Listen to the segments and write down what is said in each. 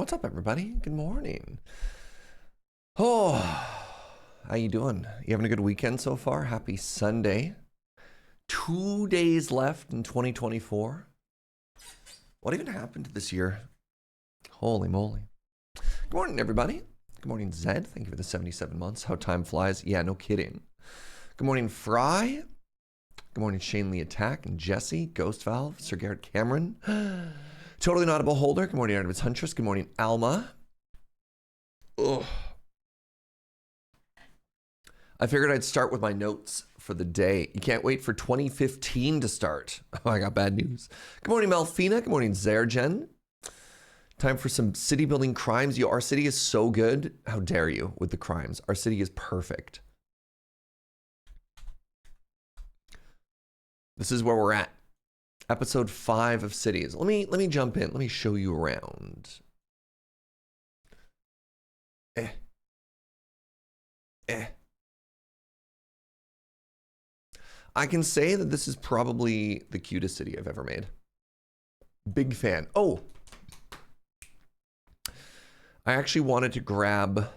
What's up, everybody? Good morning. Oh, how you doing? You having a good weekend so far? Happy Sunday. 2 days left in 2024. What even happened this year? Holy moly. Good morning, everybody. Good morning, Zed. Thank you for the 77 months. How time flies. Yeah, no kidding. Good morning, Fry. Good morning, Shane Lee Attack and Jesse, Ghost Valve, Sir Garrett Cameron. Totally Not a Beholder. Good morning, Artemis Huntress. Good morning, Alma. Ugh. I figured I'd start with my notes for the day. You can't wait for 2015 to start. Oh, I got bad news. Good morning, Malfina. Good morning, Zergen. Time for some city building crimes. Yo, our city is so good. How dare you with the crimes? Our city is perfect. This is where we're at. Episode 5 of cities. Let me jump in. Let me show you around. I can say that this is probably the cutest city I've ever made. Big fan. Oh, I actually wanted to grab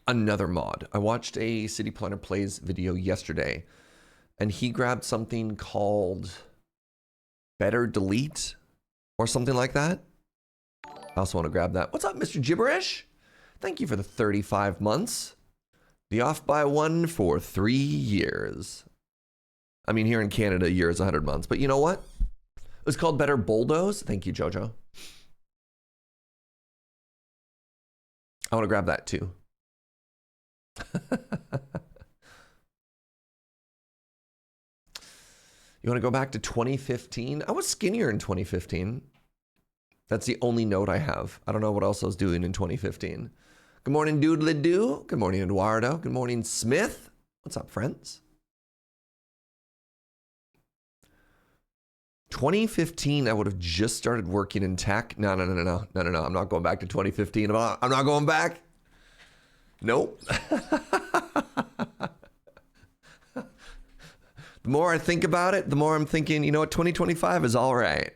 another mod. I watched a City Planner Plays video yesterday, and he grabbed something called Better Delete or something like that. I also want to grab that. What's up, Mr. Gibberish? Thank you for the 35 months. The off by one for 3 years. I mean, here in Canada, a year is 100 months. But you know what? It was called Better Bulldoze. Thank you, Jojo. I want to grab that too. You want to go back to 2015? I was skinnier in 2015. That's the only note I have. I don't know what else I was doing in 2015. Good morning, Doodly-Doo. Good morning, Eduardo. Good morning, Smith. What's up, friends? 2015, I would have just started working in tech. No. I'm not going back to 2015. I'm not going back. Nope. The more I think about it, the more I'm thinking, you know what, 2025 is all right.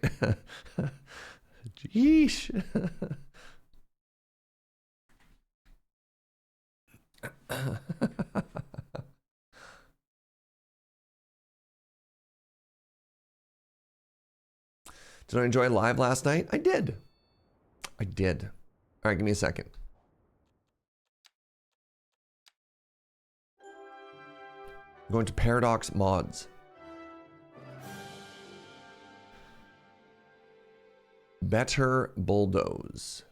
Yeesh. Did I enjoy live last night? I did. All right, give me a second. I'm going to Paradox Mods. Better Bulldoze.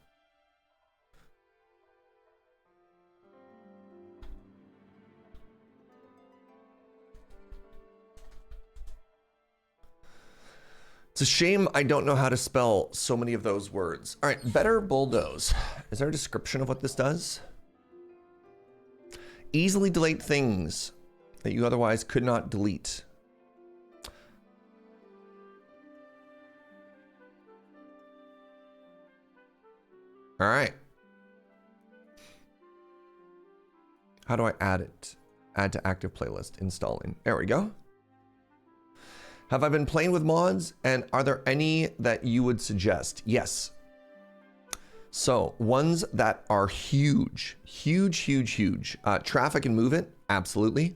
It's a shame I don't know how to spell so many of those words. All right, Better Bulldoze. Is there a description of what this does? Easily delete things that you otherwise could not delete. All right. How do I add it? Add to active playlist, installing. There we go. Have I been playing with mods, and are there any that you would suggest? Yes. So ones that are huge. Traffic and move it, absolutely.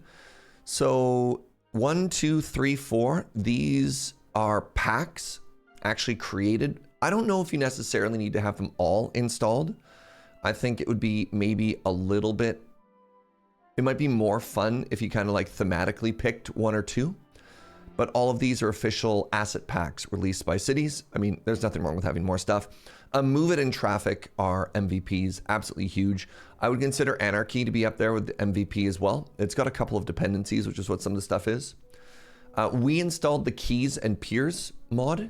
So 1, 2, 3, 4. These are packs actually created. I don't know if you necessarily need to have them all installed. I think it would be maybe a little bit. It might be more fun if you kind of like thematically picked 1 or 2. But all of these are official asset packs released by cities. I mean, there's nothing wrong with having more stuff. Move It and Traffic are MVPs, absolutely huge. I would consider Anarchy to be up there with the MVP as well. It's got a couple of dependencies, which is what some of the stuff is. We installed the Quays and Piers mod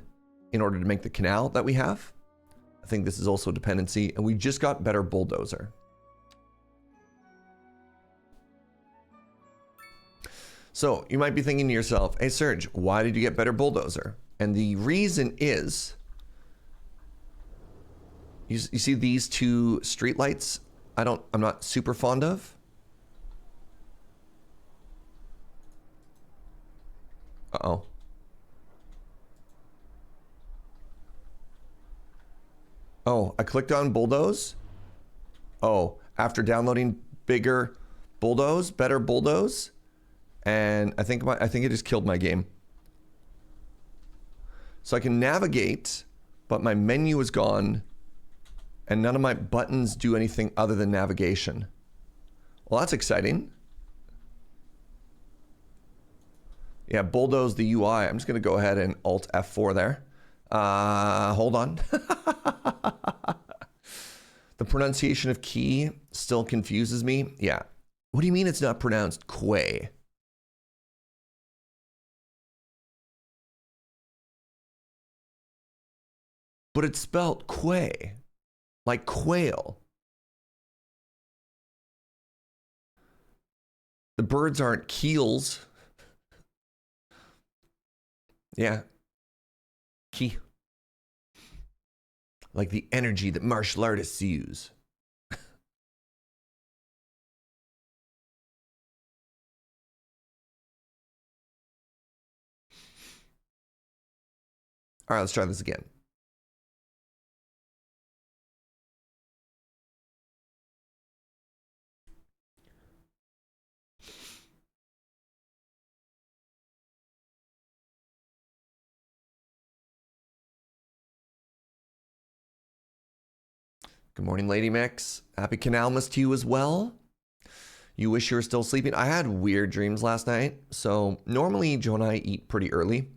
in order to make the canal that we have. I think this is also a dependency. And we just got Better Bulldozer. So you might be thinking to yourself, hey Serge, why did you get Better Bulldozer? And the reason is, you see these 2 streetlights I'm not super fond of. Uh-oh. Oh, I clicked on bulldoze. Oh, after downloading bigger bulldoze, better bulldoze, and I think it just killed my game. So I can navigate, but my menu is gone, and none of my buttons do anything other than navigation. Well, that's exciting. Yeah, bulldoze the UI. I'm just gonna go ahead and Alt F4 there. Hold on. The pronunciation of key still confuses me. Yeah. What do you mean it's not pronounced Quay? But it's spelled Quay, like quail. The birds aren't keels. Yeah. Key. Like the energy that martial artists use. All right, let's try this again. Good morning, Lady Mix. Happy Canalmas to you as well. You wish you were still sleeping? I had weird dreams last night. So normally Joe and I eat pretty early.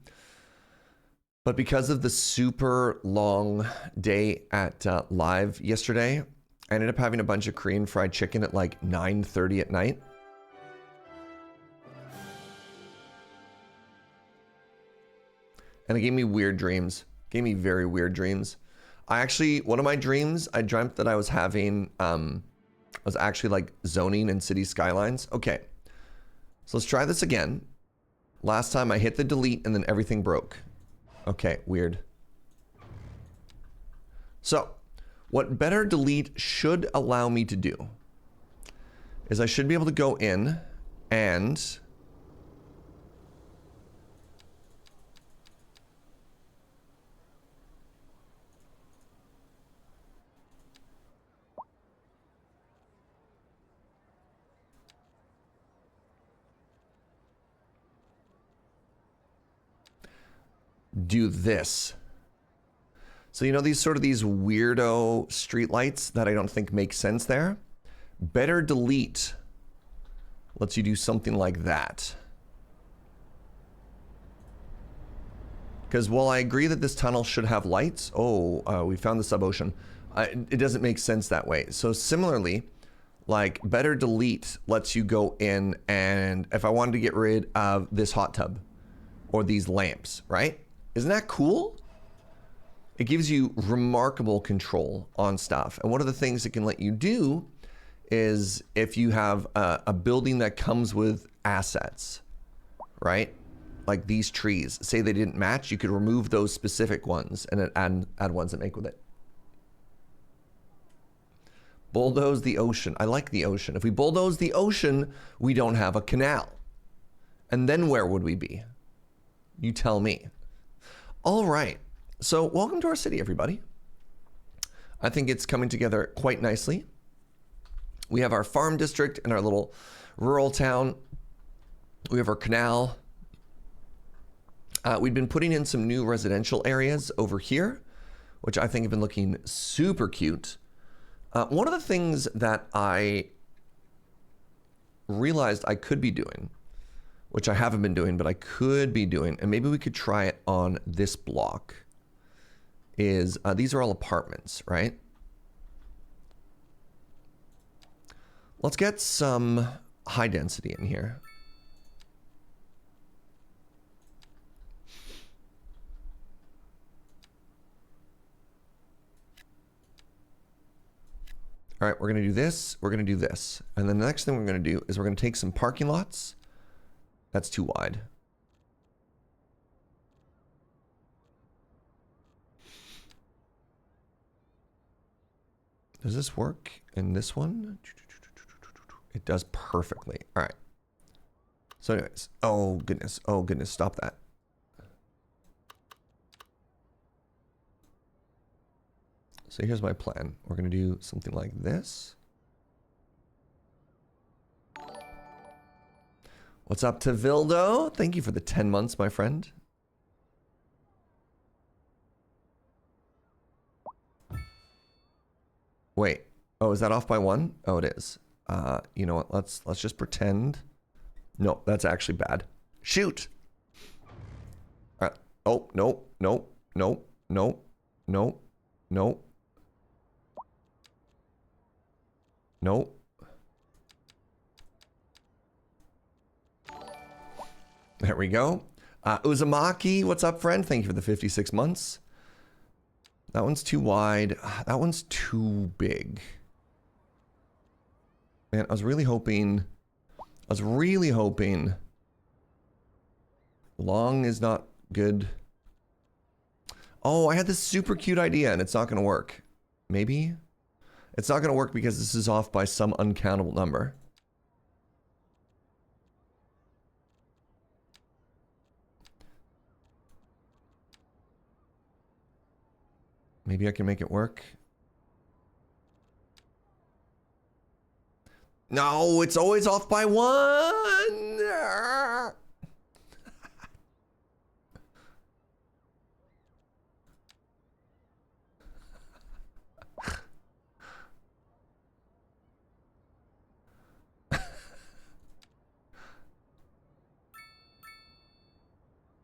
But because of the super long day at live yesterday, I ended up having a bunch of Korean fried chicken at like 9:30 at night. And it gave me weird dreams. Gave me very weird dreams. One of my dreams, I dreamt that I was having, I was actually like zoning in city skylines. Okay, so let's try this again. Last time I hit the delete and then everything broke. Okay, weird. So, what better delete should allow me to do is I should be able to go in and do this. So you know these weirdo streetlights that I don't think make sense there? Better delete lets you do something like that. Because while I agree that this tunnel should have lights, we found the sub-ocean. It doesn't make sense that way. So similarly, like better delete lets you go in and if I wanted to get rid of this hot tub or these lamps, right? Isn't that cool? It gives you remarkable control on stuff. And one of the things it can let you do is if you have a building that comes with assets, right? Like these trees, say they didn't match, you could remove those specific ones and add ones that make with it. Bulldoze the ocean. I like the ocean. If we bulldoze the ocean, we don't have a canal. And then where would we be? You tell me. All right. So welcome to our city, everybody. I think it's coming together quite nicely. We have our farm district and our little rural town. We have our canal. We've been putting in some new residential areas over here, which I think have been looking super cute. One of the things that I realized I could be doing, which I haven't been doing, but I could be doing, and maybe we could try it on this block, is these are all apartments, right? Let's get some high density in here. All right, we're gonna do this, we're gonna do this. And then the next thing we're gonna do is we're gonna take some parking lots. That's too wide. Does this work in this one? It does perfectly. All right. So anyways, oh goodness, stop that. So here's my plan. We're going to do something like this. What's up to Vildo? Thank you for the 10 months, my friend. Wait. Oh, is that off by 1? Oh, it is. You know what? Let's just pretend. No, that's actually bad. Shoot. Oh, no, no, no, no, no, no. No. There we go. Uzumaki, what's up, friend? Thank you for the 56 months. That one's too wide. That one's too big. Man, I was really hoping... Long is not good. Oh, I had this super cute idea and it's not going to work. Maybe? It's not going to work because this is off by some uncountable number. Maybe I can make it work. No, it's always off by 1.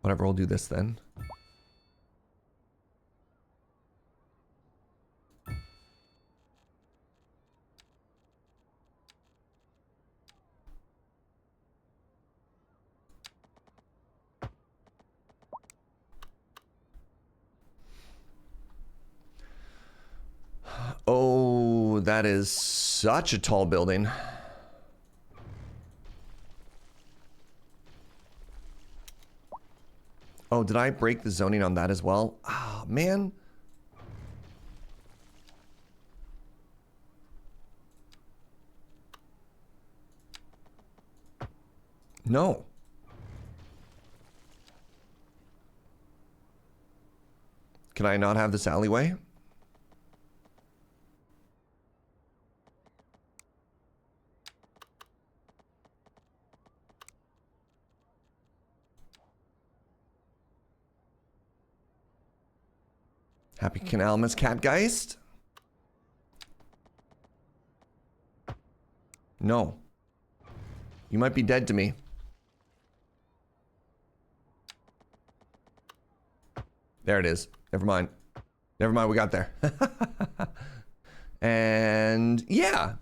Whatever, we'll do this then. Oh, that is such a tall building. Oh, did I break the zoning on that as well? Ah, oh, man. No. Can I not have this alleyway? Happy Canalmas Catgeist? No. You might be dead to me. There it is. Never mind. Never mind, we got there. And yeah.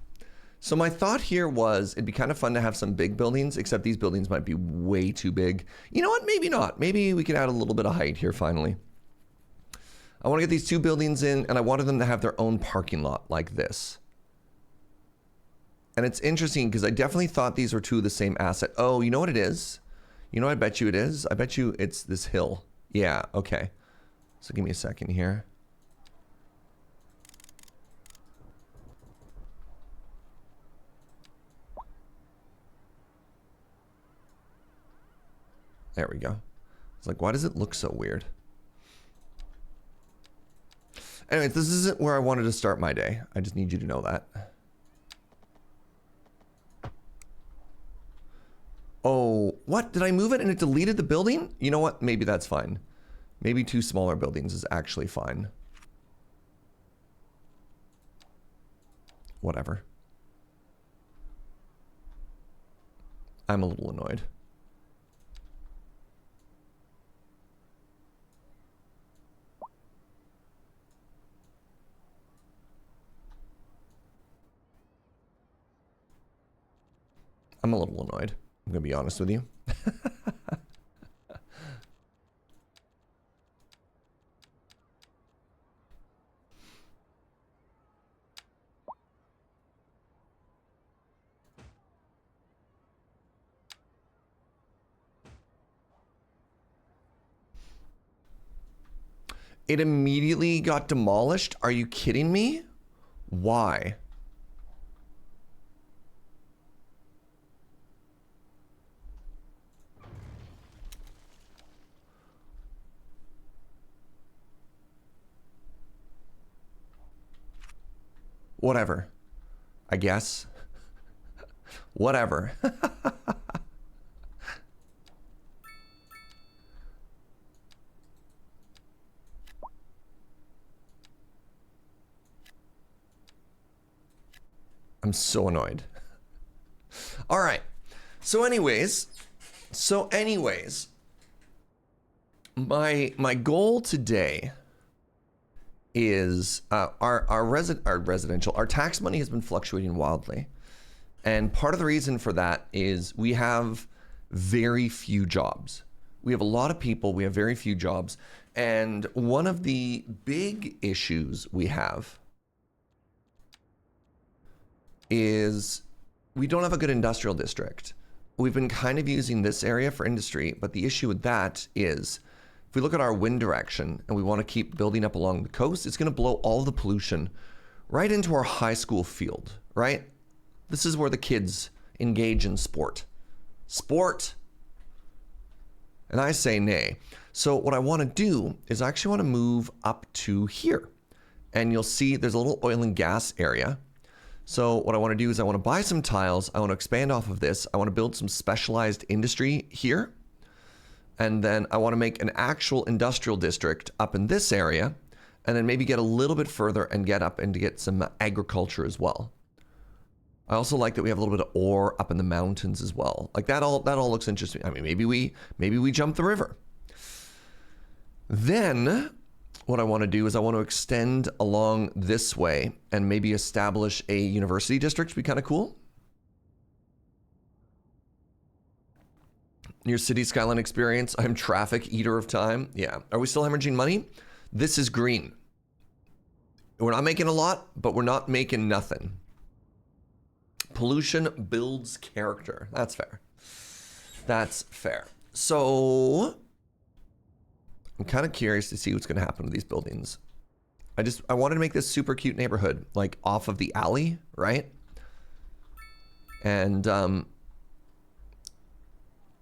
So my thought here was it'd be kind of fun to have some big buildings, except these buildings might be way too big. You know what? Maybe not. Maybe we can add a little bit of height here finally. I want to get these 2 buildings in, and I wanted them to have their own parking lot like this. And it's interesting because I definitely thought these were 2 of the same asset. Oh, you know what it is? You know what I bet you it is? I bet you it's this hill. Yeah, okay. So give me a second here. There we go. It's like, why does it look so weird? Anyways, this isn't where I wanted to start my day. I just need you to know that. Oh, what? Did I move it and it deleted the building? You know what? Maybe that's fine. Maybe 2 smaller buildings is actually fine. Whatever. I'm a little annoyed. I'm a little annoyed. I'm gonna be honest with you. It immediately got demolished? Are you kidding me? Why? whatever. I guess. Whatever. I'm so annoyed. All right. So anyways, my goal today is our tax money has been fluctuating wildly. And part of the reason for that is we have very few jobs. We have a lot of people, we have very few jobs. And one of the big issues we have is we don't have a good industrial district. We've been kind of using this area for industry, but the issue with that is if we look at our wind direction and we want to keep building up along the coast, it's going to blow all the pollution right into our high school field, right? This is where the kids engage in sport. Sport! And I say nay. So what I want to do is I actually want to move up to here. And you'll see there's a little oil and gas area. So what I want to do is I want to buy some tiles. I want to expand off of this. I want to build some specialized industry here. And then I want to make an actual industrial district up in this area. And then maybe get a little bit further and get up and to get some agriculture as well. I also like that we have a little bit of ore up in the mountains as well. Like that all looks interesting. I mean, maybe we jump the river. Then what I want to do is I want to extend along this way and maybe establish a university district. Would be kind of cool. Your city skyline experience. I'm traffic eater of time. Yeah. Are we still hemorrhaging money? This is green. We're not making a lot, but we're not making nothing. Pollution builds character. That's fair. That's fair. So I'm kind of curious to see what's going to happen to these buildings. I wanted to make this super cute neighborhood, like off of the alley, right? And I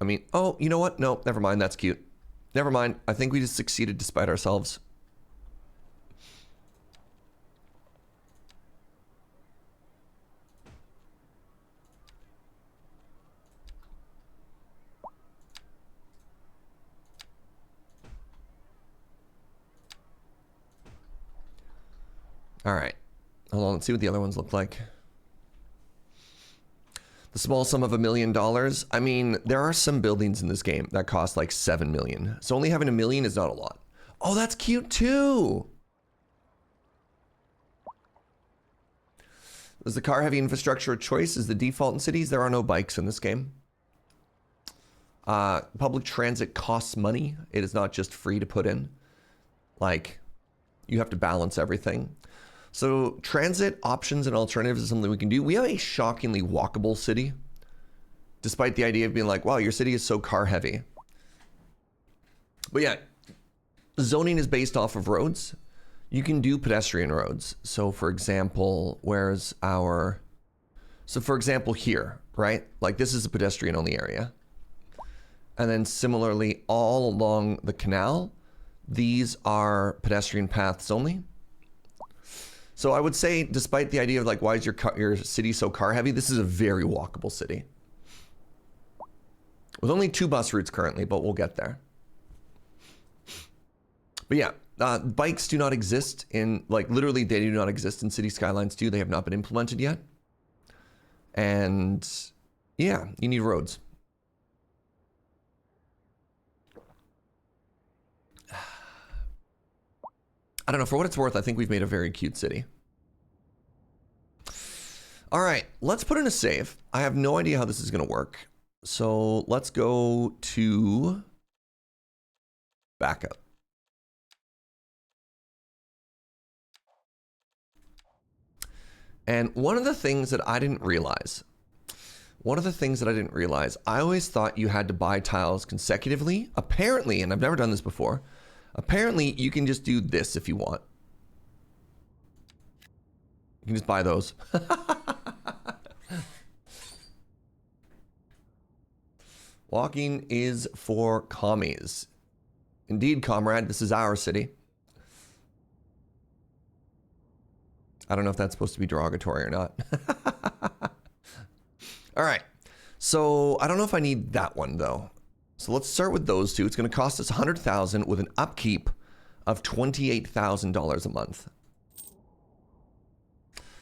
mean, oh, you know what? No, never mind. That's cute. Never mind. I think we just succeeded despite ourselves. All right, hold on, let's see what the other ones look like. The small sum of $1 million. I mean, there are some buildings in this game that cost like 7 million. So only having $1 million is not a lot. Oh, that's cute too. Is the car heavy infrastructure a choice? Is the default in cities? There are no bikes in this game. Public transit costs money. It is not just free to put in. Like, you have to balance everything. So transit options and alternatives is something we can do. We have a shockingly walkable city, despite the idea of being like, wow, your city is so car heavy. But yeah, zoning is based off of roads. You can do pedestrian roads. So for example, where's our... So for example here, right? Like this is a pedestrian only area. And then similarly, all along the canal, these are pedestrian paths only. So I would say, despite the idea of like, why is your city so car heavy? This is a very walkable city. With only 2 bus routes currently, but we'll get there. But yeah, bikes do not exist in, like literally they do not exist in City Skylines 2. They have not been implemented yet. And yeah, you need roads. I don't know, for what it's worth, I think we've made a very cute city. All right, let's put in a save. I have no idea how this is gonna work. So let's go to backup. And one of the things that I didn't realize, I always thought you had to buy tiles consecutively. Apparently, and I've never done this before, apparently, you can just do this if you want. You can just buy those. Walking is for commies. Indeed, comrade, this is our city. I don't know if that's supposed to be derogatory or not. All right. So I don't know if I need that one though. So let's start with those two. It's going to cost us $100,000 with an upkeep of $28,000 a month.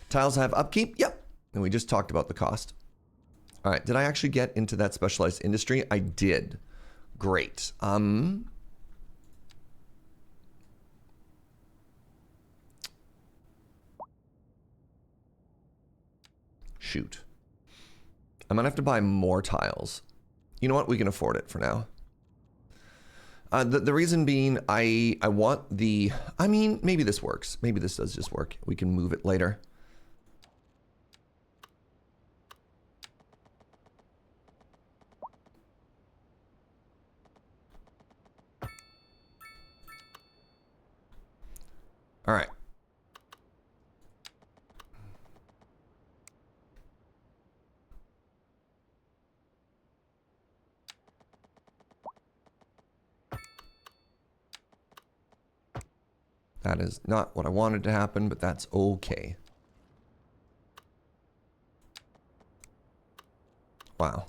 Tiles have upkeep? Yep. And we just talked about the cost. All right. Did I actually get into that specialized industry? I did. Great. Shoot. I'm going to have to buy more tiles. You know what? We can afford it for now. The reason being, I want the... I mean, maybe this works. Maybe this does just work. We can move it later. All right. That is not what I wanted to happen, but that's okay. Wow.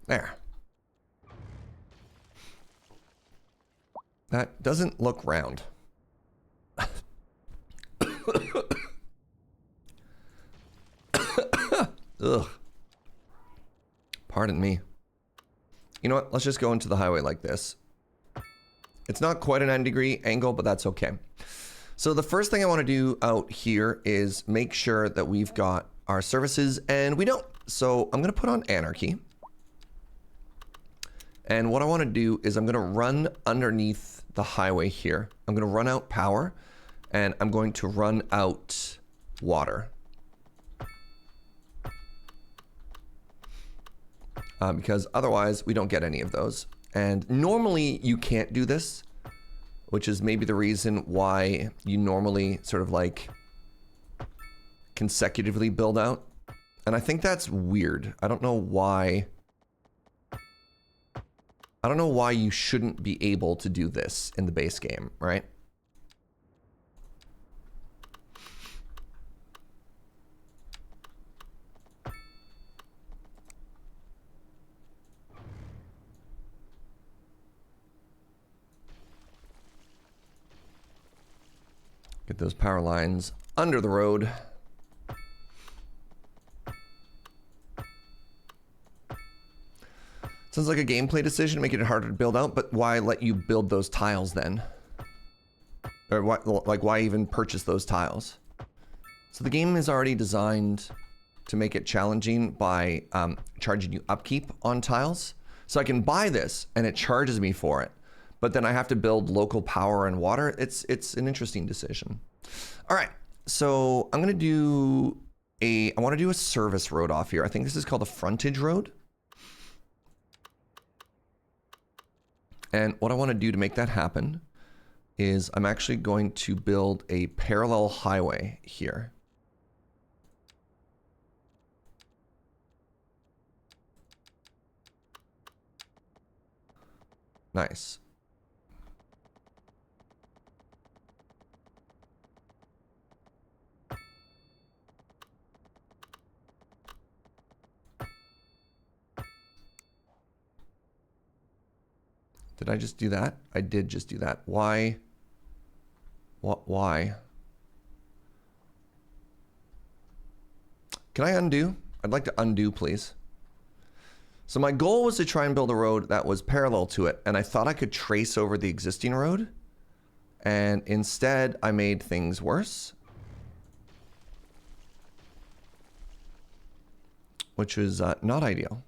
There. That doesn't look round. Ugh. Pardon me. You know what? Let's just go into the highway like this. It's not quite a 90-degree angle, but that's okay. So the first thing I want to do out here is make sure that we've got our services, and we don't. So I'm going to put on Anarchy. And what I want to do is I'm going to run underneath the highway here. I'm going to run out power, and I'm going to run out water. Because otherwise we don't get any of those. And normally you can't do this, which is maybe the reason why you normally sort of like consecutively build out. And I think that's weird. I don't know why. I don't know why you shouldn't be able to do this in the base game, right? Get those power lines under the road. Sounds like a gameplay decision, making it harder to build out, but why let you build those tiles then? Or why even purchase those tiles? So the game is already designed to make it challenging by charging you upkeep on tiles. So I can buy this and it charges me for it, but then I have to build local power and water. It's an interesting decision. All right, so I'm gonna do I want to do a service road off here. I think this is called a frontage road. And what I want to do to make that happen is I'm actually going to build a parallel highway here. Nice. Did I just do that? I did just do that. Why? What? Why? Can I undo? I'd like to undo, please. So my goal was to try and build a road that was parallel to it, and I thought I could trace over the existing road, and instead I made things worse, which was not ideal.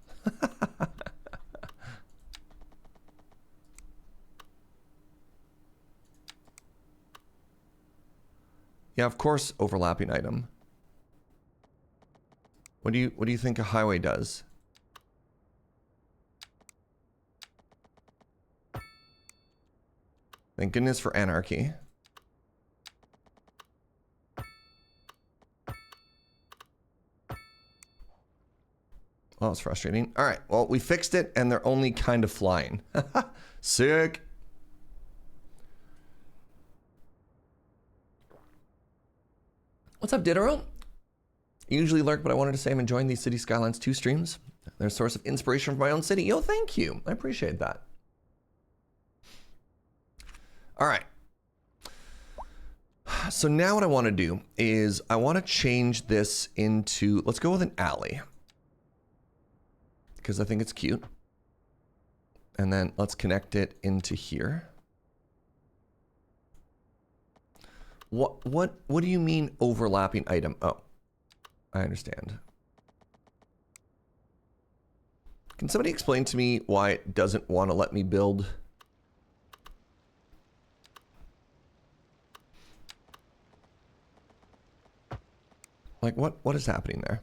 Yeah, of course, overlapping item. What do you think a highway does? Thank goodness for Anarchy. Oh, it's frustrating. All right, well, we fixed it, and they're only kind of flying. Sick. What's up, Diderot? Usually lurk, but I wanted to say I'm enjoying these City Skylines 2 streams. They're a source of inspiration for my own city. Yo, thank you. I appreciate that. All right. So now what I want to do is I want to change this into, let's go with an alley. Because I think it's cute. And then let's connect it into here. What do you mean overlapping item? Oh, I understand. Can somebody explain to me why it doesn't want to let me build? Like what is happening there?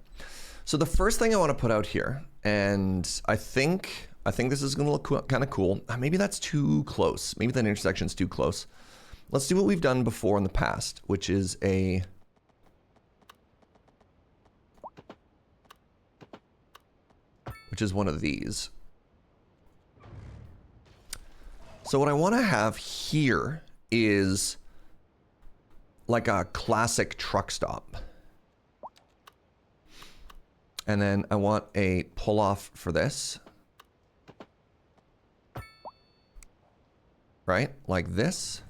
So the first thing I want to put out here, and I think this is going to look kind of cool. Maybe that's too close. Maybe that intersection's too close. Let's do what we've done before in the past, which is one of these. So what I want to have here is like a classic truck stop. And then I want a pull off for this. Right? Like this.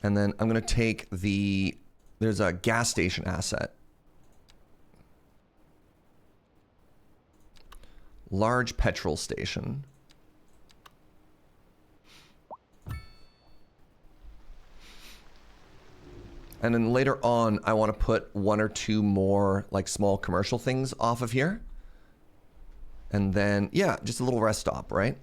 And then I'm going to take there's a gas station asset. Large petrol station. And then later on, I want to put one or two more like small commercial things off of here. And then, yeah, just a little rest stop, right?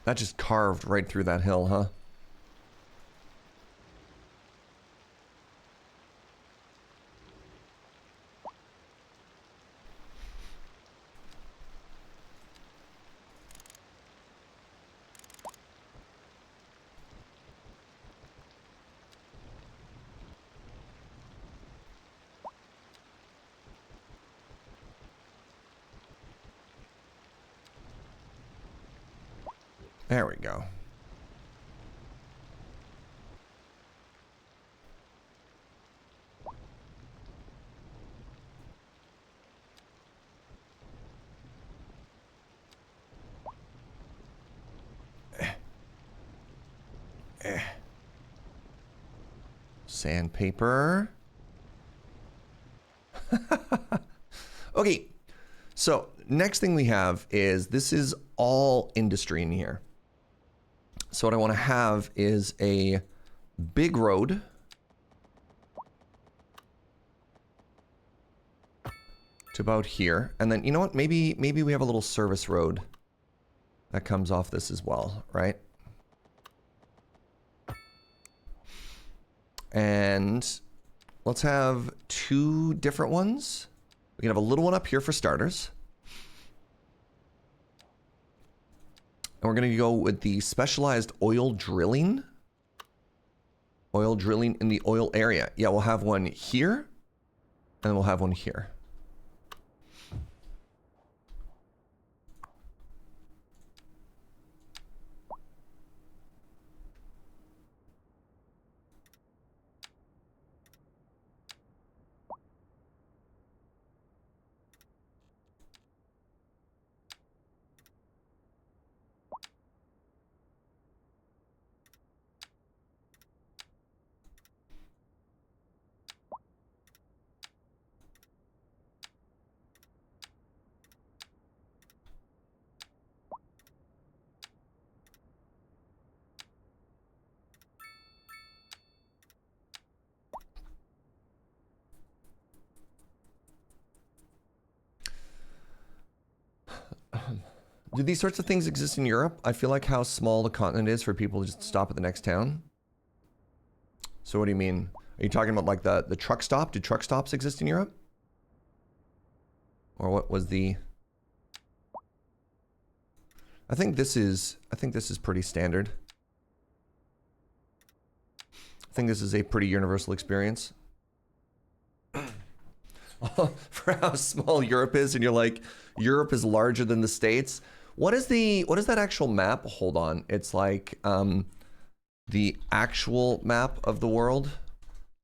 That just carved right through that hill, huh? There we go. Sandpaper. Okay, so next thing we have is this is all industry in here. So what I want to have is a big road. To about here. And then, you know what? Maybe we have a little service road that comes off this as well, right? And let's have two different ones. We can have a little one up here for starters. And we're going to go with the specialized oil drilling. Oil drilling in the oil area. Yeah, we'll have one here. And we'll have one here. Do these sorts of things exist in Europe? I feel like how small the continent is for people to just stop at the next town. So what do you mean? Are you talking about like the truck stop? Do truck stops exist in Europe? Or what was the... I think this is pretty standard. I think this is a pretty universal experience. For how small Europe is, and you're like, Europe is larger than the States. What is that actual map? Hold on. It's like the actual map of the world.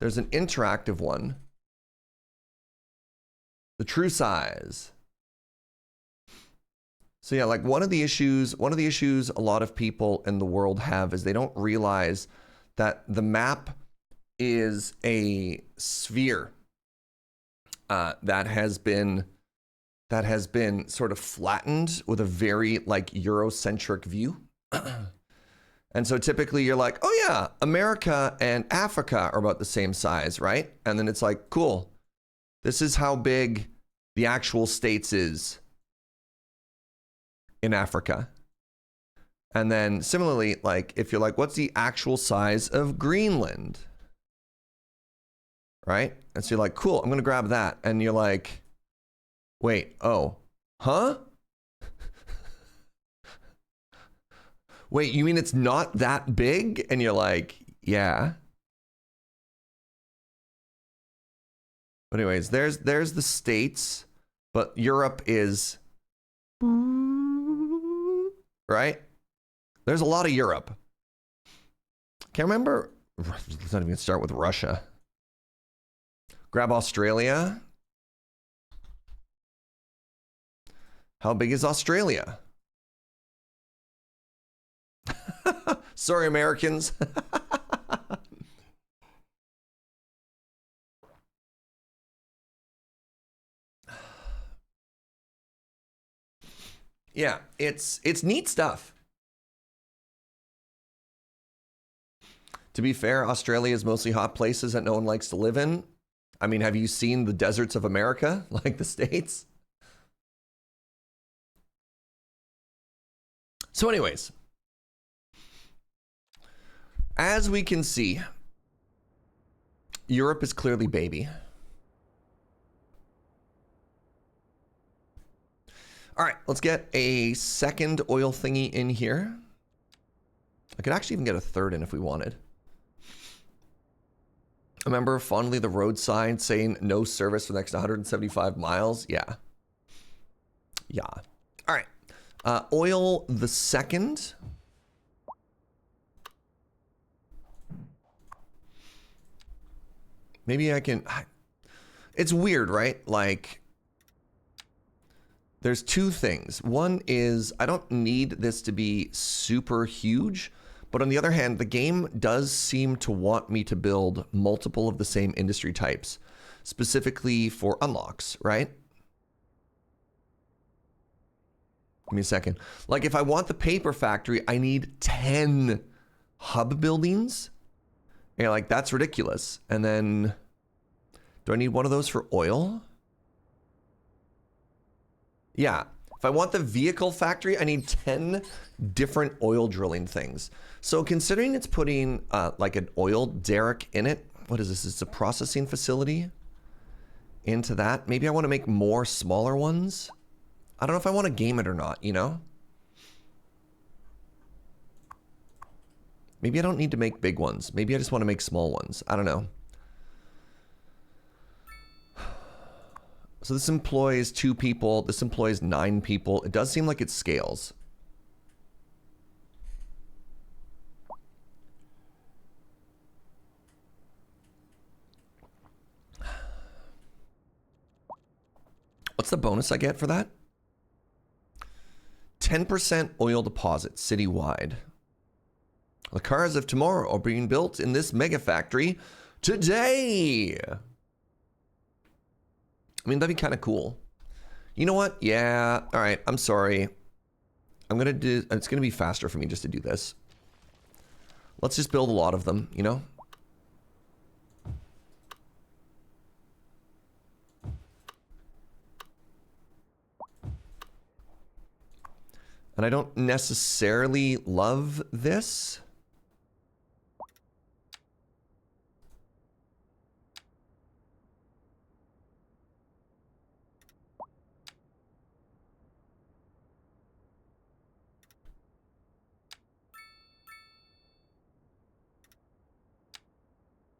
There's an interactive one. The true size. So yeah, like one of the issues a lot of people in the world have is they don't realize that the map is a sphere that has been sort of flattened with a very like Eurocentric view. And so typically you're like, oh yeah, America and Africa are about the same size, right? And then it's like, cool. This is how big the actual states is in Africa. And then similarly, like if you're like, what's the actual size of Greenland? Right? And so you're like, cool, I'm gonna grab that. And you're like, wait, oh, huh? Wait, you mean it's not that big? And you're like, yeah. But anyways, there's the states, but Europe is, right? There's a lot of Europe. Can't remember. Let's not even start with Russia. Grab Australia. How big is Australia? Sorry, Americans. Yeah, it's neat stuff. To be fair, Australia is mostly hot places that no one likes to live in. I mean, have you seen the deserts of America, like the States? So anyways, as we can see, Europe is clearly baby. All right, let's get a second oil thingy in here. I could actually even get a third in if we wanted. Remember fondly the road sign saying no service for the next 175 miles? Yeah. Yeah. All right. Oil the second. Maybe I can... It's weird, right? Like, there's two things. One is I don't need this to be super huge. But on the other hand, the game does seem to want me to build multiple of the same industry types, specifically for unlocks, right? Give me a second. Like if I want the paper factory, I need 10 hub buildings. And you're like, that's ridiculous. And then, do I need one of those for oil? Yeah. If I want the vehicle factory, I need 10 different oil drilling things. So considering it's putting like an oil derrick in it, what is this? It's a processing facility into that. Maybe I want to make more smaller ones. I don't know if I want to game it or not, you know? Maybe I don't need to make big ones. Maybe I just want to make small ones. I don't know. So this employs 2 people. This employs 9 people. It does seem like it scales. What's the bonus I get for that? 10% oil deposit citywide. The cars of tomorrow are being built in this mega factory today. I mean, that'd be kind of cool. You know what? Yeah. All right. I'm sorry. I'm going to do, it's going to be faster for me just to do this. Let's just build a lot of them, you know? And I don't necessarily love this.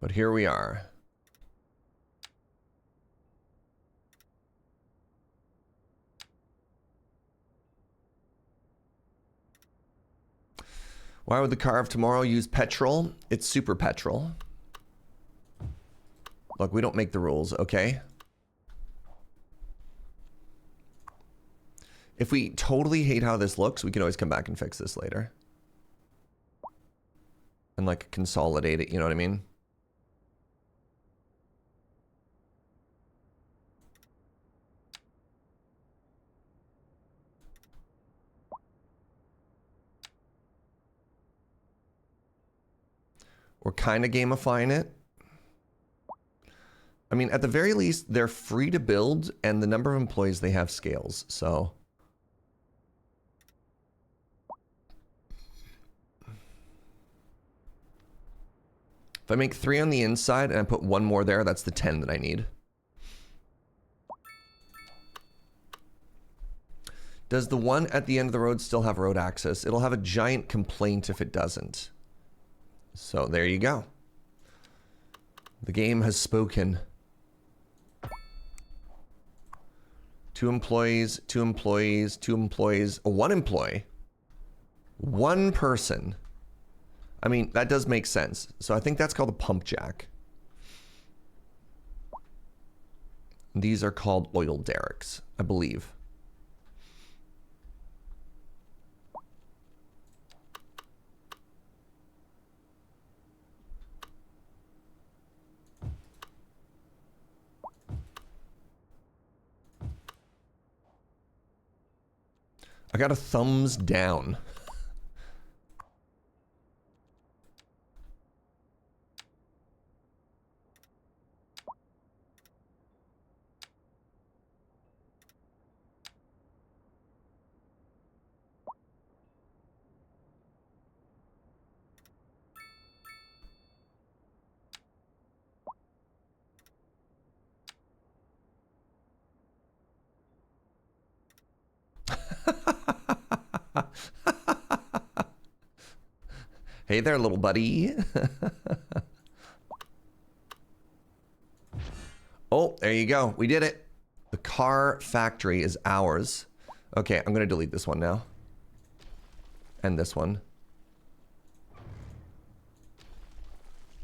But here we are. Why would the car of tomorrow use petrol? It's super petrol. Look, we don't make the rules, okay? If we totally hate how this looks, we can always come back and fix this later. And like consolidate it, you know what I mean? We're kind of gamifying it. I mean, at the very least, they're free to build, and the number of employees they have scales, so. If I make 3 on the inside and I put 1 more there, that's the 10 that I need. Does the one at the end of the road still have road access? It'll have a giant complaint if it doesn't. So there you go. The game has spoken. 2 employees, 2 employees, 2 employees, 1 employee. 1 person. I mean, that does make sense. So I think that's called a pump jack. These are called oil derricks, I believe. I got a thumbs down. Hey there, little buddy. Oh, there you go. We did it. The car factory is ours. Okay, I'm going to delete this one now. And this one.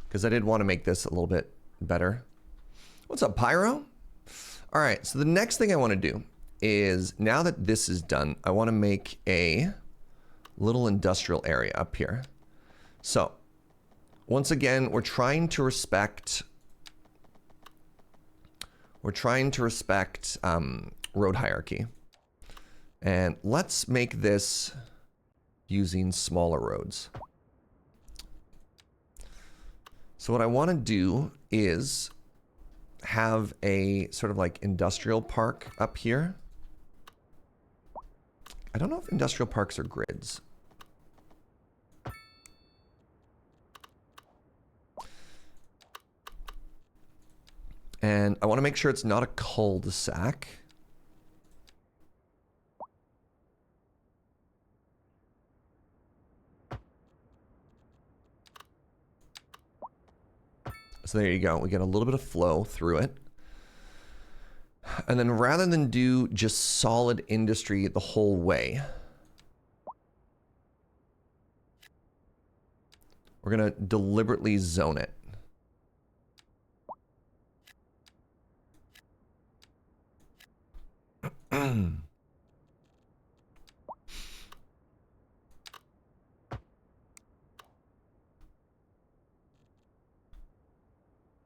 Because I did want to make this a little bit better. What's up, Pyro? All right, so the next thing I want to do is, now that this is done, I want to make a little industrial area up here. So, once again, we're trying to respect road hierarchy. And let's make this using smaller roads. So what I want to do is have a sort of like industrial park up here. I don't know if industrial parks are grids. And I want to make sure it's not a cul-de-sac. So there you go. We get a little bit of flow through it. And then rather than do just solid industry the whole way, we're going to deliberately zone it.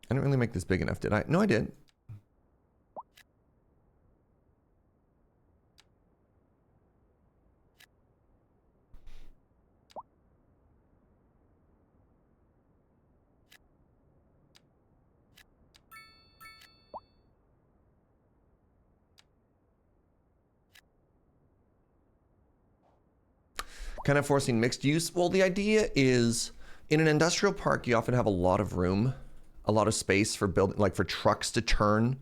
I didn't really make this big enough, did I? No, I did. Kind of forcing mixed use. Well, the idea is in an industrial park, you often have a lot of room, a lot of space for building, like for trucks to turn.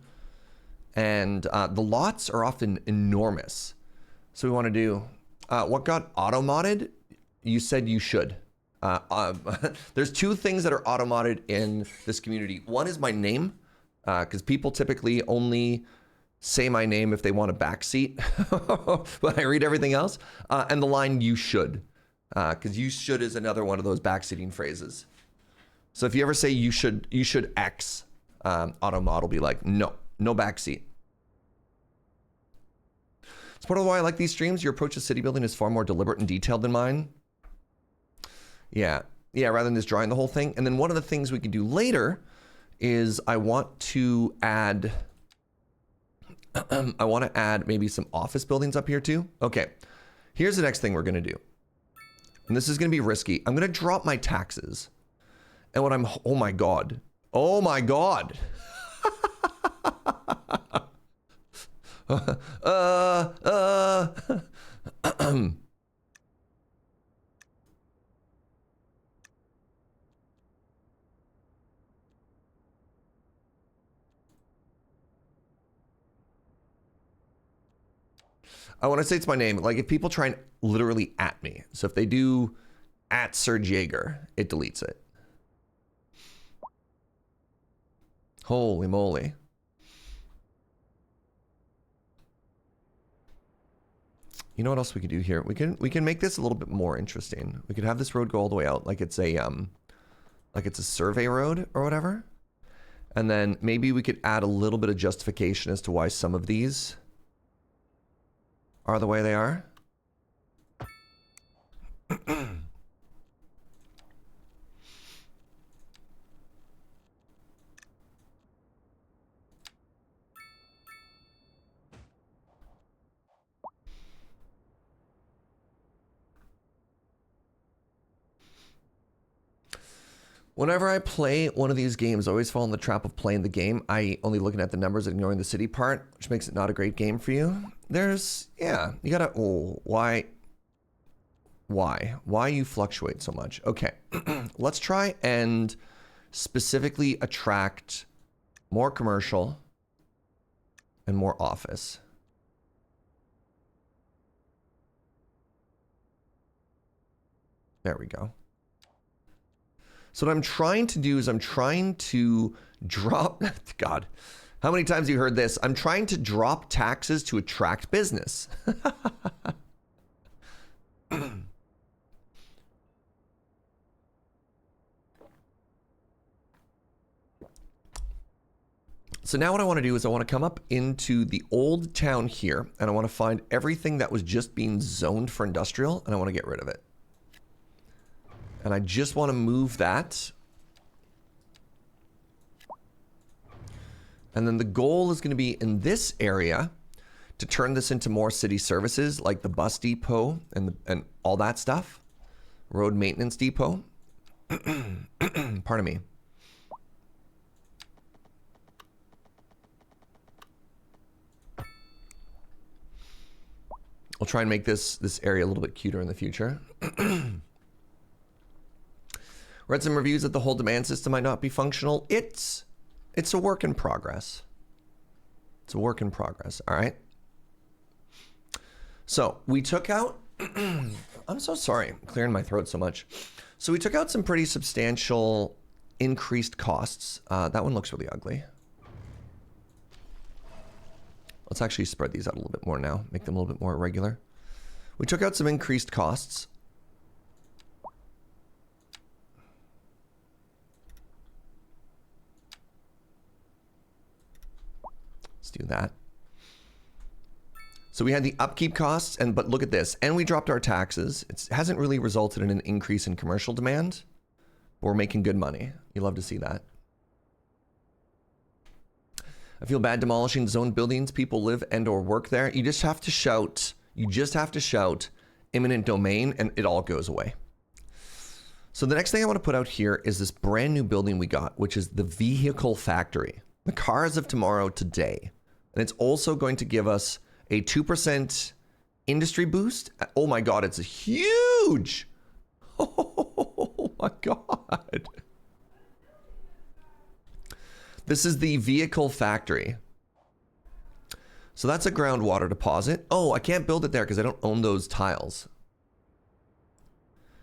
And the lots are often enormous. So we want to do, what got auto-modded? You said you should. There's two things that are auto-modded in this community. One is my name, because people typically only say my name if they want a backseat, but I read everything else. And the line, you should, because you should is another one of those backseating phrases. So if you ever say you should X, auto-mod will be like, no backseat. It's part of why I like these streams. Your approach to city building is far more deliberate and detailed than mine. Yeah, rather than just drawing the whole thing. And then one of the things we can do later is I want to add maybe some office buildings up here too. Okay, here's the next thing we're gonna do. And this is gonna be risky. I'm gonna drop my taxes. And what oh my God. Oh my God. I want to say it's my name. Like if people try and literally at me. So if they do at Serge Jaeger, it deletes it. Holy moly. You know what else we could do here? We can make this a little bit more interesting. We could have this road go all the way out like it's a survey road or whatever. And then maybe we could add a little bit of justification as to why some of these are the way they are. Whenever I play one of these games, I always fall in the trap of playing the game. I only looking at the numbers and ignoring the city part, which makes it not a great game for you. There's, yeah, you gotta, oh, why you fluctuate so much? Okay, let's try and specifically attract more commercial and more office. There we go. So what I'm trying to do is I'm trying to drop, God, how many times have you heard this? I'm trying to drop taxes to attract business. So now what I want to do is I want to come up into the old town here and I want to find everything that was just being zoned for industrial and I want to get rid of it. And I just want to move that. And then the goal is going to be in this area to turn this into more city services like the bus depot and all that stuff. Road maintenance depot. Pardon me. I'll try and make this area a little bit cuter in the future. Read some reviews that the whole demand system might not be functional. It's a work in progress. It's a work in progress, all right? So we took out, I'm so sorry, I'm clearing my throat so much. So we took out some pretty substantial increased costs. That one looks really ugly. Let's actually spread these out a little bit more now, make them a little bit more irregular. We took out some increased costs. Let's do that. So we had the upkeep costs, but look at this. And we dropped our taxes. It hasn't really resulted in an increase in commercial demand, but we're making good money. You love to see that. I feel bad demolishing zoned buildings. People live and or work there. You just have to shout. You just have to shout eminent domain and it all goes away. So the next thing I want to put out here is this brand new building we got, which is the vehicle factory. The cars of tomorrow today. And it's also going to give us a 2% industry boost. Oh my God, it's a huge huge. Oh my God. This is the vehicle factory. So that's a groundwater deposit. Oh, I can't build it there because I don't own those tiles.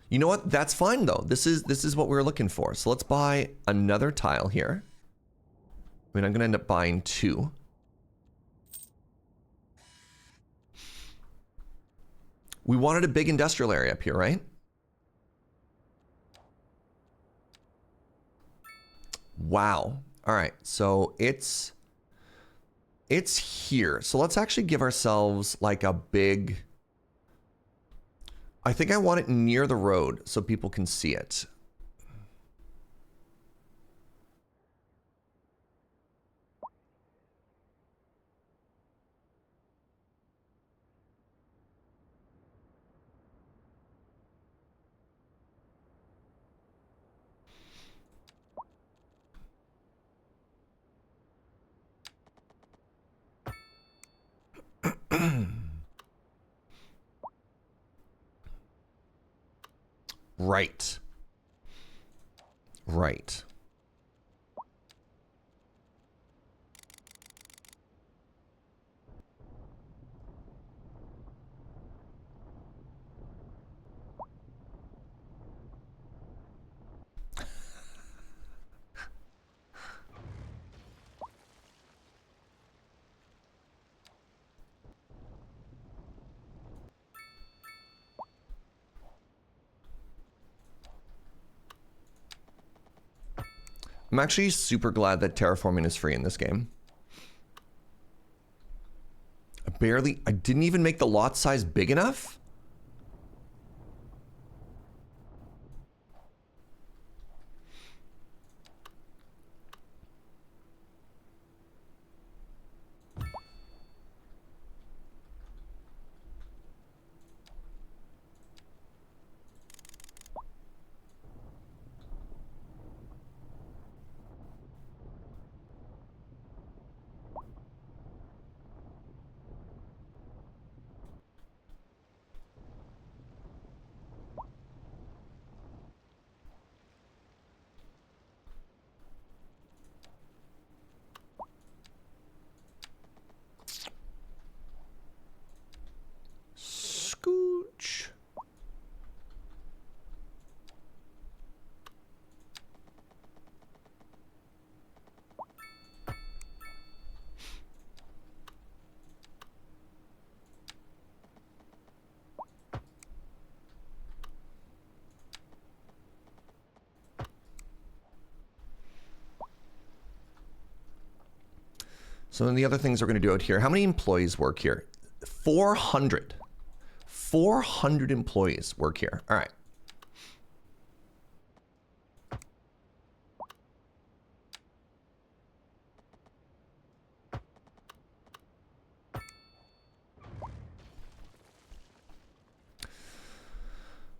You know what? That's fine though. This is what we were looking for. So let's buy another tile here. I mean, I'm gonna end up buying 2. We wanted a big industrial area up here, right? Wow. All right, so it's here. So let's actually give ourselves like a big... I think I want it near the road so people can see it. Right. Right. I'm actually super glad that terraforming is free in this game. I didn't even make the lot size big enough? Scooch. So then the other things we're going to do out here. How many employees work here? 400. 400 employees work here. All right.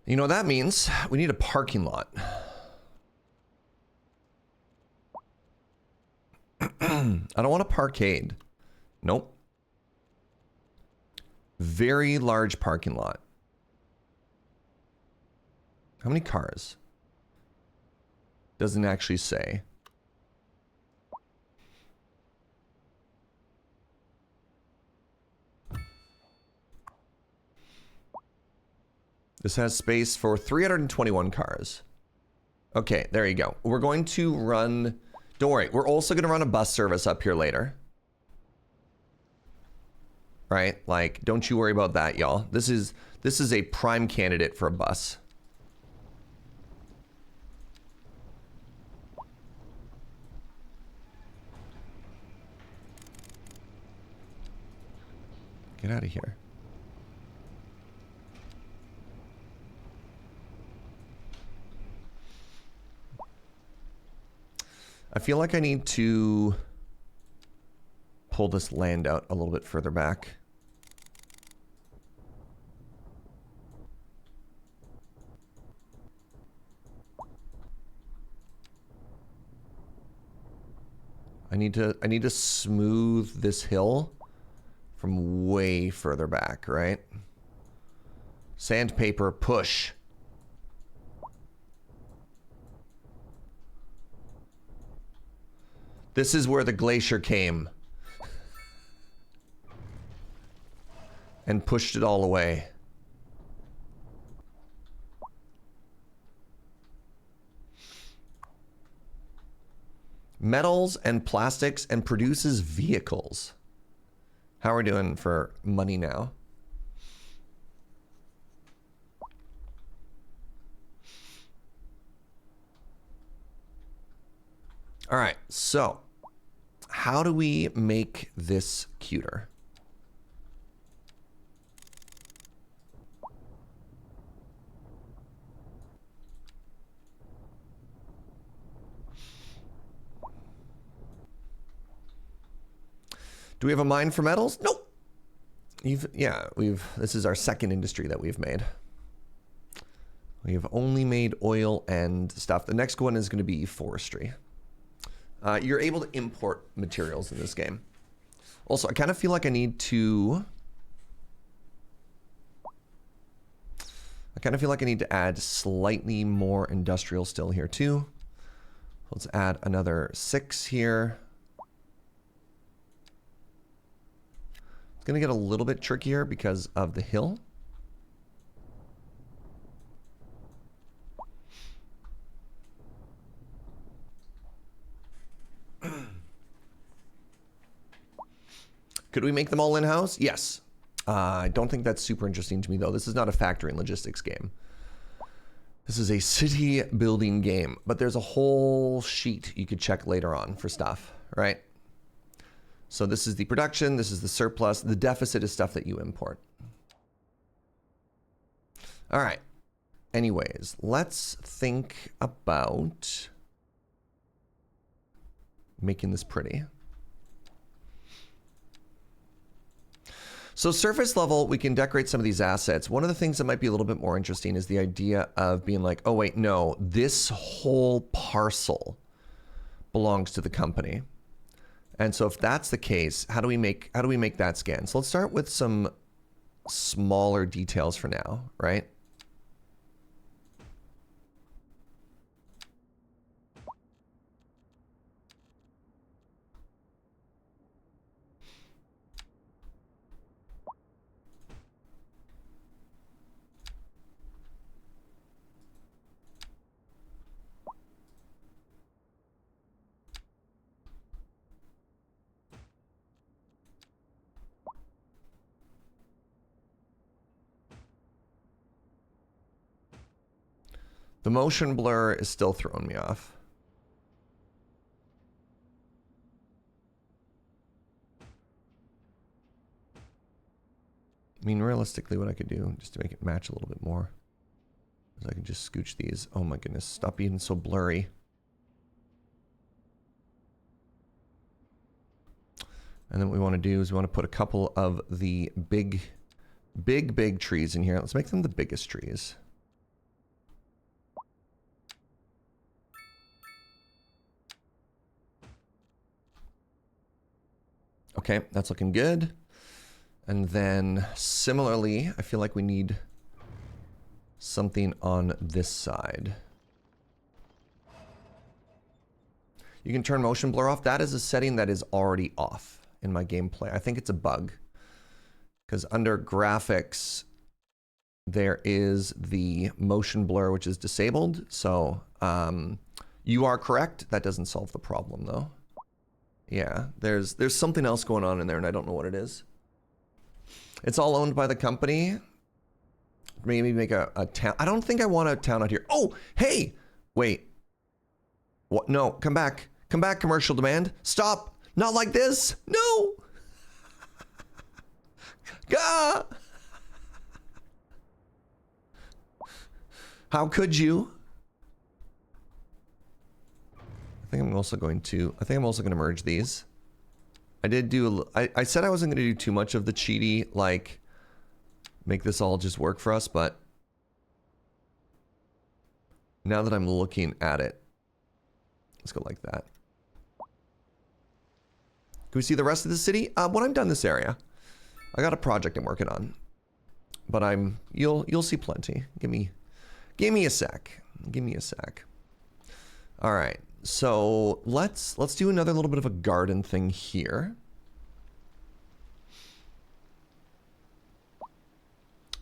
You know what that means? We need a parking lot. I don't want a parkade. Nope. Very large parking lot. How many cars? Doesn't actually say. This has space for 321 cars. Okay, there you go. We're going to run... Don't worry, we're also going to run a bus service up here later. Right? Like, don't you worry about that, y'all. This is a prime candidate for a bus. Get out of here. I feel like I need to pull this land out a little bit further back. I need to smooth this hill from way further back, right? Sandpaper, push. This is where the glacier came. And pushed it all away. Metals and plastics and produces vehicles. How are we doing for money now? All right, so how do we make this cuter? Do we have a mine for metals? Nope. This is our second industry that we've made. We've only made oil and stuff. The next one is going to be forestry. You're able to import materials in this game. Also, I kind of feel like I need to add slightly more industrial still here too. Let's add another 6 here. It's going to get a little bit trickier because of the hill. Could we make them all in-house? Yes. I don't think that's super interesting to me, though. This is not a factory and logistics game. This is a city building game, but there's a whole sheet you could check later on for stuff, right? So this is the production, this is the surplus, the deficit is stuff that you import. All right. Anyways, let's think about making this pretty. So surface level, we can decorate some of these assets. One of the things that might be a little bit more interesting is the idea of being like, oh wait, no, this whole parcel belongs to the company. And so if that's the case, how do we make that scan? So let's start with some smaller details for now, right? The motion blur is still throwing me off. I mean, realistically, what I could do, just to make it match a little bit more, is I can just scooch these. Oh my goodness, stop being so blurry. And then what we want to do is we want to put a couple of the big trees in here. Let's make them the biggest trees. Okay, that's looking good. And then similarly, I feel like we need something on this side. You can turn motion blur off. That is a setting that is already off in my gameplay. I think it's a bug. Because under graphics, there is the motion blur, which is disabled. So you are correct. That doesn't solve the problem, though. Yeah, there's something else going on in there, and I don't know what it is. It's all owned by the company. Maybe make a town. I don't think I want a town out here. Oh, hey! Wait. What? No, come back. Come back, commercial demand. Stop. Not like this. No. Gah! How could you? I think I'm also going to merge these. I did do, I said I wasn't going to do too much of the cheaty, like, make this all just work for us, but now that I'm looking at it, let's go like that. Can we see the rest of the city? When I'm done this area, I got a project I'm working on. but you'll see plenty. Give me a sec. Give me a sec. All right. So let's do another little bit of a garden thing here.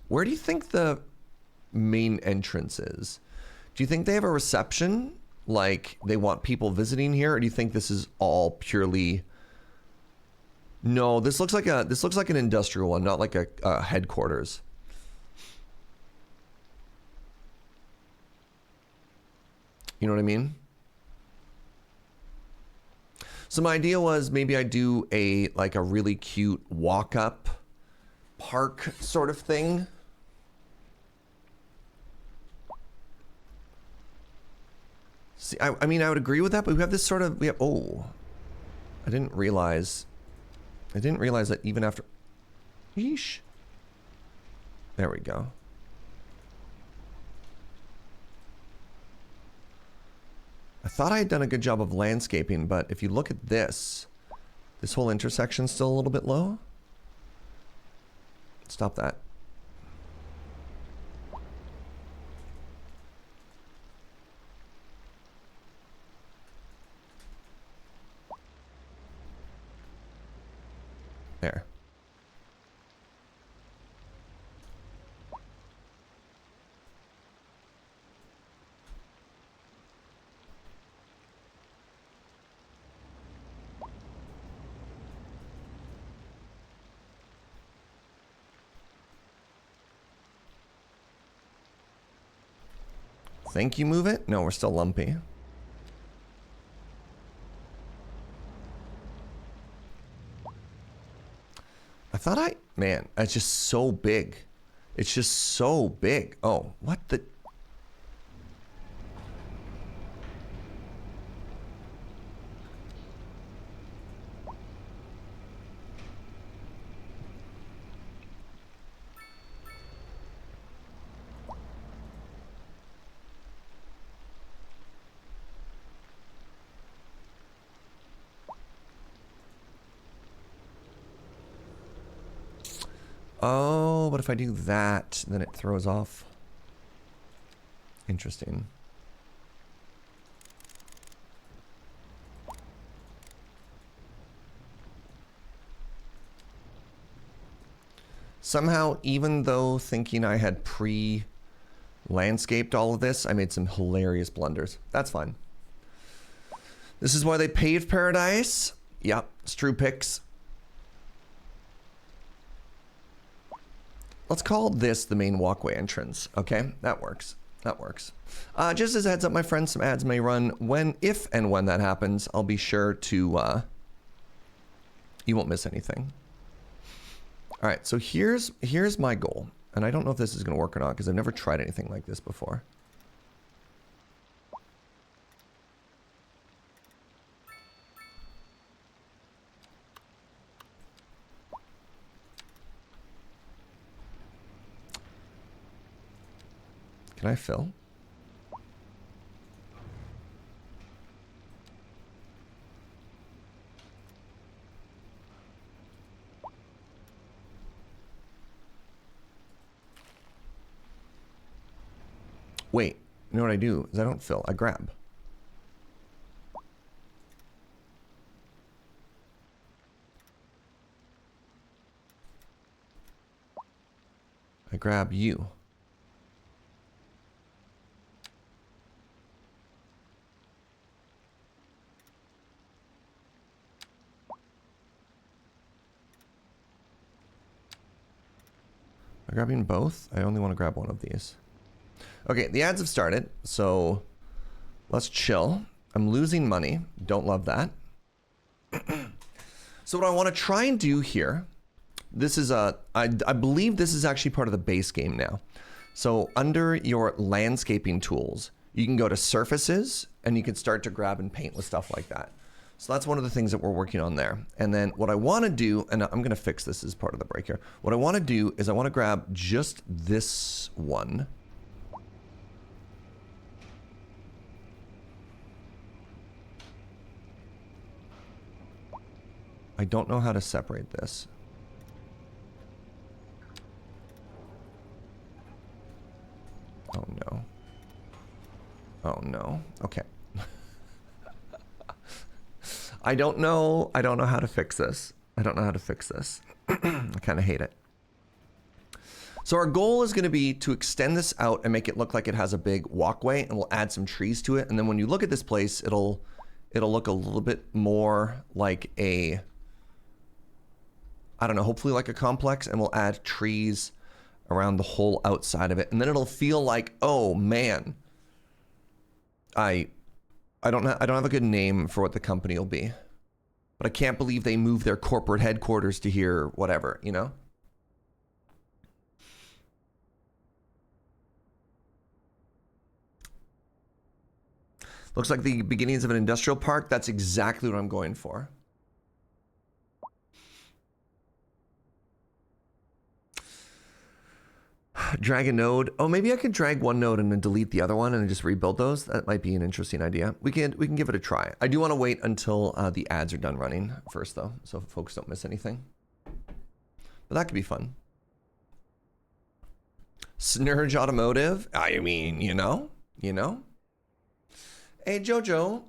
Where do you think the main entrance is? Do you think they have a reception? Like they want people visiting here, or do you think this is all purely? No, this looks like an industrial one, not like a headquarters. You know what I mean? So my idea was maybe I do a really cute walk up park sort of thing. See, I mean, I would agree with that, but we have this sort of, oh, I didn't realize that even after, yeesh. There we go. I thought I had done a good job of landscaping, but if you look at this whole intersection's still a little bit low. Stop that. There. Think you move it? No, we're still lumpy. Man, it's just so big. It's just so big. Oh, what the? Oh, but if I do that, then it throws off. Interesting. Somehow, even though thinking I had pre-landscaped all of this, I made some hilarious blunders. That's fine. This is why they paved paradise. Yep, it's true picks. Let's call this the main walkway entrance. Okay, that works. That works. Just as a heads up, my friends, some ads may run if and when that happens. I'll be sure to, you won't miss anything. All right, so here's my goal. And I don't know if this is gonna work or not because I've never tried anything like this before. Can I fill? Wait, you know what I do is I don't fill, I grab. I grab you. Am I grabbing both? I only want to grab one of these. Okay, the ads have started, so let's chill. I'm losing money. Don't love that. So what I want to try and do here, this is I believe this is actually part of the base game now. So under your landscaping tools, you can go to surfaces and you can start to grab and paint with stuff like that. So that's one of the things that we're working on there. And then what I want to do, and I'm going to fix this as part of the break here. What I want to do is I want to grab just this one. I don't know how to separate this. Oh no. Okay. I don't know how to fix this. I don't know how to fix this. I kind of hate it. So our goal is going to be to extend this out and make it look like it has a big walkway, and we'll add some trees to it. And then when you look at this place, it'll look a little bit more like a, I don't know, hopefully like a complex, and we'll add trees around the whole outside of it. And then it'll feel like, oh man, I don't have a good name for what the company will be, but I can't believe they moved their corporate headquarters to here, whatever, you know? Looks like the beginnings of an industrial park. That's exactly what I'm going for. Drag a node. Oh, maybe I could drag one node and then delete the other one and just rebuild those. That might be an interesting idea. We can give it a try. I do want to wait until the ads are done running first, though, so folks don't miss anything. But that could be fun. Snurge Automotive. I mean, you know. Hey, Jojo.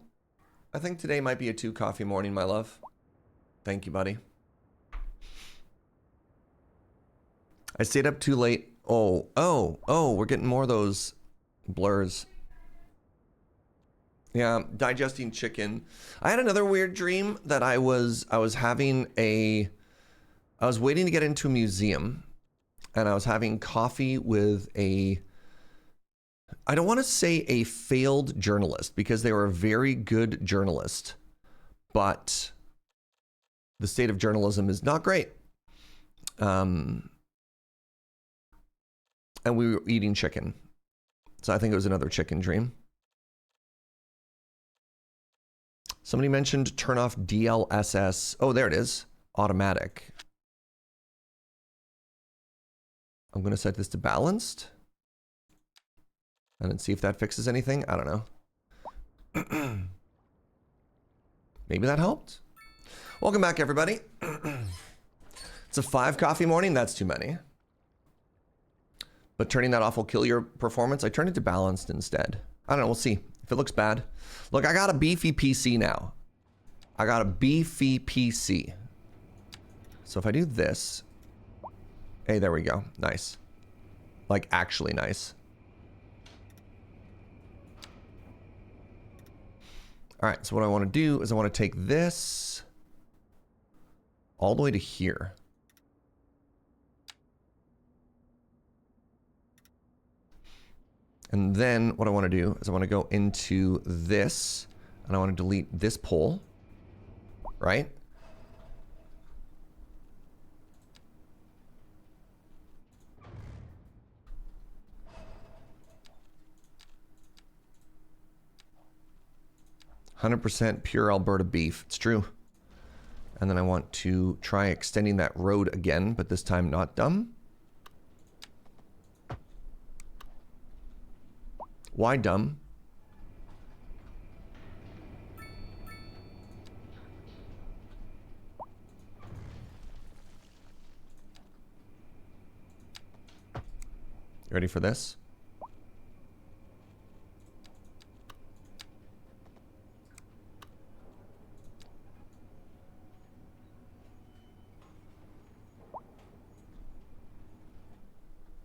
I think today might be a 2 coffee morning, my love. Thank you, buddy. I stayed up too late. Oh, we're getting more of those blurs. Yeah, digesting chicken. I had another weird dream that I was waiting to get into a museum, and I was having coffee with I don't want to say a failed journalist, because they were a very good journalist, but the state of journalism is not great. And we were eating chicken. So I think it was another chicken dream. Somebody mentioned turn off DLSS. Oh, there it is. Automatic. I'm going to set this to balanced. And then see if that fixes anything. I don't know. Maybe that helped. Welcome back, everybody. It's a 5 coffee morning. That's too many. But turning that off will kill your performance. I turned it to balanced instead. I don't know. We'll see if it looks bad. Look, I got a beefy PC now. I got a beefy PC. So if I do this. Hey, there we go. Nice. Like, actually nice. All right. So what I want to do is I want to take this all the way to here. And then what I want to do is I want to go into this, and I want to delete this pole, right? "100% pure Alberta beef." It's true. And then I want to try extending that road again, but this time not dumb. Why dumb? You ready for this?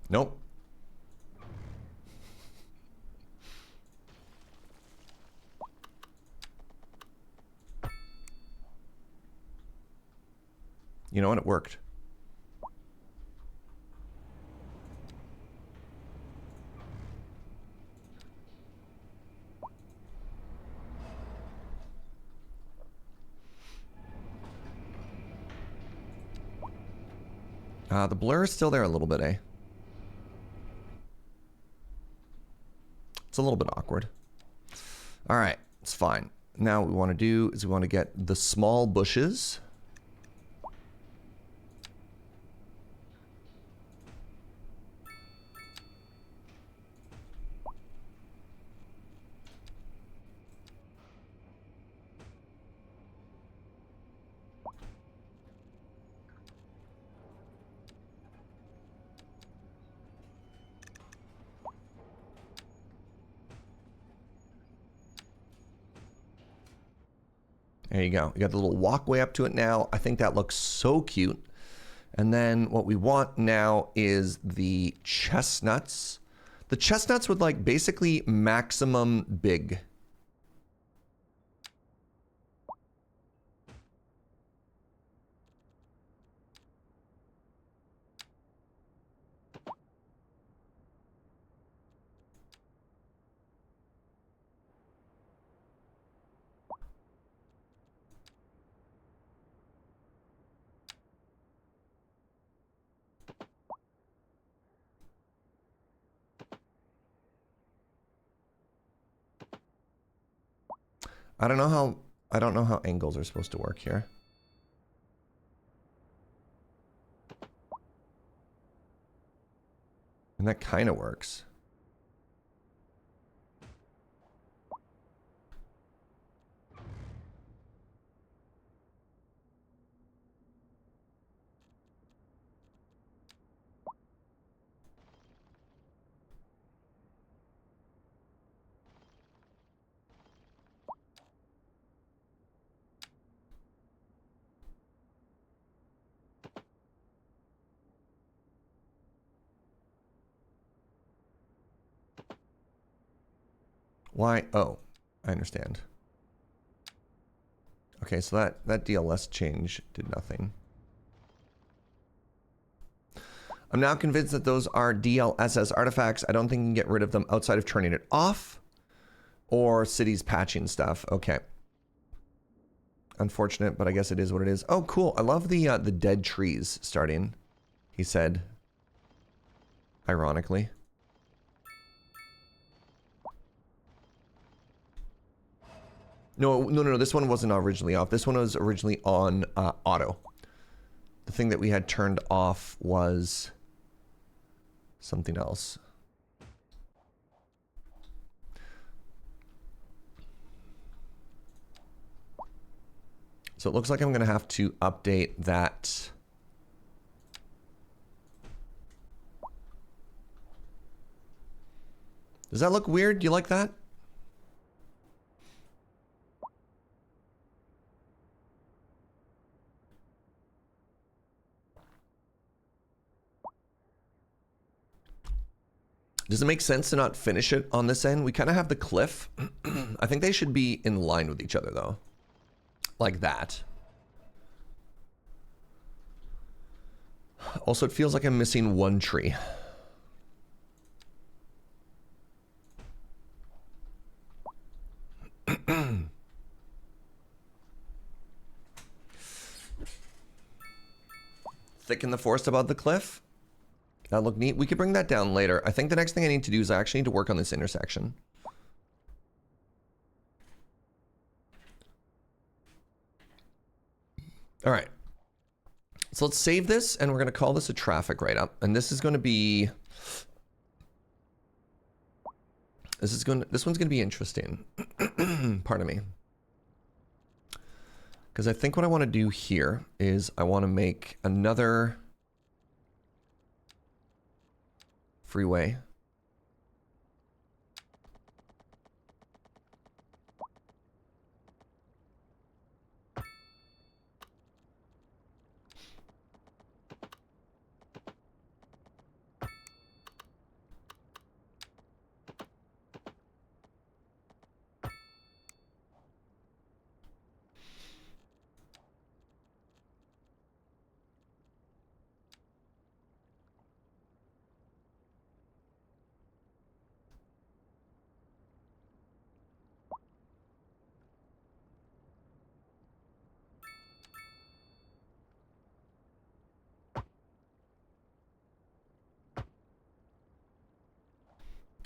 Nope. You know what? It worked. The blur is still there a little bit, eh? It's a little bit awkward. All right, it's fine. Now what we want to do is we want to get the small bushes. There you go. You got the little walkway up to it now. I think that looks so cute. And then what we want now is the chestnuts. The chestnuts would like basically maximum big. I don't know how angles are supposed to work here. And that kind of works. Why? Oh, I understand. Okay, so that DLS change did nothing. I'm now convinced that those are DLSS artifacts. I don't think you can get rid of them outside of turning it off or cities patching stuff. Okay. Unfortunate, but I guess it is what it is. Oh, cool. I love the dead trees starting, he said, ironically. No, this one wasn't originally off. This one was originally on auto. The thing that we had turned off was something else. So it looks like I'm going to have to update that. Does that look weird? Do you like that? Does it make sense to not finish it on this end? We kind of have the cliff. I think they should be in line with each other, though. Like that. Also, it feels like I'm missing one tree. Thicken the forest above the cliff. That look neat. We could bring that down later. I think the next thing I need to do is I actually need to work on this intersection. All right. So let's save this, and we're going to call this a traffic write-up. And this is going to be... This one's going to be interesting. Pardon me. Because I think what I want to do here is I want to make another freeway.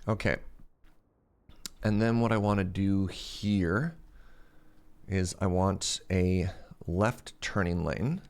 Okay. And then what I want to do here is I want a left turning lane.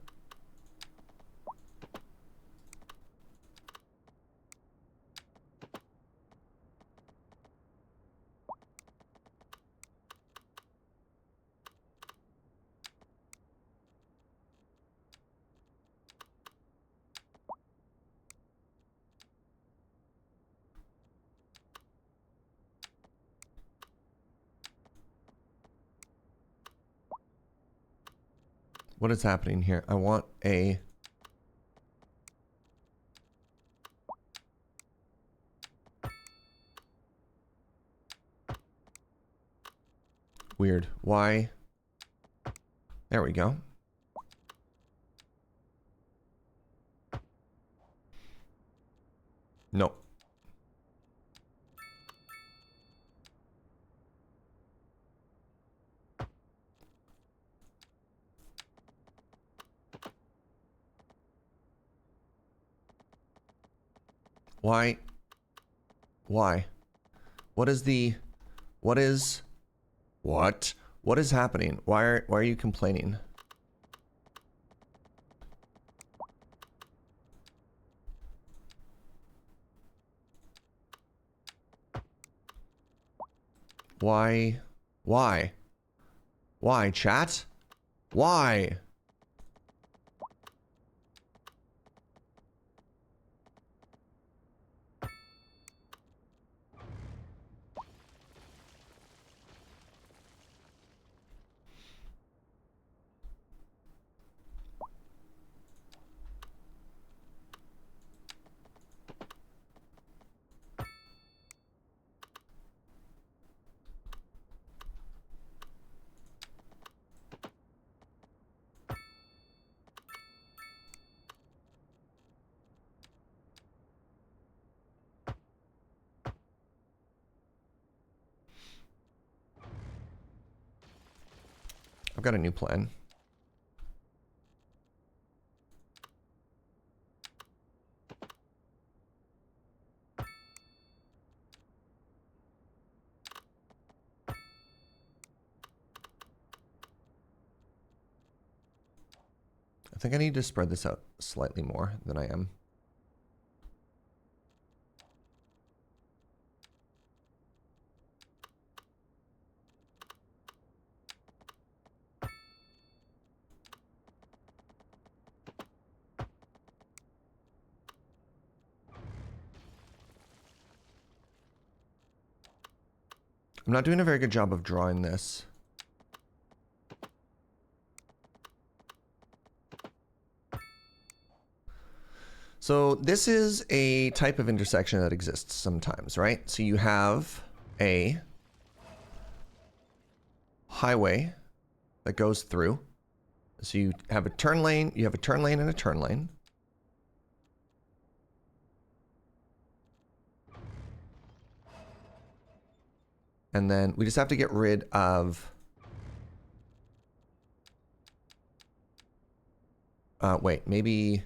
What is happening here? I want a... Weird. Why? There we go. No. Why? Why? What is the... What is... What? What is happening? Why are you complaining? Why? Why? Why, chat? Why? I've got a new plan. I think I need to spread this out slightly more than I am. I'm not doing a very good job of drawing this. So this is a type of intersection that exists sometimes, right? So you have a highway that goes through. So you have a turn lane, you have a turn lane and a turn lane. And then we just have to get rid of... wait, maybe...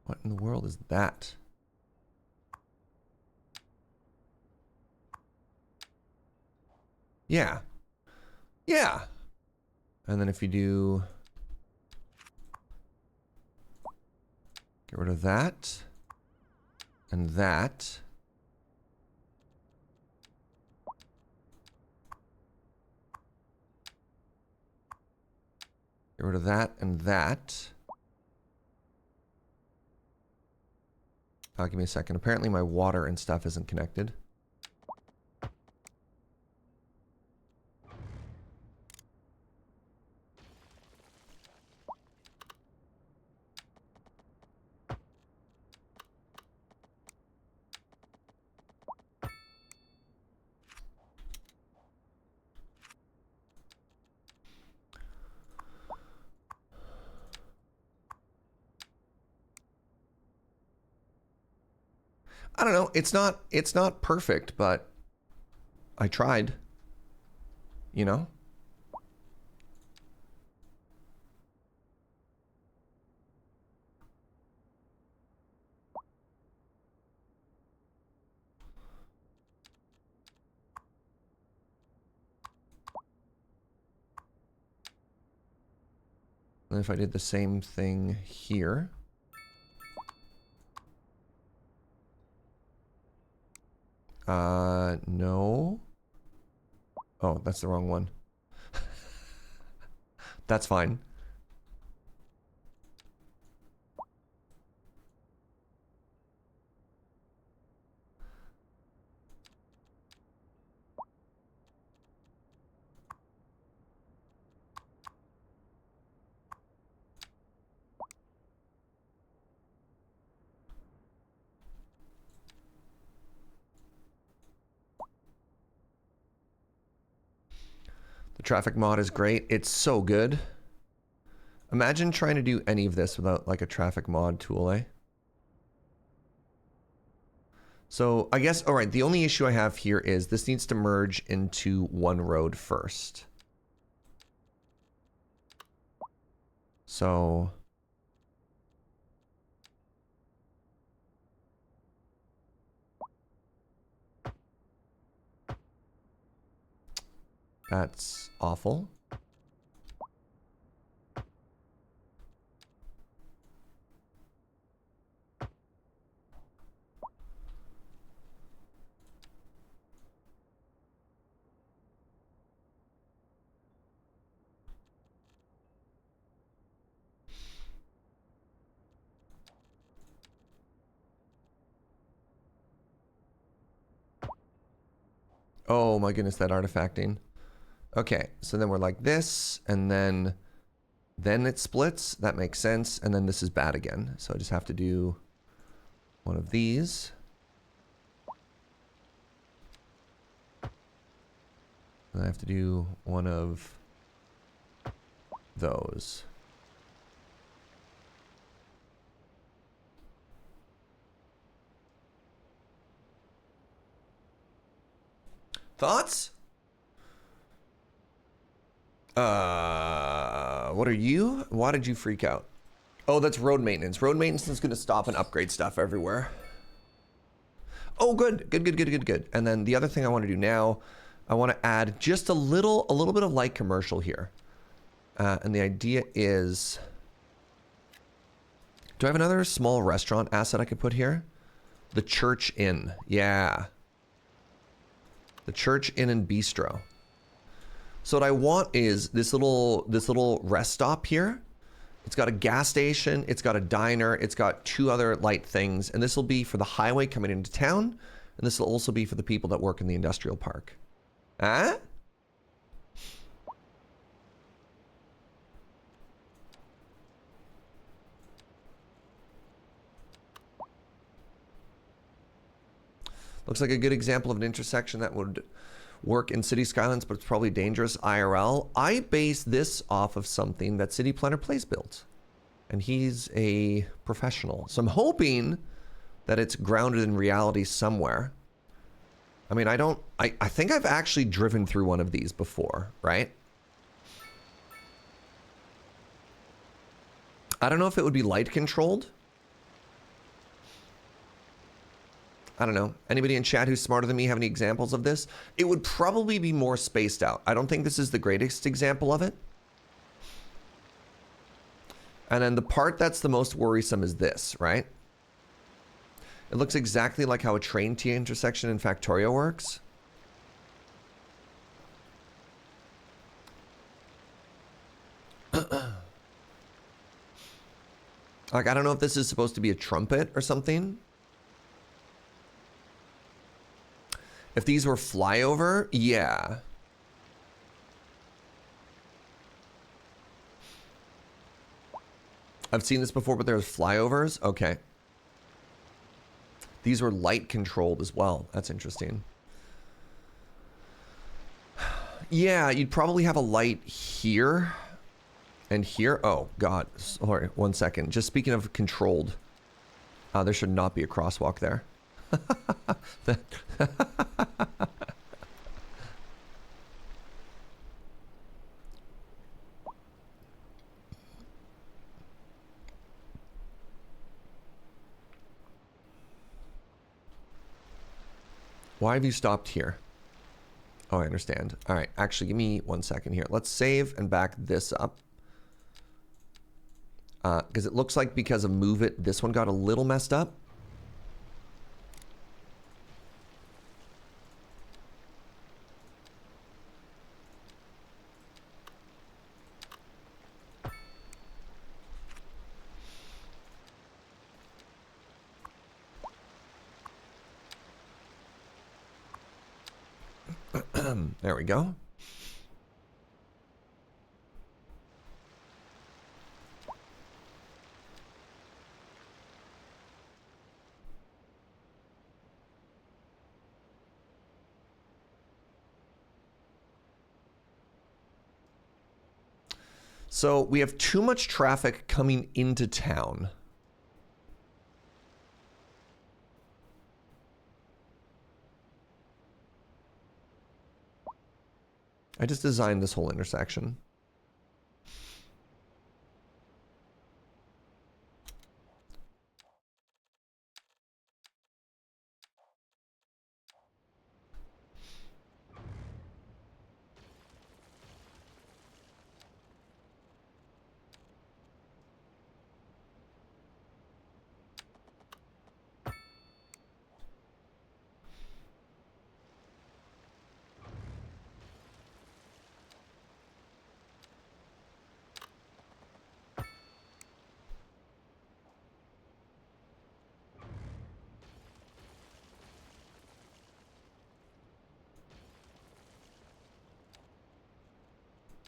What in the world is that? Yeah. Yeah. And then if you do... Get rid of that. And that. Get rid of that and that. Give me a second. Apparently my water and stuff isn't connected. I don't know. It's not perfect, but I tried. You know? And if I did the same thing here. No. Oh, that's the wrong one. That's fine. Traffic mod is great. It's so good. Imagine trying to do any of this without like a traffic mod tool, eh? So I guess, all right, the only issue I have here is this needs to merge into one road first. So that's awful. Oh my goodness, that artifacting. Okay, so then we're like this, and then it splits. That makes sense. And then this is bad again. So I just have to do one of these. And I have to do one of those. Thoughts? What are you? Why did you freak out? Oh, that's road maintenance. Road maintenance is going to stop and upgrade stuff everywhere. Oh, good. Good. And then the other thing I want to do now, I want to add just a little bit of light commercial here. And the idea is, do I have another small restaurant asset I could put here? The Church Inn. Yeah. The Church Inn and Bistro. So what I want is this little rest stop here. It's got a gas station, it's got a diner, it's got two other light things, and this will be for the highway coming into town, and this will also be for the people that work in the industrial park. Huh? Looks like a good example of an intersection that would work in City Skylines, but it's probably dangerous IRL. I base this off of something that City Planner Plays built. And he's a professional. So I'm hoping that it's grounded in reality somewhere. I mean, I think I've actually driven through one of these before, right? I don't know if it would be light controlled. I don't know. Anybody in chat who's smarter than me have any examples of this? It would probably be more spaced out. I don't think this is the greatest example of it. And then the part that's the most worrisome is this, right? It looks exactly like how a train T intersection in Factorio works. Like, I don't know if this is supposed to be a trumpet or something. If these were flyover, yeah. I've seen this before, but there's flyovers. Okay. These were light controlled as well. That's interesting. Yeah, you'd probably have a light here and here. Oh, God. Sorry, 1 second. Just speaking of controlled, there should not be a crosswalk there. Why have you stopped here? Oh, I understand. All right, actually, give me 1 second here. Let's save and back this up. Because it looks like because of move it, this one got a little messed up. There we go. So we have too much traffic coming into town. I just designed this whole intersection.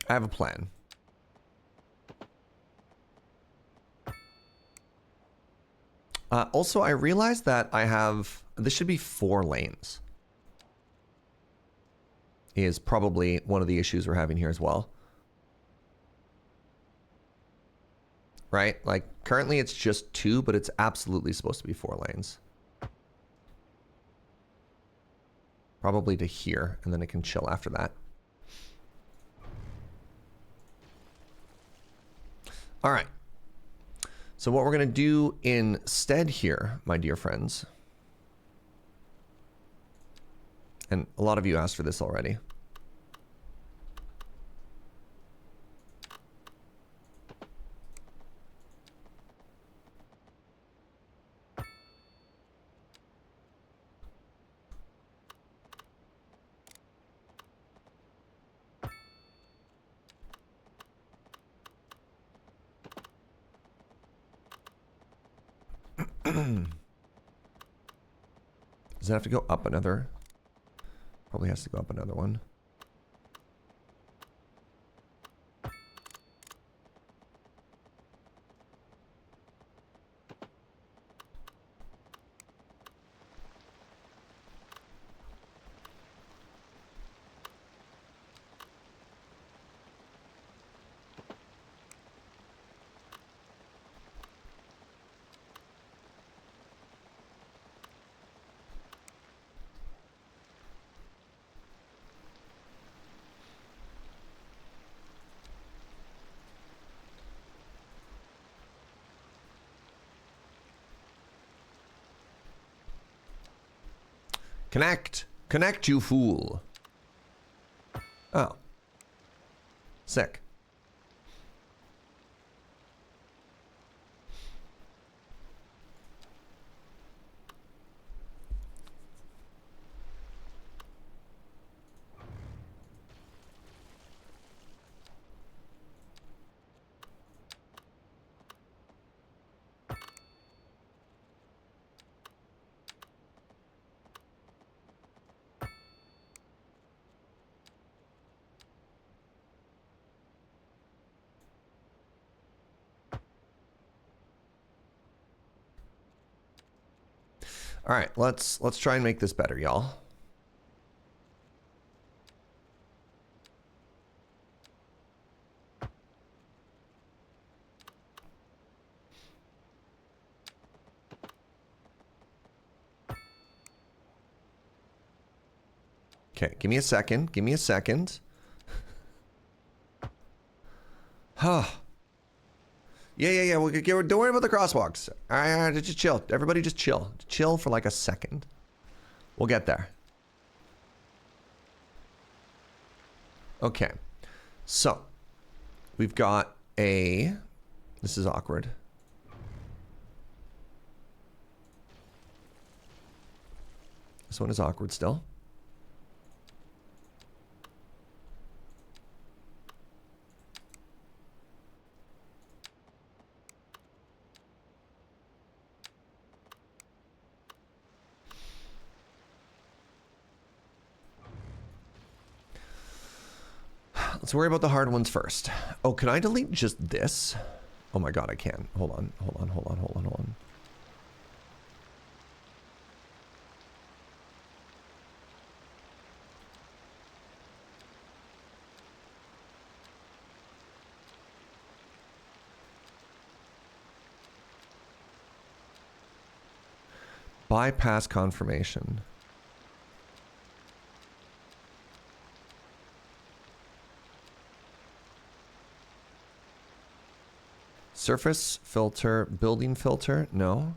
I have a plan. Also, I realized that I have... This should be 4 lanes. Is probably one of the issues we're having here as well. Right? Like, currently it's just 2, but it's absolutely supposed to be 4 lanes. Probably to here, and then it can chill after that. All right. So what we're going to do instead here, my dear friends, and a lot of you asked for this already. Does it have to go up another? Probably has to go up another one. Connect! Connect, you fool! Oh. Sick. All right, let's try and make this better, y'all. Okay, give me a second. Give me a second. Huh. Yeah. Don't worry about the crosswalks. All right, just chill. Everybody just chill. Chill for like a second. We'll get there. Okay. So, we've got a... This is awkward. This one is awkward still. Let's worry about the hard ones first. Oh, can I delete just this? Oh my god, I can. Hold on. Bypass confirmation. Surface filter, building filter, no.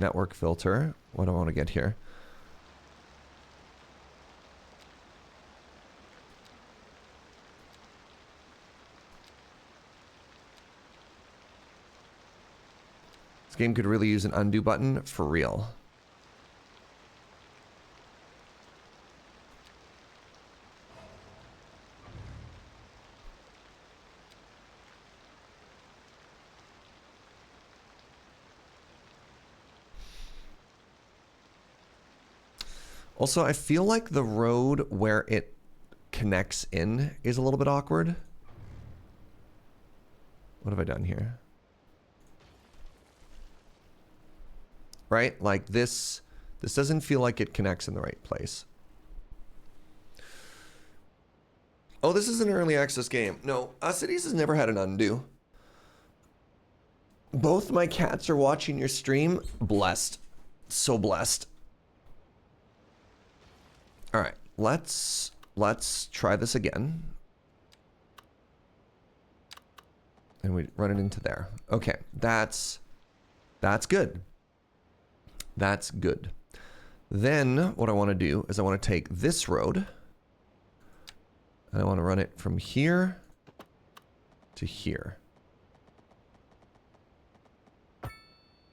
Network filter, what do I want to get here? This game could really use an undo button for real. Also, I feel like the road where it connects in is a little bit awkward. What have I done here? Right? Like this doesn't feel like it connects in the right place. Oh, this is an early access game. No, Cities has never had an undo. Both my cats are watching your stream. Blessed. So blessed. All right, let's try this again. And we run it into there. Okay, that's good. That's good. Then what I want to do is I want to take this road and I want to run it from here to here.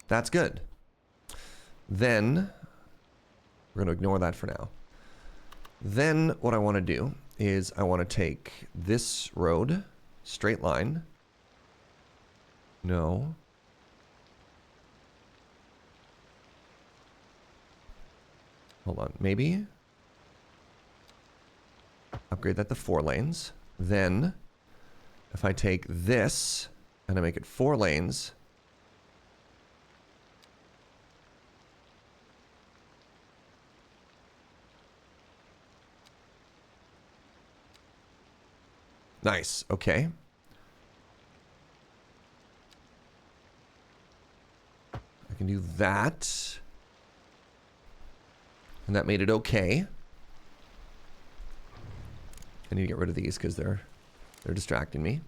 That's good. Then we're going to ignore that for now. Then what I want to do is I want to take this road, straight line. No. Hold on, maybe. Upgrade that to 4 lanes. Then, if I take this and I make it 4 lanes. Nice, okay. I can do that. And that made it okay. I need to get rid of these because they're distracting me.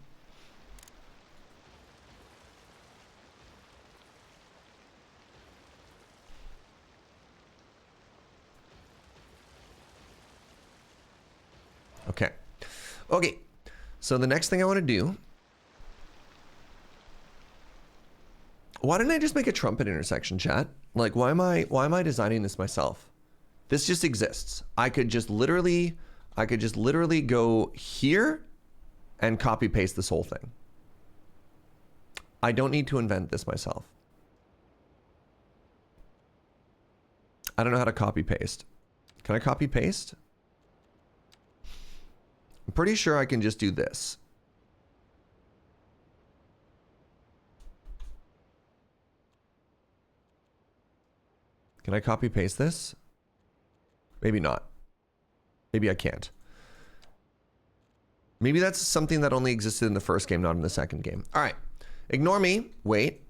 Okay. Okay. So the next thing I want to do, why didn't I just make a trumpet intersection, chat? Like, why am I designing this myself? This just exists. I could just literally go here and copy paste this whole thing. I don't need to invent this myself. I don't know how to copy paste. Can I copy paste? I'm pretty sure I can just do this. Can I copy paste this? Maybe not. Maybe I can't. Maybe that's something that only existed in the first game, not in the second game. All right. Ignore me. Wait.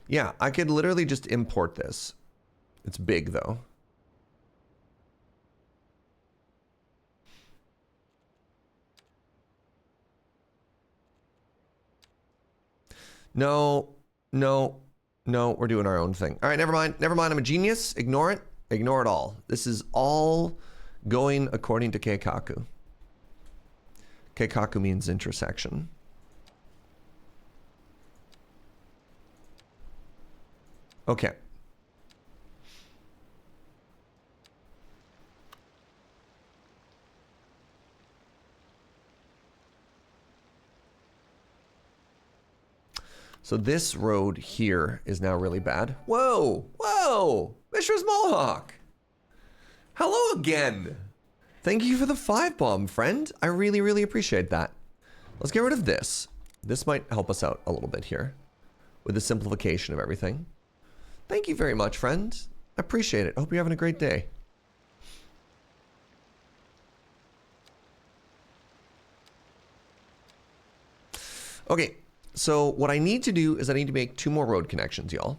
Yeah, I could literally just import this. It's big though. No, we're doing our own thing. All right, never mind. I'm a genius. Ignore it. Ignore it all. This is all going according to Keikaku. Keikaku means intersection. Okay. So this road here is now really bad. Whoa, Mishra's Mohawk. Hello again. Thank you for the 5-bomb, friend. I really appreciate that. Let's get rid of this. This might help us out a little bit here with the simplification of everything. Thank you very much, friend. I appreciate it. Hope you're having a great day. Okay, so what I need to do is I need to make 2 more road connections, y'all.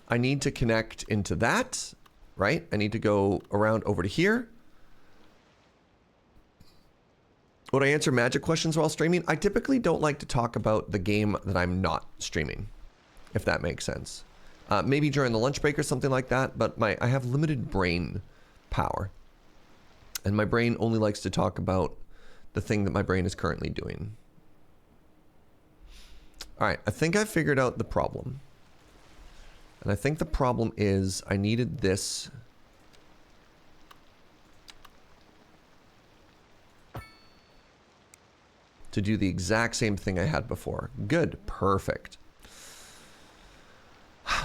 I need to connect into that, right? I need to go around over to here. Would I answer magic questions while streaming? I typically don't like to talk about the game that I'm not streaming, if that makes sense. Maybe during the lunch break or something like that, but I have limited brain power. And my brain only likes to talk about the thing that my brain is currently doing. All right, I think I figured out the problem. And I think the problem is I needed this. To do the exact same thing I had before. Good, perfect.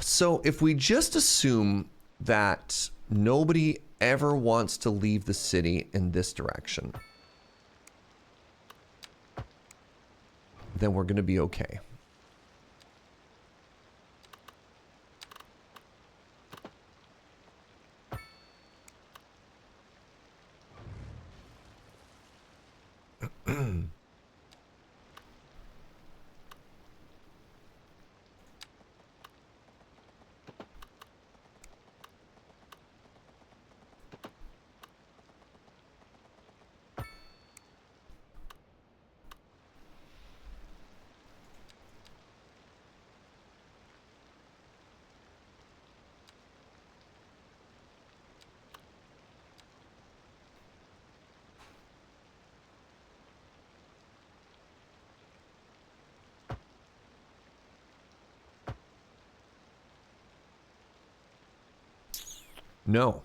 So if we just assume that nobody ever wants to leave the city in this direction, then we're going to be okay. No.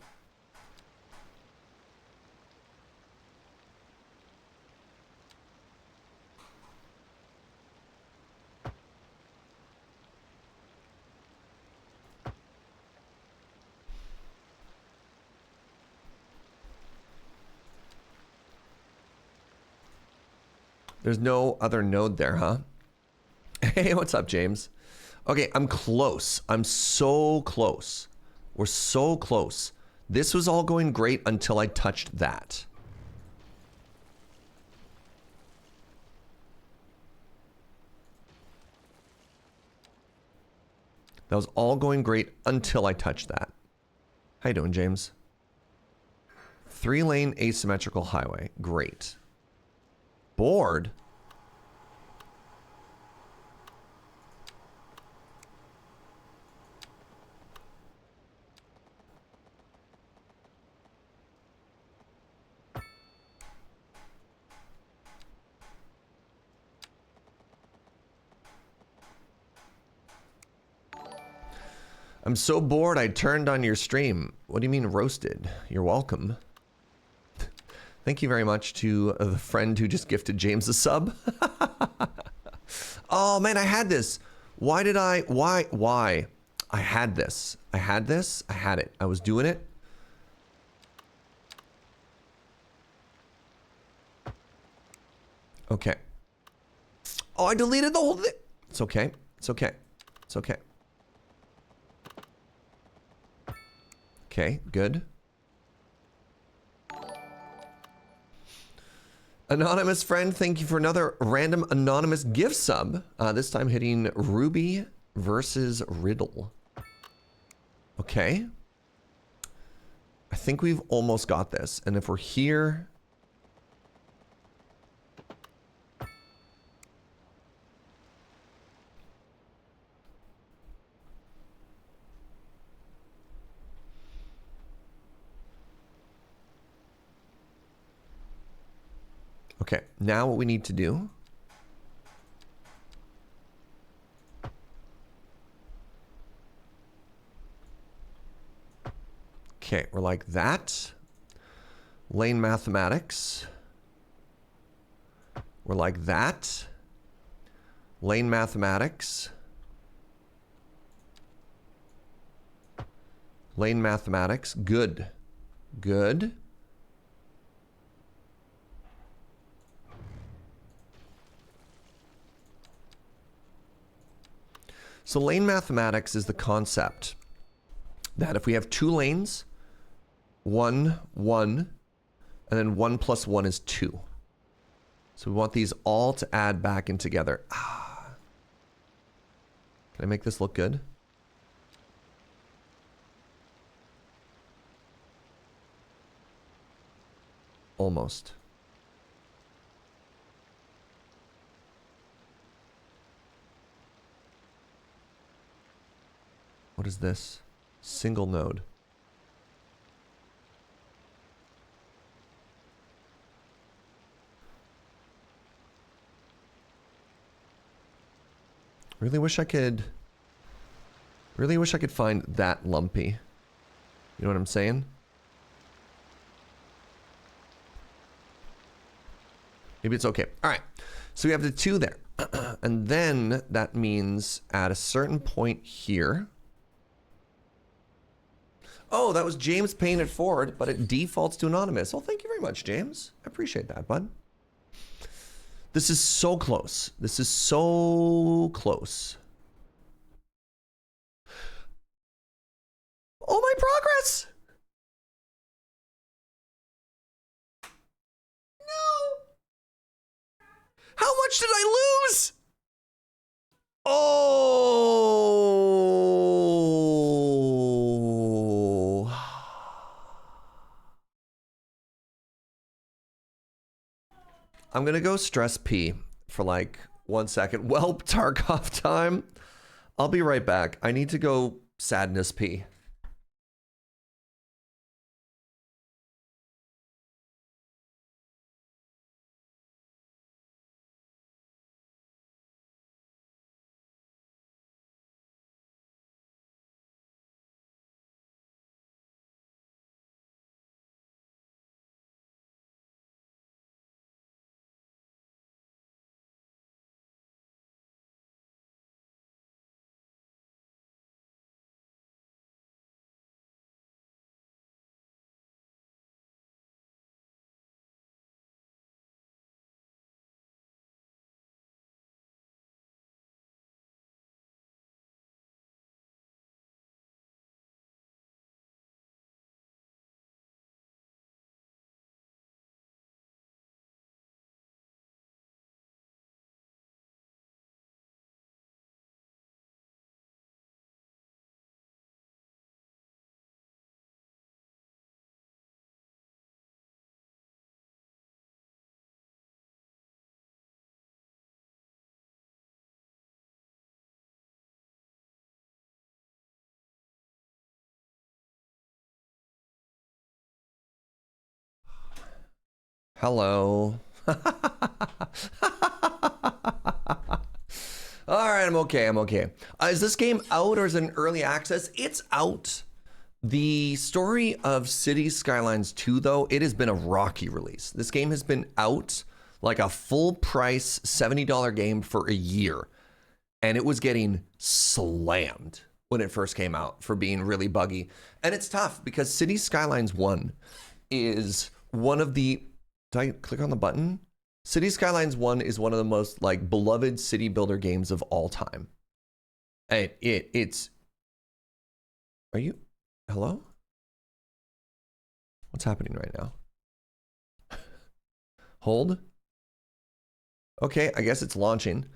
There's no other node there, huh? Hey, what's up, James? Okay, I'm close. I'm so close. We're so close. This was all going great until I touched that. That was all going great until I touched that. How you doing, James? 3-lane asymmetrical highway. Great. Bored? I'm so bored I turned on your stream. What do you mean roasted? You're welcome. Thank you very much to the friend who just gifted James a sub. Oh man, I had this. Why? I had this. I had it. I was doing it. Okay. Oh, I deleted the whole thing. It's okay. It's okay. It's okay. Okay, good. Anonymous friend, thank you for another random anonymous gift sub. This time hitting Ruby versus Riddle. Okay. I think we've almost got this. And if we're here... Okay, now what we need to do okay, we're like that. Lane mathematics. We're like that. Lane mathematics. Lane mathematics. Good. Good. So lane mathematics is the concept that if we have 2 lanes, 1, 1, and then 1 plus 1 is 2. So we want these all to add back in together. Ah. Can I make this look good? Almost. What is this? Single node. Really wish I could find that lumpy. You know what I'm saying? Maybe it's okay. All right. So we have the 2 there. And then that means at a certain point here. Oh, that was James paying it forward, but it defaults to anonymous. Well, thank you very much, James. I appreciate that, bud. This is so close. This is so close. Oh, my progress! No! How much did I lose? Oh! I'm gonna go stress P for like 1 second. Welp, Tarkov time. I'll be right back. I need to go sadness P. Hello. All right, I'm okay. I'm okay. Is this game out or is it in early access? It's out. The story of Cities Skylines 2, though, it has been a rocky release. This game has been out like a full price $70 game for a year. And it was getting slammed when it first came out for being really buggy. And it's tough because Cities Skylines 1 is one of the... Did I click on the button? Cities Skylines 1 is one of the most like beloved city builder games of all time. It's... Are you... Hello? What's happening right now? Hold. Okay, I guess it's launching.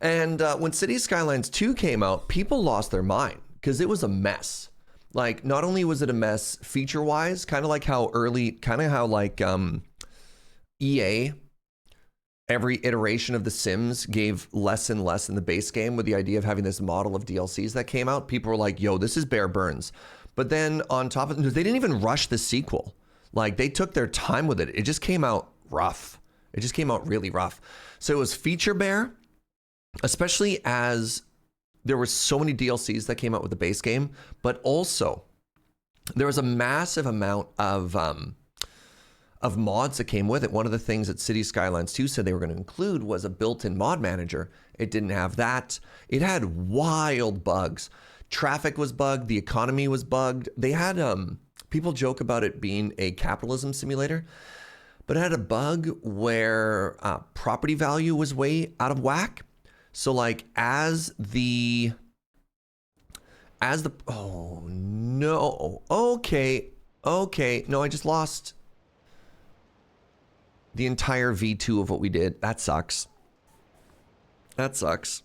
And when Cities Skylines 2 came out, people lost their mind because it was a mess. Like, not only was it a mess feature-wise, kind of how EA, every iteration of The Sims gave less and less in the base game with the idea of having this model of DLCs that came out. People were like, yo, this is bare burns. But then on top of it, they didn't even rush the sequel. Like, they took their time with it. It just came out rough. It just came out really rough. So it was feature bare, especially as there were so many DLCs that came out with the base game, but also there was a massive amount of mods that came with it. One of the things that Cities Skylines 2 said they were going to include was a built-in mod manager. It didn't have that. It had wild bugs. Traffic was bugged. The economy was bugged. They had, people joke about it being a capitalism simulator, but it had a bug where property value was way out of whack. So like as the, oh no, okay, no, I just lost the entire V2 of what we did. That sucks. That sucks.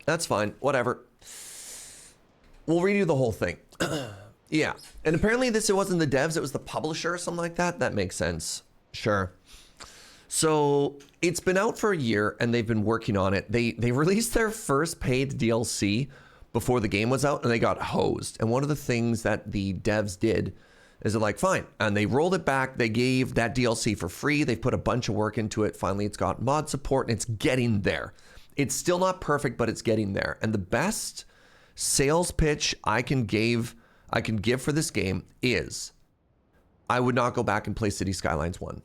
That's fine. Whatever. We'll redo the whole thing. Yeah. And apparently it wasn't the devs, it was the publisher or something like that. That makes sense. Sure. So it's been out for a year and they've been working on it. They released their first paid DLC before the game was out and they got hosed. And one of the things that the devs did is they're like, fine. And they rolled it back. They gave that DLC for free. They've put a bunch of work into it. Finally, it's got mod support and it's getting there. It's still not perfect, but it's getting there. And the best sales pitch I can give for this game is I would not go back and play City Skylines 1.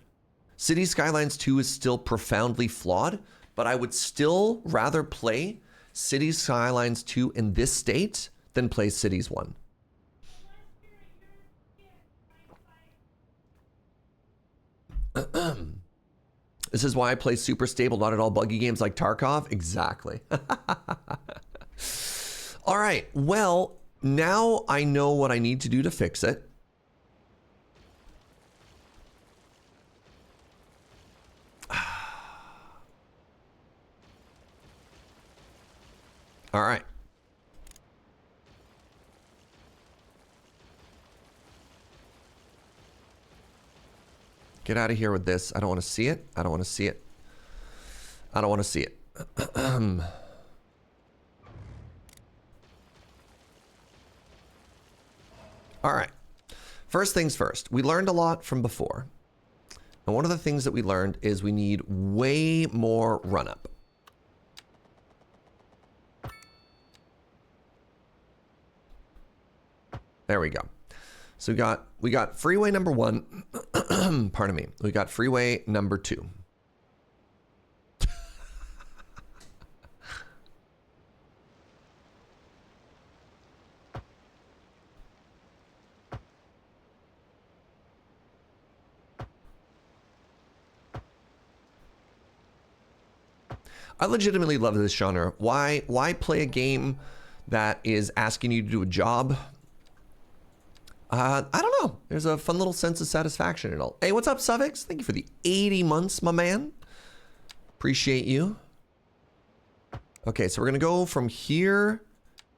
City Skylines 2 is still profoundly flawed, but I would still rather play City Skylines 2 in this state than play Cities 1. This is why I play super stable, not at all buggy games like Tarkov. Exactly. All right. Well, now I know what I need to do to fix it. All right. Get out of here with this. I don't want to see it. I don't want to see it. I don't want to see it. All right. First things first. We learned a lot from before. And one of the things that we learned is we need way more run-up. There we go. So we got freeway number 1. Pardon me. We got freeway number 2. I legitimately love this genre. Why play a game that is asking you to do a job? I don't know. There's a fun little sense of satisfaction in it all. Hey, what's up, Suffix? Thank you for the 80 months, my man. Appreciate you. Okay, so we're going to go from here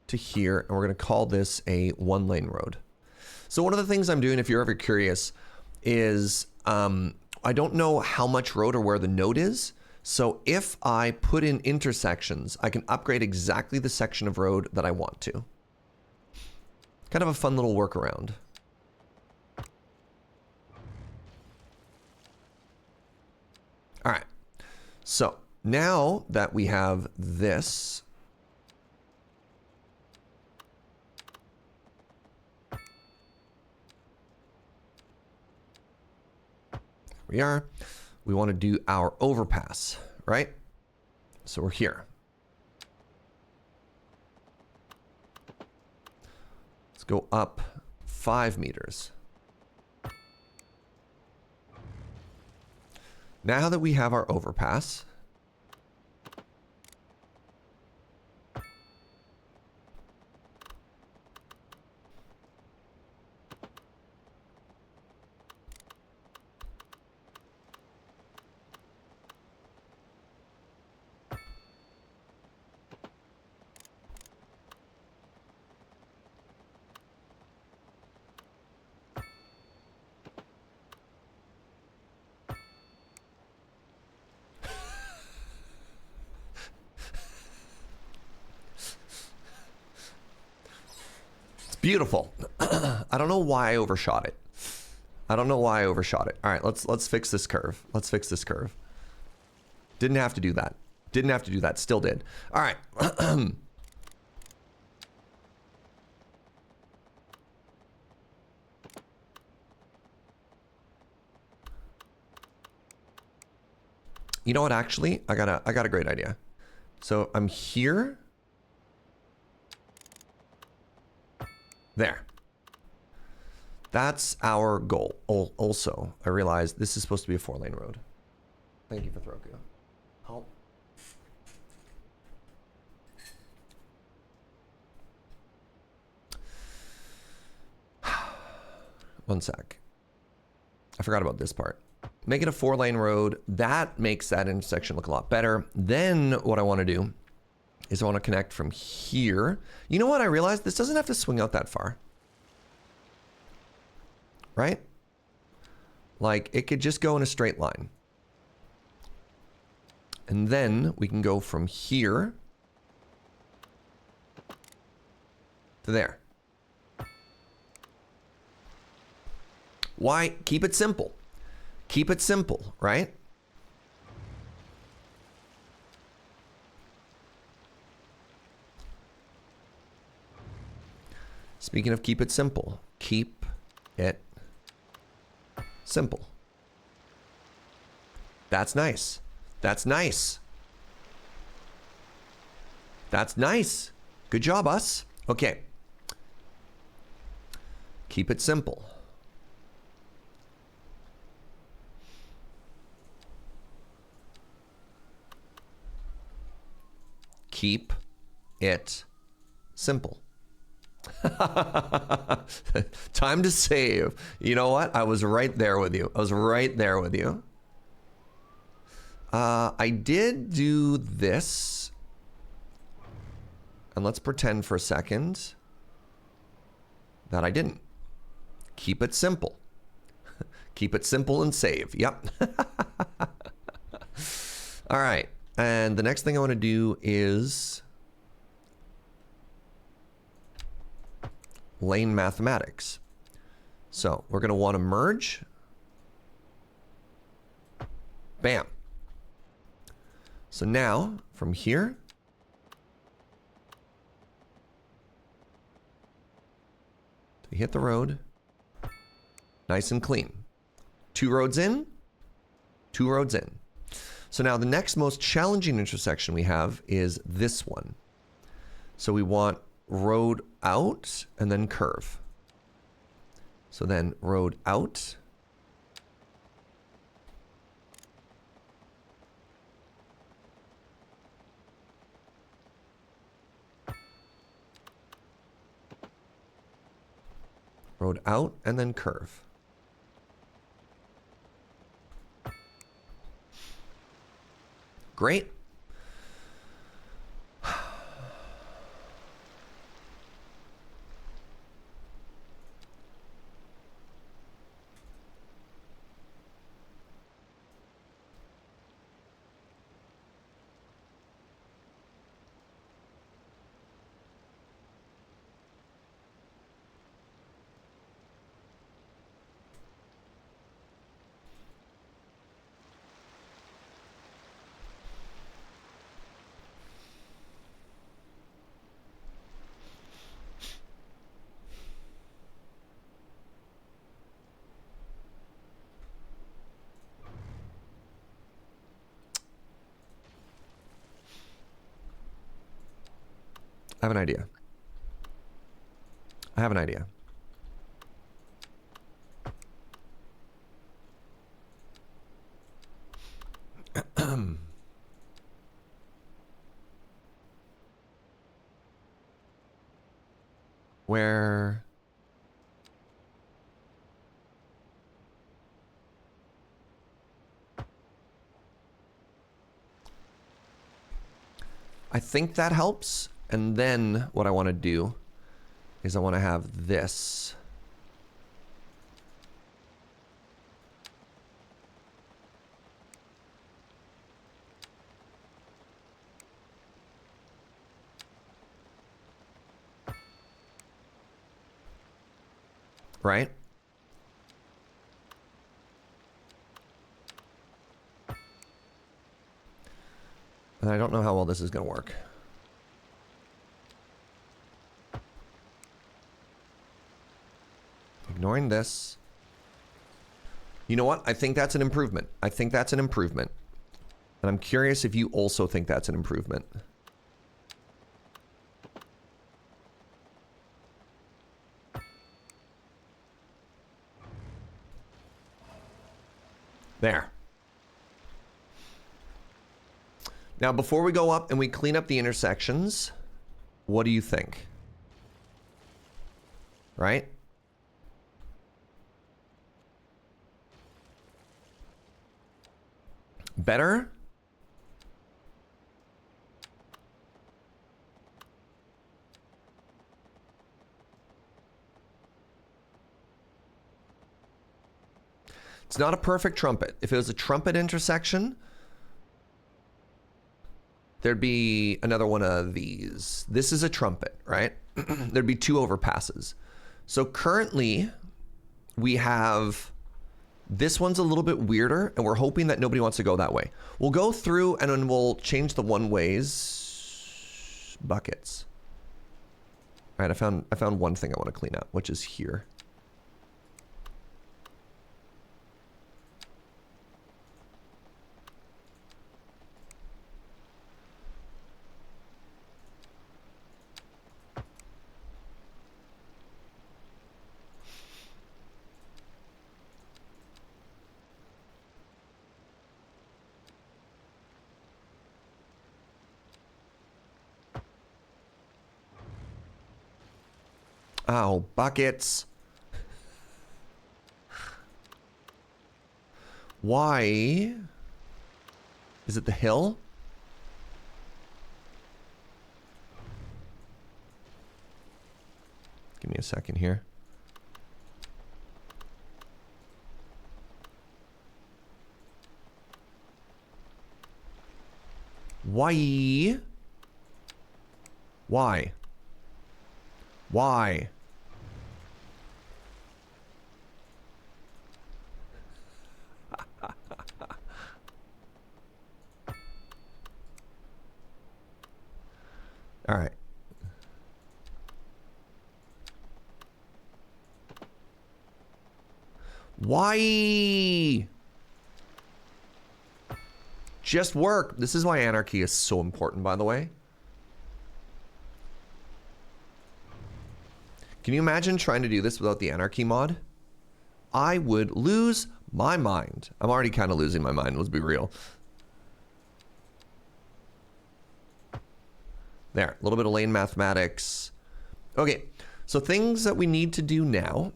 to here, and we're going to call this a 1-lane road. So one of the things I'm doing, if you're ever curious, is I don't know how much road or where the node is. So if I put in intersections, I can upgrade exactly the section of road that I want to. Kind of a fun little workaround. All right. So now that we have this, we are. We want to do our overpass, right? So we're here. Let's go up 5 meters. Now that we have our overpass, beautiful. I don't know why I overshot it. I don't know why I overshot it. All right, let's fix this curve. Let's fix this curve. Didn't have to do that. Didn't have to do that. Still did. All right. You know what? Actually, I got a great idea. So I'm here. There. That's our goal. Also, I realized this is supposed to be a 4-lane road. Thank you for Throku. Oh. One sec. I forgot about this part. Make it a 4-lane road. That makes that intersection look a lot better. Then what I want to do is I want to connect from here. You know what? I realized this doesn't have to swing out that far. Right? Like, it could just go in a straight line. And then we can go from here to there. Why? Keep it simple. Keep it simple, right? Speaking of keep it simple, keep it simple. That's nice. That's nice. That's nice. Good job, us. Okay. Keep it simple. Keep it simple. Time to save. You know what? I was right there with you. I was right there with you. I did do this. And let's pretend for a second that I didn't. Keep it simple. Keep it simple and save. Yep. All right. And the next thing I want to do is lane mathematics. So we're going to want to merge. Bam. So now from here, to hit the road, nice and clean. 2 roads in, 2 roads in. So now the next most challenging intersection we have is this one. So we want road out and then curve. So then road out. Road out and then curve. Great. I have an idea. I have an idea. Where I think that helps. And then what I want to do is I want to have this. Right? And I don't know how well this is going to work. Ignoring this. You know what? I think that's an improvement. I think that's an improvement. And I'm curious if you also think that's an improvement. There. Now, before we go up and we clean up the intersections, what do you think? Right? Better? It's not a perfect trumpet. If it was a trumpet intersection, there'd be another one of these. This is a trumpet, right? There'd be 2 overpasses. So currently, we have... This one's a little bit weirder, and we're hoping that nobody wants to go that way. We'll go through, and then we'll change the one-ways buckets. All right, I found one thing I want to clean up, which is here. Oh, buckets. Why? Is it the hill? Give me a second here. Why? Why? Why? All right. Why? Just work. This is why Anarchy is so important, by the way. Can you imagine trying to do this without the Anarchy mod? I would lose my mind. I'm already kind of losing my mind, let's be real. There, a little bit of lane mathematics. Okay, so things that we need to do now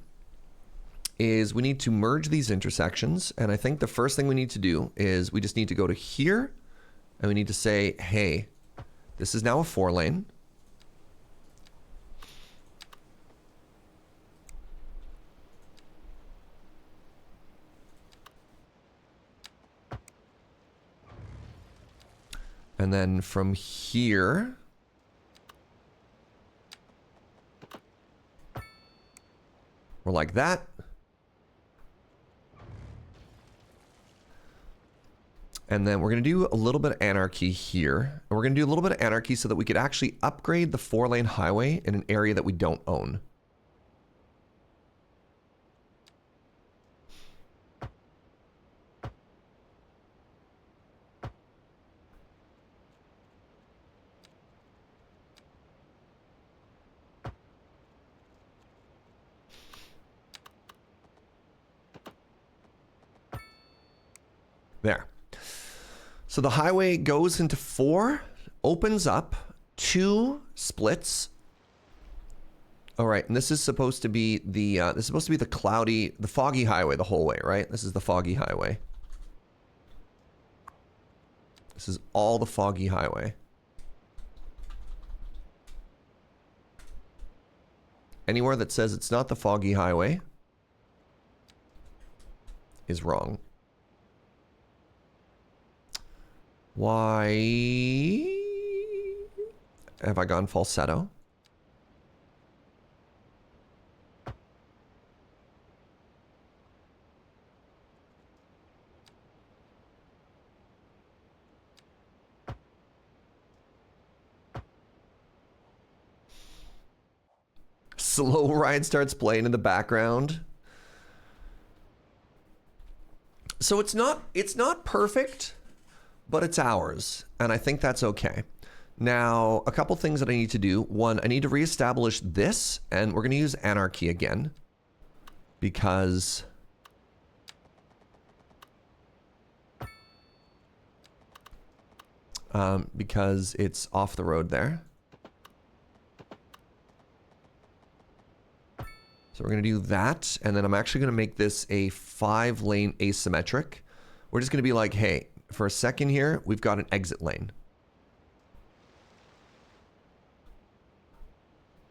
is we need to merge these intersections. And I think the first thing we need to do is we just need to go to here and we need to say, hey, this is now a 4-lane. And then from here, we're like that. And then we're going to do a little bit of Anarchy here. And we're going to do a little bit of Anarchy so that we could actually upgrade the 4-lane highway in an area that we don't own. There. So the highway goes into 4, opens up, 2 splits. All right, and this is supposed to be the the foggy highway the whole way, right? This is the foggy highway. This is all the foggy highway. Anywhere that says it's not the foggy highway is wrong. Why have I gone falsetto? Slow ride starts playing in the background. So it's not perfect, but it's ours, and I think that's okay. Now, a couple things that I need to do. One, I need to reestablish this, and we're going to use Anarchy again, because it's off the road there. So we're going to do that, and then I'm actually going to make this a 5-lane asymmetric. We're just going to be like, hey, for a second here, we've got an exit lane.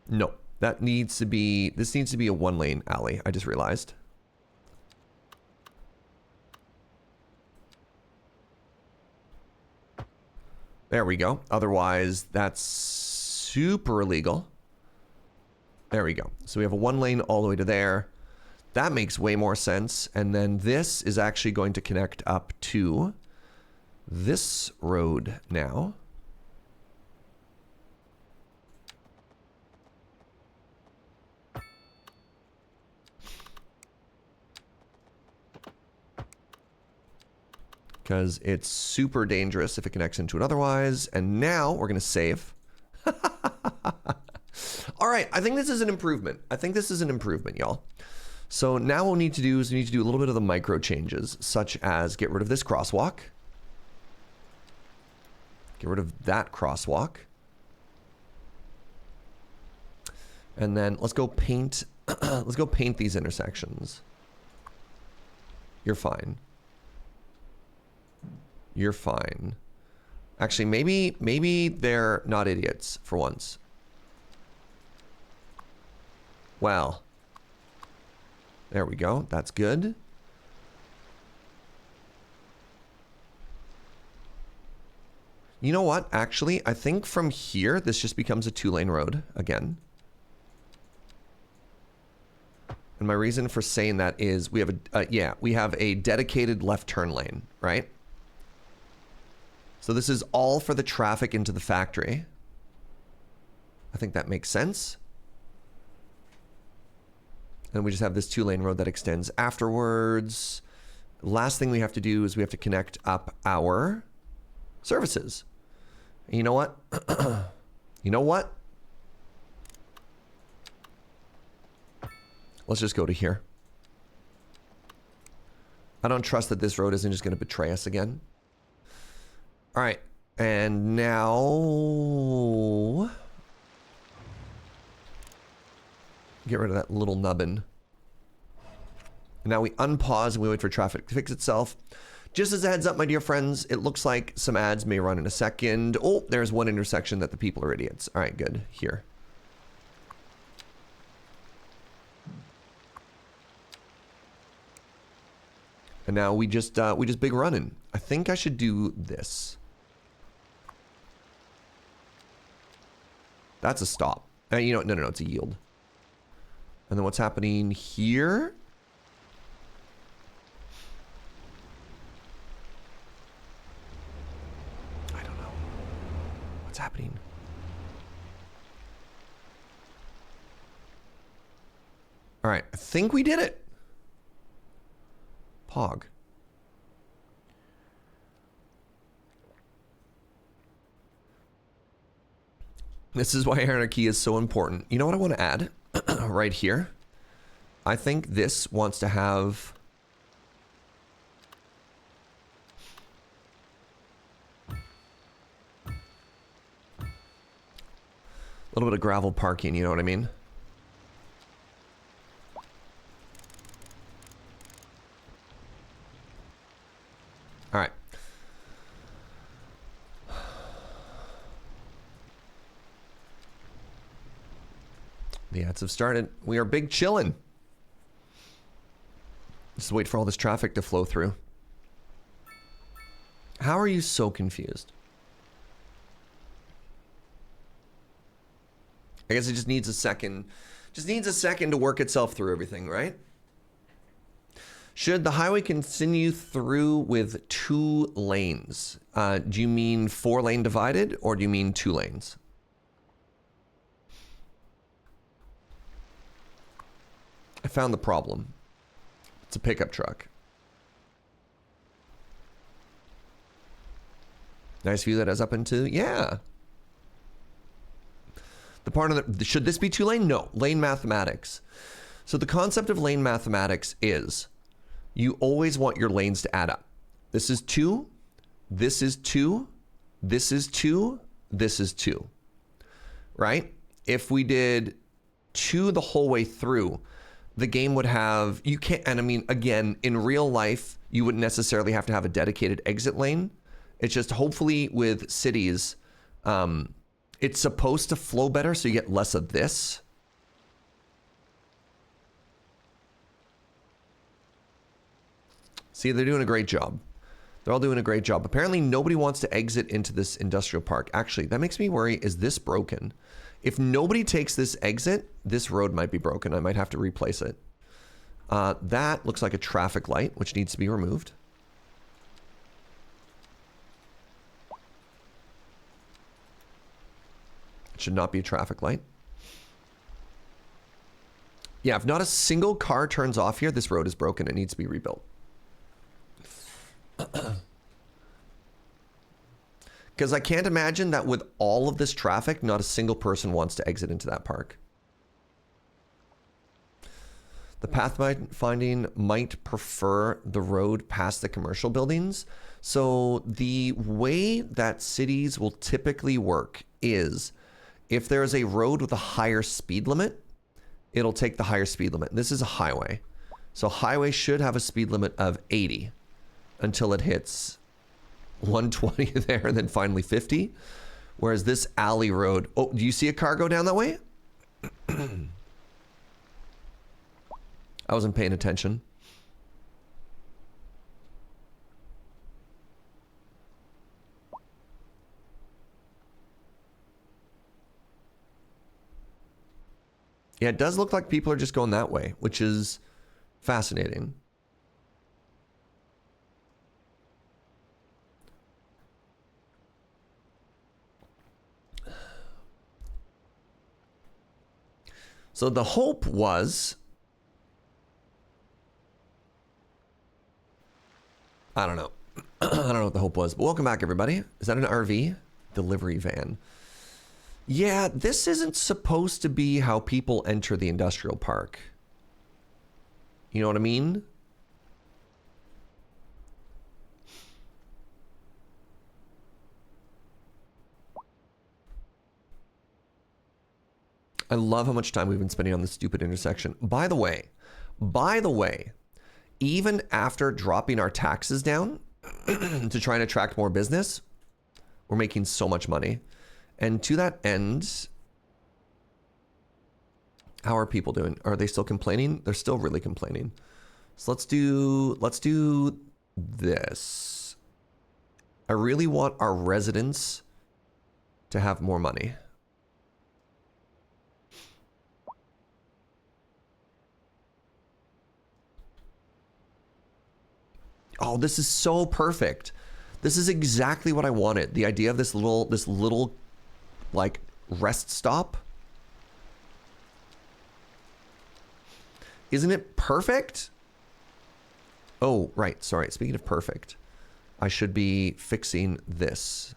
No, that needs to be, this needs to be a 1-lane alley, I just realized. There we go. Otherwise, that's super illegal. There we go. So we have a 1-lane all the way to there. That makes way more sense. And then this is actually going to connect up to this road now. Because it's super dangerous if it connects into it otherwise. And now we're going to save. All right, I think this is an improvement. I think this is an improvement, y'all. So now what we need to do is we need to do a little bit of the micro changes, such as get rid of this crosswalk. Get rid of that crosswalk. And then let's go paint, let's go paint these intersections. You're fine. You're fine. Actually, maybe they're not idiots for once. Well, there we go. That's good. You know what? Actually, I think from here, this just becomes a 2-lane road again. And my reason for saying that is we have we have a dedicated left turn lane, right? So this is all for the traffic into the factory. I think that makes sense. And we just have this 2-lane road that extends afterwards. Last thing we have to do is we have to connect up our services. And you know what? You know what? Let's just go to here. I don't trust that this road isn't just going to betray us again. All right. And now get rid of that little nubbin. And now we unpause and we wait for traffic to fix itself. Just as a heads up, my dear friends, it looks like some ads may run in a second. Oh, there's one intersection that the people are idiots. All right, good. Here. And now we just big running. I think I should do this. That's a stop. You know, no, it's a yield. And then what's happening here? I don't know. What's happening? All right, I think we did it. Pog. This is why Anarchy is so important. You know what I want to add? Right here. I think this wants to have a little bit of gravel parking, you know what I mean? All right. The ads have started. We are big chillin'. Just wait for all this traffic to flow through. How are you so confused? I guess it just needs a second. Just needs a second to work itself through everything, right? Should the highway continue through with 2 lanes? Do you mean 4-lane divided, or do you mean 2 lanes? I found the problem. It's a pickup truck. Nice view that has up into, yeah. The part of the, should this be 2-lane? No, lane mathematics. So the concept of lane mathematics is you always want your lanes to add up. This is 2, this is 2, this is 2, this is 2, right? If we did 2 the whole way through, the game would have, you can't, and I mean, again, in real life, you wouldn't necessarily have to have a dedicated exit lane. It's just hopefully with cities, it's supposed to flow better so you get less of this. See, they're doing a great job. They're all doing a great job. Apparently, nobody wants to exit into this industrial park. Actually, that makes me worry. Is this broken? If nobody takes this exit, this road might be broken. I might have to replace it. That looks like a traffic light, which needs to be removed. It should not be a traffic light. Yeah, if not a single car turns off here, this road is broken. It needs to be rebuilt. Because I can't imagine that with all of this traffic, not a single person wants to exit into that park. The pathfinding might prefer the road past the commercial buildings. So the way that cities will typically work is if there is a road with a higher speed limit, it'll take the higher speed limit. This is a highway. So highway should have a speed limit of 80 until it hits 120 there and then finally 50. Whereas this alley road, oh, do you see a car go down that way? I wasn't paying attention. Yeah, it does look like people are just going that way, which is fascinating. So the hope was, I don't know. I don't know what the hope was, but welcome back, everybody. Is that an RV? Delivery van. Yeah, this isn't supposed to be how people enter the industrial park. You know what I mean? I love how much time we've been spending on this stupid intersection. By the way, even after dropping our taxes down to try and attract more business, we're making so much money. And to that end, how are people doing? Are they still complaining? They're still really complaining. So let's do this. I really want our residents to have more money. Oh, this is so perfect. This is exactly what I wanted. The idea of this little like rest stop. Isn't it perfect? Oh, right. Sorry. Speaking of perfect, I should be fixing this.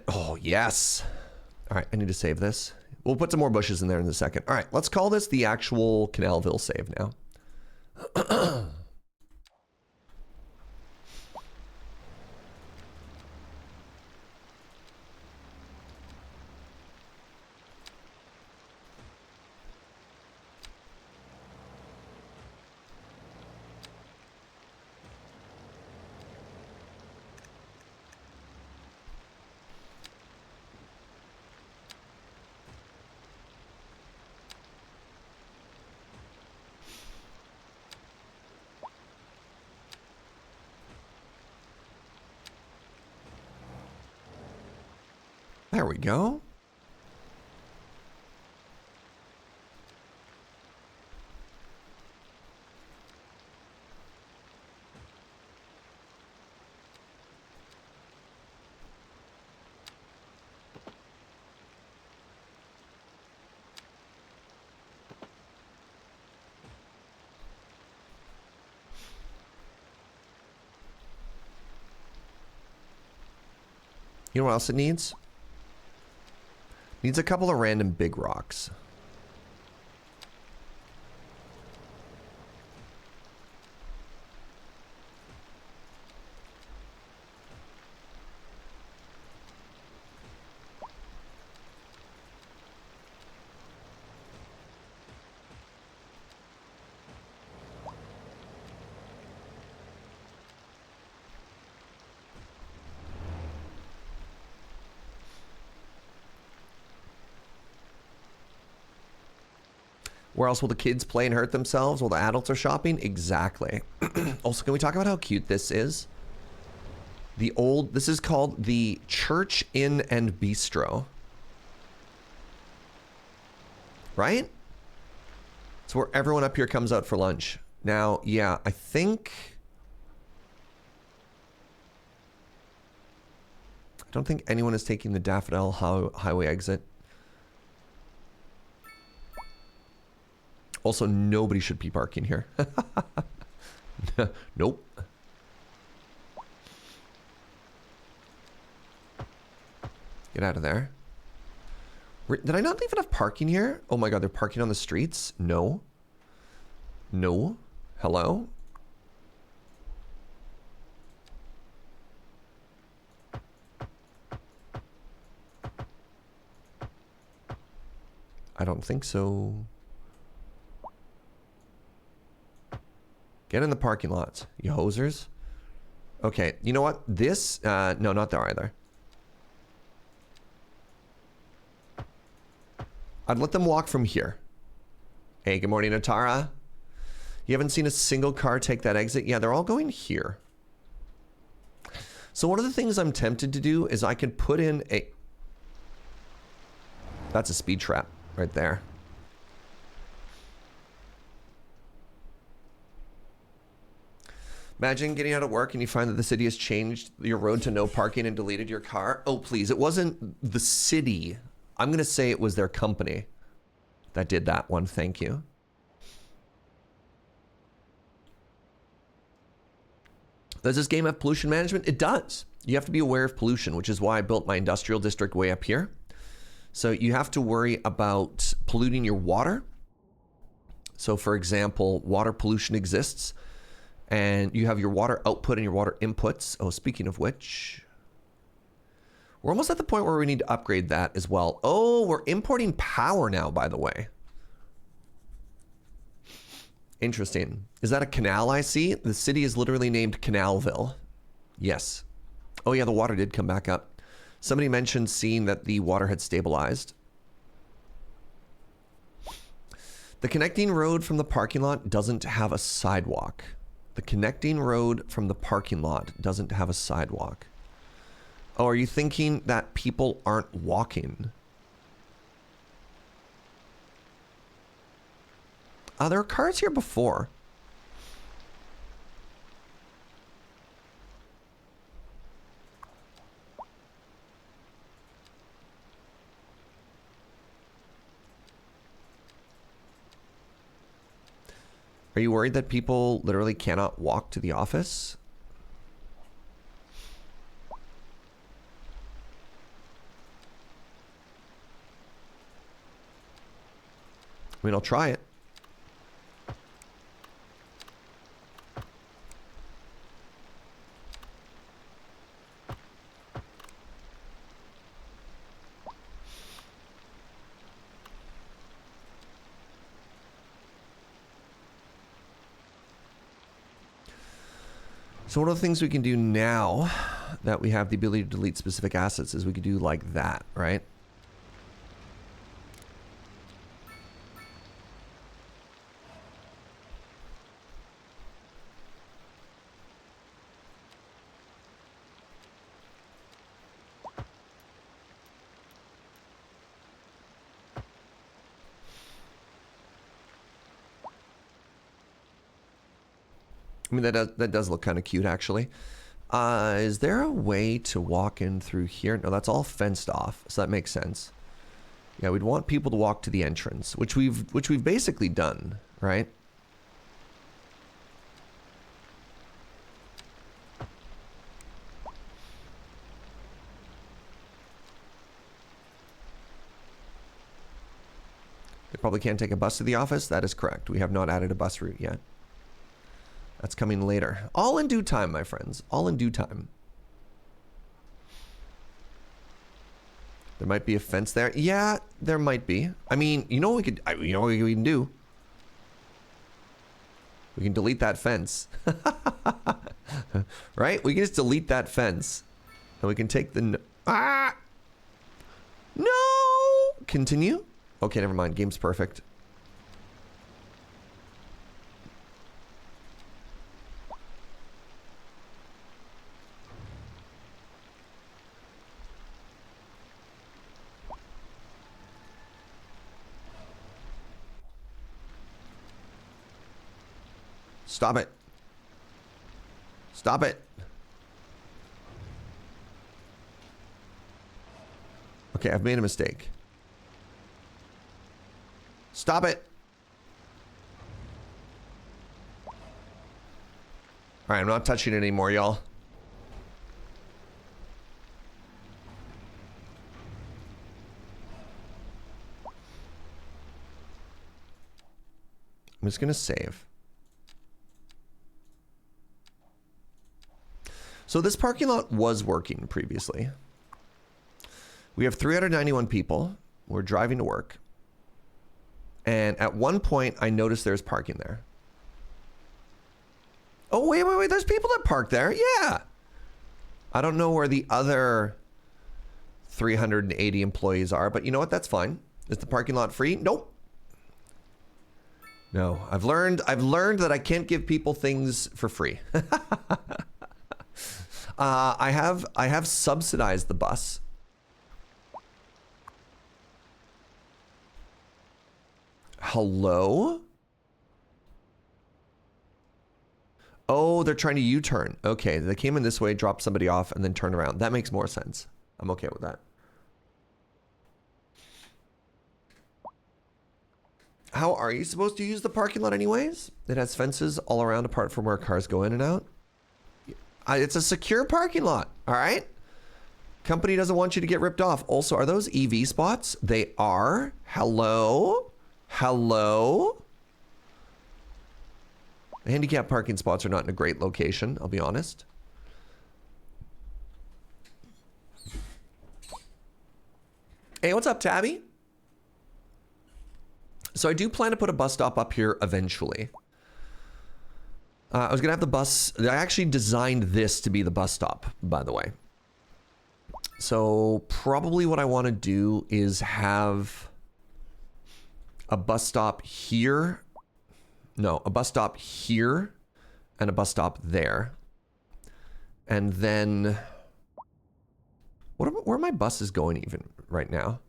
Oh, yes. All right, I need to save this. We'll put some more bushes in there in a second. All right, let's call this the actual Canalville save now. There we go. You know what else it needs? Needs a couple of random big rocks. Where else will the kids play and hurt themselves while the adults are shopping? Exactly. Also, can we talk about how cute this is? This is called the Church Inn and Bistro. Right? It's where everyone up here comes out for lunch. Now, yeah, I don't think anyone is taking the Daffodil Highway exit. Also, nobody should be parking here. Nope. Get out of there. Did I not leave enough parking here? Oh my god, they're parking on the streets? No. No. Hello? I don't think so. Get in the parking lots, you hosers. Okay, you know what? This, no, not there either. I'd let them walk from here. Hey, good morning, Atara. You haven't seen a single car take that exit? Yeah, they're all going here. So one of the things I'm tempted to do is I could put in a... That's a speed trap right there. Imagine getting out of work and you find that the city has changed your road to no parking and deleted your car. Oh, please. It wasn't the city. I'm going to say it was their company that did that one. Thank you. Does this game have pollution management? It does. You have to be aware of pollution, which is why I built my industrial district way up here. So you have to worry about polluting your water. So for example, water pollution exists. And you have your water output and your water inputs. Oh, speaking of which, we're almost at the point where we need to upgrade that as well. Oh, we're importing power now, by the way. Interesting. Is that a canal I see? The city is literally named Canalville. Yes. Oh yeah, the water did come back up. Somebody mentioned seeing that the water had stabilized. The connecting road from the parking lot doesn't have a sidewalk. The connecting road from the parking lot doesn't have a sidewalk. Oh, are you thinking that people aren't walking? There were cars here before. Are you worried that people literally cannot walk to the office? I mean, I'll try it. So one of the things we can do now that we have the ability to delete specific assets is we could do like that, right? I mean, that does look kind of cute, actually. Is there a way to walk in through here? No, that's all fenced off, so that makes sense. Yeah, we'd want people to walk to the entrance, which we've basically done, right? probably can't take a bus to the office. That is correct. We have not added a bus route yet. That's coming later. All in due time, my friends. All in due time. There might be a fence there. Yeah, there might be. I mean, you know what we could, you know what we can do? We can delete that fence. Right? We can just delete that fence. And we can take the... Ah! No! Continue? Okay, never mind. Game's perfect. Stop it. Stop it. Okay, I've made a mistake. Stop it. All right, I'm not touching it anymore, y'all. I'm just gonna save. So this parking lot was working previously. We have 391 people. We're driving to work. And at one point, I noticed there's parking there. Oh, wait. There's people that park there. Yeah. I don't know where the other 380 employees are, but you know what? That's fine. Is the parking lot free? Nope. No, I've learned that I can't give people things for free. I have subsidized the bus. Hello? Oh, they're trying to U-turn. Okay, they came in this way, dropped somebody off, and then turn around. That makes more sense. I'm okay with that. How are you supposed to use the parking lot anyways? It has fences all around apart from where cars go in and out. It's a secure parking lot, all right? Company doesn't want you to get ripped off. Also, are those EV spots? They are. Hello? Hello? The handicap parking spots are not in a great location, I'll be honest. Hey, what's up, Tabby? So I do plan to put a bus stop up here eventually. I was gonna have the bus. I actually designed this to be the bus stop, by the way. So probably what I want to do is have a bus stop here. No, a bus stop here and a bus stop there. And then where are my buses going even right now?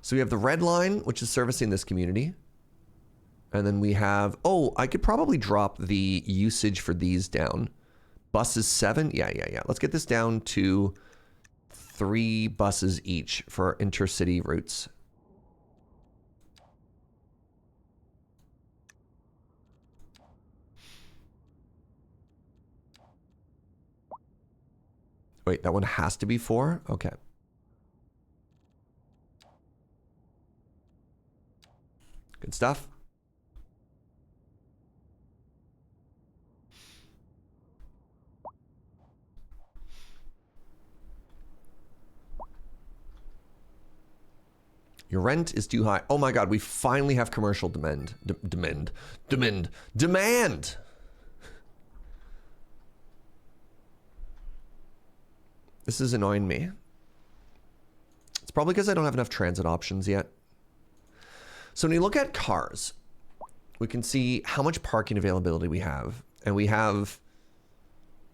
So we have the red line, which is servicing this community. And then we have, oh, I could probably drop the usage for these down. Buses 7? Yeah. Let's get this down to 3 buses each for intercity routes. Wait, that one has to be 4? Okay. Good stuff. Your rent is too high. Oh my God, we finally have commercial demand. Demand! This is annoying me. It's probably because I don't have enough transit options yet. So when you look at cars, we can see how much parking availability we have. And we have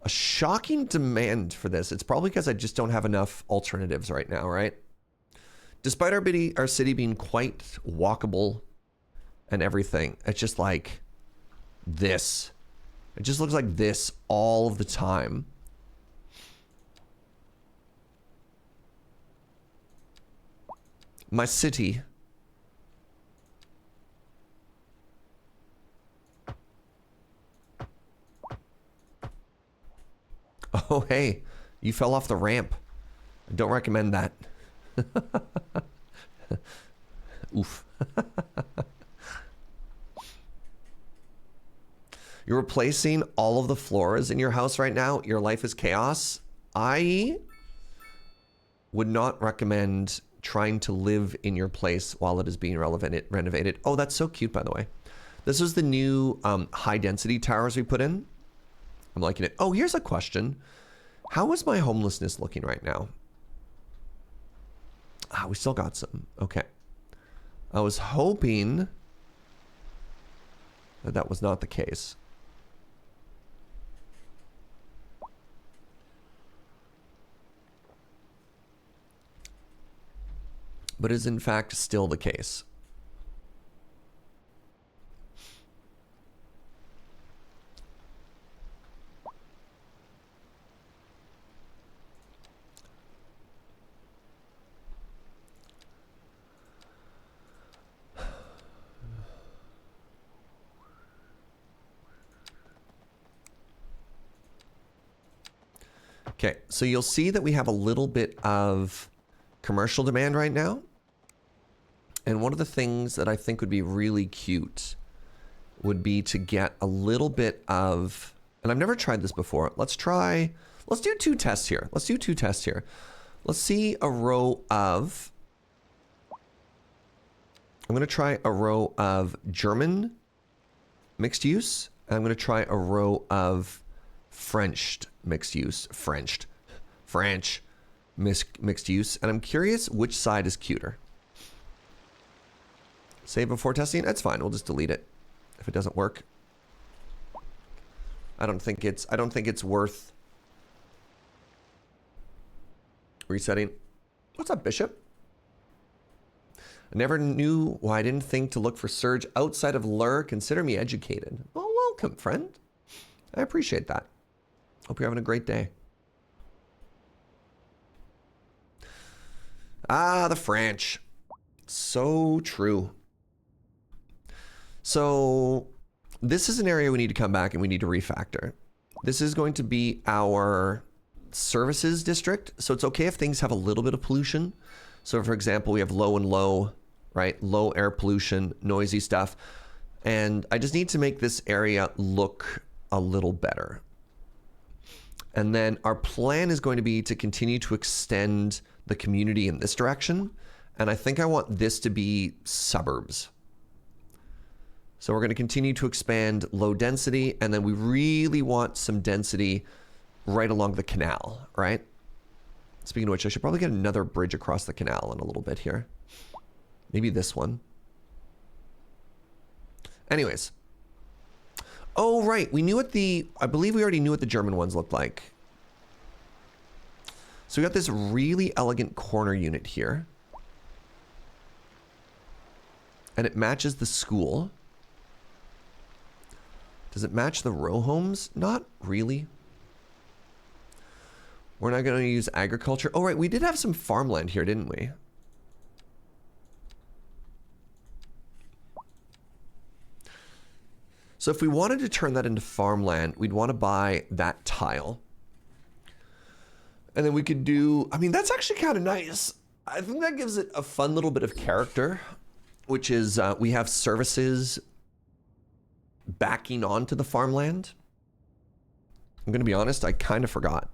a shocking demand for this. It's probably because I just don't have enough alternatives right now, right? Despite our city being quite walkable and everything, it's just like this. It just looks like this all of the time. My city. Oh, hey, you fell off the ramp. I don't recommend that. Oof. You're replacing all of the floors in your house right now. Your life is chaos. I would not recommend trying to live in your place while it is being renovated. Oh, that's so cute, by the way. This is the new high density towers we put in. I'm liking it. Oh, here's a question. How is my homelessness looking right now? Ah, we still got some. Okay. I was hoping that that was not the case. But is in fact still the case. Okay, so you'll see that we have a little bit of commercial demand right now. And one of the things that I think would be really cute would be to get a little bit of, and I've never tried this before. Let's do 2 tests here. Let's do 2 tests here. Let's see a row of, I'm going to try a row of German mixed use. And I'm going to try a row of French mixed use. French mixed use. And I'm curious which side is cuter. Save before testing? That's fine. We'll just delete it if it doesn't work. I don't think it's worth resetting. What's up, Bishop? I never knew why I didn't think to look for Surge outside of Lure. Consider me educated. Well, welcome, friend. I appreciate that. Hope you're having a great day. Ah, the French. So true. So this is an area we need to come back and we need to refactor. This is going to be our services district. So it's okay if things have a little bit of pollution. So for example, we have low and low, right? Low air pollution, noisy stuff. And I just need to make this area look a little better. And then our plan is going to be to continue to extend the community in this direction. And I think I want this to be suburbs. So we're going to continue to expand low density, and then we really want some density right along the canal, right? Speaking of which, I should probably get another bridge across the canal in a little bit here. Maybe this one. Anyways. Oh, right. We knew what I believe we already knew what the German ones looked like. So we got this really elegant corner unit here. And it matches the school. Does it match the row homes? Not really. We're not going to use agriculture. Oh, right. We did have some farmland here, didn't we? So if we wanted to turn that into farmland, we'd want to buy that tile. And then we could do, I mean, that's actually kind of nice. I think that gives it a fun little bit of character, which is we have services backing onto the farmland. I'm going to be honest, I kind of forgot.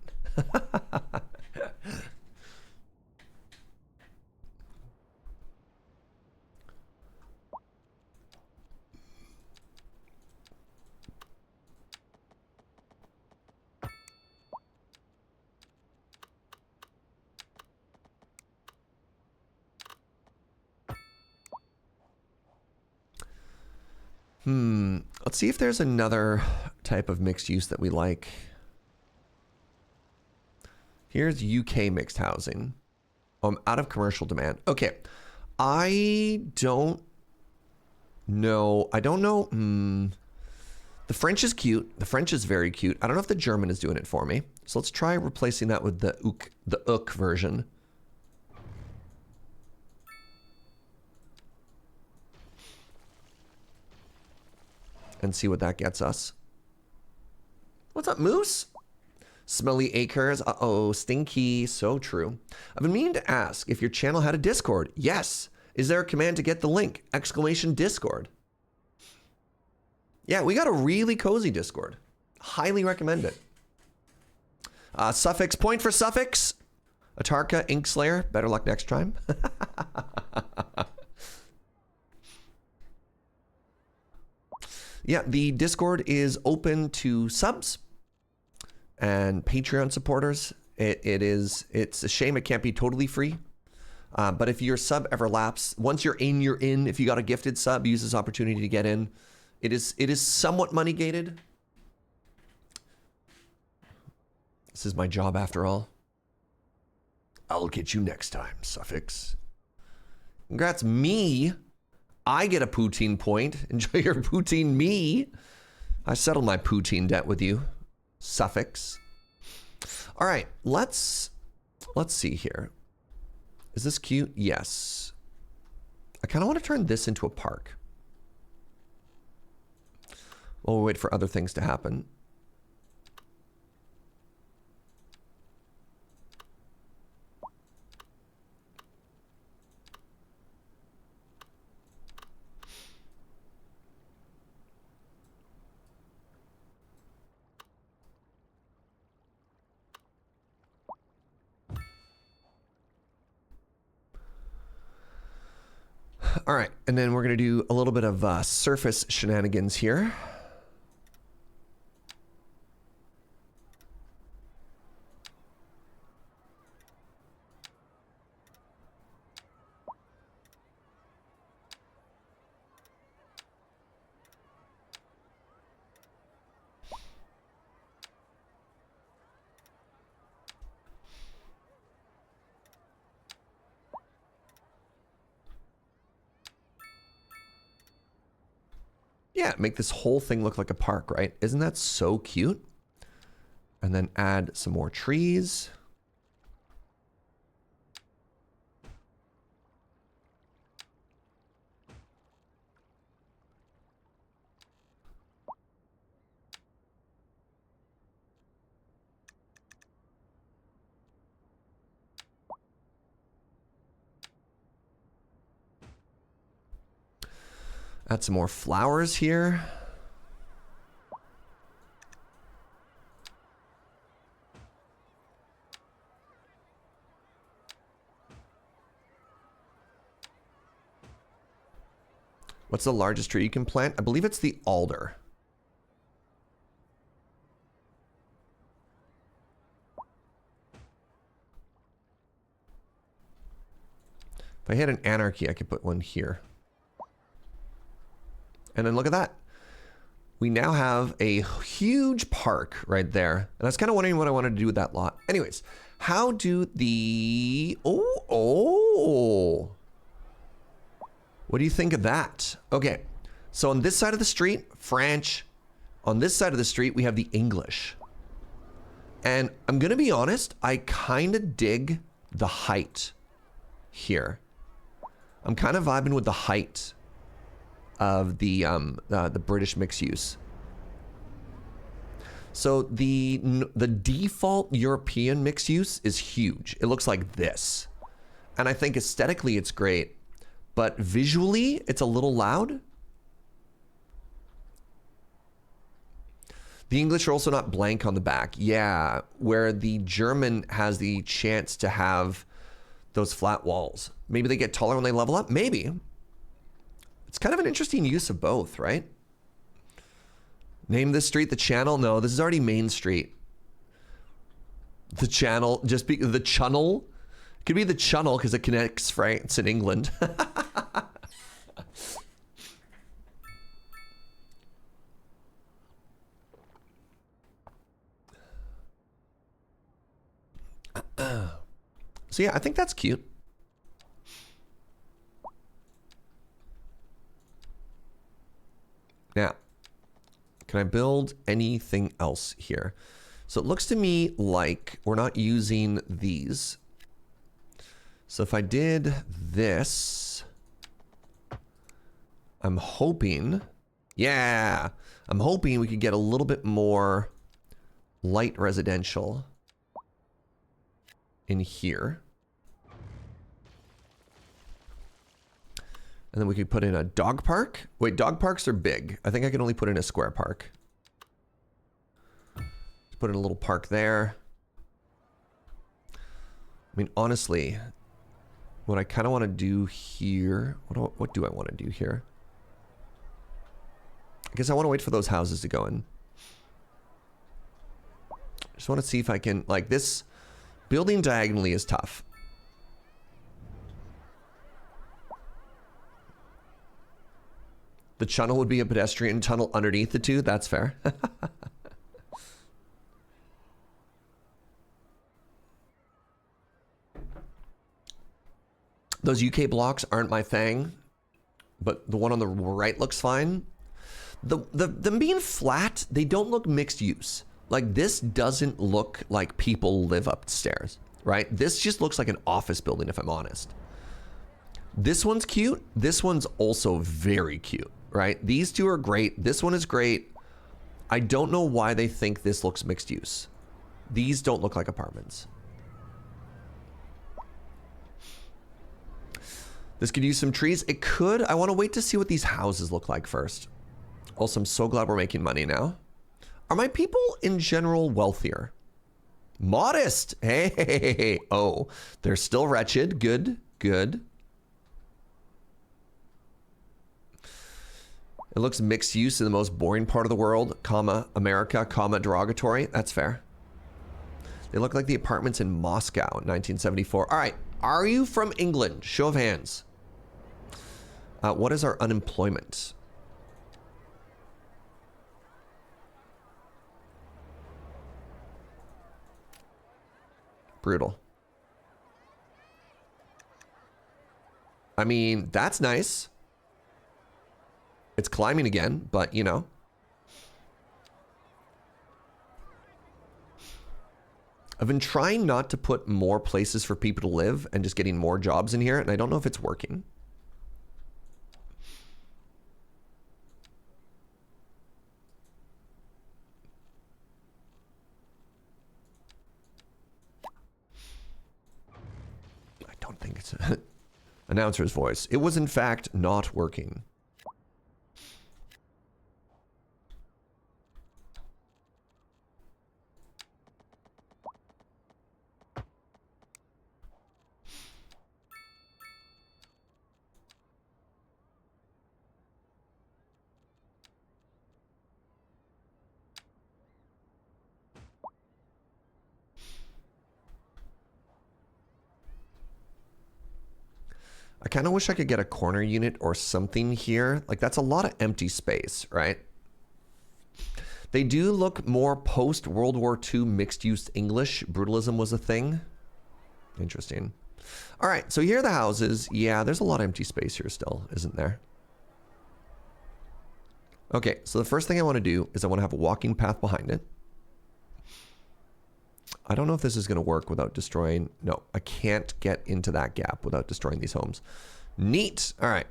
Let's see if there's another type of mixed use that we like. Here's UK mixed housing. Oh, I'm out of commercial demand. Okay. I don't know. The French is cute. The French is very cute. I don't know if the German is doing it for me. So let's try replacing that with the UK version. And see what that gets us. What's up, Moose? Smelly acres. Uh-oh, stinky. So true. I've been meaning to ask if your channel had a Discord. Yes. Is there a command to get the link? Exclamation Discord. Yeah, we got a really cozy Discord. Highly recommend it. Suffix, point for suffix. Atarka, Inkslayer. Better luck next time. Yeah, the Discord is open to subs and Patreon supporters. It's a shame it can't be totally free. But if your sub ever lapses, once you're in, you're in. If you got a gifted sub, use this opportunity to get in. It is somewhat money gated. This is my job after all. I'll get you next time, Suffix. Congrats, me. I get a poutine point. Enjoy your poutine, me. I settled my poutine debt with you, Suffix. All right, let's see here. Is this cute? Yes. I kind of want to turn this into a park. While we wait for other things to happen. All right, and then we're going to do a little bit of surface shenanigans here. Yeah, make this whole thing look like a park, right? Isn't that so cute? And then add some more trees. Add some more flowers here. What's the largest tree you can plant? I believe it's the alder. If I hit an Anarchy, I could put one here. And then look at that. We now have a huge park right there. And I was kind of wondering what I wanted to do with that lot. Anyways, how do the... Oh. What do you think of that? Okay. So on this side of the street, French. On this side of the street, we have the English. And I'm going to be honest, I kind of dig the height here. I'm kind of vibing with the height of the British mixed use. So the default European mixed use is huge. It looks like this. And I think aesthetically it's great, but visually it's a little loud. The English are also not blank on the back. Yeah, where the German has the chance to have those flat walls. Maybe they get taller when they level up, maybe. It's kind of an interesting use of both, right? Name this street the Channel? No, this is already Main Street. The Channel, just be the Channel. Could be the Channel because it connects France and England. So yeah, I think that's cute. Now, can I build anything else here? So it looks to me like we're not using these. So if I did this, I'm hoping, yeah, I'm hoping we could get a little bit more light residential in here. And then we could put in a dog park. Wait, dog parks are big. I think I can only put in a square park. Let's put in a little park there. I mean, honestly, what I kind of want to do here... What do I want to do here? I guess I want to wait for those houses to go in. Just want to see if I can... Like, this building diagonally is tough. The tunnel would be a pedestrian tunnel underneath the two. That's fair. Those UK blocks aren't my thing, but the one on the right looks fine. Them being flat, they don't look mixed use. Like, this doesn't look like people live upstairs, right? This just looks like an office building, if I'm honest. This one's cute. This one's also very cute, right? These two are great. This one is great. I don't know why they think this looks mixed use. These don't look like apartments. This could use some trees. It could. I want to wait to see what these houses look like first. Also, I'm so glad we're making money now. Are my people in general wealthier? Modest. Hey. Oh, they're still wretched. Good. Good. It looks mixed use in the most boring part of the world, comma, America, comma, derogatory. That's fair. They look like the apartments in Moscow in 1974. All right. Are you from England? Show of hands. What is our unemployment? Brutal. I mean, that's nice. It's climbing again, but you know. I've been trying not to put more places for people to live and just getting more jobs in here, and I don't know if it's working. I don't think it's an announcer's voice. It was in fact not working. I kind of wish I could get a corner unit or something here. Like, that's a lot of empty space, right? They do look more post-World War II mixed-use English. Brutalism was a thing. Interesting. All right, so here are the houses. Yeah, there's a lot of empty space here still, isn't there? Okay, so the first thing I want to do is I want to have a walking path behind it. I don't know if this is going to work without destroying... No, I can't get into that gap without destroying these homes. Neat. All right.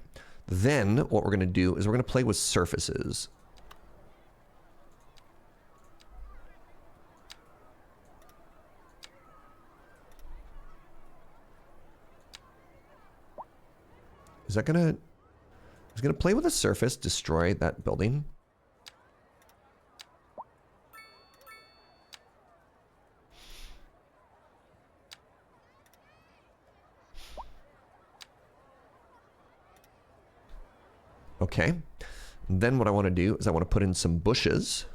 Then what we're going to do is we're going to play with surfaces. Is that going to... Is going to play with a surface, destroy that building? Okay. Then what I want to do is I want to put in some bushes.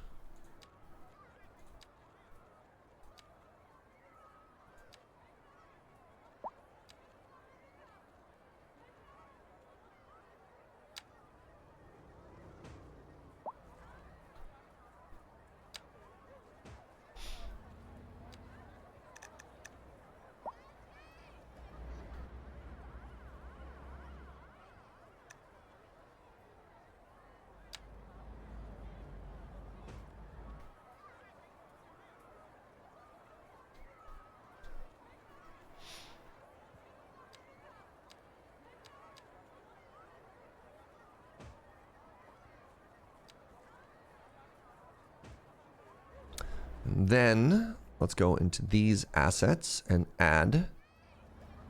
then let's go into these assets and add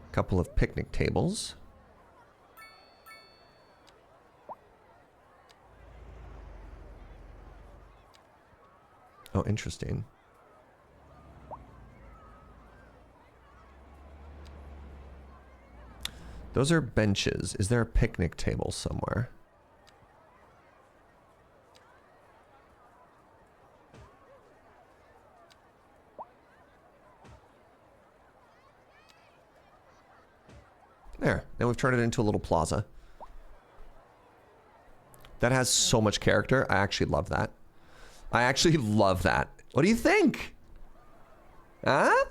a couple of picnic tables. Oh, interesting. Those are benches. Is there a picnic table somewhere? There. Now we've turned it into a little plaza. That has so much character. I actually love that. I actually love that. What do you think? Huh?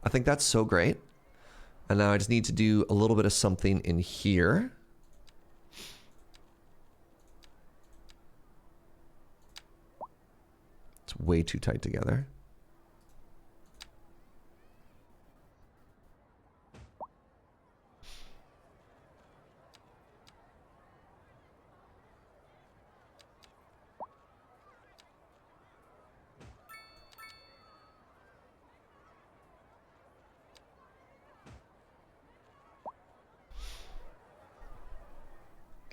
I think that's so great. And now I just need to do a little bit of something in here. It's way too tight together.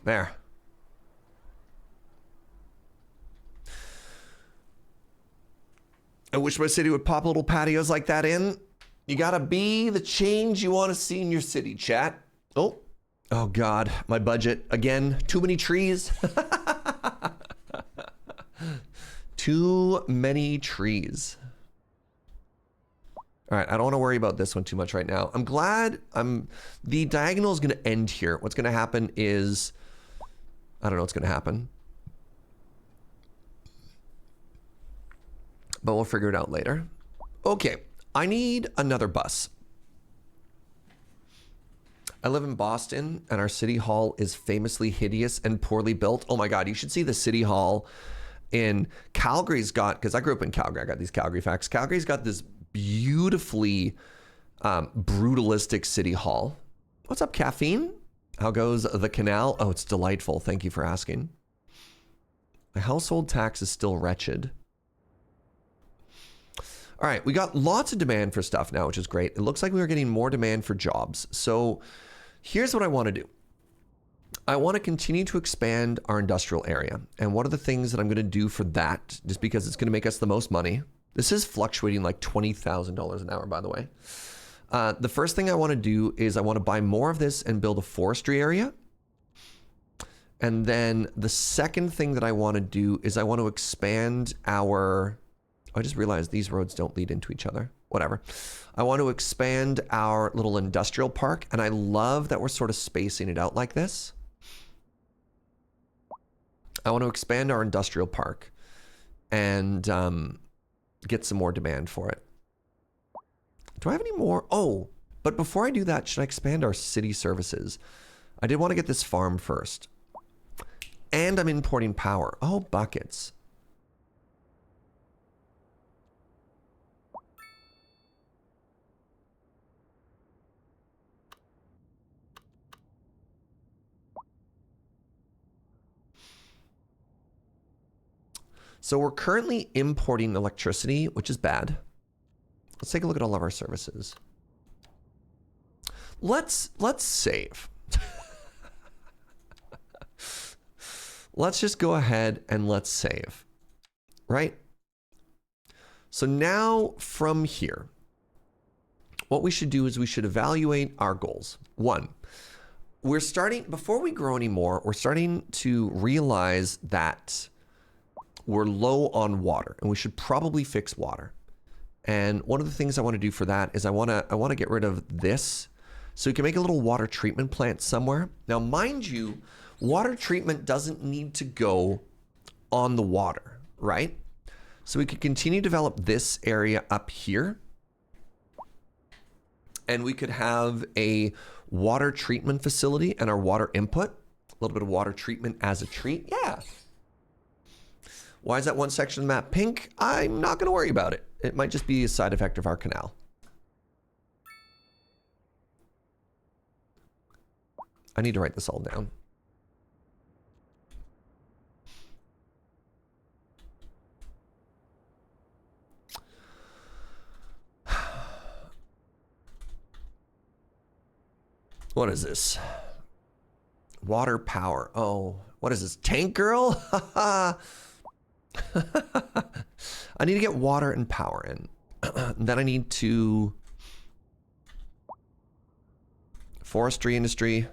There. I wish my city would pop little patios like that in. You gotta be the change you want to see in your city, chat. Oh. Oh God, my budget. Again, too many trees. Too many trees. All right, I don't want to worry about this one too much right now. I'm glad the diagonal is going to end here. What's going to happen is, I don't know what's going to happen, but we'll figure it out later. Okay, I need another bus. I live in Boston, and our city hall is famously hideous and poorly built. Oh my God, you should see the city hall in Calgary's got, because I grew up in Calgary, I got these Calgary facts. Calgary's got this beautifully brutalistic city hall. What's up, caffeine? How goes the canal? Oh, it's delightful. Thank you for asking. My household tax is still wretched. All right, we got lots of demand for stuff now, which is great. It looks like we are getting more demand for jobs. So here's what I want to do. I want to continue to expand our industrial area. And one of the things that I'm going to do for that, just because it's going to make us the most money, this is fluctuating like $20,000 an hour, by the way. The first thing I want to do is I want to buy more of this and build a forestry area. And then the second thing that I want to do is I want to expand our... I just realized these roads don't lead into each other. Whatever. I want to expand our little industrial park, and I love that we're sort of spacing it out like this. I want to expand our industrial park and get some more demand for it. Do I have any more? Oh, but before I do that, should I expand our city services? I did want to get this farm first. And I'm importing power. Oh, buckets. So we're currently importing electricity, which is bad. Let's take a look at all of our services. Let's save. Let's just go ahead and let's save, right? So now from here, what we should do is we should evaluate our goals. One, we're starting, before we grow anymore, we're starting to realize that we're low on water and we should probably fix water. And one of the things I want to do for that is I want to get rid of this so we can make a little water treatment plant somewhere. Now, mind you, water treatment doesn't need to go on the water, right? So we could continue to develop this area up here. And we could have a water treatment facility and our water input, a little bit of water treatment as a treat. Yeah. Why is that one section of the map pink? I'm not going to worry about it. It might just be a side effect of our canal. I need to write this all down. What is this? Water power. Oh, what is this? Tank girl? I need to get water and power in. Then I need to... Forestry industry.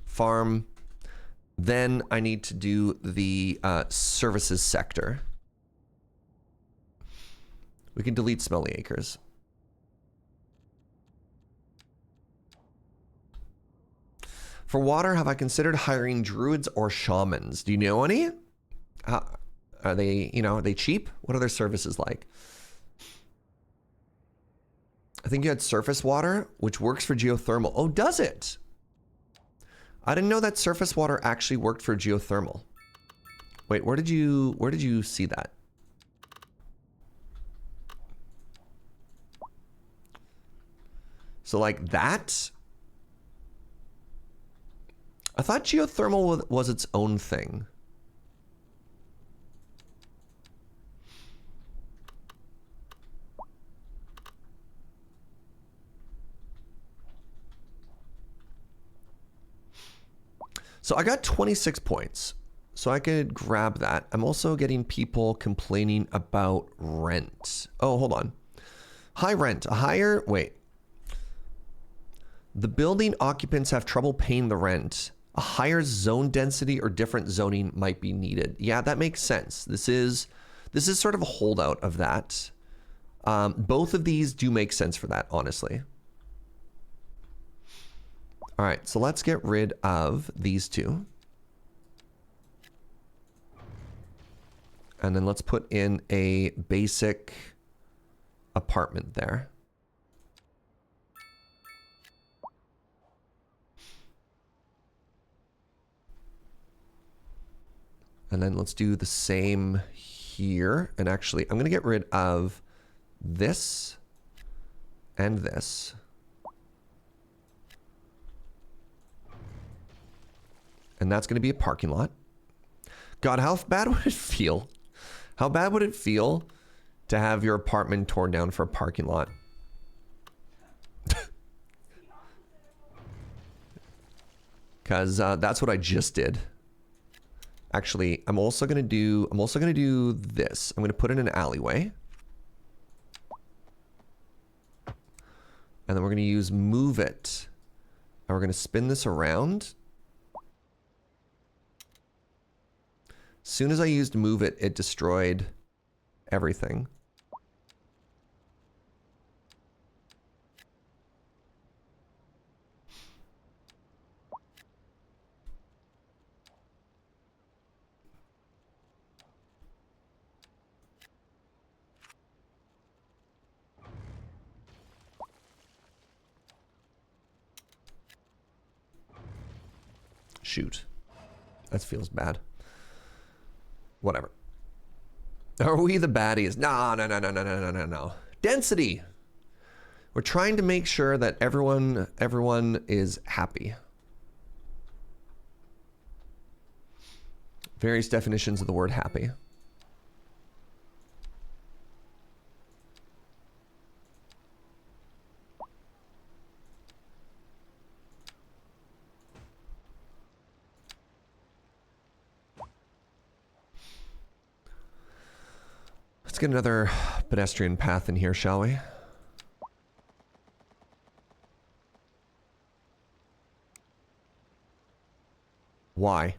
Farm. Then I need to do the services sector. We can delete smelly acres. For water, have I considered hiring druids or shamans? Do you know any? Are they, you know, are they cheap? What are their services like? I think you had surface water, which works for geothermal. Oh, does it? I didn't know that surface water actually worked for geothermal. Wait, where did you see that? So like that? I thought geothermal was its own thing. So I got 26 points. So I could grab that. I'm also getting people complaining about rent. Oh, hold on. High rent. A higher... Wait. The building occupants have trouble paying the rent. A higher zone density or different zoning might be needed. Yeah, that makes sense. This is sort of a holdout of that. Both of these do make sense for that, honestly. All right, so let's get rid of these two. And then let's put in a basic apartment there. And then let's do the same here. And actually, I'm going to get rid of this and this. And that's going to be a parking lot. God, how bad would it feel? How bad would it feel to have your apartment torn down for a parking lot? Because that's what I just did. Actually, I'm also gonna do this. I'm gonna put in an alleyway. And then we're gonna use move it. And we're gonna spin this around. As soon as I used move it, it destroyed everything. Shoot. That feels bad. Whatever. Are we the baddies? No. Density. We're trying to make sure that everyone is happy. Various definitions of the word happy. Let's get another pedestrian path in here, shall we? Why?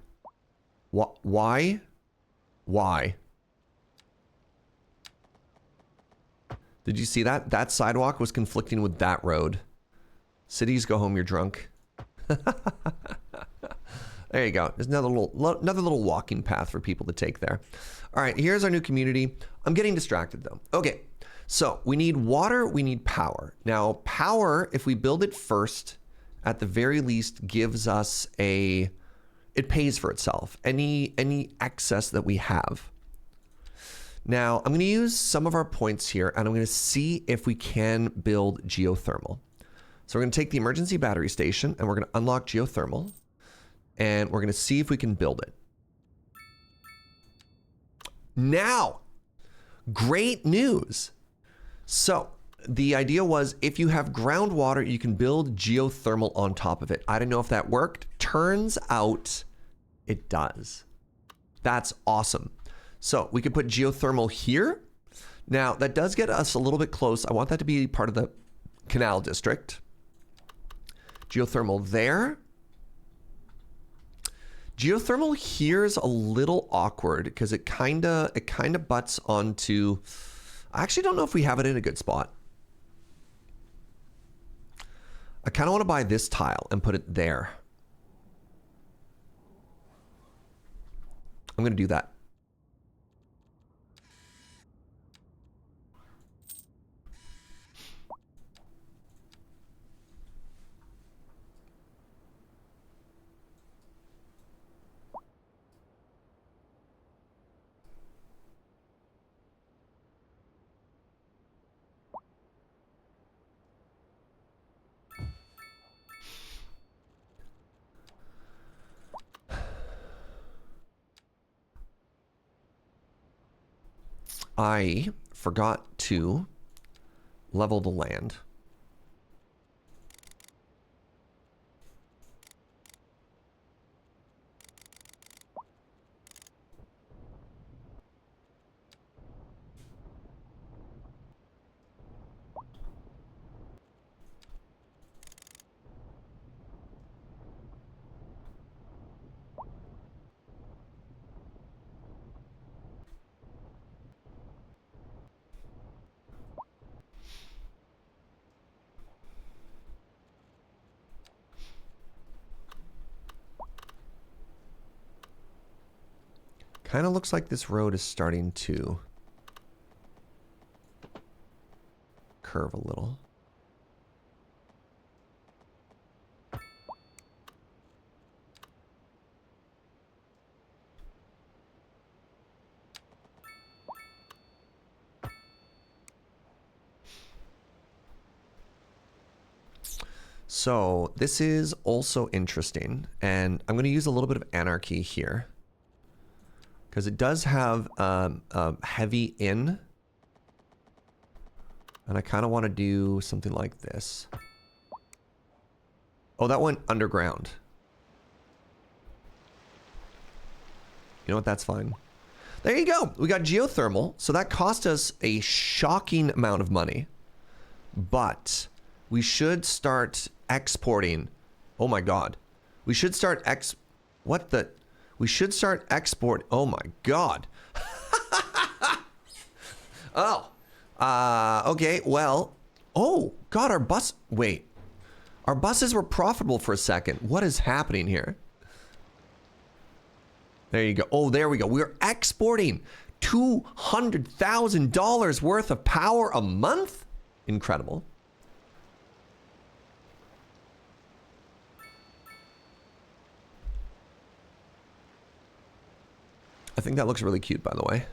Why? Why? Did you see that? That sidewalk was conflicting with that road. Cities, go home, you're drunk. There you go. There's another little walking path for people to take there. All right, here's our new community. I'm getting distracted though. Okay, so we need water, we need power. Now, power, if we build it first, at the very least, gives us it pays for itself. Any excess that we have. Now, I'm going to use some of our points here, and I'm going to see if we can build geothermal. So we're going to take the emergency battery station, and we're going to unlock geothermal, and we're going to see if we can build it. Now, great news. So the idea was if you have groundwater, you can build geothermal on top of it. I don't know if that worked. Turns out it does. That's awesome. So we could put geothermal here. Now that does get us a little bit close. I want that to be part of the canal district. Geothermal there. Geothermal here is a little awkward because it kind of butts onto. I actually don't know if we have it in a good spot. I kind of want to buy this tile and put it there. I'm going to do that. I forgot to level the land. Kind of looks like this road is starting to curve a little. So this is also interesting, and I'm going to use a little bit of Anarchy here. Because it does have heavy in. And I kind of want to do something like this. Oh, that went underground. You know what? That's fine. There you go. We got geothermal. So that cost us a shocking amount of money. But we should start exporting. Oh my God. We should start What the... We should start export. Oh my God. Oh. Okay, well. Oh, God, our bus. Wait. Our buses were profitable for a second. What is happening here? There you go. Oh, there we go. We're exporting $200,000 worth of power a month? Incredible. I think that looks really cute, by the way.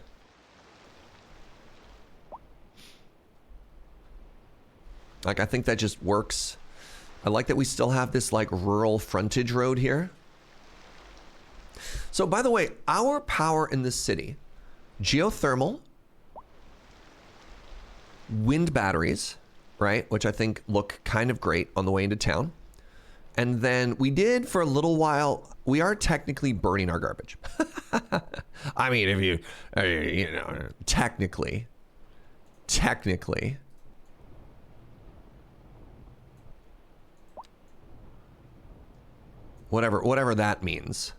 Like, I think that just works. I like that we still have this, like, rural frontage road here. So, by the way, our power in this city, geothermal, wind batteries, right? Which I think look kind of great on the way into town. And then we did for a little while, we are technically burning our garbage. I mean, if you know, technically. Whatever that means.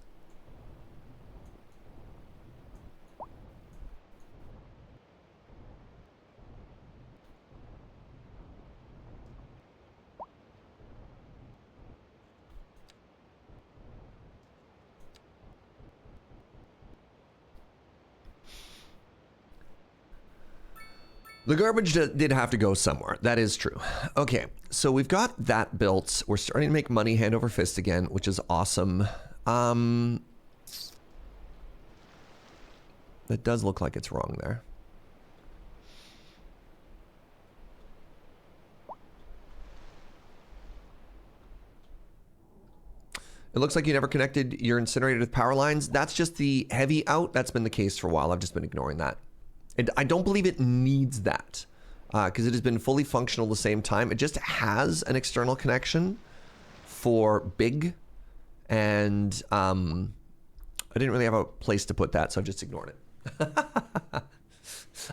The garbage did have to go somewhere. That is true. Okay, so we've got that built. We're starting to make money hand over fist again, which is awesome. That does look like it's wrong there. It looks like you never connected your incinerator with power lines. That's just the heavy out. That's been the case for a while. I've just been ignoring that. And I don't believe it needs that. because it has been fully functional the same time. It just has an external connection for big, and I didn't really have a place to put that, so I've just ignored it.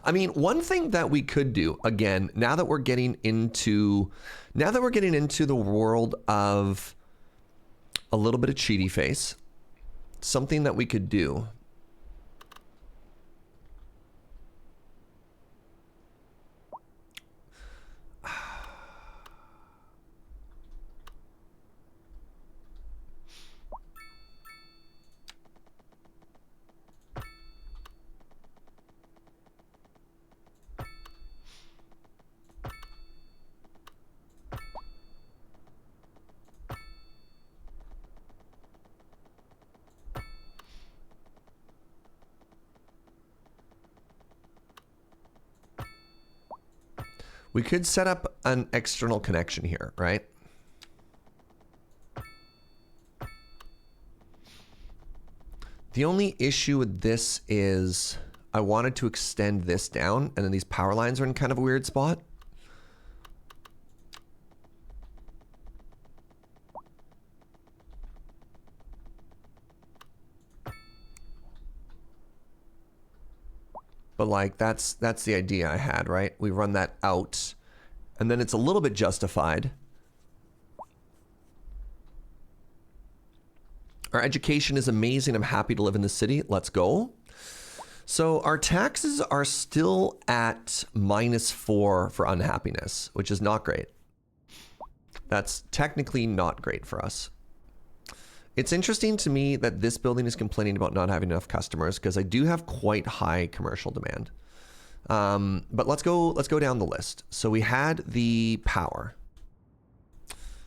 I mean, one thing that we could do, again, now that we're getting into the world of a little bit of cheaty face, something that we could do. We could set up an external connection here, right? The only issue with this is I wanted to extend this down, and then these power lines are in kind of a weird spot. But like, that's the idea I had, right? We run that out, and then it's a little bit justified. Our education is amazing. I'm happy to live in the city. Let's go. So our taxes are still at -4 for unhappiness, which is not great. That's technically not great for us. It's interesting to me that this building is complaining about not having enough customers, because I do have quite high commercial demand. But let's go down the list. So we had the power.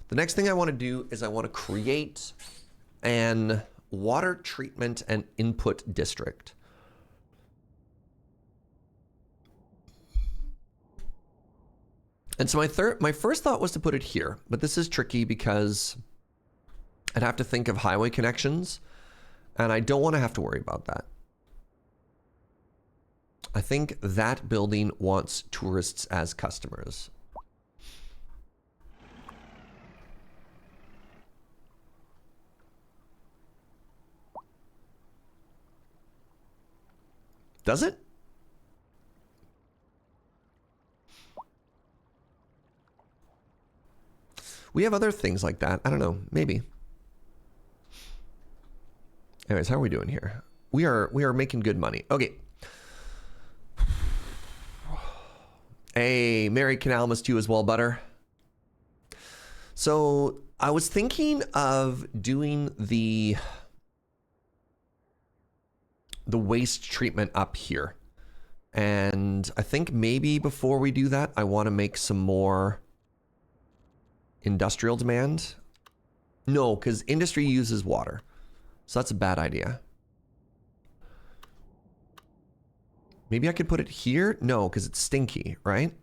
The next thing I want to do is I want to create an water treatment and input district. And so my first thought was to put it here, but this is tricky because I'd have to think of highway connections, and I don't want to have to worry about that. I think that building wants tourists as customers. Does it? We have other things like that. I don't know. Maybe. Anyways, how are we doing here? We are making good money. Okay. Hey, Merry Canalmas to you as well, Butter. So I was thinking of doing the waste treatment up here. And I think maybe before we do that, I want to make some more industrial demand. No, because industry uses water. So that's a bad idea. Maybe I could put it here? No, because it's stinky, right?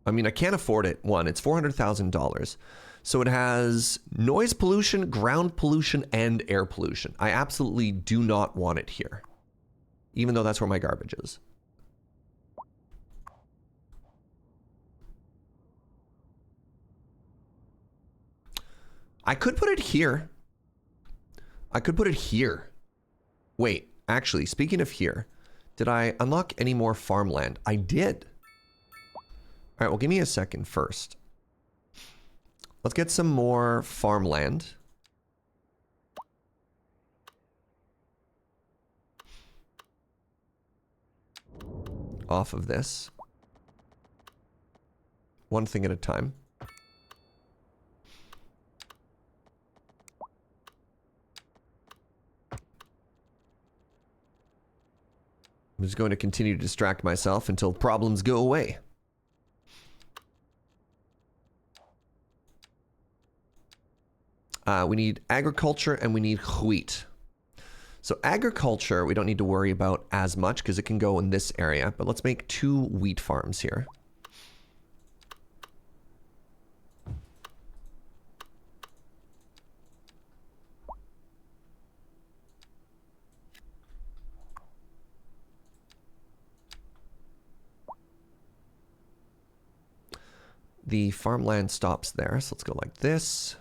I mean, I can't afford it. One, it's $400,000. So it has noise pollution, ground pollution, and air pollution. I absolutely do not want it here, even though that's where my garbage is. I could put it here. I could put it here. Wait, actually, speaking of here, did I unlock any more farmland? I did. All right, well, give me a second first. Let's get some more farmland. Off of this. One thing at a time. I'm just going to continue to distract myself until problems go away. We need agriculture and we need wheat. So agriculture, we don't need to worry about as much because it can go in this area, but let's make 2 wheat farms here. the farmland stops there. So let's go like this.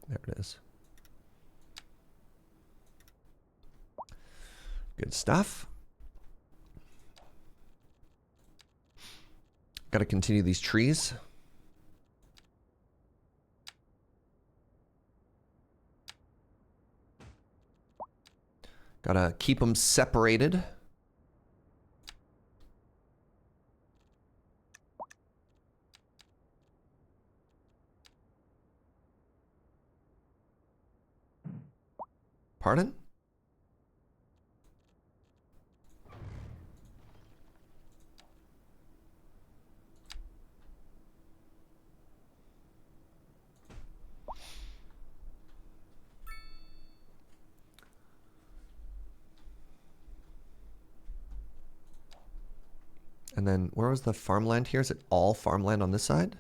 There it is. Good stuff. Got to continue these trees. Got to keep them separated. Pardon? And then where was the farmland here? Is it all farmland on this side?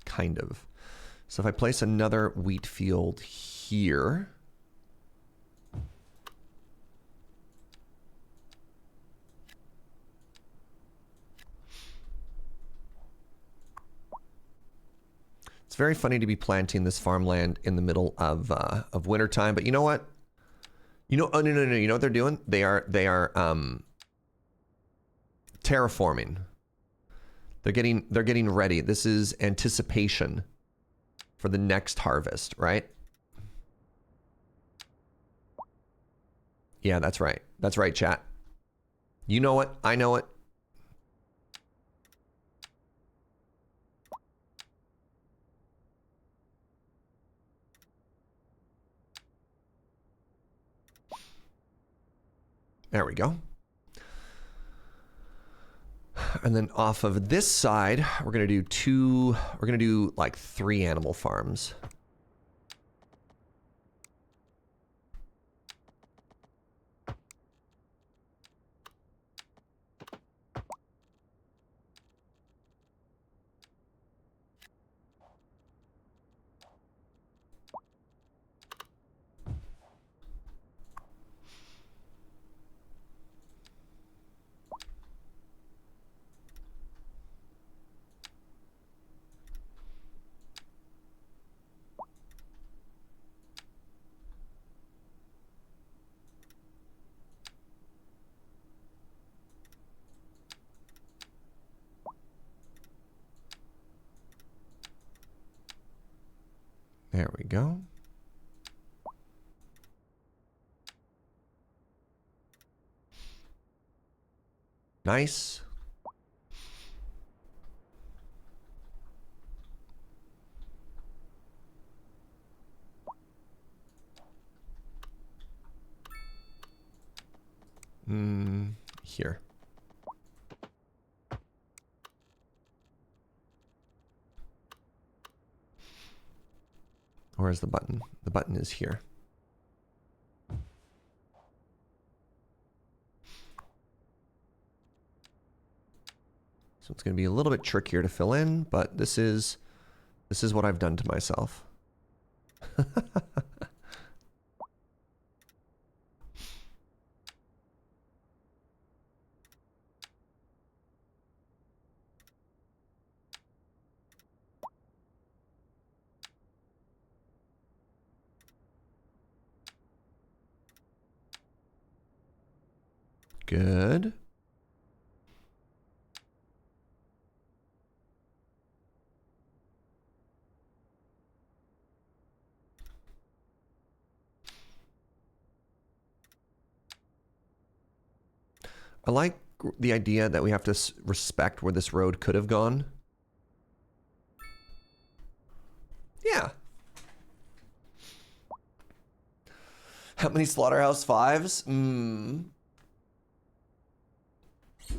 Kind of. So if I place another wheat field here. It's very funny to be planting this farmland in the middle of wintertime, but you know what? You know, oh no, you know what they're doing? They are terraforming. They're getting ready. This is anticipation for the next harvest, right? Yeah, that's right. That's right, chat. You know it. I know it. There we go. And then off of this side, we're going to do like 3 animal farms. There we go. Nice. Here. Where's the button? The button is here. So it's going to be a little bit trickier to fill in, but this is what I've done to myself. Good. I like the idea that we have to respect where this road could have gone. Yeah. How many Slaughterhouse 5s?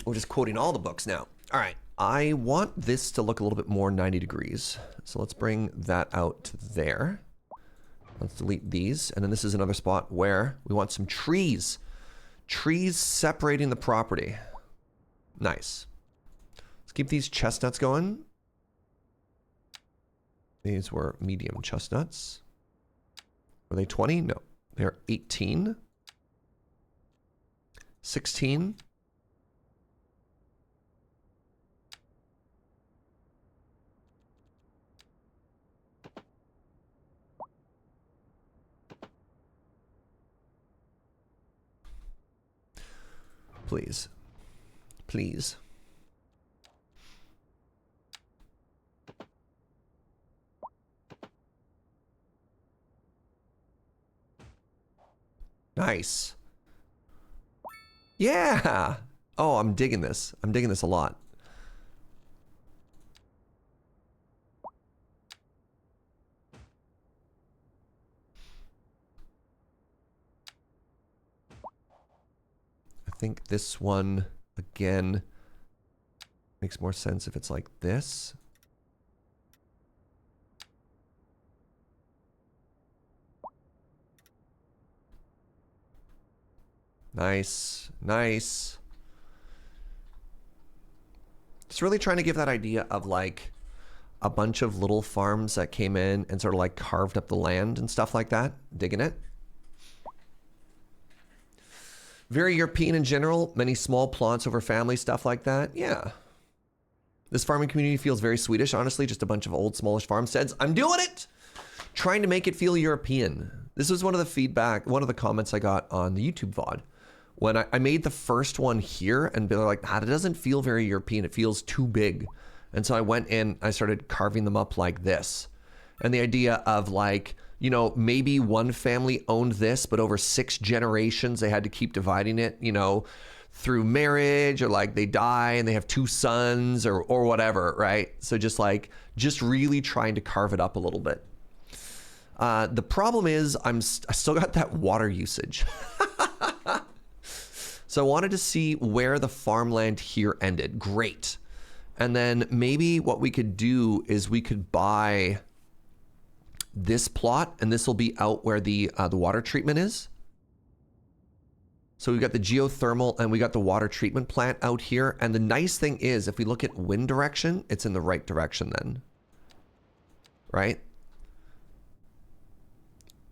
We're just quoting all the books now. All right. I want this to look a little bit more 90 degrees. So let's bring that out to there. Let's delete these. And then this is another spot where we want some trees. Trees separating the property. Nice. Let's keep these chestnuts going. These were medium chestnuts. Were they 20? No. They're 18. 16. Please. Please. Nice. Yeah. Oh, I'm digging this. I'm digging this a lot. I think this one, again, makes more sense if it's like this. Nice, nice. Just really trying to give that idea of like a bunch of little farms that came in and sort of like carved up the land and stuff like that. Digging it. Very European in general, many small plots over family, stuff like that. Yeah. This farming community feels very Swedish, honestly, just a bunch of old, smallish farmsteads. I'm doing it! Trying to make it feel European. This was one of the comments I got on the YouTube VOD. When I made the first one here, and they're like, it doesn't feel very European, it feels too big. And so I went in, I started carving them up like this. And the idea of like, you know, maybe one family owned this, but over 6 generations, they had to keep dividing it, you know, through marriage, or like they die and they have 2 sons or whatever, right? So just really trying to carve it up a little bit. The problem is I still got that water usage. So I wanted to see where the farmland here ended. Great. And then maybe what we could do is we could buy this plot, and this will be out where the water treatment is. So we've got the geothermal and we got the water treatment plant out here. And the nice thing is, if we look at wind direction, it's in the right direction then. Right?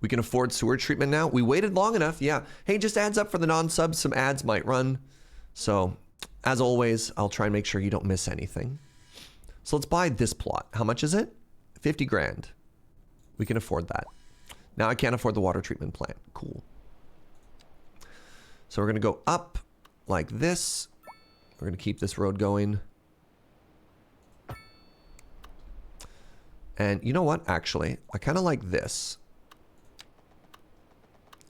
We can afford sewer treatment now. We waited long enough. Yeah. Hey, just adds up for the non-subs. Some ads might run. So as always, I'll try and make sure you don't miss anything. So let's buy this plot. How much is it? 50 grand. We can afford that. Now I can't afford the water treatment plant. Cool. So we're going to go up like this. We're going to keep this road going. And you know what? Actually, I kind of like this.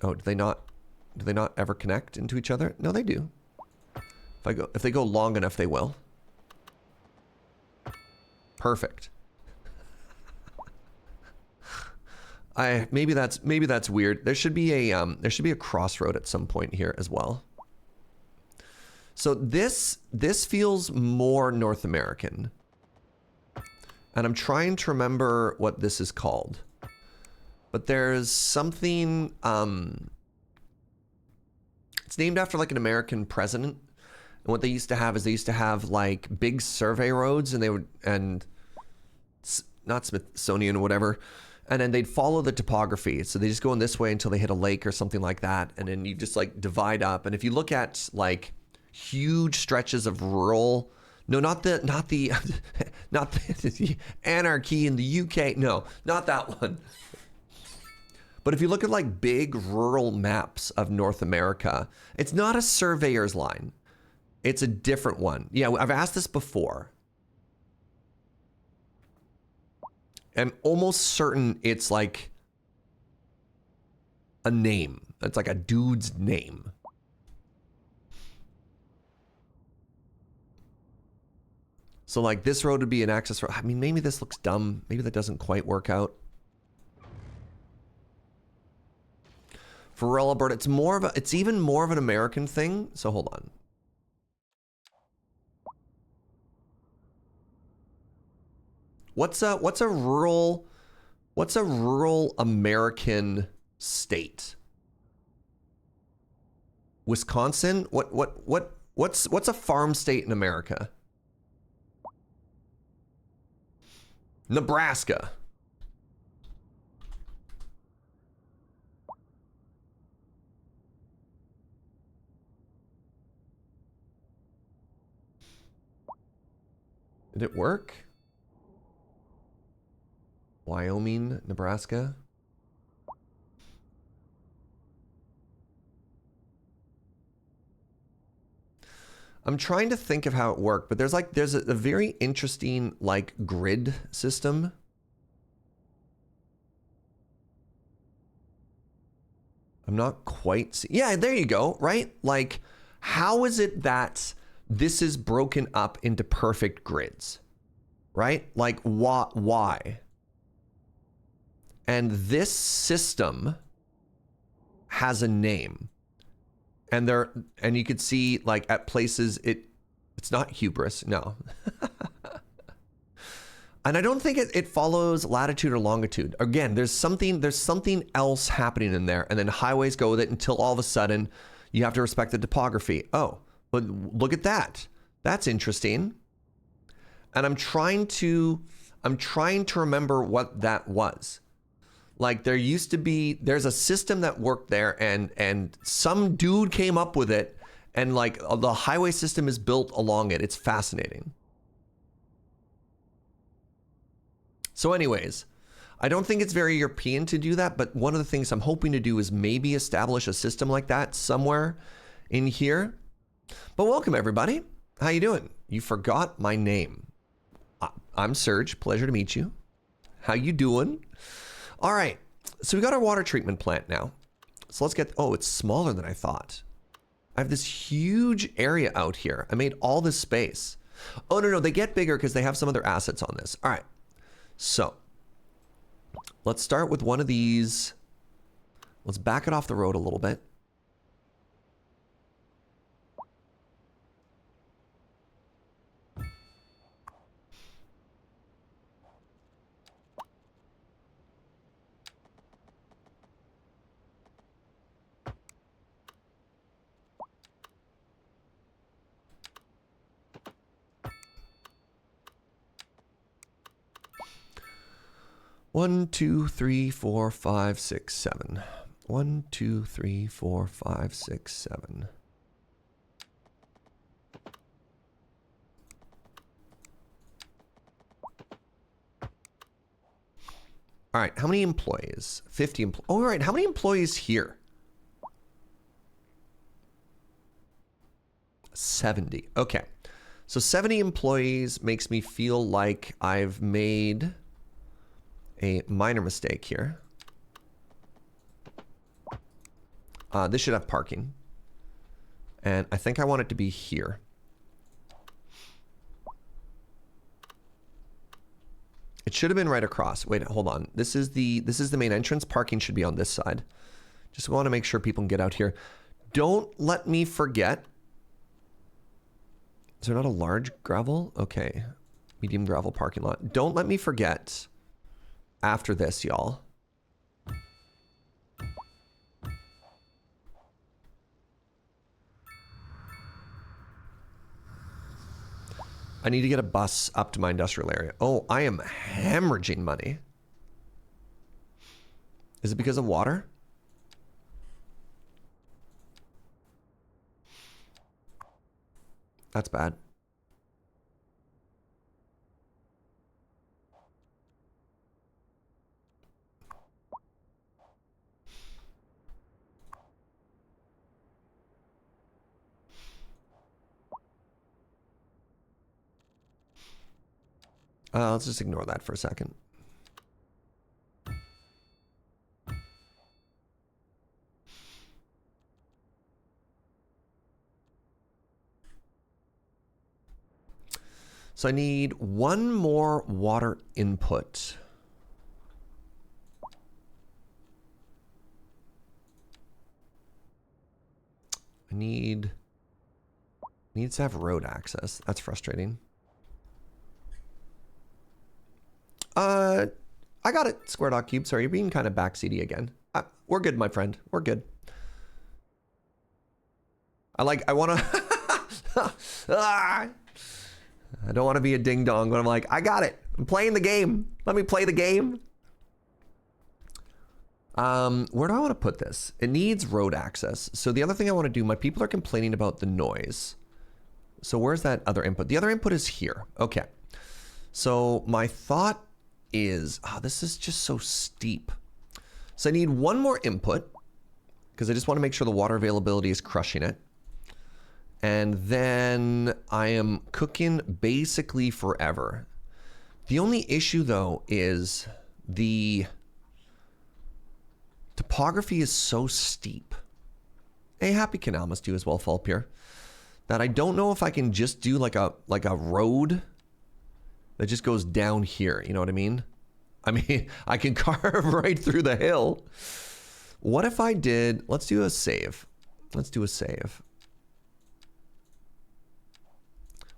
Oh, do they not ever connect into each other? No, they do. If they go long enough, they will. Perfect. Maybe that's weird. There should be a crossroad at some point here as well. So this feels more North American. And I'm trying to remember what this is called. But there's something, it's named after like an American president. And what they used to have is they used to have like big survey roads, and not Smithsonian or whatever. And then they'd follow the topography. So they just go in this way until they hit a lake or something like that. And then you just like divide up. And if you look at like huge stretches of rural, not the Anarchy in the UK. No, not that one. But if you look at like big rural maps of North America, it's not a surveyor's line. It's a different one. Yeah, I've asked this before. I'm almost certain it's like a name. It's like a dude's name. So like this road would be an access road. I mean, maybe this looks dumb. Maybe that doesn't quite work out. For real, Alberta, it's even more of an American thing. So hold on. What's a rural What's a rural American state? Wisconsin? What's a farm state in America? Nebraska. Did it work? Wyoming, Nebraska. I'm trying to think of how it worked, but there's a very interesting like grid system. I'm not quite yeah, there you go, right? Like, how is it that this is broken up into perfect grids, right? Like, why? And this system has a name. And you could see like at places it's not hubris, no. And I don't think it follows latitude or longitude. Again, there's something else happening in there, and then highways go with it until all of a sudden you have to respect the topography. Oh, but look at that. That's interesting. And I'm trying to remember what that was. Like there's a system that worked there, and some dude came up with it, and like the highway system is built along it. It's fascinating. So anyways, I don't think it's very European to do that, but one of the things I'm hoping to do is maybe establish a system like that somewhere in here. But welcome everybody. How you doing? You forgot my name. I'm Serge. Pleasure to meet you. How you doing? All right. So we got our water treatment plant now. So let's get, oh, it's smaller than I thought. I have this huge area out here. I made all this space. Oh, no, they get bigger because they have some other assets on this. All right. So let's start with one of these. Let's back it off the road a little bit. One, two, three, four, five, six, seven. 1, 2, 3, 4, 5, 6, 7. All right, how many employees? 50 employees. Oh, all right, how many employees here? 70. Okay. So 70 employees makes me feel like I've made a minor mistake here. This should have parking. And I think I want it to be here. It should have been right across. Wait, hold on. This is the main entrance. Parking should be on this side. Just want to make sure people can get out here. Don't let me forget. Is there not a large gravel? Okay. Medium gravel parking lot. Don't let me forget after this, y'all. I need to get a bus up to my industrial area. Oh, I am hemorrhaging money. Is it because of water? That's bad. Let's just ignore that for a second. So I need one more water input. I needs to have road access. That's frustrating. I got it, Square Dot Cube. Sorry, you're being kind of backseaty again. We're good, my friend. We're good. I want to... I don't want to be a ding-dong, but I'm like, I got it. I'm playing the game. Let me play the game. Where do I want to put this? It needs road access. So the other thing I want to do, my people are complaining about the noise. So where's that other input? The other input is here. Okay. So my thought is, this is just so steep. So I need one more input because I just want to make sure the water availability is crushing it. And then I am cooking basically forever. The only issue though is the topography is so steep. Hey, happy Canalmas to you as well, Falpier. That I don't know if I can just do like a road that just goes down here. You know what I mean? I mean, I can carve right through the hill. What if I did, let's do a save. Let's do a save.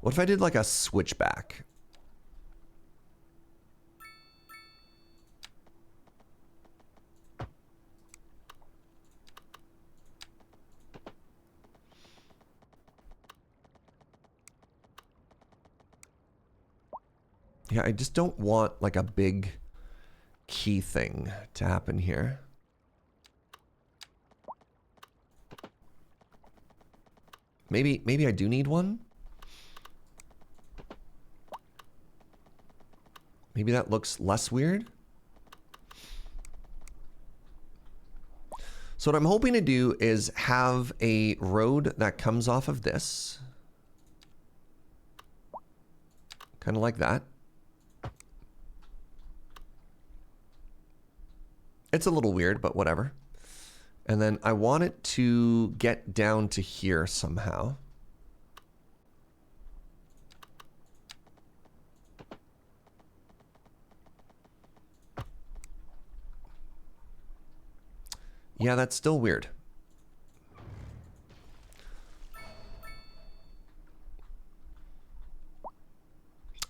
What if I did like a switchback? Yeah, I just don't want like a big key thing to happen here. Maybe I do need one. Maybe that looks less weird. So what I'm hoping to do is have a road that comes off of this. Kind of like that. It's a little weird, but whatever. And then I want it to get down to here somehow. Yeah, that's still weird.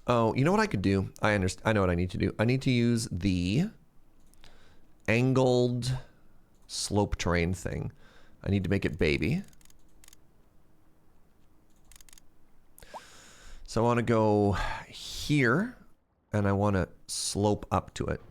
Oh, you know what I could do? I know what I need to do. I need to use the angled slope terrain thing. I need to make it baby. So I want to go here and I want to slope up to it.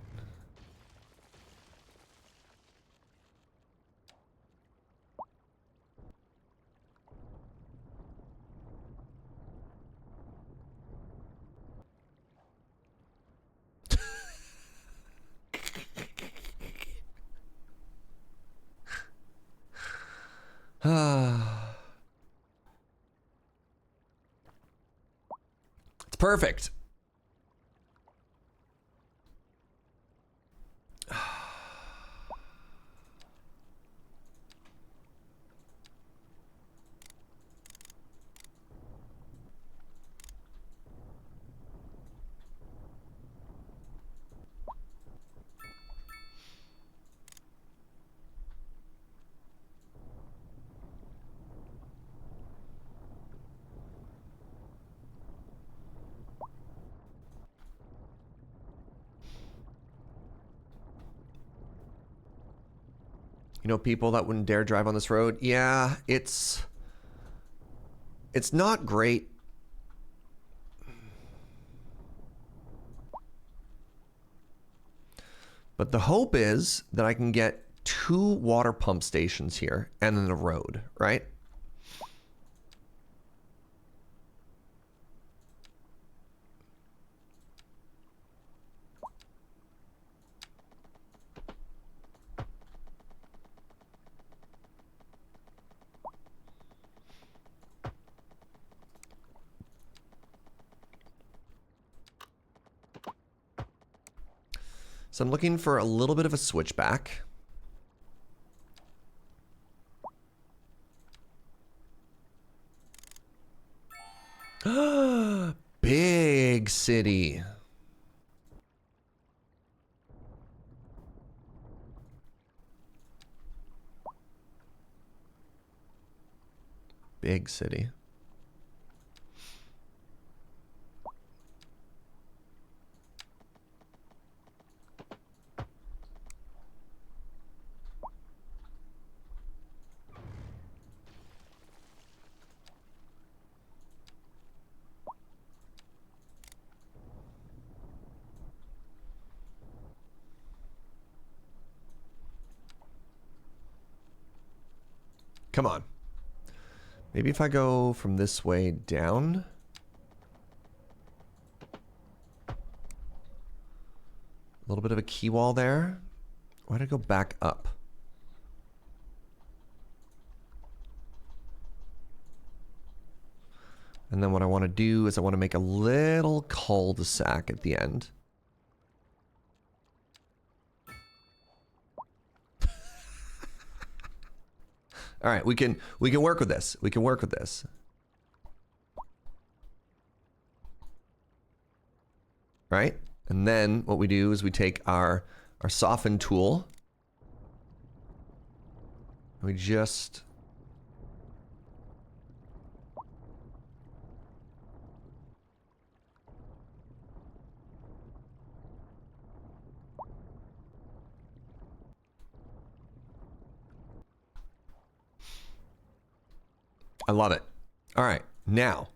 It's perfect. You know, people that wouldn't dare drive on this road. Yeah, it's not great. But the hope is that I can get 2 water pump stations here and then the road, right? So I'm looking for a little bit of a switchback. Big city. Big city. Come on. Maybe if I go from this way down. A little bit of a key wall there. Why did I go back up? And then what I want to do is I want to make a little cul-de-sac at the end. All right, we can work with this. We can work with this. Right? And then what we do is we take our soften tool. And we just I love it. All right, now,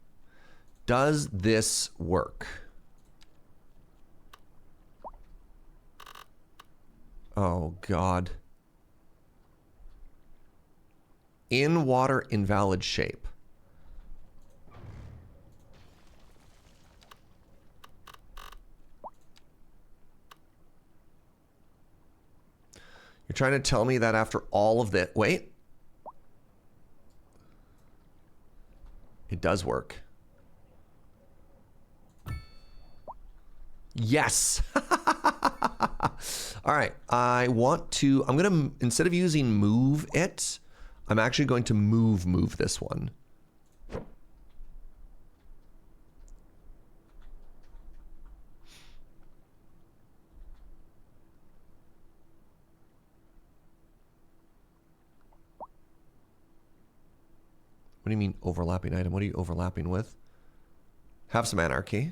does this work? Oh, God. In water, invalid shape. You're trying to tell me that after all of this... Wait. It does work. Yes. All right. I want to... I'm going to... Instead of using move it, I'm actually going to move this one. What do you mean overlapping item? What are you overlapping with? Have some anarchy.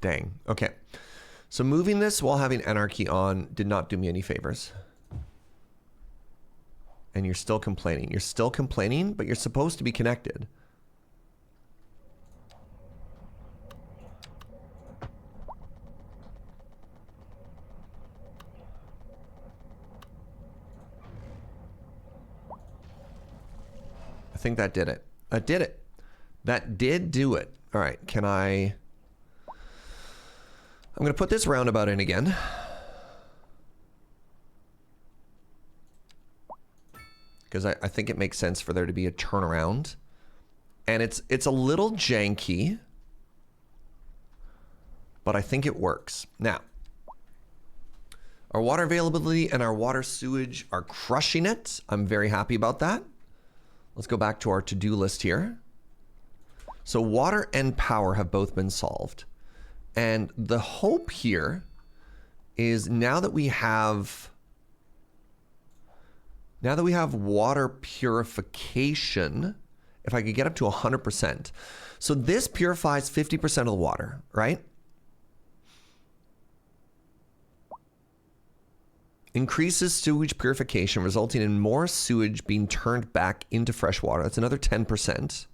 Dang. Okay. So moving this while having anarchy on did not do me any favors. And you're still complaining. You're still complaining, but you're supposed to be connected. I think that did it. That did it. That did do it. All right. Can I... I'm going to put this roundabout in again. Because I think it makes sense for there to be a turnaround. And it's a little janky. But I think it works. Now, our water availability and our water sewage are crushing it. I'm very happy about that. Let's go back to our to-do list here. So water and power have both been solved. And the hope here is now that we have water purification, if I could get up to 100%. So this purifies 50% of the water, right? Increases sewage purification, resulting in more sewage being turned back into fresh water. That's another 10%.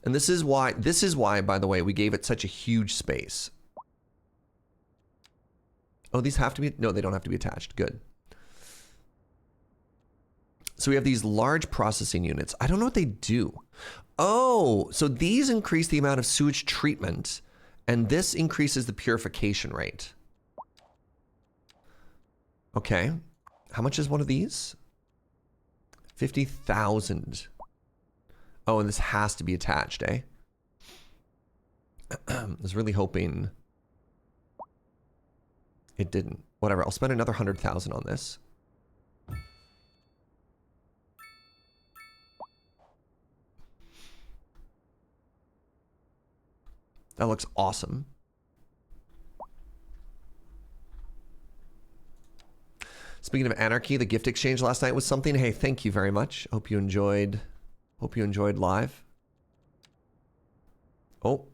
And this is why, by the way, we gave it such a huge space. Oh, these have to be, no, they don't have to be attached. Good. So we have these large processing units. I don't know what they do. Oh, so these increase the amount of sewage treatment, and this increases the purification rate. Okay. How much is one of these? 50,000. Oh, and this has to be attached, eh? I was really hoping it didn't. Whatever, I'll spend another 100,000 on this. That looks awesome. Speaking of Anarchy, the gift exchange last night was something. Hey, thank you very much. Hope you enjoyed live. Oh.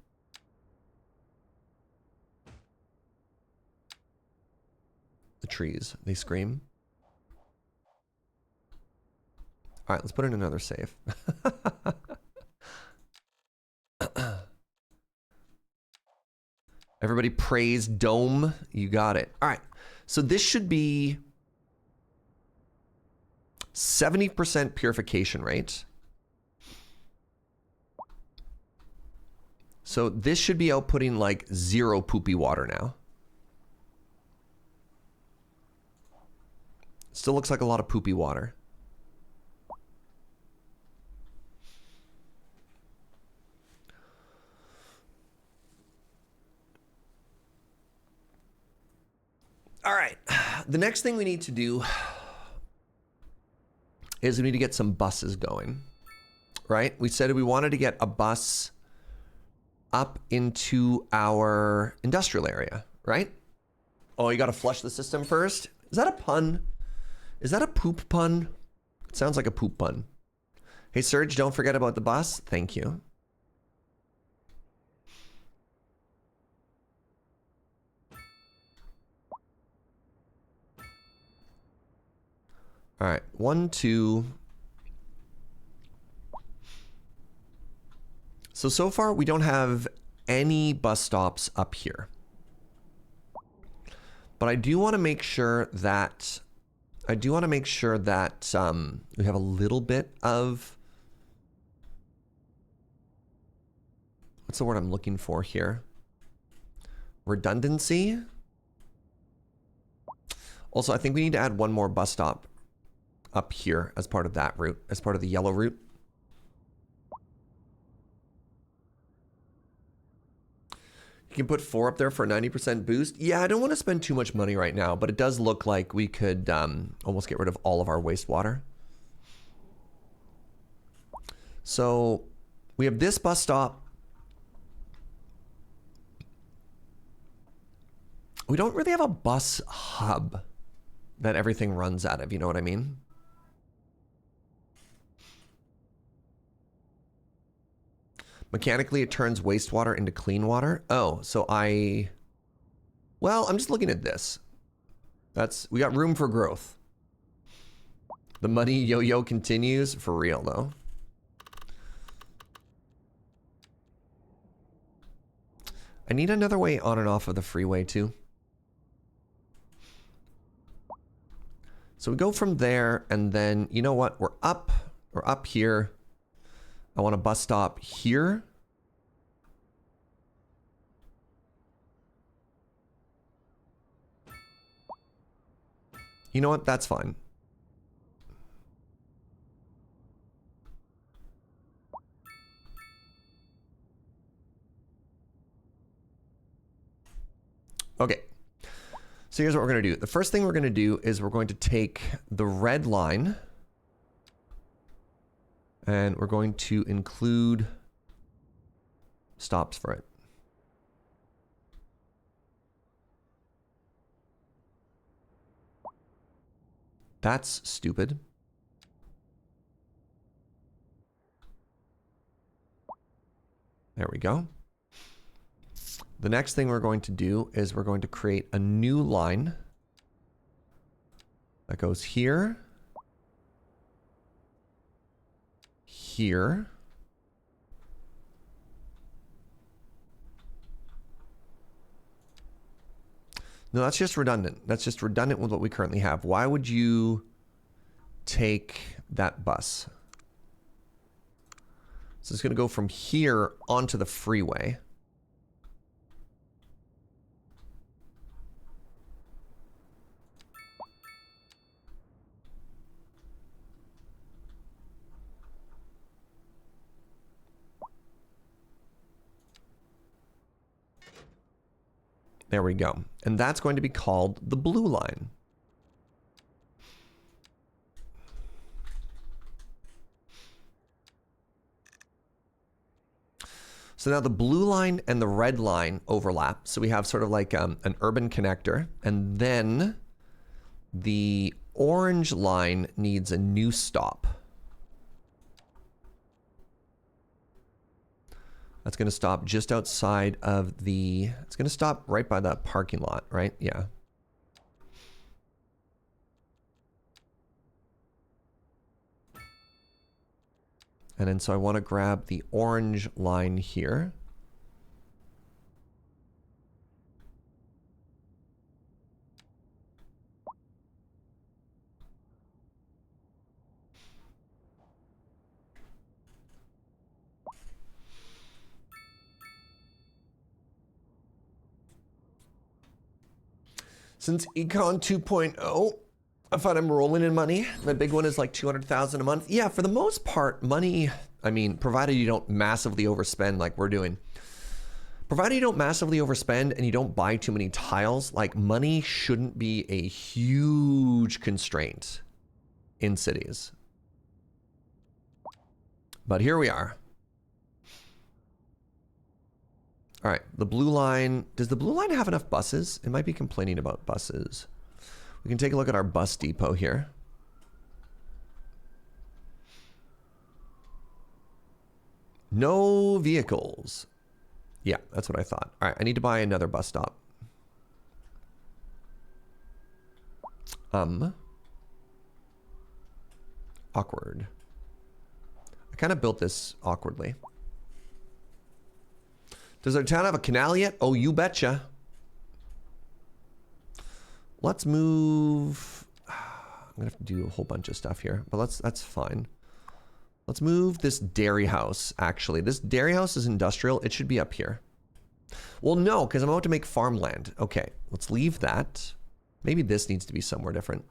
The trees, they scream. All right, let's put in another save. Everybody praise Dome. You got it. All right. So this should be 70% purification rate. So this should be outputting like 0 poopy water now. Still looks like a lot of poopy water. All right. The next thing we need to do is we need to get some buses going, right? We said we wanted to get a bus up into our industrial area, right? Oh, you got to flush the system first? Is that a pun? Is that a poop pun? It sounds like a poop pun. Hey, Serge, don't forget about the bus. Thank you. All right, 1, 2. So far we don't have any bus stops up here. But I do want to make sure that we have a little bit of, what's the word I'm looking for here? Redundancy. Also, I think we need to add one more bus stop up here as part of that route, as part of the yellow route. You can put 4 up there for a 90% boost. Yeah, I don't want to spend too much money right now, but it does look like we could almost get rid of all of our wastewater. So we have this bus stop. We don't really have a bus hub that everything runs out of, you know what I mean? Mechanically, it turns wastewater into clean water. Oh, so well, I'm just looking at this. We got room for growth. The money yo-yo continues, for real though. I need another way on and off of the freeway too. So we go from there, and then, you know what? We're up here. I want a bus stop here. You know what? That's fine. Okay. So here's what we're going to do. The first thing we're going to do is we're going to take the red line and we're going to include stops for it. That's stupid. There we go. The next thing we're going to do is we're going to create a new line that goes here, here, no, that's just redundant. That's just redundant with what we currently have. Why would you take that bus? So it's going to go from here onto the freeway. There we go. And that's going to be called the blue line. So now the blue line and the red line overlap. So we have sort of like an urban connector. And then the orange line needs a new stop. That's going to stop just outside of the... It's going to stop right by the parking lot, right? Yeah. And then so I want to grab the orange line here. Since Econ 2.0, I find I'm rolling in money. My big one is like 200,000 a month. Yeah, for the most part, money, I mean, provided you don't massively overspend like we're doing. Provided you don't massively overspend and you don't buy too many tiles, like money shouldn't be a huge constraint in cities. But here we are. All right, the blue line. Does the blue line have enough buses? It might be complaining about buses. We can take a look at our bus depot here. No vehicles. Yeah, that's what I thought. All right, I need to buy another bus stop. Awkward. I kind of built this awkwardly. Does our town have a canal yet? Oh, you betcha. Let's move. I'm gonna have to do a whole bunch of stuff here, but that's fine. Let's move this dairy house, actually. This dairy house is industrial. It should be up here. Well, no, because I'm about to make farmland. Okay, let's leave that. Maybe this needs to be somewhere different.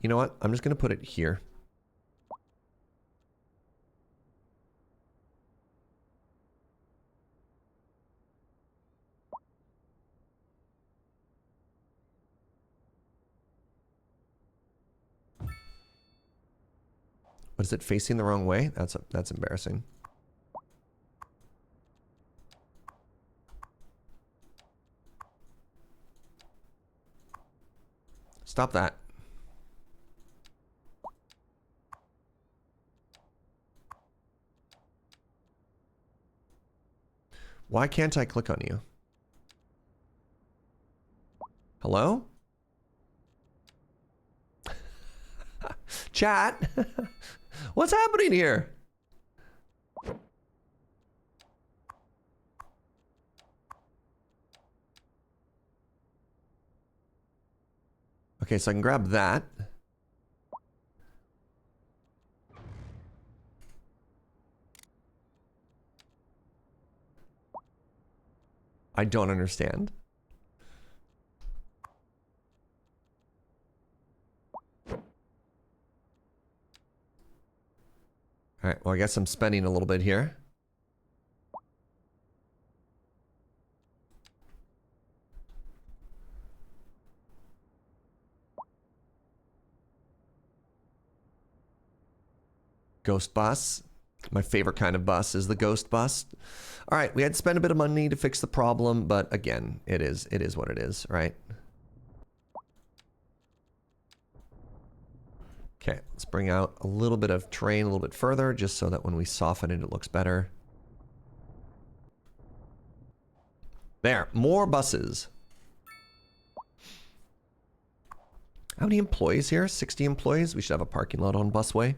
You know what? I'm just going to put it here. But is it facing the wrong way? That's embarrassing. Stop that. Why can't I click on you? Hello? Chat? What's happening here? Okay, so I can grab that. I don't understand. All right, well, I guess I'm spending a little bit here. Ghost bus. My favorite kind of bus is the ghost bus. All right, we had to spend a bit of money to fix the problem, but again, it is what it is, right? Okay, let's bring out a little bit of terrain a little bit further, just so that when we soften it, it looks better. There, more buses. How many employees here? 60 employees? We should have a parking lot on Busway.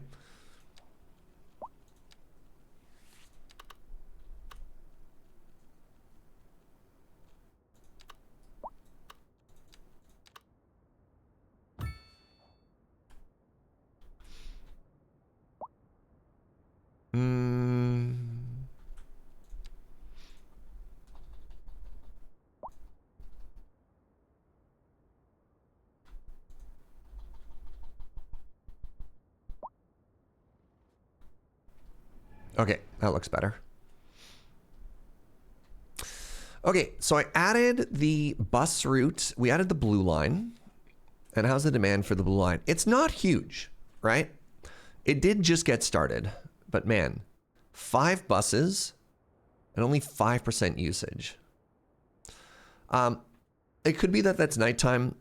Okay, that looks better. Okay, so I added the bus route. We added the blue line. And how's the demand for the blue line? It's not huge, right? It did just get started. But man, 5 buses and only 5% usage. It could be that that's nighttime.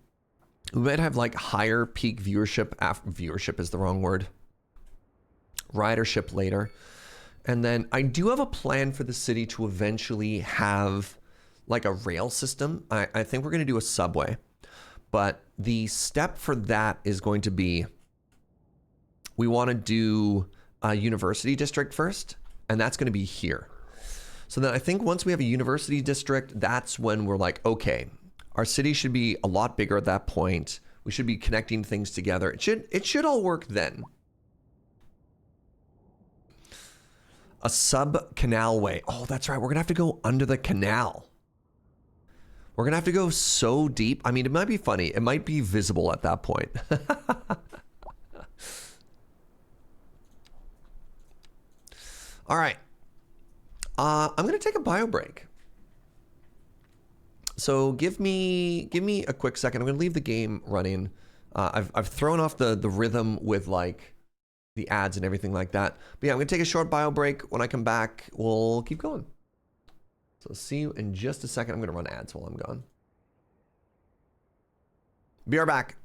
We might have like higher peak viewership. Viewership is the wrong word. Ridership later. And then I do have a plan for the city to eventually have like a rail system. I think we're going to do a subway. But the step for that is going to be, we want to do a university district first. And that's going to be here. So then I think once we have a university district, that's when we're like, okay, our city should be a lot bigger at that point. We should be connecting things together. It should all work then. A sub-canalway. Oh, that's right. We're going to have to go under the canal. We're going to have to go so deep. I mean, it might be funny. It might be visible at that point. All right. I'm going to take a bio break. So give me a quick second. I'm going to leave the game running. I've thrown off the rhythm with like the ads and everything like that. But yeah, I'm going to take a short bio break. When I come back, we'll keep going. So see you in just a second. I'm going to run ads while I'm gone. Be right back.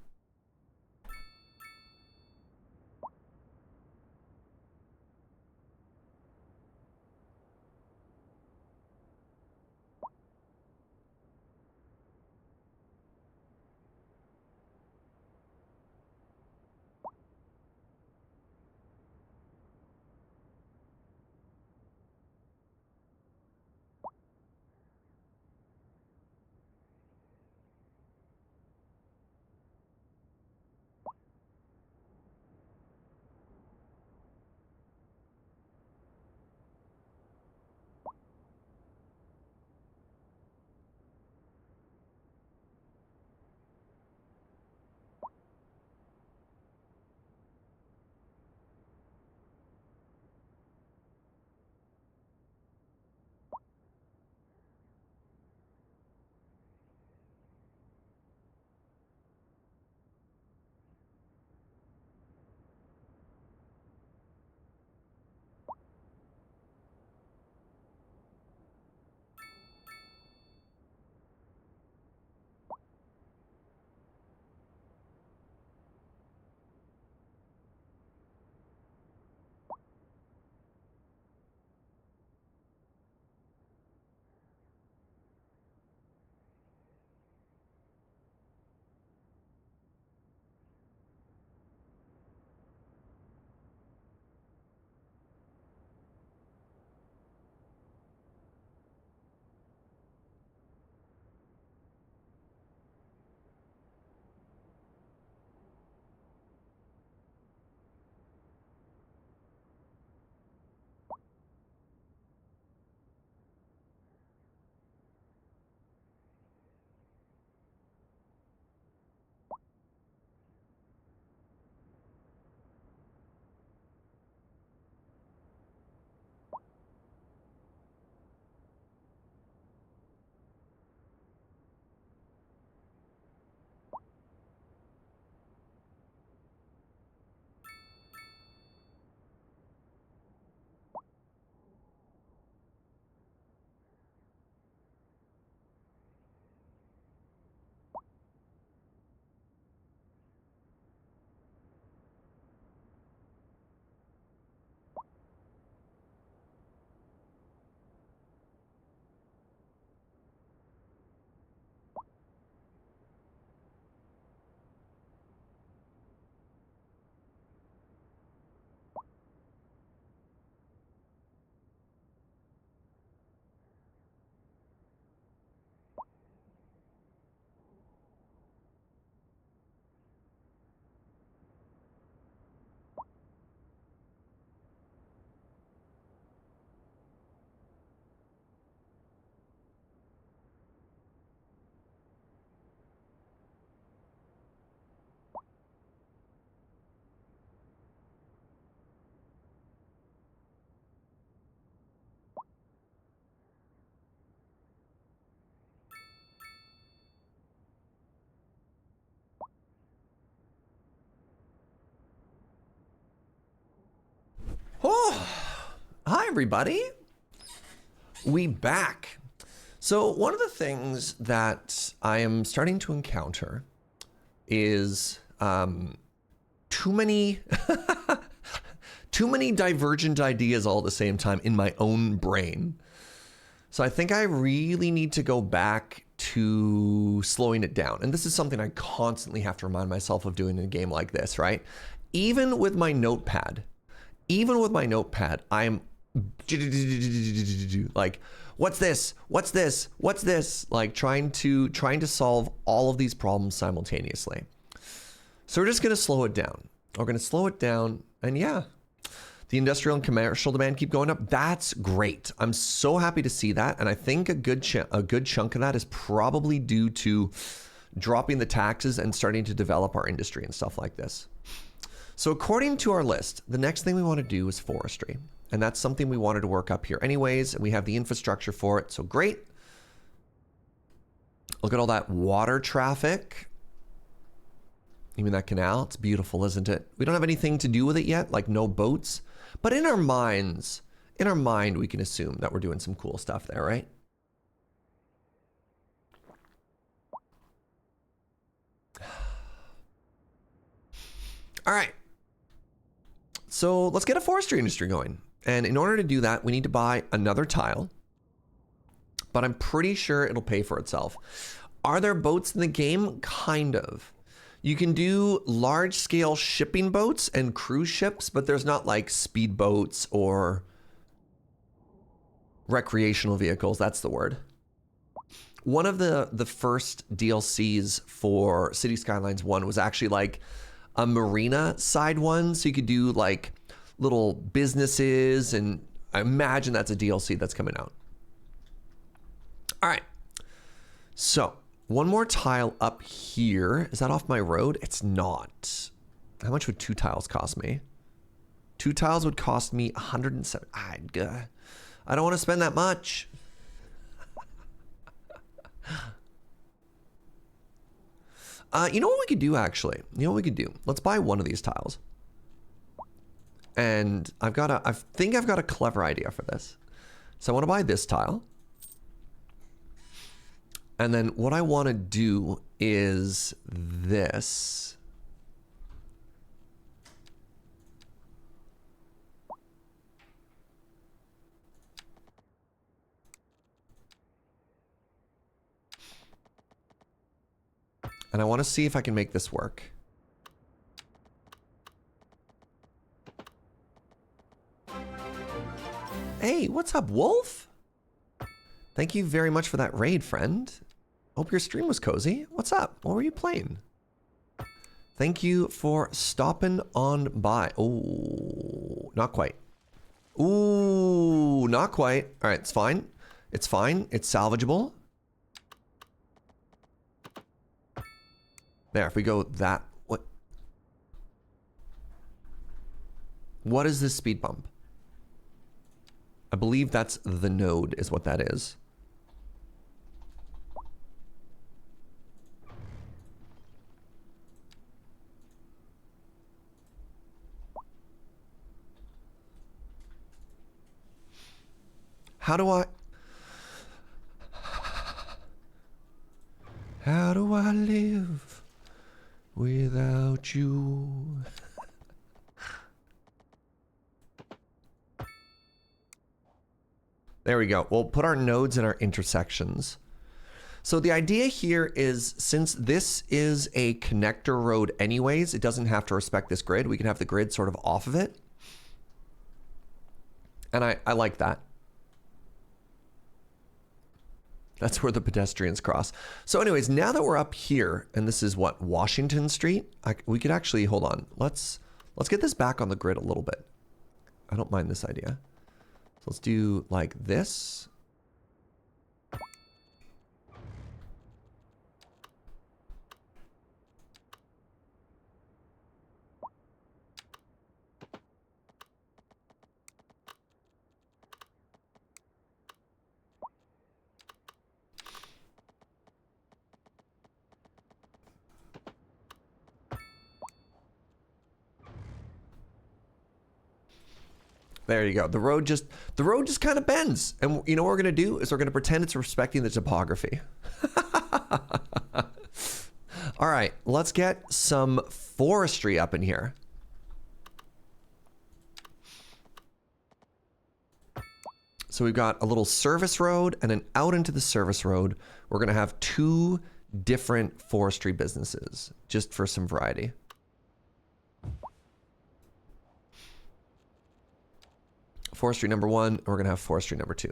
Oh, hi everybody. We back. So one of the things that I am starting to encounter is too many too many divergent ideas all at the same time in my own brain. So I think I really need to go back to slowing it down. And this is something I constantly have to remind myself of doing in a game like this, right? Even with my notepad, I'm like, what's this? What's this? What's this? Like trying to solve all of these problems simultaneously. So we're just going to slow it down. We're going to slow it down. And yeah, the industrial and commercial demand keep going up. That's great. I'm so happy to see that. And I think a good chunk of that is probably due to dropping the taxes and starting to develop our industry and stuff like this. So according to our list, the next thing we want to do is forestry. And that's something we wanted to work up here anyways. And we have the infrastructure for it. So great. Look at all that water traffic. Even that canal. It's beautiful, isn't it? We don't have anything to do with it yet, like no boats. But in our minds, we can assume that we're doing some cool stuff there, right? All right. So let's get a forestry industry going. And in order to do that, we need to buy another tile. But I'm pretty sure it'll pay for itself. Are there boats in the game? Kind of. You can do large-scale shipping boats and cruise ships, but there's not like speedboats or recreational vehicles. That's the word. One of the first DLCs for City Skylines 1 was actually like a marina side one. So you could do like little businesses, and I imagine that's a DLC that's coming out. All right. So one more tile up here. Is that off my road? It's not. How much would 2 tiles cost me? 2 tiles would cost me 107. I don't want to spend that much. You know what we could do, actually? You know what we could do? Let's buy one of these tiles. And I think I've got a clever idea for this. So I want to buy this tile. And then what I want to do is this. And I want to see if I can make this work. Hey, what's up, Wolf? Thank you very much for that raid, friend. Hope your stream was cozy. What's up? What were you playing? Thank you for stopping on by. Oh, not quite. Ooh, not quite. All right, it's fine. It's fine. It's salvageable. There, if we go that, what is this speed bump? I believe that's the node is what that is. How do I live without you? There we go. We'll put our nodes in our intersections. So the idea here is, since this is a connector road anyways, it doesn't have to respect this grid. We can have the grid sort of off of it. And I like that. That's where the pedestrians cross. So anyways, now that we're up here, and this is what, Washington Street? We could actually, hold on. Let's get this back on the grid a little bit. I don't mind this idea. So let's do like this. There you go. The road just kind of bends. And you know what we're going to do is we're going to pretend it's respecting the topography. All right, let's get some forestry up in here. So we've got a little service road, and then out into the service road, we're going to have 2 different forestry businesses, just for some variety. Forestry number 1, and we're going to have forestry number 2.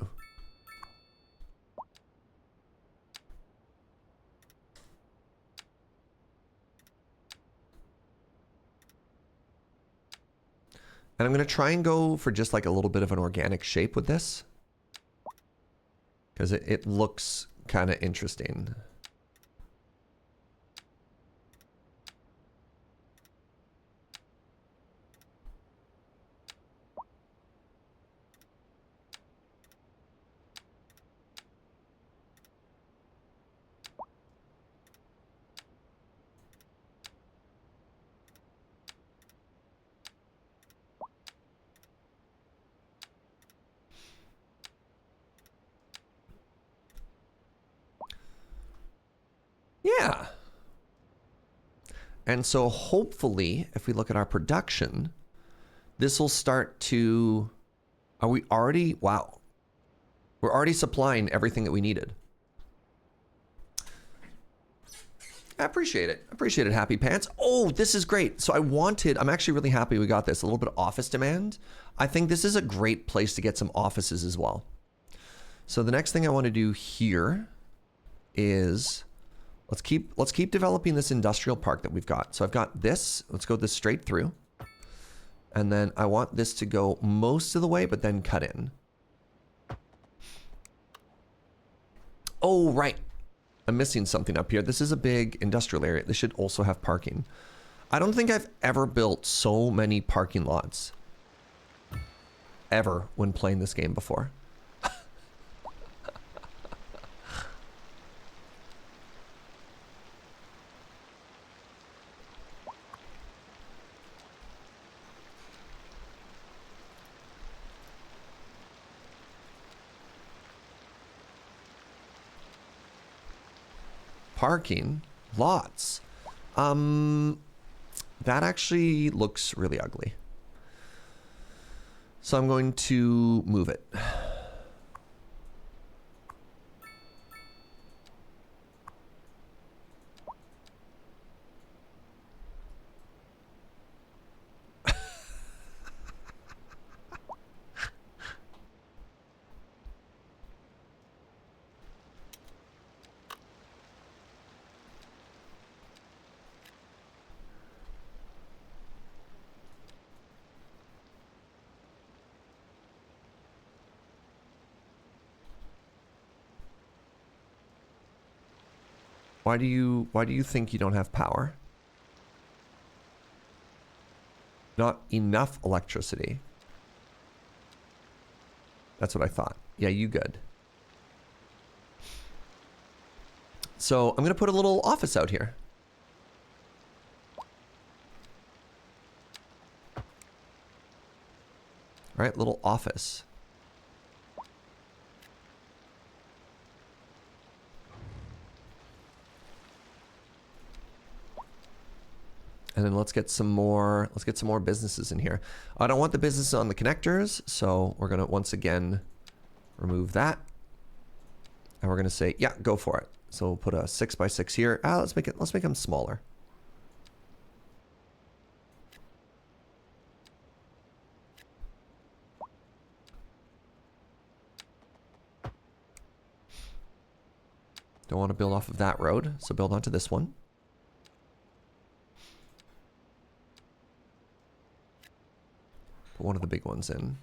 And I'm going to try and go for just like a little bit of an organic shape with this, because it looks kind of interesting. Yeah. And so hopefully, if we look at our production, this will start to... Are we already... Wow. We're already supplying everything that we needed. I appreciate it. Appreciate it, Happy Pants. Oh, this is great. So I'm actually really happy we got this. A little bit of office demand. I think this is a great place to get some offices as well. So the next thing I want to do here is... Let's keep developing this industrial park that we've got. So I've got this. Let's go this straight through. And then I want this to go most of the way, but then cut in. Oh, right. I'm missing something up here. This is a big industrial area. This should also have parking. I don't think I've ever built so many parking lots ever when playing this game before. Parking lots. That actually looks really ugly. So I'm going to move it. Why do you think you don't have power? Not enough electricity. That's what I thought. Yeah, you good. So I'm going to put a little office out here. All right, little office. And then let's get some more businesses in here. I don't want the business on the connectors, so we're gonna once again remove that. And we're gonna say, yeah, go for it. So we'll put a 6x6 here. Let's make them smaller. Don't want to build off of that road, so build onto this one. Put one of the big ones in.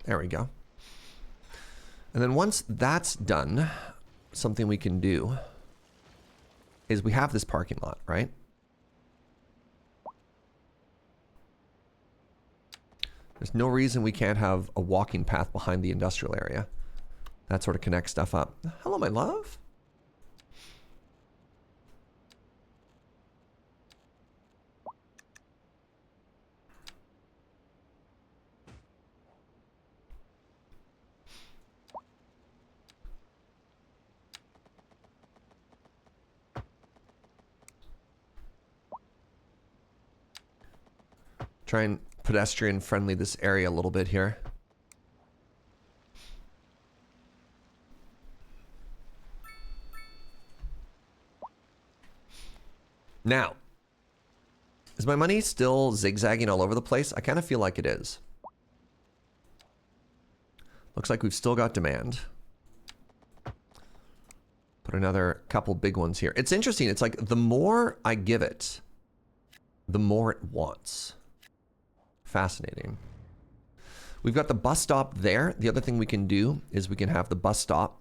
There we go. And then once that's done, something we can do is we have this parking lot, right? There's no reason we can't have a walking path behind the industrial area. That sort of connects stuff up. Hello, my love. Try and pedestrian friendly this area a little bit here. Now, is my money still zigzagging all over the place? I kind of feel like it is. Looks like we've still got demand. Put another couple big ones here. It's interesting. It's like the more I give it, the more it wants. Fascinating. We've got the bus stop there. The other thing we can do is we can have the bus stop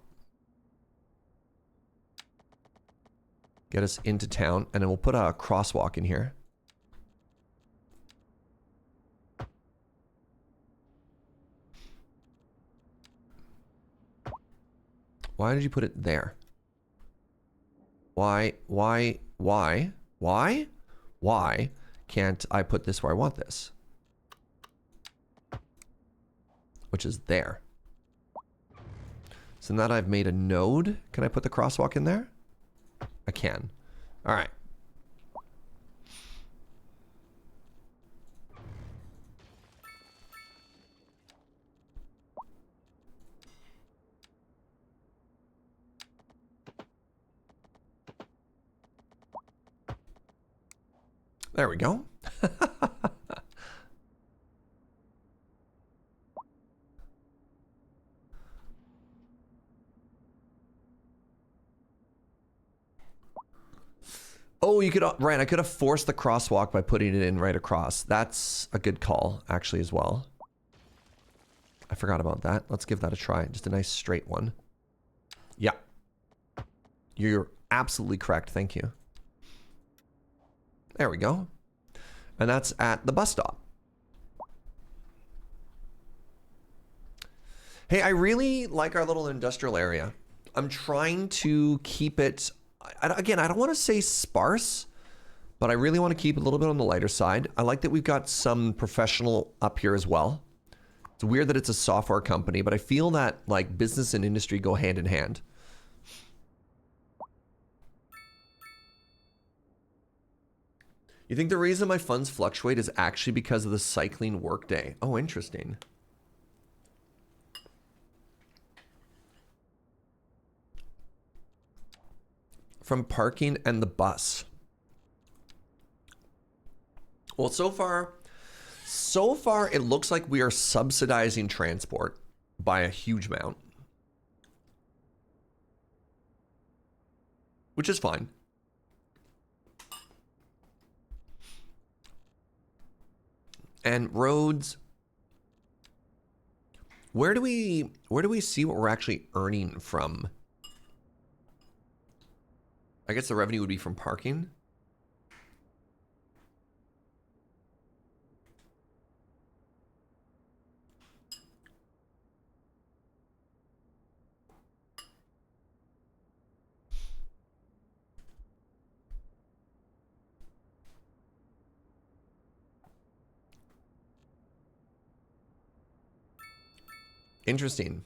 get us into town, and then we'll put a crosswalk in here. Why did you put it there? Why can't I put this where I want this? Which is there. So now that I've made a node, can I put the crosswalk in there? I can. All right. There we go. Oh, you could, right, I could have forced the crosswalk by putting it in right across. That's a good call, actually, as well. I forgot about that. Let's give that a try. Just a nice straight one. Yeah. You're absolutely correct. Thank you. There we go. And that's at the bus stop. Hey, I really like our little industrial area. I'm trying to keep it... Again, I don't want to say sparse, but I really want to keep it a little bit on the lighter side. I like that we've got some professional up here as well. It's weird that it's a software company, but I feel that like business and industry go hand in hand. You think the reason my funds fluctuate is actually because of the cycling workday? Oh, interesting. From parking and the bus. Well, so far it looks like we are subsidizing transport by a huge amount, which is fine. And roads, where do we see what we're actually earning from? I guess the revenue would be from parking. Interesting.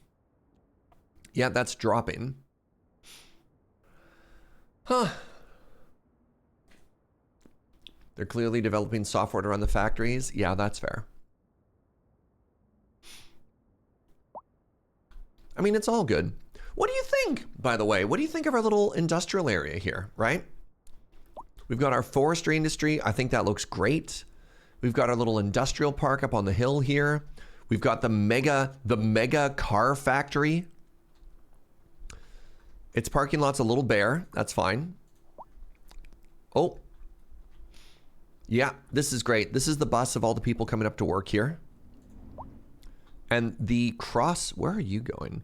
Yeah, that's dropping. Huh. They're clearly developing software to run the factories. Yeah, that's fair. I mean, it's all good. What do you think, by the way? What do you think of our little industrial area here, right? We've got our forestry industry. I think that looks great. We've got our little industrial park up on the hill here. We've got the mega car factory. Its parking lot's a little bare. That's fine. Oh. Yeah, this is great. This is the bus of all the people coming up to work here. And the cross... Where are you going?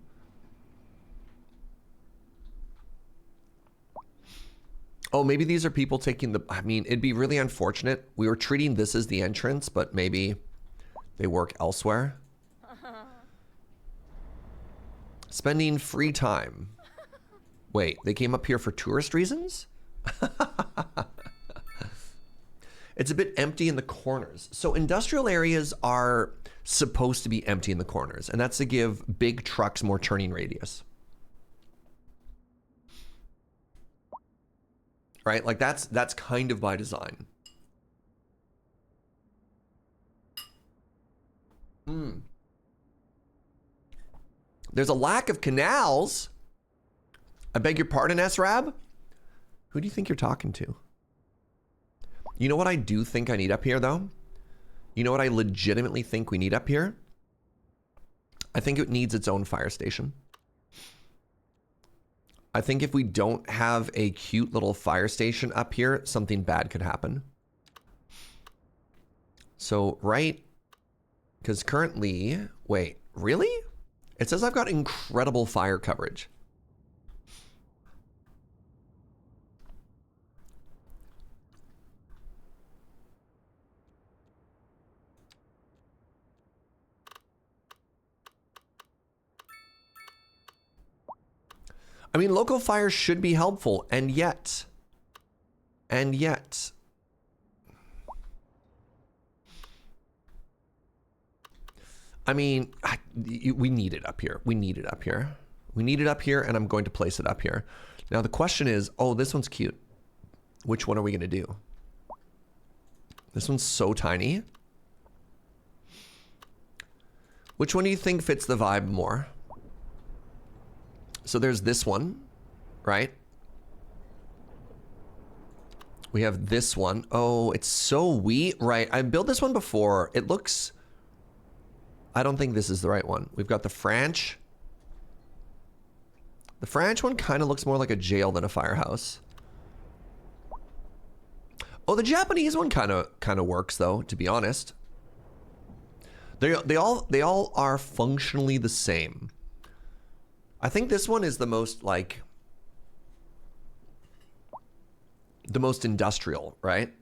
Oh, maybe these are people taking the... I mean, it'd be really unfortunate. We were treating this as the entrance, but maybe they work elsewhere. Spending free time. Wait, they came up here for tourist reasons? It's a bit empty in the corners. So industrial areas are supposed to be empty in the corners, and that's to give big trucks more turning radius. Right? Like that's kind of by design. There's a lack of canals. I beg your pardon, SRAB? Who do you think you're talking to? You know what I do think I need up here, though? You know what I legitimately think we need up here? I think it needs its own fire station. I think if we don't have a cute little fire station up here, something bad could happen. So, right? Because currently... Wait, really? It says I've got incredible fire coverage. I mean, local fires should be helpful, and yet... I mean, we need it up here. We need it up here. We need it up here, and I'm going to place it up here. Now, the question is, oh, this one's cute. Which one are we going to do? This one's so tiny. Which one do you think fits the vibe more? So there's this one, right? We have this one. Oh, it's so wee. Right, I built this one before. It looks... I don't think this is the right one. We've got the French. The French one kind of looks more like a jail than a firehouse. Oh, the Japanese one kind of works though, to be honest. They all are functionally the same. I think this one is the most like the most industrial, right?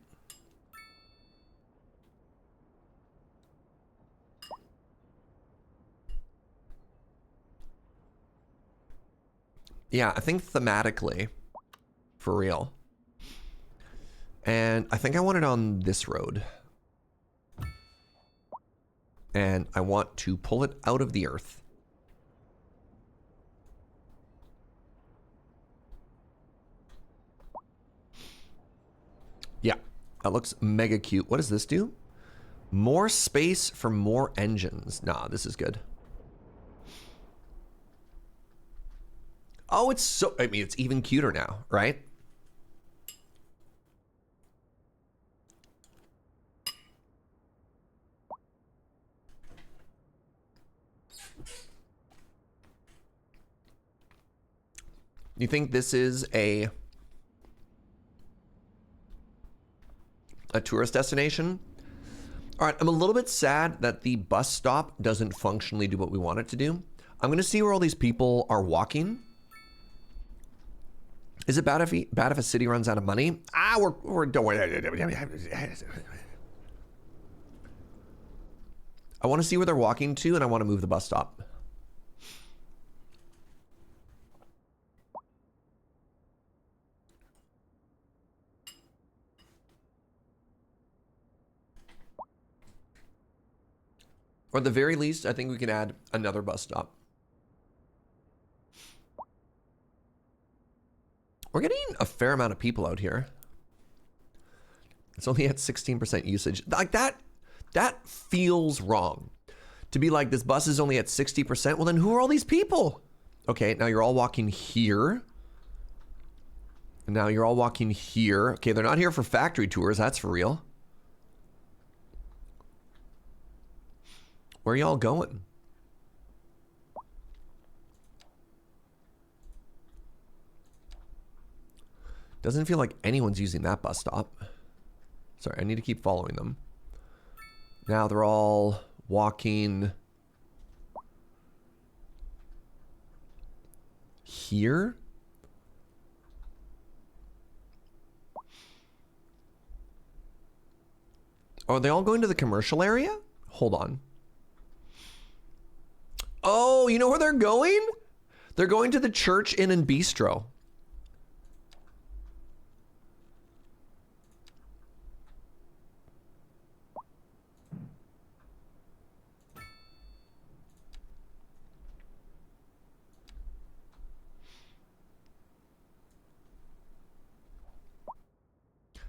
Yeah, I think thematically, for real. And I think I want it on this road. And I want to pull it out of the earth. Yeah, that looks mega cute. What does this do? More space for more engines. Nah, this is good. Oh, it's so... I mean, it's even cuter now, right? You think this is a tourist destination? All right, I'm a little bit sad that the bus stop doesn't functionally do what we want it to do. I'm gonna see where all these people are walking. Is it bad if a city runs out of money? We're don't worry. I want to see where they're walking to, and I want to move the bus stop. Or at the very least, I think we can add another bus stop. We're getting a fair amount of people out here. It's only at 16% usage. Like that feels wrong. To be like, this bus is only at 60%. Well, then who are all these people? Okay, now you're all walking here. And now you're all walking here. Okay, they're not here for factory tours. That's for real. Where are y'all going? Doesn't feel like anyone's using that bus stop. Sorry, I need to keep following them. Now they're all walking here. Are they all going to the commercial area? Hold on. Oh, you know where they're going? They're going to the Church Inn and Bistro.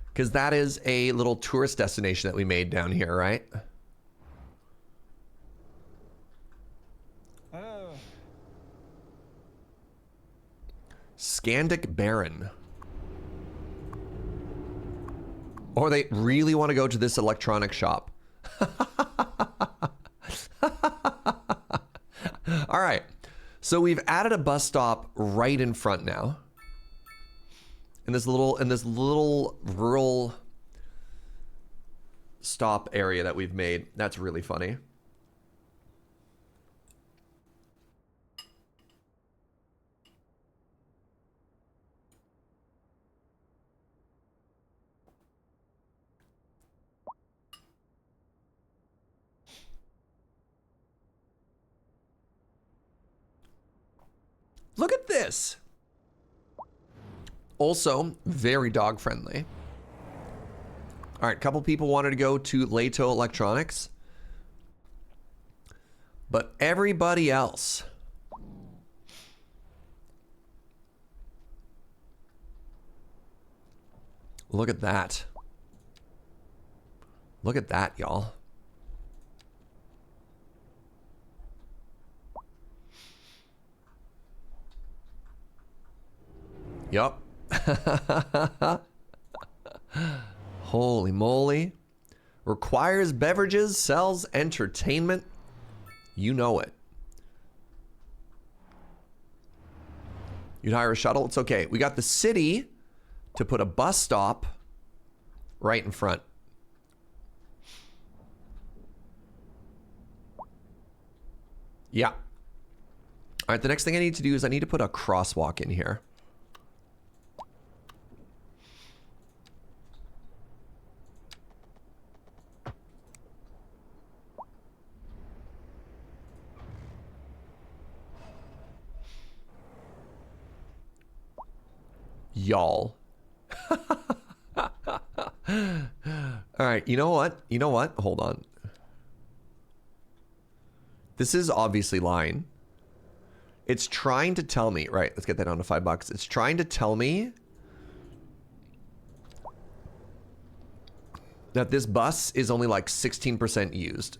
Because that is a little tourist destination that we made down here, right? Scandic Baron. Or they really want to go to this electronic shop. All right. So we've added a bus stop right in front now. In this little rural stop area that we've made. That's really funny. Look at this. Also, very dog friendly. All right, a couple people wanted to go to Leto Electronics. But everybody else. Look at that. Look at that, y'all. Yup. Holy moly. Requires beverages, sells entertainment. You know it. You'd hire a shuttle? It's okay. We got the city to put a bus stop right in front. Yeah. All right, the next thing I need to do is I need to put a crosswalk in here. Y'all. All right, you know what? You know what? Hold on. This is obviously lying. It's trying to tell me, right, let's get that down to $5. It's trying to tell me that this bus is only like 16% used.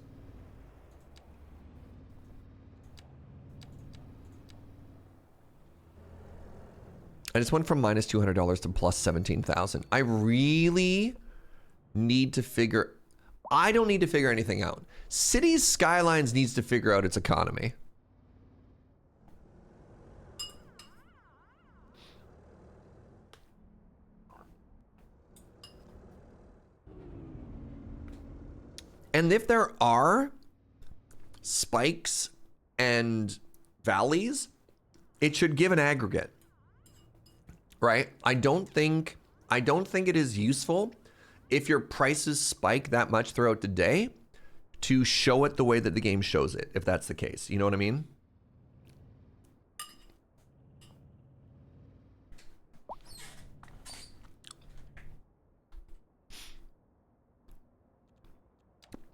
I just went from minus $200 to plus 17,000. I really need to figure... I don't need to figure anything out. Cities Skylines needs to figure out its economy. And if there are spikes and valleys, it should give an aggregate. Right? I don't think it is useful if your prices spike that much throughout the day to show it the way that the game shows it, if that's the case. You know what I mean?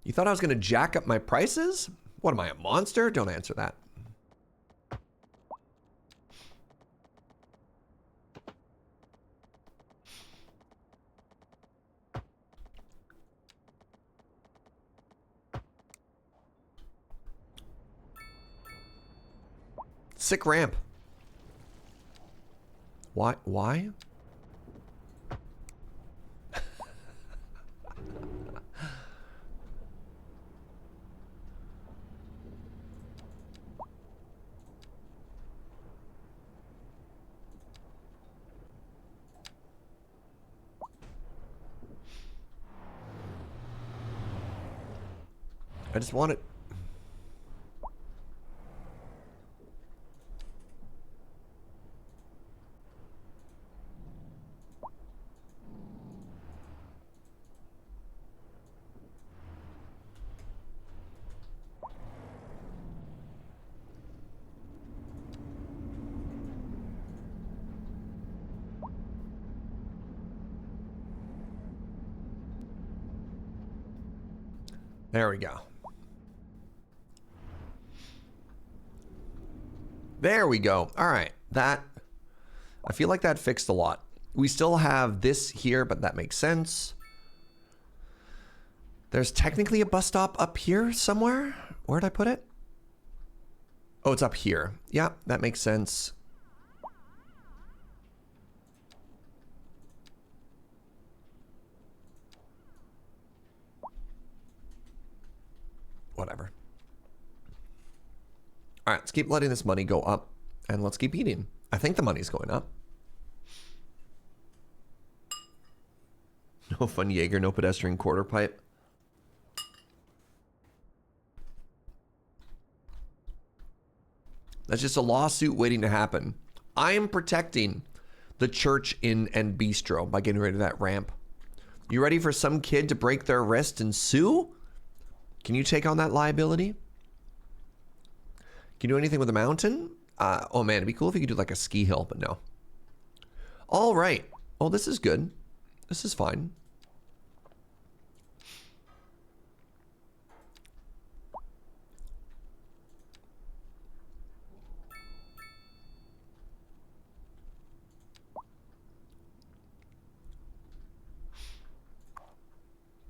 You thought I was going to jack up my prices? What am I, a monster? Don't answer that. Sick ramp. Why? Why? I just want it. There we go. There we go. All right. That, I feel like that fixed a lot. We still have this here, but that makes sense. There's technically a bus stop up here somewhere. Where'd I put it? Oh, it's up here. Yeah, that makes sense. All right, let's keep letting this money go up, and let's keep eating. I think the money's going up. No fun Jaeger, no pedestrian quarter pipe. That's just a lawsuit waiting to happen. I am protecting the church inn and bistro by getting rid of that ramp. You ready for some kid to break their wrist and sue? Can you take on that liability? Can you do anything with a mountain? Oh man, it'd be cool if you could do like a ski hill, but no. All right. Oh, this is good. This is fine.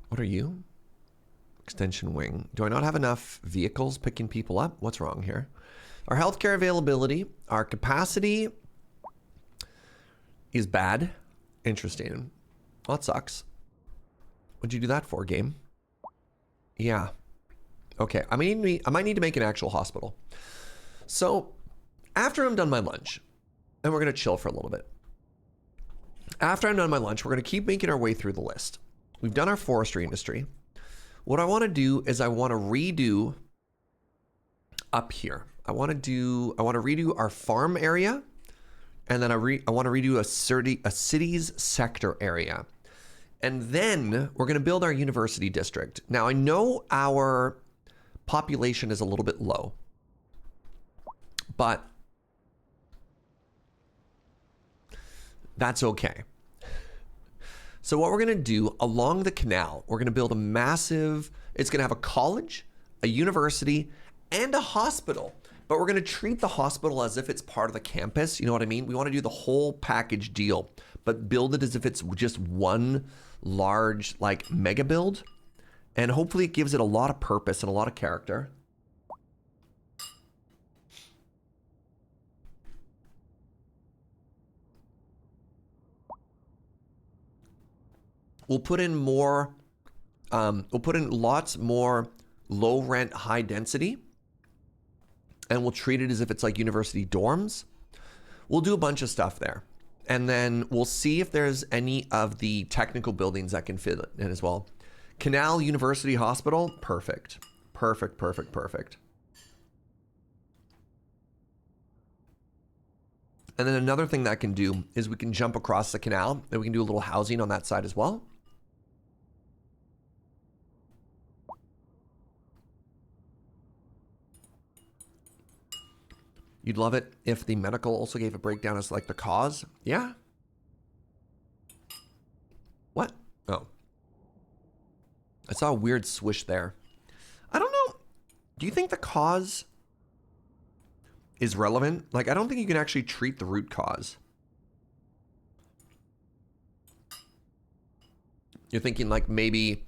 What are you? Extension wing. Do I not have enough vehicles picking people up? What's wrong here? Our healthcare availability, our capacity is bad. Interesting. Well, that sucks. What'd you do that for, game? Yeah. Okay, I might need to make an actual hospital. So, after I'm done my lunch, and we're gonna chill for a little bit. After I'm done my lunch, we're gonna keep making our way through the list. We've done our forestry industry. What I want to do is I want to redo up here. I want to redo our farm area, and then I want to redo a city's sector area. And then we're going to build our university district. Now I know our population is a little bit low, but that's okay. So what we're going to do along the canal, we're going to build a massive, it's going to have a college, a university, and a hospital. But we're going to treat the hospital as if it's part of the campus. You know what I mean? We want to do the whole package deal, but build it as if it's just one large, like, mega build. And hopefully it gives it a lot of purpose and a lot of character. We'll put in more, we'll put in lots more low rent, high density, and we'll treat it as if it's like university dorms. We'll do a bunch of stuff there. And then we'll see if there's any of the technical buildings that can fit in as well. Canal University Hospital, perfect. Perfect, perfect, perfect. And then another thing that can do is we can jump across the canal and we can do a little housing on that side as well. You'd love it if the medical also gave a breakdown as like the cause. Yeah. What? Oh. I saw a weird swish there. I don't know. Do you think the cause is relevant? Like, I don't think you can actually treat the root cause. You're thinking like maybe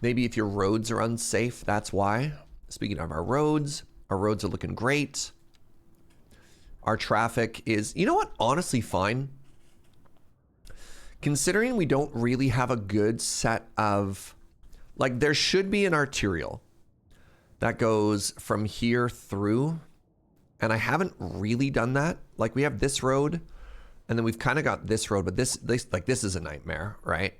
if your roads are unsafe, that's why. Speaking of our roads are looking great. Our traffic is, you know what, honestly fine. Considering we don't really have a good set of, like there should be an arterial that goes from here through, and I haven't really done that. Like we have this road, and then we've kind of got this road, but this is a nightmare, right?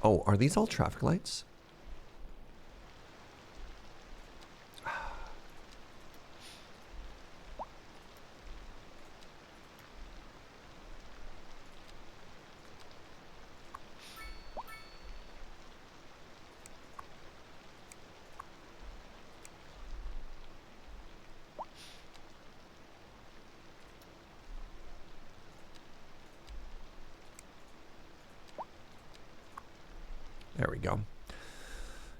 Oh, are these all traffic lights? There we go.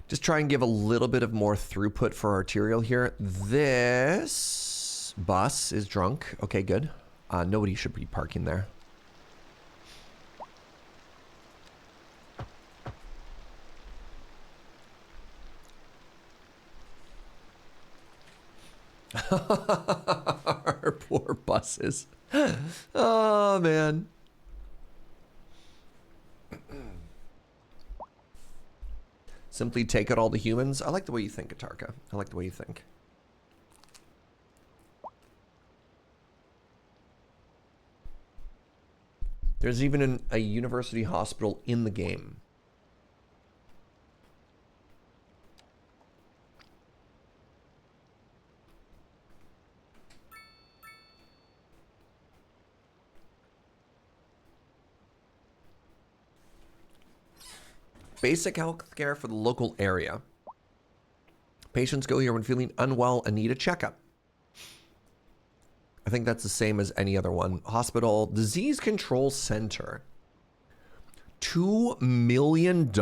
Just try and give a little bit of more throughput for arterial here. This bus is drunk. Okay, good. Nobody should be parking there. Our poor buses. Oh, man. Simply take out all the humans. I like the way you think, Atarka. I like the way you think. There's even a university hospital in the game. Basic health care for the local area. Patients go here when feeling unwell and need a checkup. I think that's the same as any other one. Hospital Disease Control Center. $2 million?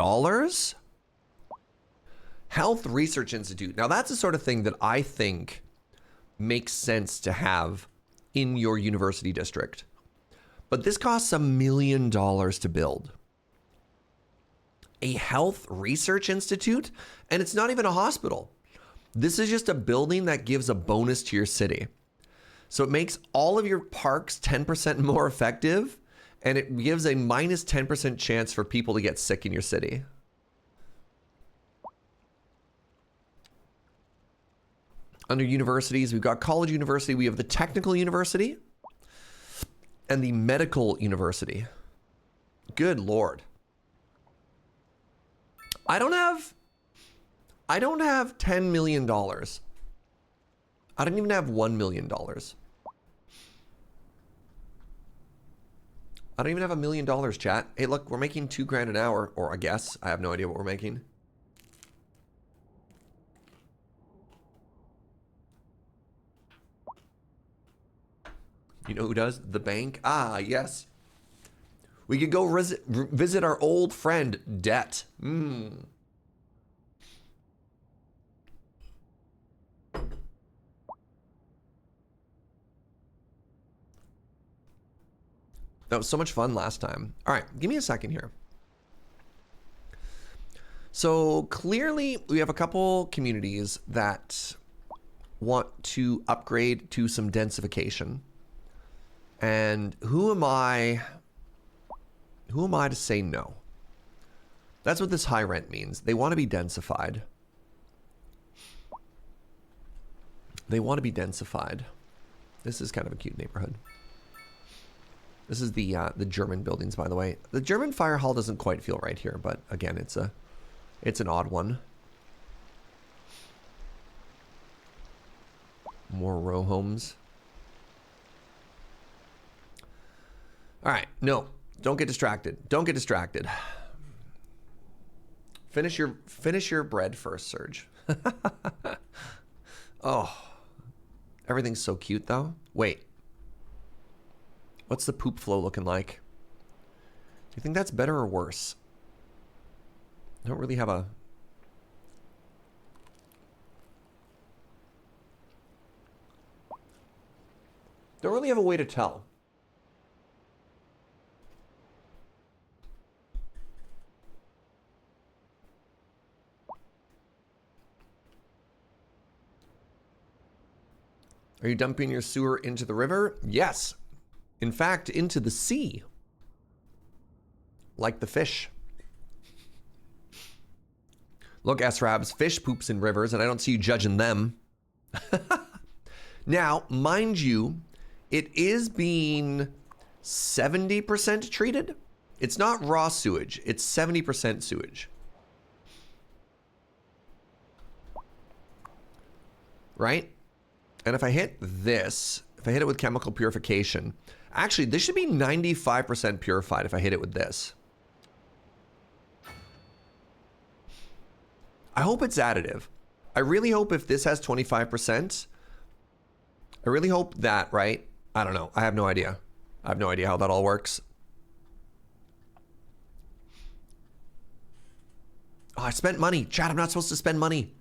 Health Research Institute. Now that's the sort of thing that I think makes sense to have in your university district. But this costs $1 million to build. A health research institute? And it's not even a hospital. This is just a building that gives a bonus to your city. So it makes all of your parks 10% more effective, and it gives a minus 10% chance for people to get sick in your city. Under universities, we've got college university, we have the technical university, and the medical university. Good Lord. I don't have $10 million. I don't even have $1 million. I don't even have $1 million, chat. Hey, look, we're making $2 grand an hour, or I guess. I have no idea what we're making. You know who does? The bank? Ah, yes. We could go visit our old friend, Debt. That was so much fun last time. All right, give me a second here. So clearly we have a couple communities that want to upgrade to some densification. And who am I to say no? That's what this high rent means. They want to be densified. They want to be densified. This is kind of a cute neighborhood. This is the German buildings, by the way. The German fire hall doesn't quite feel right here, but again, it's an odd one. More row homes. All right, no, don't get distracted. Don't get distracted. Finish your bread first, Serge. Oh, everything's so cute though. Wait. What's the poop flow looking like? Do you think that's better or worse? I don't really have a... Don't really have a way to tell. Are you dumping your sewer into the river? Yes. In fact, into the sea. Like the fish. Look, S-Rabs, fish poops in rivers, and I don't see you judging them. Now, mind you, it is being 70% treated. It's not raw sewage. It's 70% sewage. Right? And if I hit this, if I hit it with chemical purification, actually, this should be 95% purified if I hit it with this. I hope it's additive. I really hope if this has 25%, I really hope that, right? I don't know. I have no idea. I have no idea how that all works. Oh, I spent money. Chad, I'm not supposed to spend money.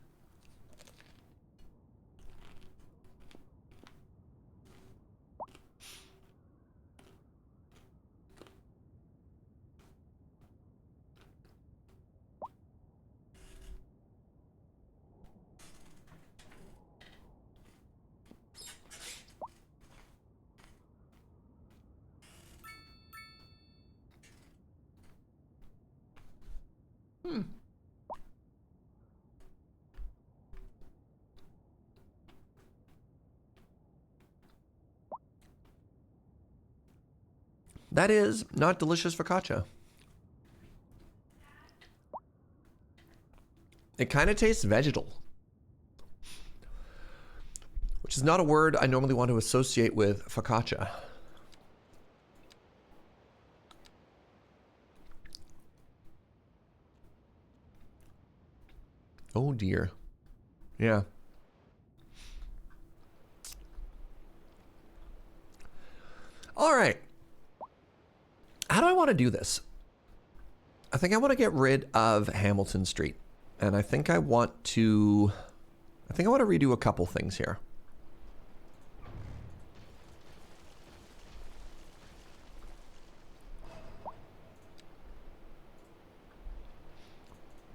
That is not delicious focaccia. It kind of tastes vegetal, which is not a word I normally want to associate with focaccia. Oh dear. Yeah. All right. How do I want to do this? I think I want to get rid of Hamilton Street. And I think I want to redo a couple things here.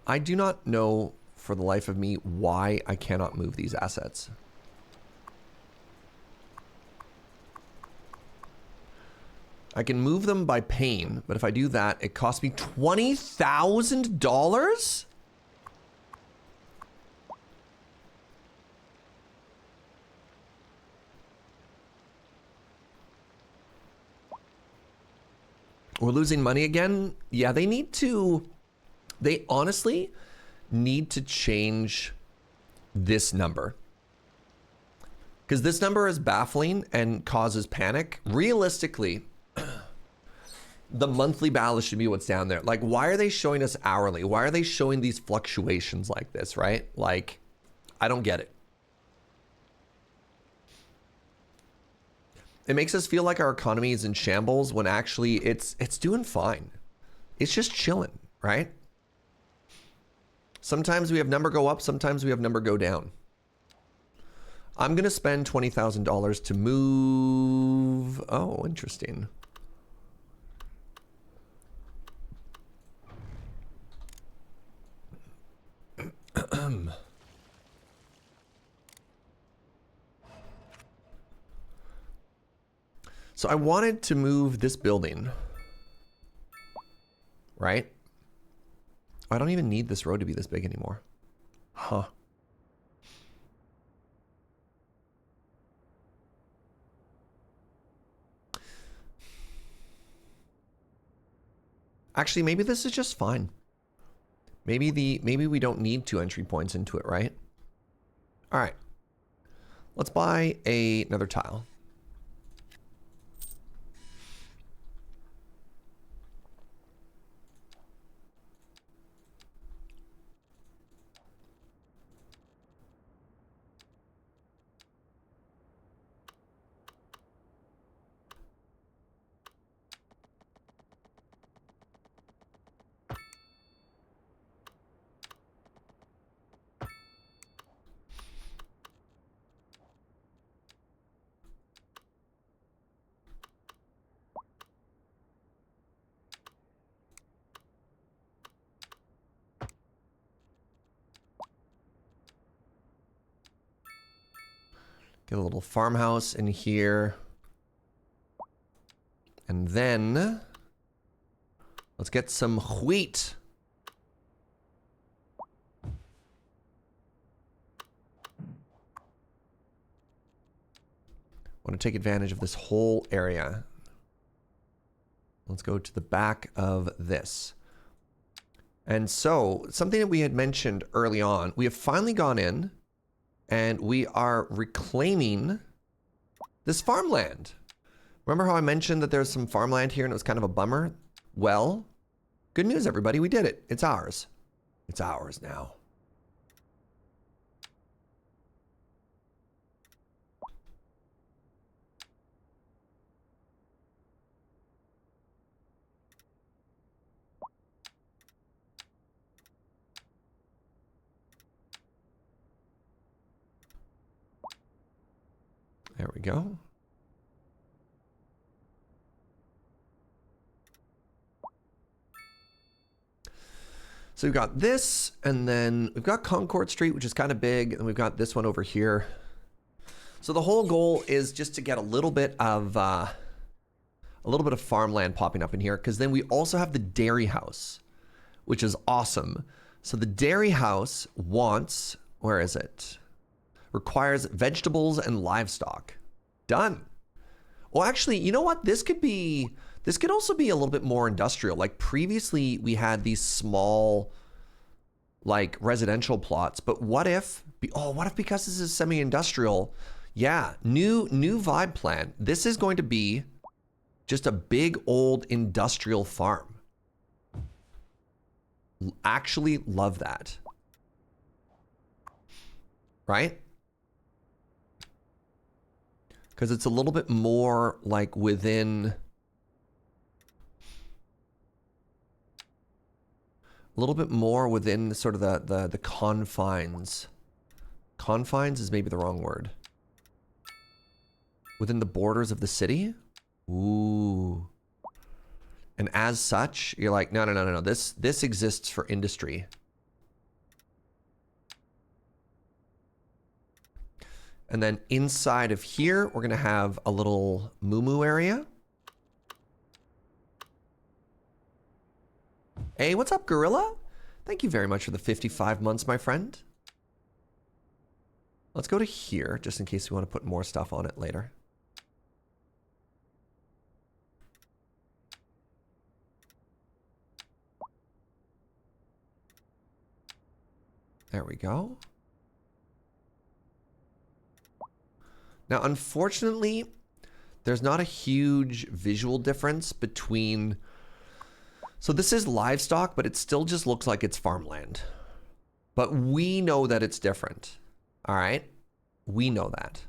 I do not know for the life of me why I cannot move these assets. I can move them by paying, but if I do that, it costs me $20,000? We're losing money again? Yeah, they honestly need to change this number. Because this number is baffling and causes panic. Realistically, the monthly balance should be what's down there. Like, why are they showing us hourly? Why are they showing these fluctuations like this, right? Like, I don't get it. It makes us feel like our economy is in shambles when actually it's doing fine. It's just chilling, right? Sometimes we have number go up, sometimes we have number go down. I'm gonna spend $20,000 to move. Oh, interesting. So I wanted to move this building, right? I don't even need this road to be this big anymore. Huh. Actually, maybe this is just fine. Maybe we don't need 2 entry points into it, right? All right. Let's buy another tile. Get a little farmhouse in here. And then let's get some wheat. Want to take advantage of this whole area. Let's go to the back of this. And so, something that we had mentioned early on, we have finally gone in and we are reclaiming this farmland. Remember how I mentioned that there's some farmland here and it was kind of a bummer? Well, good news, everybody. We did it. It's ours. It's ours now. There we go. So we've got this, and then we've got Concord Street, which is kind of big, and we've got this one over here. So the whole goal is just to get a little bit of farmland popping up in here, because then we also have the dairy house, which is awesome. So the dairy house wants, where is it? Requires vegetables and livestock. Done. Well, actually, you know what? This could be This could also be a little bit more industrial. Like previously we had these small like residential plots, but what if, what if because this is semi-industrial, yeah, new vibe plan. This is going to be just a big old industrial farm. Actually love that. Right? Because it's a little bit more like within... A little bit more within sort of the confines. Confines is maybe the wrong word. Within the borders of the city? Ooh. And as such, you're like, no. This exists for industry. And then inside of here, we're going to have a little moo area. Hey, what's up, Gorilla? Thank you very much for the 55 months, my friend. Let's go to here, just in case we want to put more stuff on it later. There we go. Now, unfortunately, there's not a huge visual difference between... So this is livestock, but it still just looks like it's farmland. But we know that it's different. All right? We know that.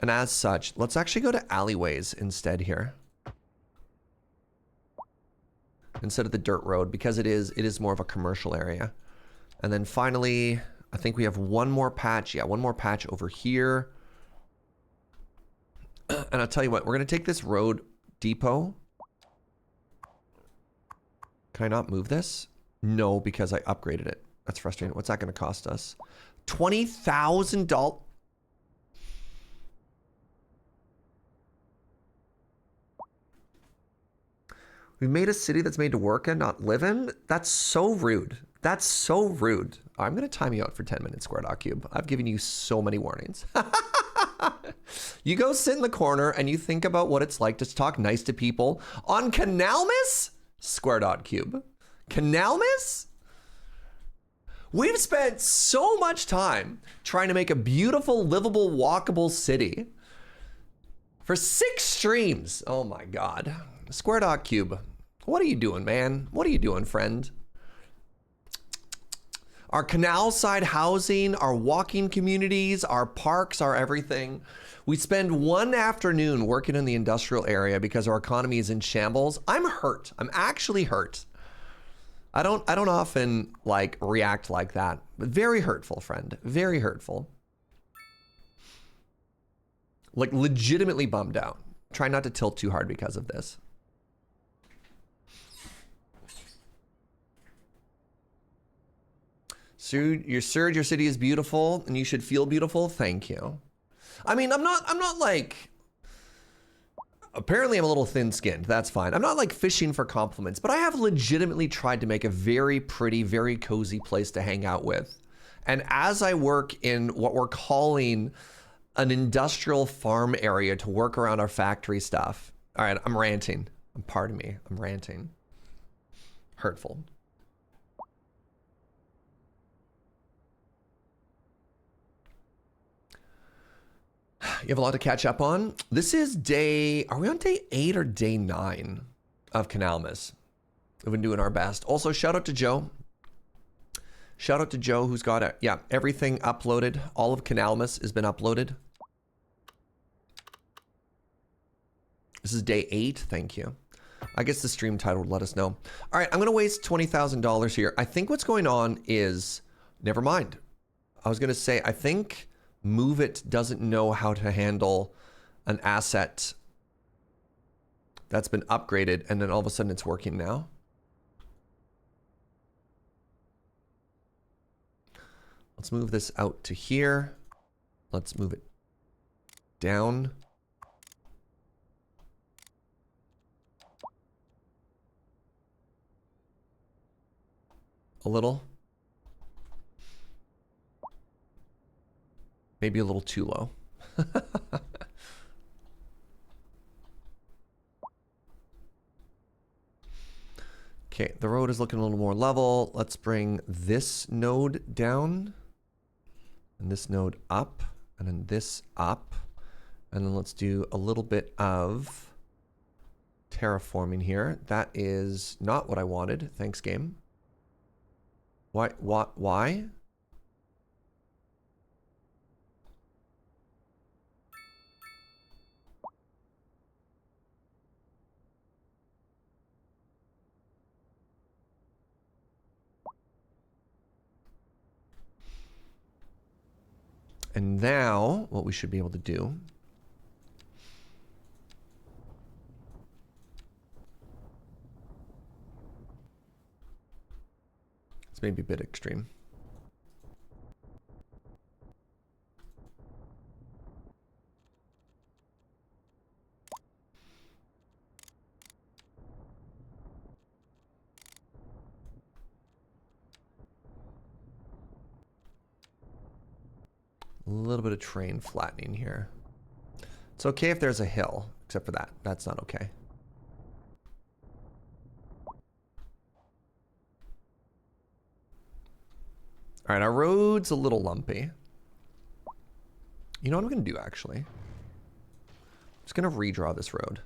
And as such, let's actually go to alleyways instead here. Instead of the dirt road, because it is more of a commercial area. And then finally, I think we have one more patch. Yeah, one more patch over here. And I'll tell you what, we're going to take this road depot. Can I not move this? No, because I upgraded it. That's frustrating. What's that going to cost us? $20,000. We made a city that's made to work in, not live in? That's so rude. That's so rude. I'm going to time you out for 10 minutes, Square.cube. I've given you so many warnings. You go sit in the corner and you think about what it's like to talk nice to people on Canalmas? Square.cube. Canalmas? We've spent so much time trying to make a beautiful, livable, walkable city for 6 streams. Oh my God. Square.cube. What are you doing, man? What are you doing, friend? Our canal side housing, our walking communities, our parks, our everything. We spend one afternoon working in the industrial area because our economy is in shambles. I'm hurt. I'm actually hurt. I don't often like react like that, but very hurtful, friend. Very hurtful. Like legitimately bummed out. Try not to tilt too hard because of this. Your city is beautiful and you should feel beautiful. Thank you. I mean, I'm not like, apparently I'm a little thin-skinned. That's fine. I'm not like fishing for compliments, but I have legitimately tried to make a very pretty, very cozy place to hang out with. And as I work in what we're calling an industrial farm area to work around our factory stuff. All right, I'm ranting. Pardon me, I'm ranting. Hurtful. You have a lot to catch up on. This is are we on day 8 or day 9 of Canalmas? We've been doing our best. Also, shout out to Joe. Shout out to Joe who's got everything uploaded. All of Canalmas has been uploaded. This is day 8. Thank you. I guess the stream title would let us know. All right, I'm going to waste $20,000 here. I think what's going on is, never mind. I was going to say, I think Move It doesn't know how to handle an asset that's been upgraded and then all of a sudden it's working now. Let's move this out to here. Let's move it down. A little. Maybe a little too low. Okay, the road is looking a little more level. Let's bring this node down and this node up and then this up. And then let's do a little bit of terraforming here. That is not what I wanted. Thanks, game. Why? What? Why? And now, what we should be able to do is maybe a bit extreme. A little bit of terrain flattening here. It's okay if there's a hill, except for that. That's not okay. All right, our road's a little lumpy. You know what I'm going to do, actually? I'm just going to redraw this road.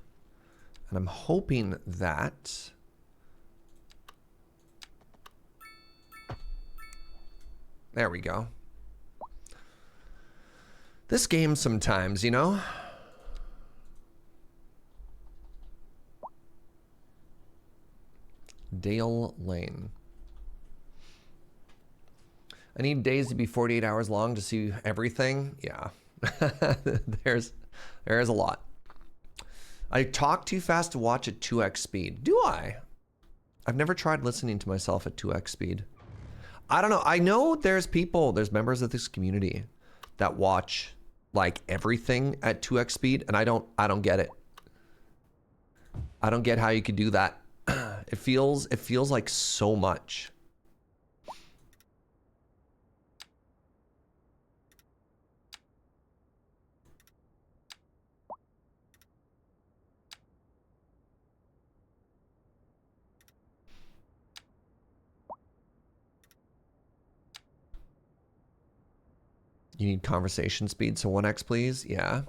And I'm hoping that... There we go. This game sometimes, you know? Dale Lane. I need days to be 48 hours long to see everything. Yeah. There's a lot. I talk too fast to watch at 2x speed. Do I? I've never tried listening to myself at 2x speed. I don't know. I know there's members of this community that watch like everything at 2x speed, and I don't get it. I don't get how you could do that. It feels like so much. You need conversation speed, so 1x please. Yeah.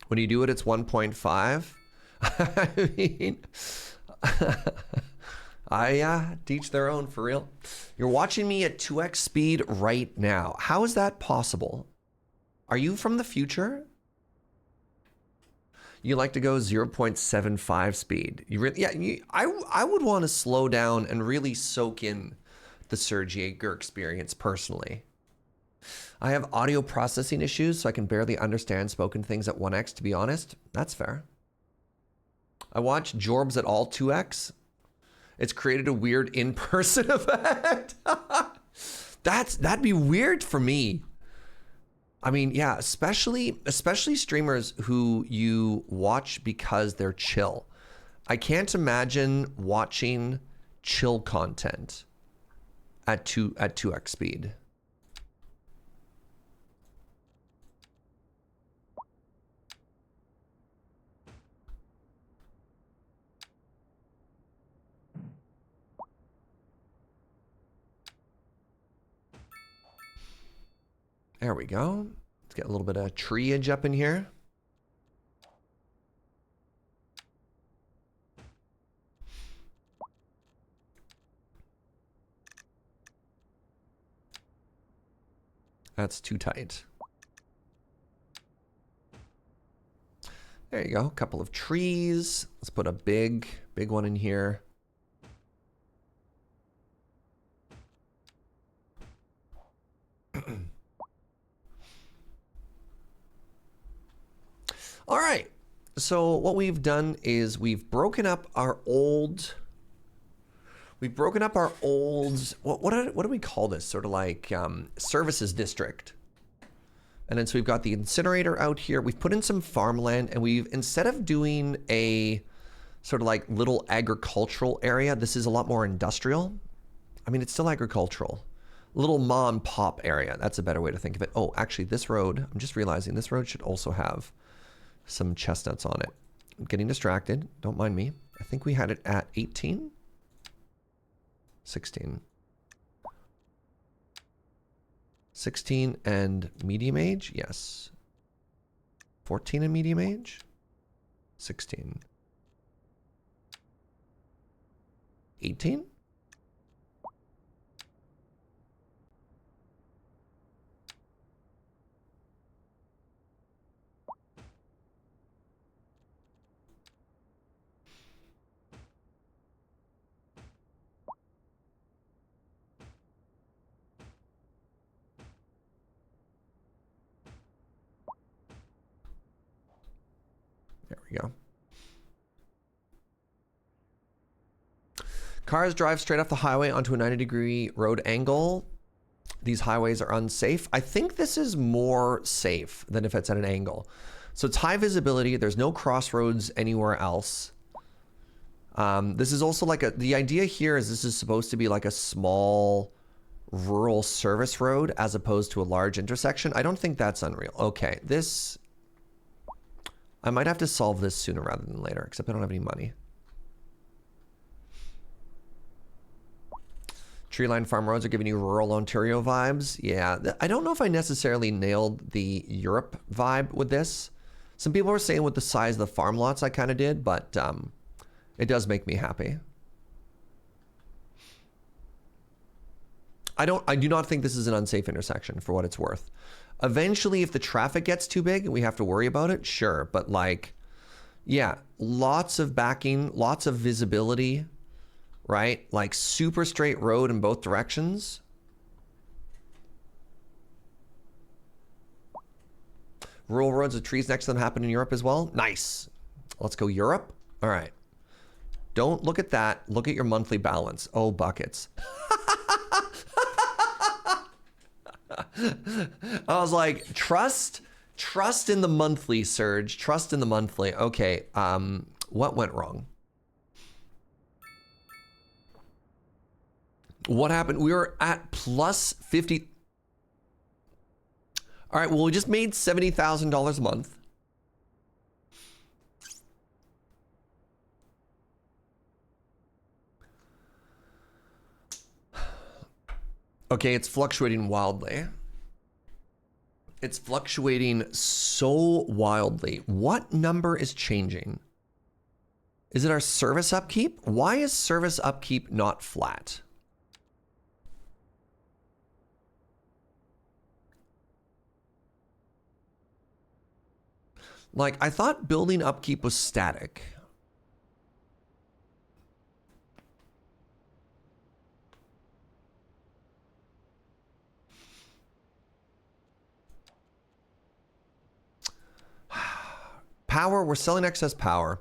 When you do it, it's 1.5. I mean, I teach their own for real. You're watching me at 2x speed right now. How is that possible? Are you from the future? You like to go 0.75 speed. You really, yeah. I would want to slow down and really soak in the Serge Jaeger experience personally. I have audio processing issues, so I can barely understand spoken things at 1x, to be honest. That's fair. I watch Jorbs at all 2x. It's created a weird in-person effect. That'd be weird for me. I mean, yeah, especially streamers who you watch because they're chill. I can't imagine watching chill content at 2x speed. There we go. Let's get a little bit of treeage up in here. That's too tight. There you go. A couple of trees. Let's put a big one in here. All right, so what we've done is we've broken up our old, what do we call this? Sort of like services district. And then so we've got the incinerator out here. We've put in some farmland, and we've, instead of doing a sort of like little agricultural area, this is a lot more industrial. I mean, it's still agricultural. Little mom pop area. That's a better way to think of it. Oh, actually this road, I'm just realizing this road should also have some chestnuts on it. I'm getting distracted. Don't mind me. I think we had it at 18. 16. 16 and medium age? Yes. 14 and medium age? 16. 18? There we go. Cars drive straight off the highway onto a 90-degree road angle. These highways are unsafe. I think this is more safe than if it's at an angle. So it's high visibility. There's no crossroads anywhere else. This is also like the idea here is this is supposed to be like a small rural service road as opposed to a large intersection. I don't think that's unreal. Okay, I might have to solve this sooner rather than later, except I don't have any money. Tree-lined farm roads are giving you rural Ontario vibes. Yeah, I don't know if I necessarily nailed the Europe vibe with this. Some people were saying with the size of the farm lots I kind of did, but it does make me happy. I do not think this is an unsafe intersection for what it's worth. Eventually, if the traffic gets too big and we have to worry about it, sure. But like, yeah, lots of backing, lots of visibility, right? Like super straight road in both directions. Rural roads with trees next to them happen in Europe as well. Nice. Let's go Europe. All right. Don't look at that. Look at your monthly balance. Oh, buckets. I was like, trust in the monthly, Surge. Trust in the monthly. Okay. What went wrong? What happened? We were at plus 50. All right. Well, we just made $70,000 a month. Okay, it's fluctuating wildly. It's fluctuating so wildly. What number is changing? Is it our service upkeep? Why is service upkeep not flat? Like, I thought building upkeep was static. Power, we're selling excess power.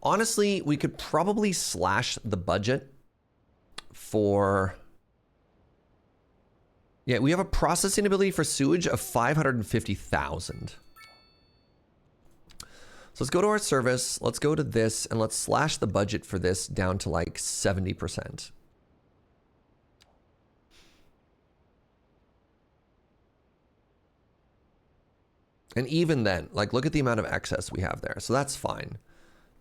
Honestly, we could probably slash the budget for... Yeah, we have a processing ability for sewage of 550,000. So let's go to our service, let's go to this, and let's slash the budget for this down to like 70%. And even then, like, look at the amount of excess we have there. So that's fine.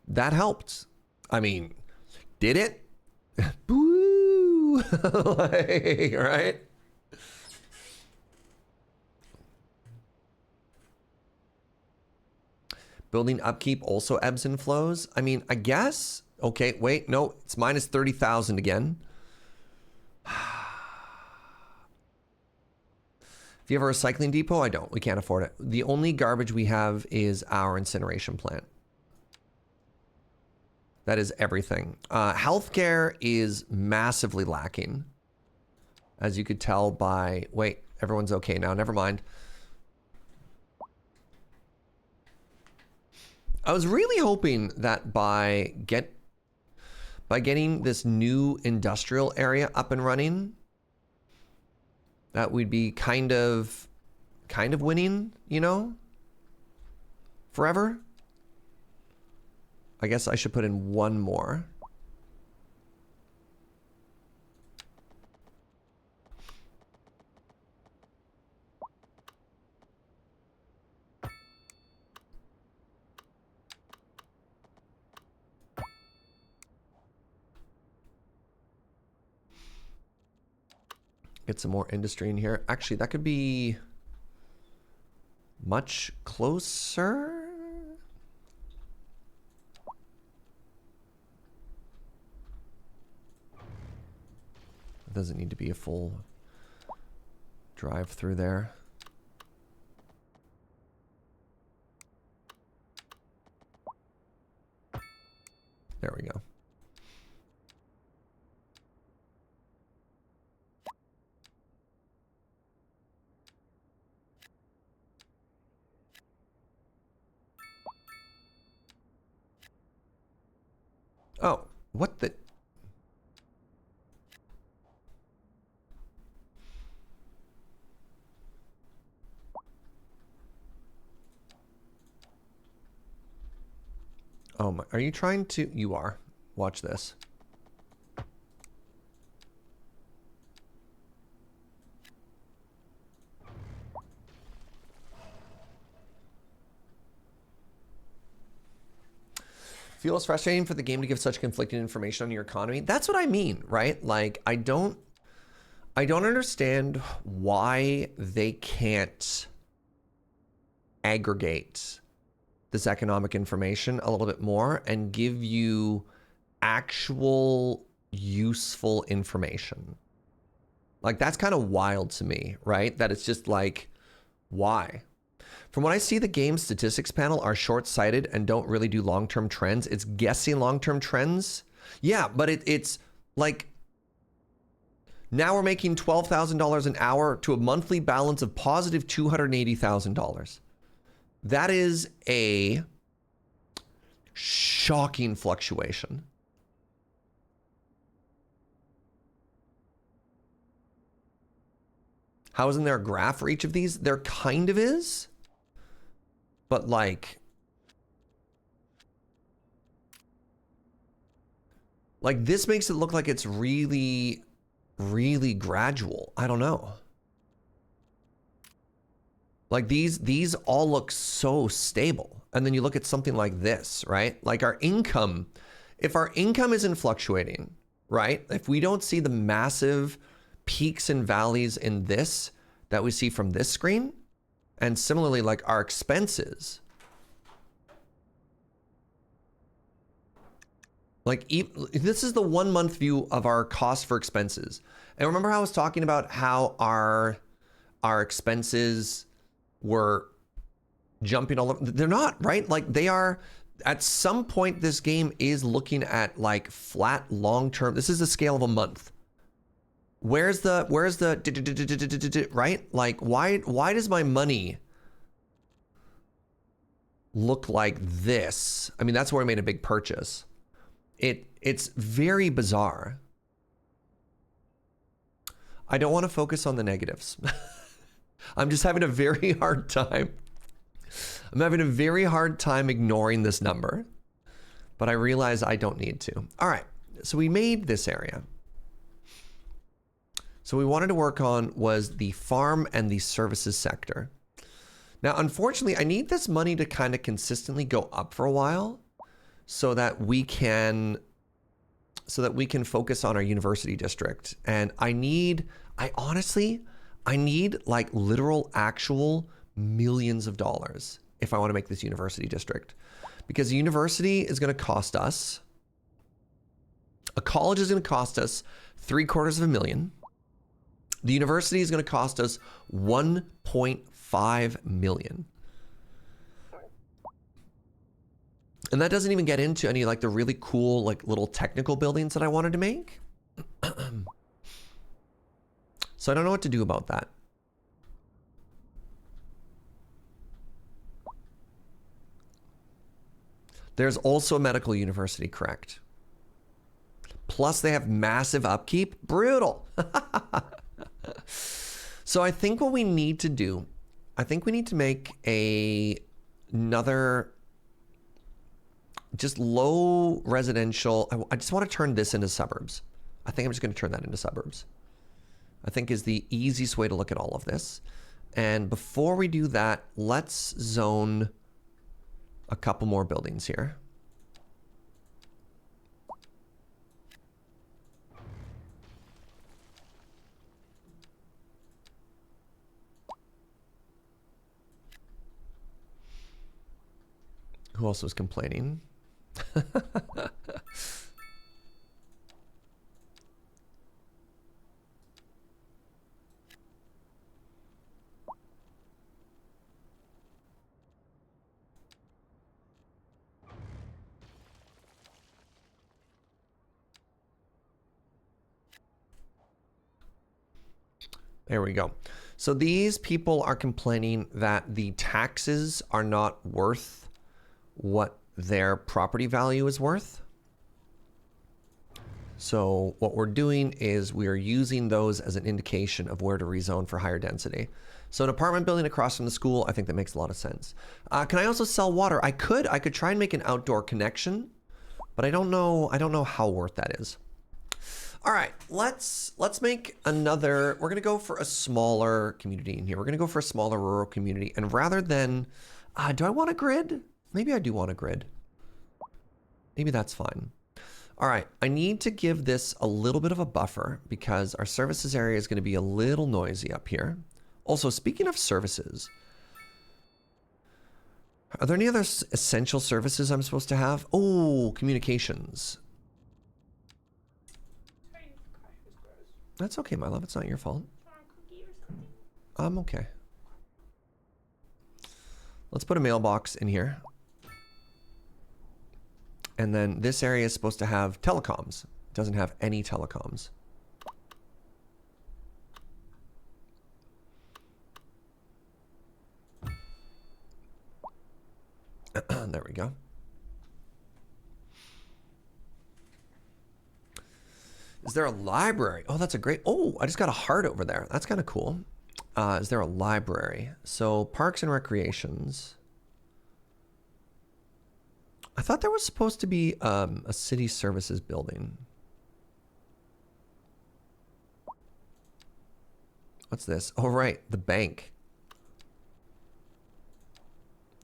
That helped. I mean, did it? Boo! Like, right? Building upkeep also ebbs and flows. I mean, I guess. Okay, wait, no, it's minus 30,000 again. If you have a recycling depot, I don't. We can't afford it. The only garbage we have is our incineration plant. That is everything. Healthcare is massively lacking. As you could tell by... Wait, everyone's okay now. Never mind. I was really hoping that by getting this new industrial area up and running, that we'd be kind of winning, you know, forever. I guess I should put in one more. Get some more industry in here. Actually, that could be much closer. It doesn't need to be a full drive through there. There we go. Oh, what the? Oh my, are you trying to? You are. Watch this. Feels frustrating for the game to give such conflicting information on your economy. That's what I mean, right? Like, I don't understand why they can't aggregate this economic information a little bit more and give you actual useful information. Like, that's kind of wild to me, right? That it's just like, why? From what I see, the game's statistics panel are short-sighted and don't really do long-term trends. It's guessing long-term trends. Yeah, but it's like, now we're making $12,000 an hour to a monthly balance of positive $280,000. That is a shocking fluctuation. How isn't there a graph for each of these? There kind of is. But like this makes it look like it's really, really gradual. I don't know. Like these all look so stable. And then you look at something like this, right? Like our income, if our income isn't fluctuating, right? If we don't see the massive peaks and valleys in this that we see from this screen, and similarly like our expenses, like this is the 1 month view of our cost for expenses. And remember how I was talking about how our expenses were jumping all over? They're not, right? Like they are, at some point this game is looking at like flat long-term. This is the scale of a month. Where's the right? Like why does my money look like this? I mean, that's where I made a big purchase. It's very bizarre. I don't want to focus on the negatives. I'm just having a very hard time. I'm having a very hard time ignoring this number, but I realize I don't need to. All right, so we made this area. So what we wanted to work on was the farm and the services sector. Now, unfortunately, I need this money to kind of consistently go up for a while so that we can focus on our university district. And I honestly need like literal actual millions of dollars if I want to make this university district, because the university is going to cost us, a college is going to cost us $750,000. The university is going to cost us $1.5 million. And that doesn't even get into any like the really cool like little technical buildings that I wanted to make. So I don't know what to do about that. There's also a medical university, correct? Plus they have massive upkeep. Brutal. So I think what we need to do, I think we need to make another just low residential. I just want to turn this into suburbs. I think I'm just going to turn that into suburbs. I think is the easiest way to look at all of this. And before we do that, let's zone a couple more buildings here. Who else was complaining? There we go. So these people are complaining that the taxes are not worth what their property value is worth. So what we're doing is we are using those as an indication of where to rezone for higher density. So an apartment building across from the school, I think that makes a lot of sense. Can I also sell water? I could try and make an outdoor connection, but I don't know how worth that is. All right, let's make another. We're gonna go for a smaller community in here. We're gonna go for a smaller rural community, and rather than, do I want a grid? Maybe I do want a grid. Maybe that's fine. All right, I need to give this a little bit of a buffer because our services area is gonna be a little noisy up here. Also, speaking of services, are there any other essential services I'm supposed to have? Oh, communications. That's okay, my love. It's not your fault. I'm okay. Let's put a mailbox in here. And then this area is supposed to have telecoms. It doesn't have any telecoms. There we go. Is there a library? Oh, that's a great... Oh, I just got a heart over there. That's kind of cool. Is there a library? So, parks and recreations. I thought there was supposed to be a city services building. What's this? Oh, right. The bank.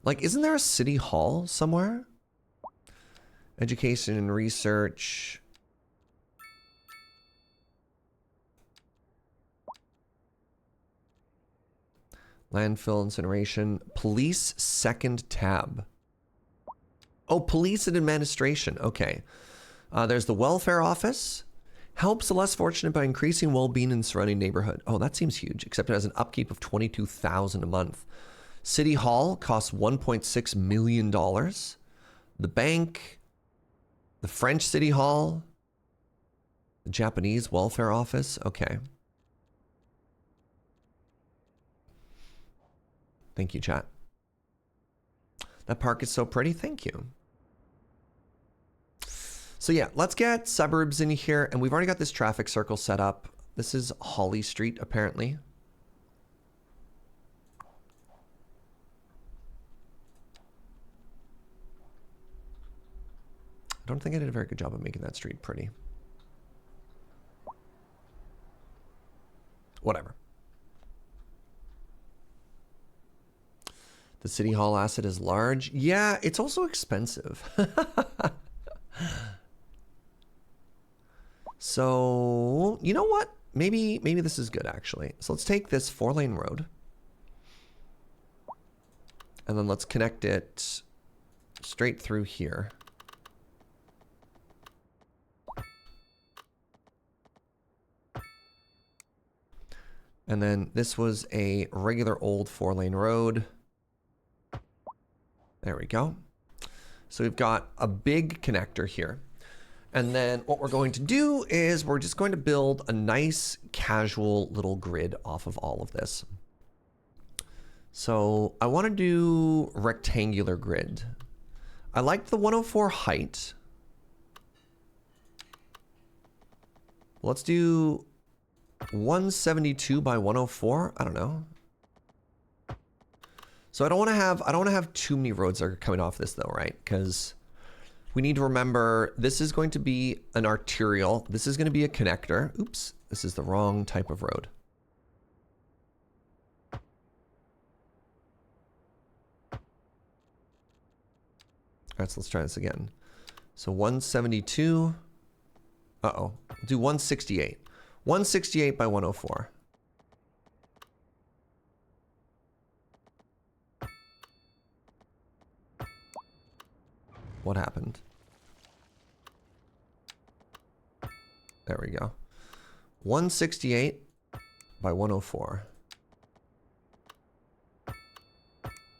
Like, isn't there a city hall somewhere? Education and research... Landfill, incineration, police second tab. Oh, police and administration. Okay. There's the welfare office. Helps the less fortunate by increasing well-being in the surrounding neighborhood. Oh, that seems huge, except it has an upkeep of $22,000 a month. City Hall costs $1.6 million. The bank, the French City Hall, the Japanese welfare office. Okay. Thank you, chat. That park is so pretty. Thank you. So yeah, let's get suburbs in here. And we've already got this traffic circle set up. This is Holly Street, apparently. I don't think I did a very good job of making that street pretty. Whatever. The City Hall asset is large. Yeah, it's also expensive. So, you know what? Maybe this is good, actually. So let's take this 4-lane road. And then let's connect it straight through here. And then this was a regular old 4-lane road. There we go. So we've got a big connector here. And then what we're going to do is we're just going to build a nice casual little grid off of all of this. So I want to do rectangular grid. I like the 104 height. Let's do 172 by 104. I don't know. So I don't want to have too many roads that are coming off this though, right? Because we need to remember this is going to be an arterial. This is going to be a connector. Oops, this is the wrong type of road. All right, so let's try this again. So 172. Uh-oh. Do 168. 168 by 104. What happened? There we go. 168 by 104.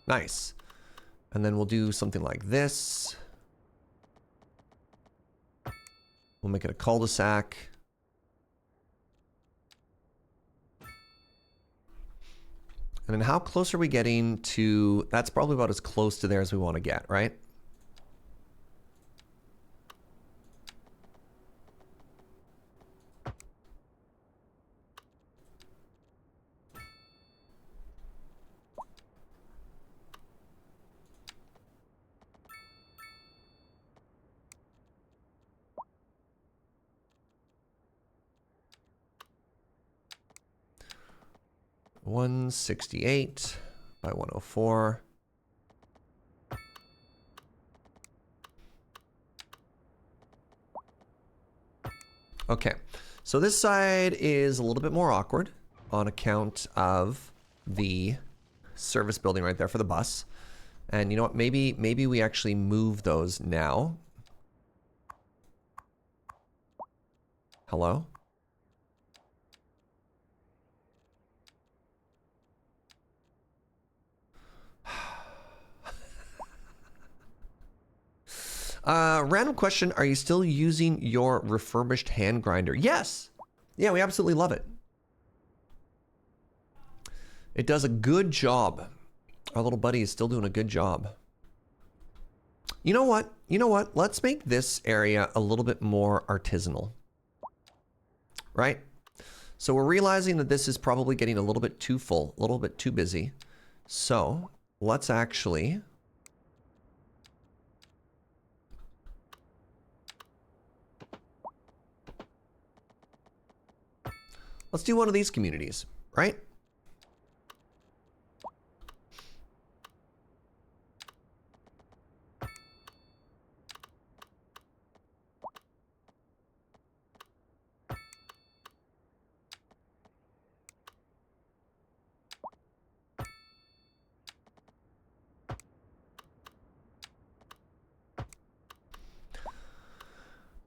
Nice. And then we'll do something like this. We'll make it a cul-de-sac. And then how close are we getting to... That's probably about as close to there as we want to get, right? $168 by 104. Okay, so this side is a little bit more awkward on account of the service building right there for the bus. And you know what, maybe we actually move those now. Hello? Random question, are you still using your refurbished hand grinder? Yes! Yeah, we absolutely love it. It does a good job. Our little buddy is still doing a good job. You know what? You know what? Let's make this area a little bit more artisanal. Right? So we're realizing that this is probably getting a little bit too full, a little bit too busy. So let's actually... Let's do one of these communities, right?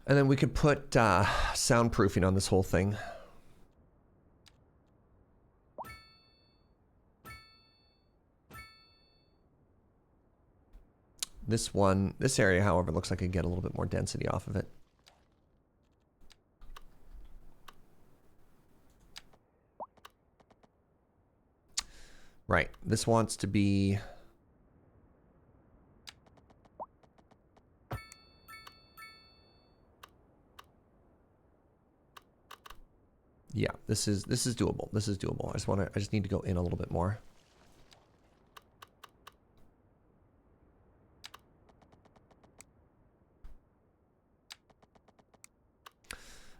And then we could put soundproofing on this whole thing. This area, however, looks like I could get a little bit more density off of it. Right, this wants to be... Yeah, this is doable. This is doable. I just need to go in a little bit more.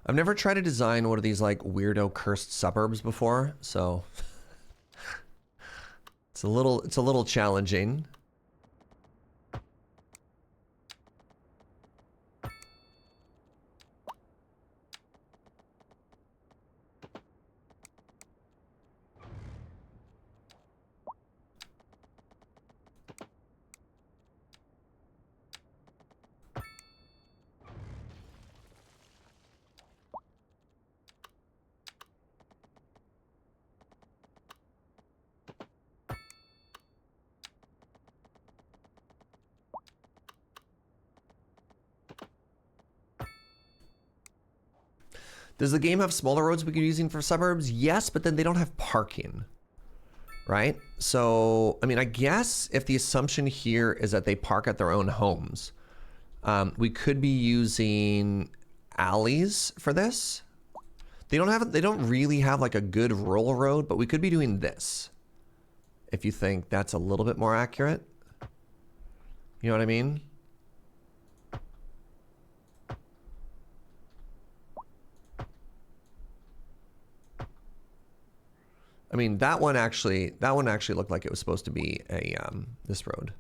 I've never tried to design one of these like weirdo cursed suburbs before, so it's a little challenging. Does the game have smaller roads we could be using for suburbs? Yes, but then they don't have parking, right? So, I mean, I guess if the assumption here is that they park at their own homes, we could be using alleys for this. They don't really have like a good rural road, but we could be doing this. If you think that's a little bit more accurate. You know what I mean? I mean, that one actually looked like it was supposed to be a this road.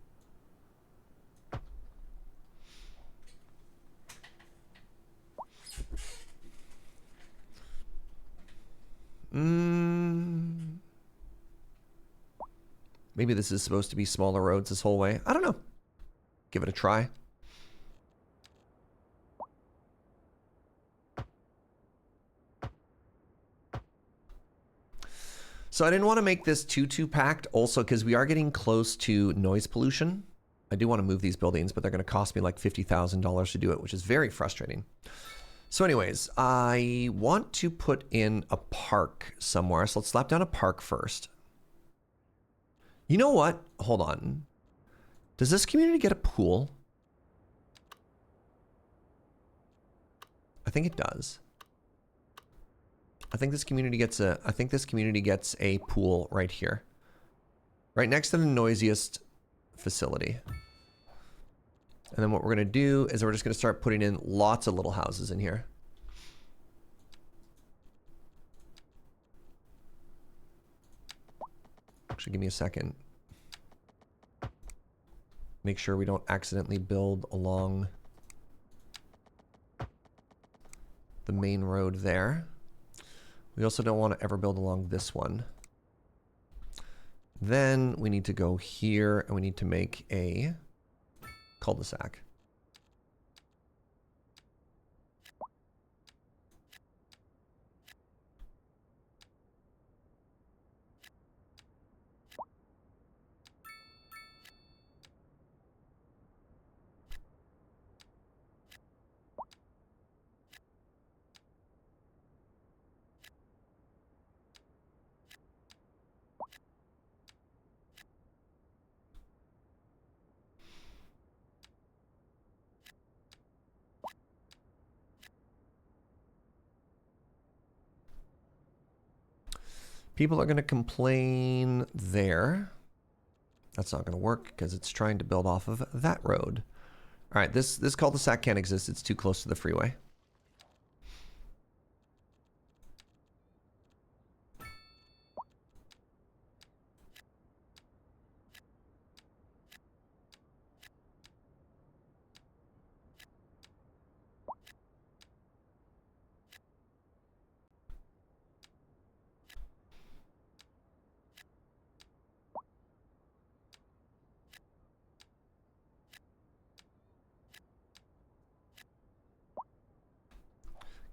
Maybe this is supposed to be smaller roads this whole way. I don't know. Give it a try. So I didn't want to make this too packed also because we are getting close to noise pollution. I do want to move these buildings, but they're going to cost me like $50,000 to do it, which is very frustrating. So anyways, I want to put in a park somewhere. So let's slap down a park first. You know what? Hold on. Does this community get a pool? I think it does. I think this community gets a pool right here. Right next to the noisiest facility. And then what we're going to do is we're just going to start putting in lots of little houses in here. Actually, give me a second. Make sure we don't accidentally build along the main road there. We also don't want to ever build along this one. Then we need to go here and we need to make a cul-de-sac. People are going to complain there. That's not going to work because it's trying to build off of that road. All right, this cul-de-sac can't exist. It's too close to the freeway.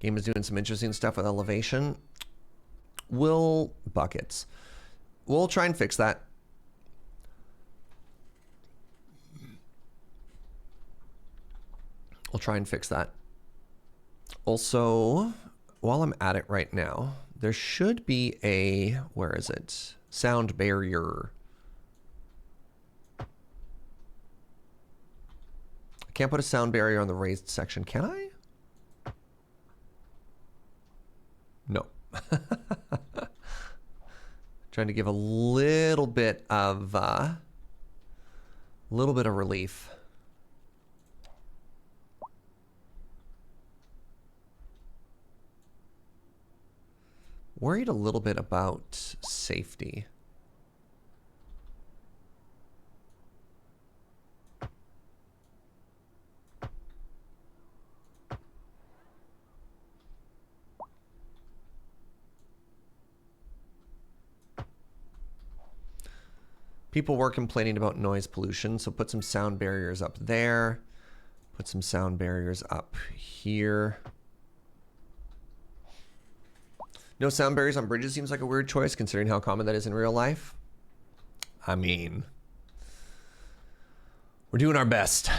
Game is doing some interesting stuff with elevation. Buckets. We'll try and fix that. We'll try and fix that. Also, while I'm at it right now, there should be a, where is it? Sound barrier. I can't put a sound barrier on the raised section, can I? No. Trying to give a little bit of relief. Worried a little bit about safety. People were complaining about noise pollution, so put some sound barriers up there. Put some sound barriers up here. No sound barriers on bridges seems like a weird choice considering how common that is in real life. I mean, we're doing our best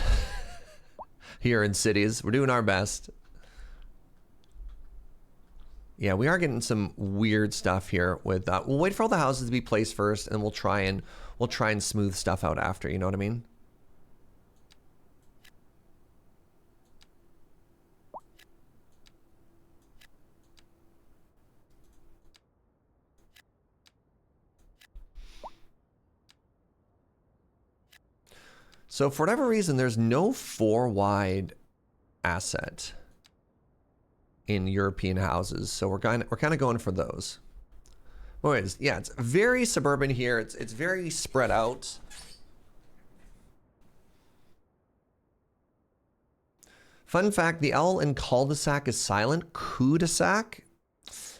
here in cities. We're doing our best. Yeah, we are getting some weird stuff here with that. We'll wait for all the houses to be placed first, and we'll try and smooth stuff out after. You know what I mean? So for whatever reason, there's no 4-wide asset in European houses, so we're kind of going for those. Anyways, yeah, it's very suburban here. It's very spread out. Fun fact: the L in cul-de-sac is silent. Cul-de-sac.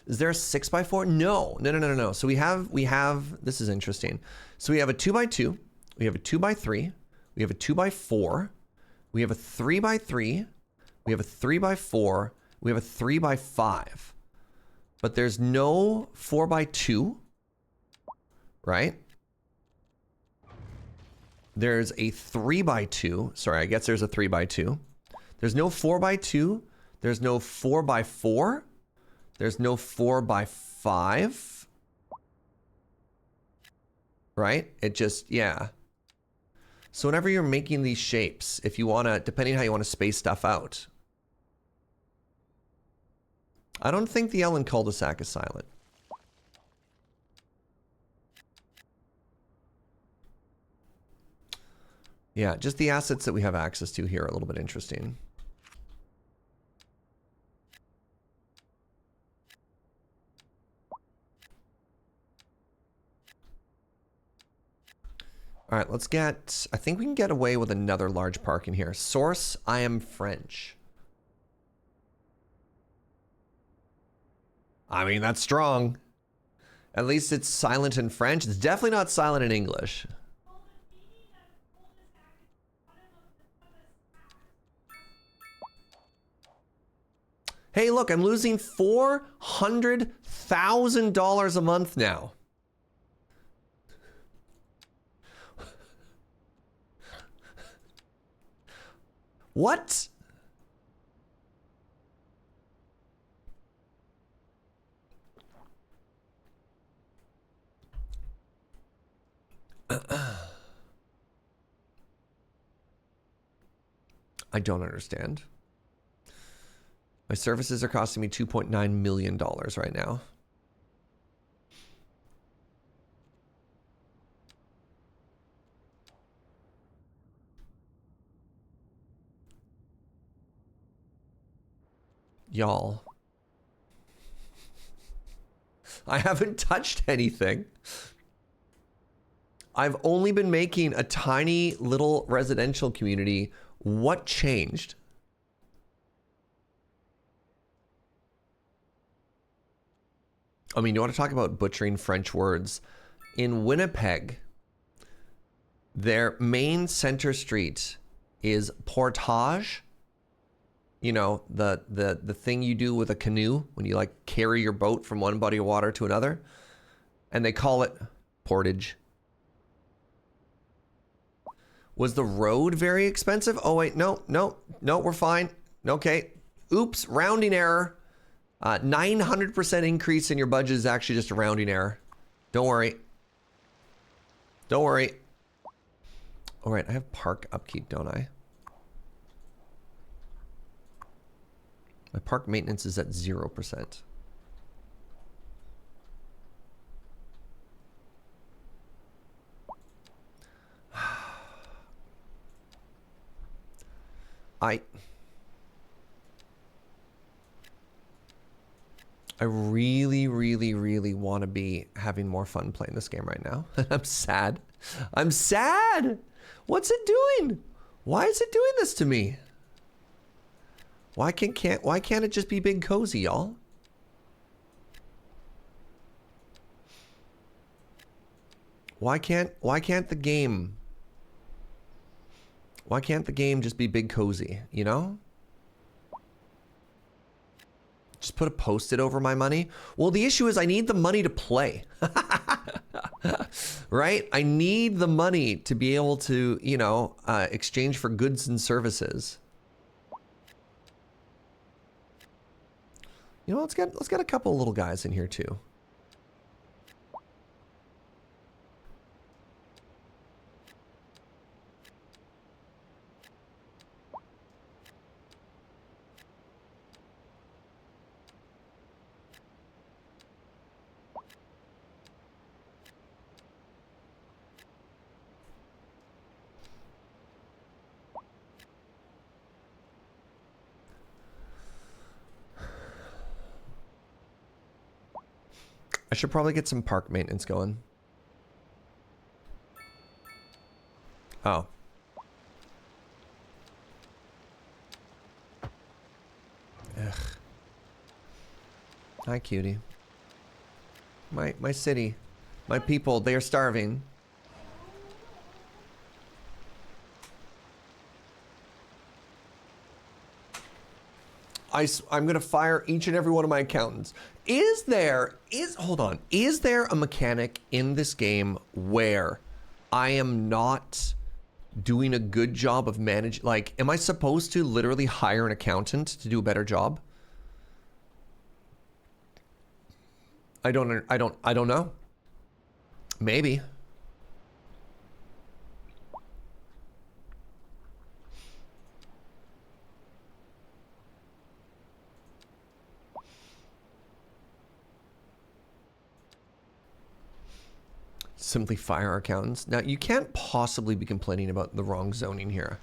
Is there a 6x4? No. So we have. This is interesting. So we have a 2x2. We have a 2x3. We have a 2x4. We have a 3x3. We have a 3x4. We have a 3x5, but there's no 4x2 right? There's a 3x2. Sorry, I guess there's a 3x2. There's no 4x2. There's no 4x4. There's no 4x5. Right? It just, yeah. So whenever you're making these shapes, if you want to, depending on how you want to space stuff out. I don't think the L in cul-de-sac is silent. Yeah, just the assets that we have access to here are a little bit interesting. All right, let's get... I think we can get away with another large park in here. Source, I am French. I mean, that's strong. At least it's silent in French. It's definitely not silent in English. Hey, look, I'm losing $400,000 a month now. What? I don't understand. My services are costing me $2.9 million right now. Y'all. I haven't touched anything. I've only been making a tiny little residential community. What changed? I mean, you want to talk about butchering French words? In Winnipeg, their main center street is portage. You know, the thing you do with a canoe when you like carry your boat from one body of water to another. And they call it portage. Was the road very expensive? Oh, wait, no, we're fine. Okay. Oops, rounding error. 900% increase in your budget is actually just a rounding error. Don't worry. Don't worry. All right, I have park upkeep, don't I? My park maintenance is at 0%. I really, really, really want to be having more fun playing this game right now. I'm sad. I'm sad. What's it doing? Why is it doing this to me? Why can't it just be big cozy, y'all? Why can't the game just be big cozy, you know? Just put a post-it over my money. Well, the issue is I need the money to play. Right? I need the money to be able to, you know, exchange for goods and services. You know, let's get a couple of little guys in here too. I should probably get some park maintenance going. Oh. Ugh. Hi, cutie. My city. My people, they are starving. I'm gonna fire each and every one of my accountants. Hold on, is there a mechanic in this game where I am not doing a good job of managing? Like, am I supposed to literally hire an accountant to do a better job? I don't know. Maybe. Simply fire our accountants. Now, you can't possibly be complaining about the wrong zoning here.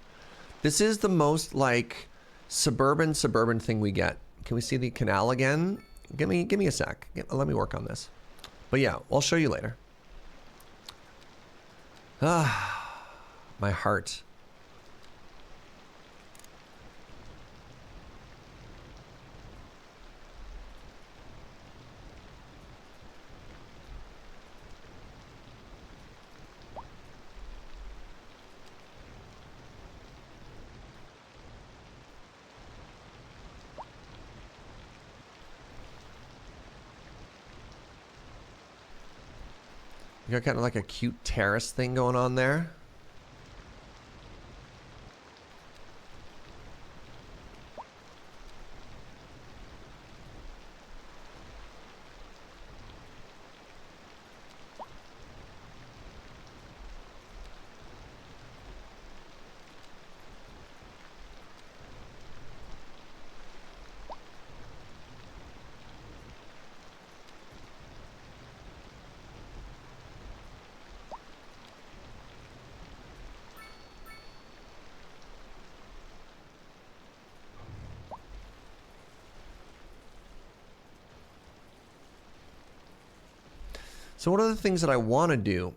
This is the most like suburban thing we get. Can we see the canal again? Give me a sec. Let me work on this. But yeah, I'll show you later. Ah, my heart. You got kind of like a cute terrace thing going on there. So one of the things that I want to do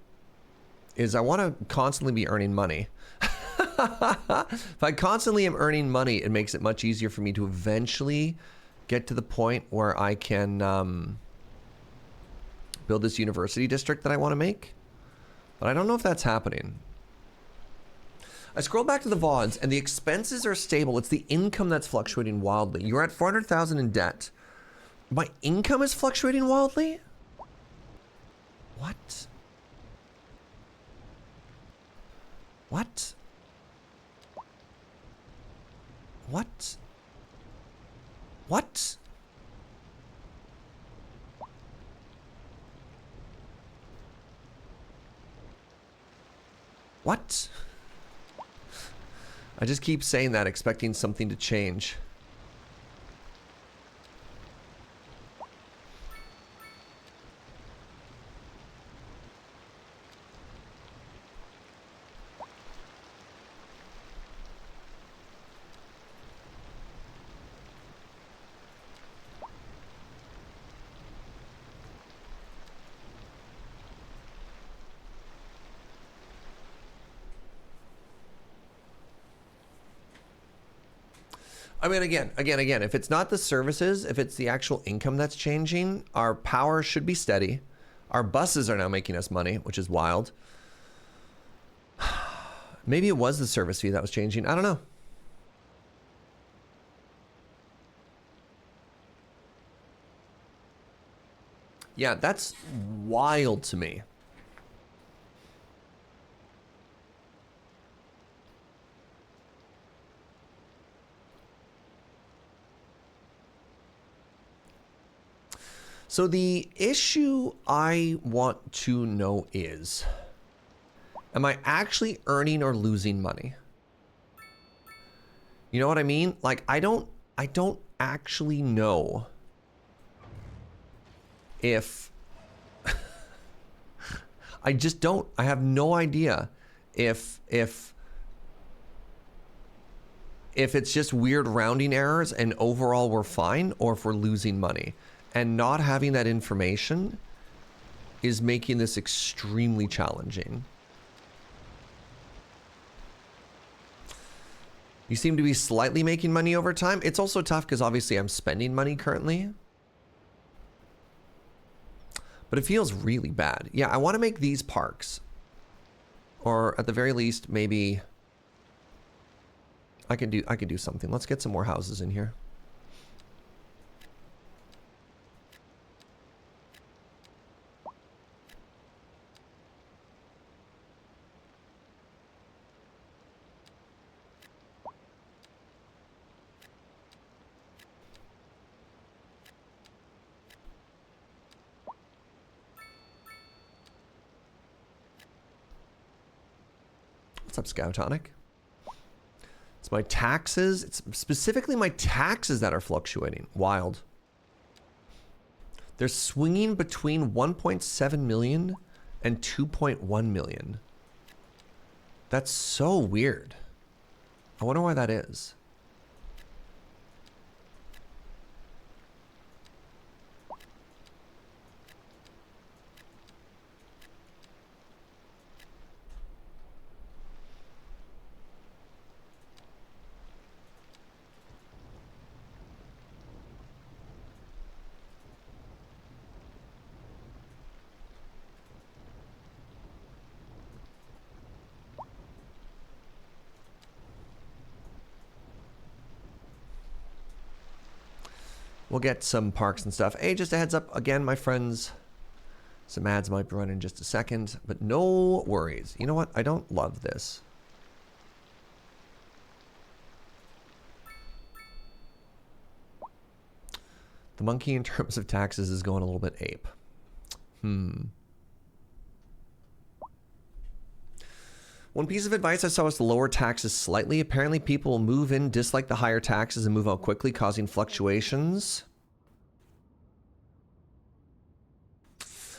is I want to constantly be earning money. If I constantly am earning money, it makes it much easier for me to eventually get to the point where I can build this university district that I want to make. But I don't know if that's happening. I scroll back to the VODs and the expenses are stable. It's the income that's fluctuating wildly. You're at 400,000 in debt. My income is fluctuating wildly? What? What? What? What? What? I just keep saying that, expecting something to change. I mean, again, if it's not the services, if it's the actual income that's changing, our power should be steady. Our buses are now making us money, which is wild. Maybe it was the service fee that was changing. I don't know. Yeah, that's wild to me. So the issue I want to know is, am I actually earning or losing money? You know what I mean? Like, I don't actually know if I just don't. I have no idea if it's just weird rounding errors and overall we're fine, or if we're losing money. And not having that information is making this extremely challenging. You seem to be slightly making money over time. It's also tough because obviously I'm spending money currently. But it feels really bad. Yeah, I want to make these parks. Or at the very least, maybe I can do something. Let's get some more houses in here. What's up, Scoutonic? It's my taxes. It's specifically my taxes that are fluctuating. Wild. They're swinging between 1.7 million and 2.1 million. That's so weird. I wonder why that is. We'll get some parks and stuff. Hey, just a heads up again, my friends. Some ads might run in just a second, but no worries. You know what? I don't love this. The monkey in terms of taxes is going a little bit ape. One piece of advice I saw was to lower taxes slightly. Apparently people will move in, dislike the higher taxes, and move out quickly, causing fluctuations.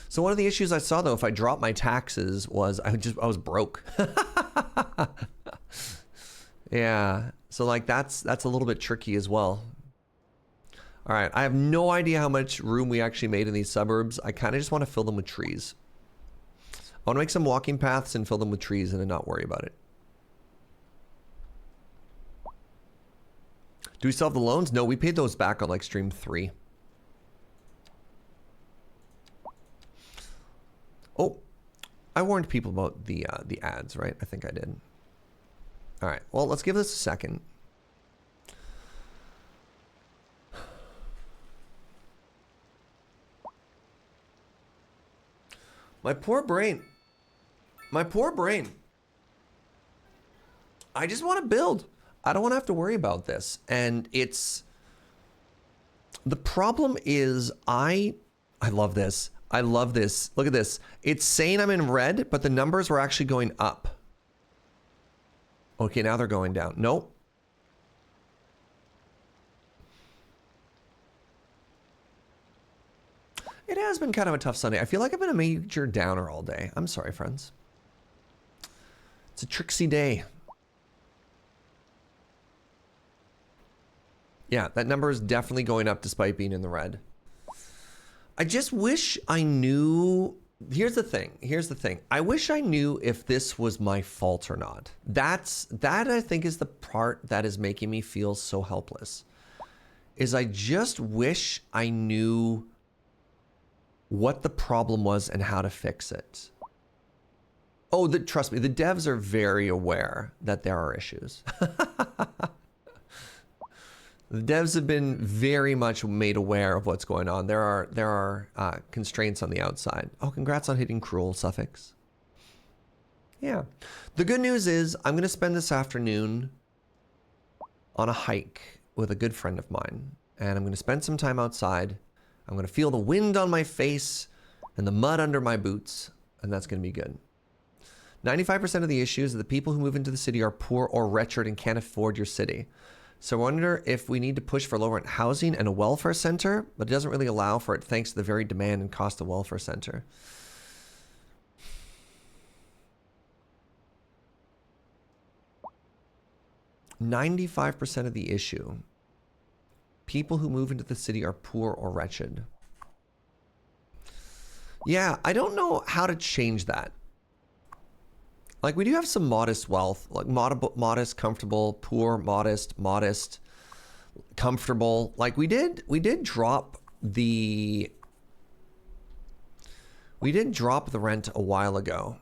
So one of the issues I saw, though, if I dropped my taxes, was I was broke. Yeah, so like that's a little bit tricky as well. All right, I have no idea how much room we actually made in these suburbs. I kind of just want to fill them with trees. I want to make some walking paths and fill them with trees and then not worry about it. Do we still have the loans? No, we paid those back on like stream 3. Oh, I warned people about the ads, right? I think I did. All right, well, let's give this a second. My poor brain. My poor brain. I just want to build. I don't want to have to worry about this. And it's... The problem is I love this. I love this. Look at this. It's saying I'm in red, but the numbers were actually going up. Okay, now they're going down. Nope. It has been kind of a tough Sunday. I feel like I've been a major downer all day. I'm sorry, friends. It's a tricksy day. Yeah, that number is definitely going up despite being in the red. I just wish I knew... Here's the thing. Here's the thing. I wish I knew if this was my fault or not. That I think is the part that is making me feel so helpless. Is I just wish I knew what the problem was and how to fix it. Oh, trust me, the devs are very aware that there are issues. The devs have been very much made aware of what's going on. There are constraints on the outside. Oh, congrats on hitting cruel suffix. Yeah. The good news is I'm going to spend this afternoon on a hike with a good friend of mine. And I'm going to spend some time outside. I'm going to feel the wind on my face and the mud under my boots. And that's going to be good. 95% of the issues are the people who move into the city are poor or wretched and can't afford your city. So I wonder if we need to push for lower rent housing and a welfare center, but it doesn't really allow for it thanks to the very demand and cost of welfare center. "95% of the issue. People who move into the city are poor or wretched." Yeah, I don't know how to change that. Like, we do have some modest wealth, like modest, comfortable, poor, modest, comfortable. Like, we did drop the rent a while ago.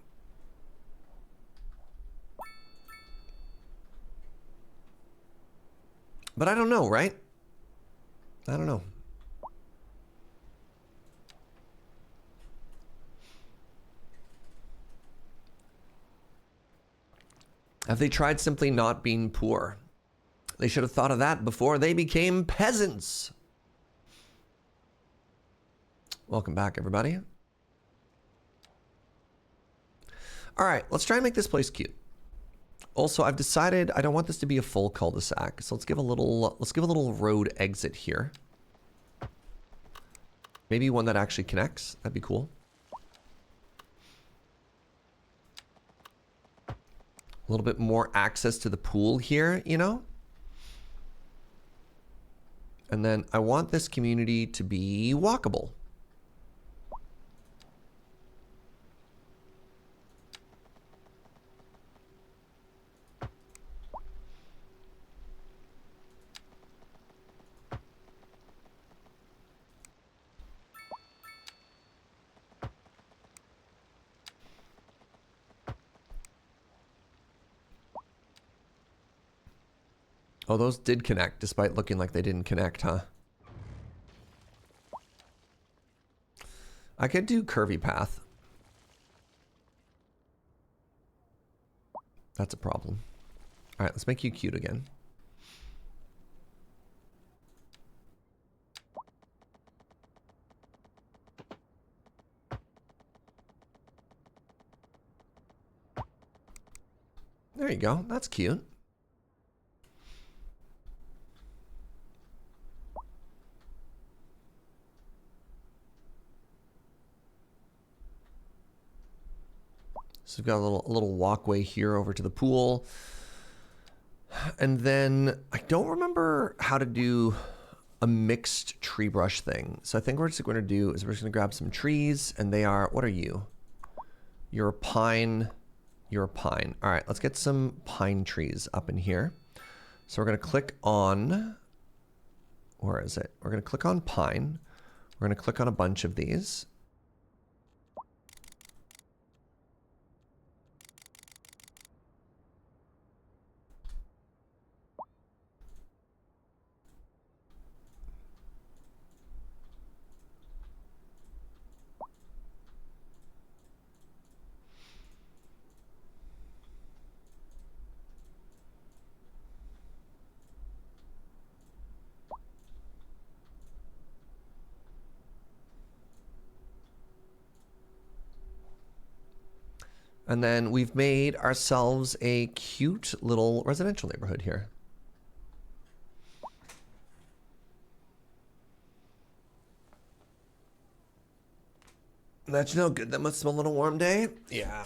But I don't know, right? I don't know. Have they tried simply not being poor? They should have thought of that before they became peasants. Welcome back, everybody. All right, let's try and make this place cute. Also, I've decided I don't want this to be a full cul-de-sac, so let's give a little road exit here. Maybe one that actually connects. That'd be cool. A little bit more access to the pool here, you know? And then I want this community to be walkable. Oh, those did connect, despite looking like they didn't connect, huh? I could do curvy path. That's a problem. All right, let's make you cute again. There you go. That's cute. So we've got a little walkway here over to the pool. And then I don't remember how to do a mixed tree brush thing. So I think we're just going to do is we're just going to grab some trees, and they are, what are you? You're a pine. You're a pine. All right, let's get some pine trees up in here. So we're going to click on, where is it? We're going to click on pine. We're going to click on a bunch of these. And then we've made ourselves a cute little residential neighborhood here. That's no good. That must smell on a warm day. Yeah.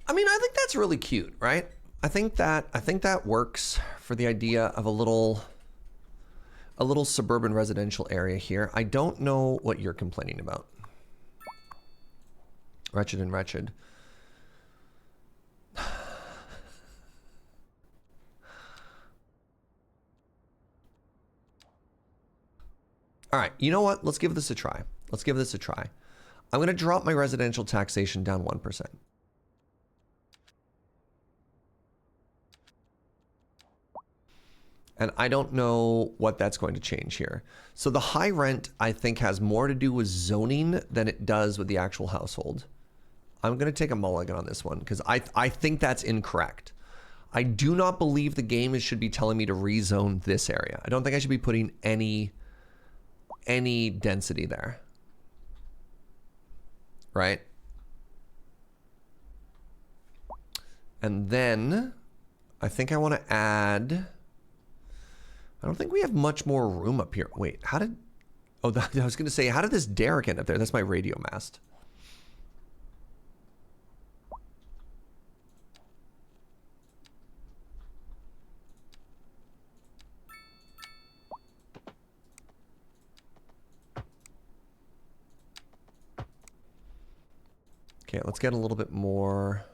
I mean, I think that's really cute, right? I think that works for the idea of a little suburban residential area here. I don't know what you're complaining about. Wretched and wretched. All right, you know what? Let's give this a try. Let's give this a try. I'm going to drop my residential taxation down 1%. And I don't know what that's going to change here. So the high rent, I think, has more to do with zoning than it does with the actual household. I'm going to take a mulligan on this one because I think that's incorrect. I do not believe the game should be telling me to rezone this area. I don't think I should be putting any density there. Right? And then I think I want to add, I don't think we have much more room up here. Wait, how did, oh, I was going to say, how did this derrick end up there? That's my radio mast. Okay, let's get a little bit more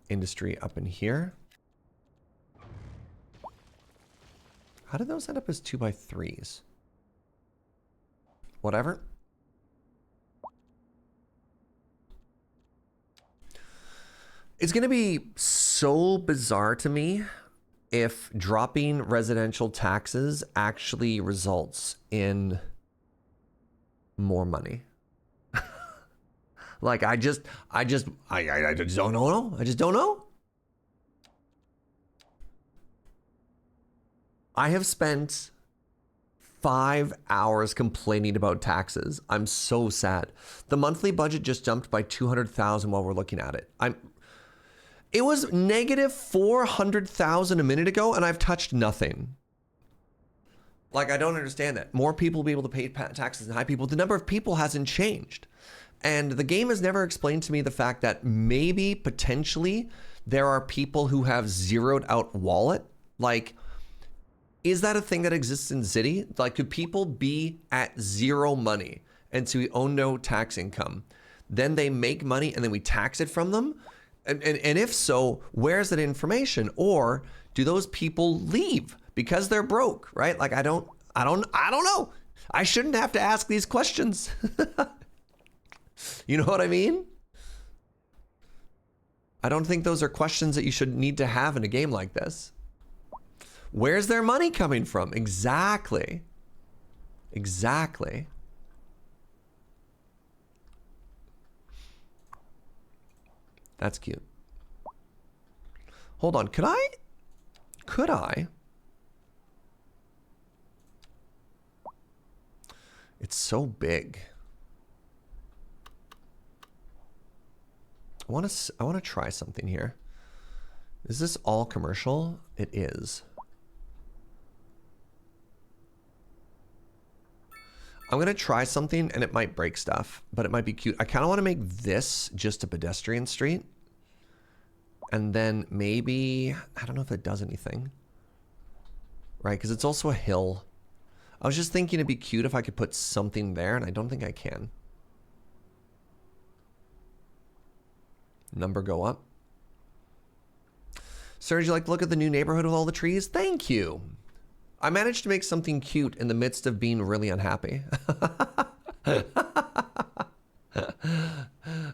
industry up in here. How did those end up as 2x3s? Whatever. It's going to be so bizarre to me if dropping residential taxes actually results in more money. Like, I just don't know. I just don't know. I have spent 5 hours complaining about taxes. I'm so sad. The monthly budget just jumped by 200,000 while we're looking at it. It was negative 400,000 a minute ago, and I've touched nothing. Like, I don't understand that. More people will be able to pay taxes than high people. The number of people hasn't changed. And the game has never explained to me the fact that maybe, potentially, there are people who have zeroed out wallet. Like, is that a thing that exists in City? Like, could people be at zero money and so we own no tax income? Then they make money and then we tax it from them? And if so, where's that information? Or do those people leave because they're broke, right? Like, I don't know. I shouldn't have to ask these questions. You know what I mean? I don't think those are questions that you should need to have in a game like this. Where's their money coming from? Exactly. Exactly. That's cute. Hold on, could I? It's so big. I want to try something here. Is this all commercial? It is. I'm going to try something and it might break stuff, but it might be cute. I kind of want to make this just a pedestrian street. And then maybe, I don't know if it does anything. Right, because it's also a hill. I was just thinking it'd be cute if I could put something there, and I don't think I can. Number go up. Sir, would you like to look at the new neighborhood with all the trees? Thank you. I managed to make something cute in the midst of being really unhappy.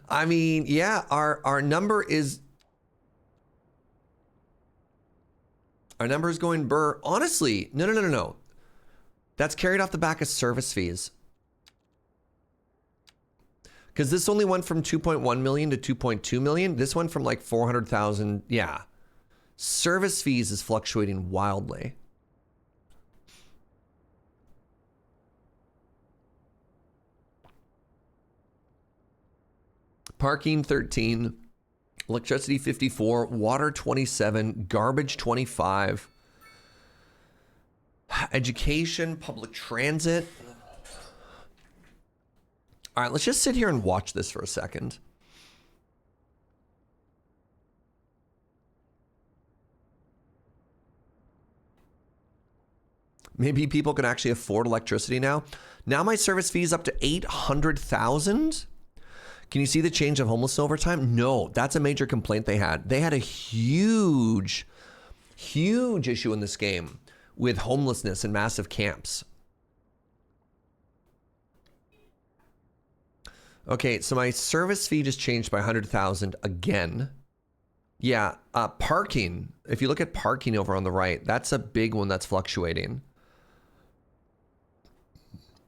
I mean, yeah, our number is... Our number is going burr. Honestly, no. That's carried off the back of service fees. Because this only went from 2.1 million to 2.2 million. This went from like 400,000. Yeah. Service fees is fluctuating wildly. Parking 13, electricity 54, water 27, garbage 25, education, public transit. All right, let's just sit here and watch this for a second. Maybe people can actually afford electricity now. Now my service fee is up to 800,000. Can you see the change of homelessness over time? No, that's a major complaint they had. They had a huge issue in this game with homelessness and massive camps. Okay, so my service fee just changed by 100,000 again. Yeah, parking. If you look at parking over on the right, that's a big one that's fluctuating.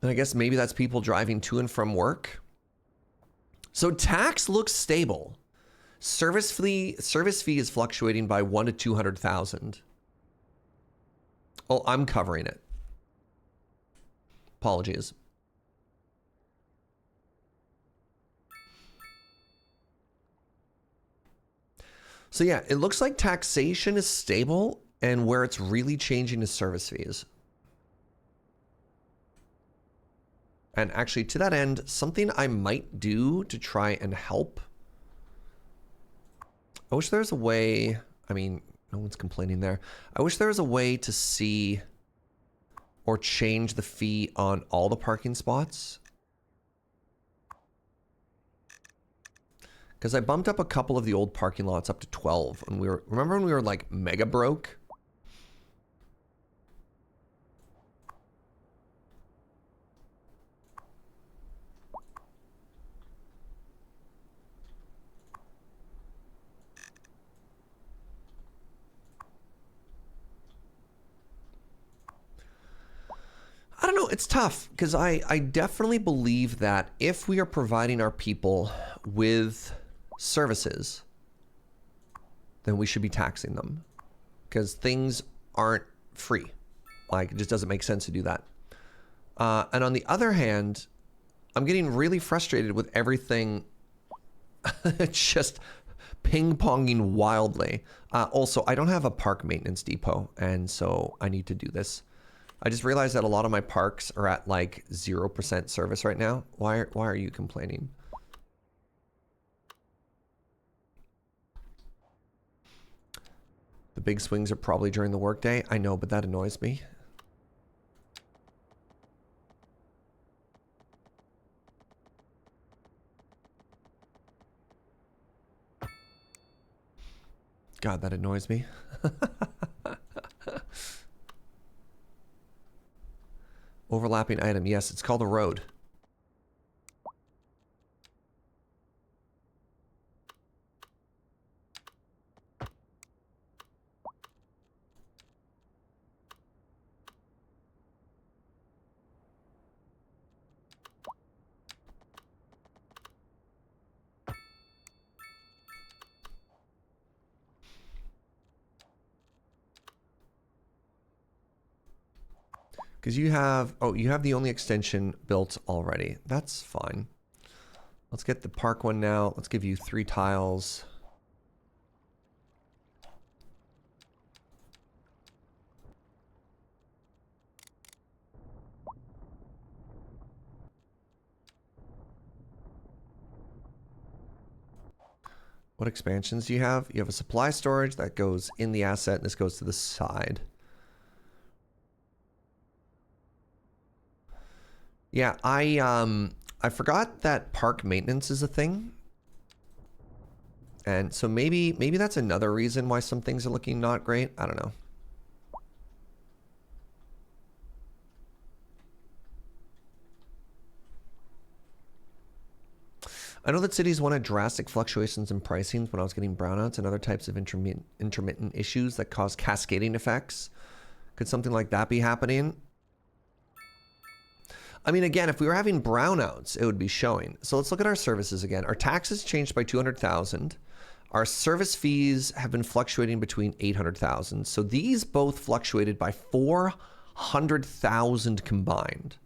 And I guess maybe that's people driving to and from work. So tax looks stable. Service fee is fluctuating by 1 to 200,000. Oh, I'm covering it. Apologies. So yeah, it looks like taxation is stable, and where it's really changing is service fees. And actually, to that end, something I might do to try and help. I wish there was a way, I mean, no one's complaining there. I wish there was a way to see or change the fee on all the parking spots. Because I bumped up a couple of the old parking lots up to 12. And remember when we were like mega broke? I don't know, it's tough because I definitely believe that if we are providing our people with services, then we should be taxing them because things aren't free. Like, it just doesn't make sense to do that. And on the other hand, I'm getting really frustrated with everything just ping-ponging wildly. Also, I don't have a park maintenance depot, and so I need to do this. I just realized that a lot of my parks are at like 0% service right now. Why are you complaining? The big swings are probably during the workday. I know, but that annoys me. God, that annoys me. Overlapping item. Yes, it's called a road. Because you have, oh, you have the only extension built already. That's fine. Let's get the park one now. Let's give you 3 tiles. What expansions do you have? You have a supply storage that goes in the asset, and this goes to the side. Yeah, I forgot that park maintenance is a thing. And so maybe that's another reason why some things are looking not great. I don't know. I know that cities wanted drastic fluctuations in pricing when I was getting brownouts and other types of intermittent issues that cause cascading effects. Could something like that be happening? I mean, again, if we were having brownouts, it would be showing. So let's look at our services again. Our taxes changed by 200,000. Our service fees have been fluctuating between 800,000. So these both fluctuated by 400,000 combined.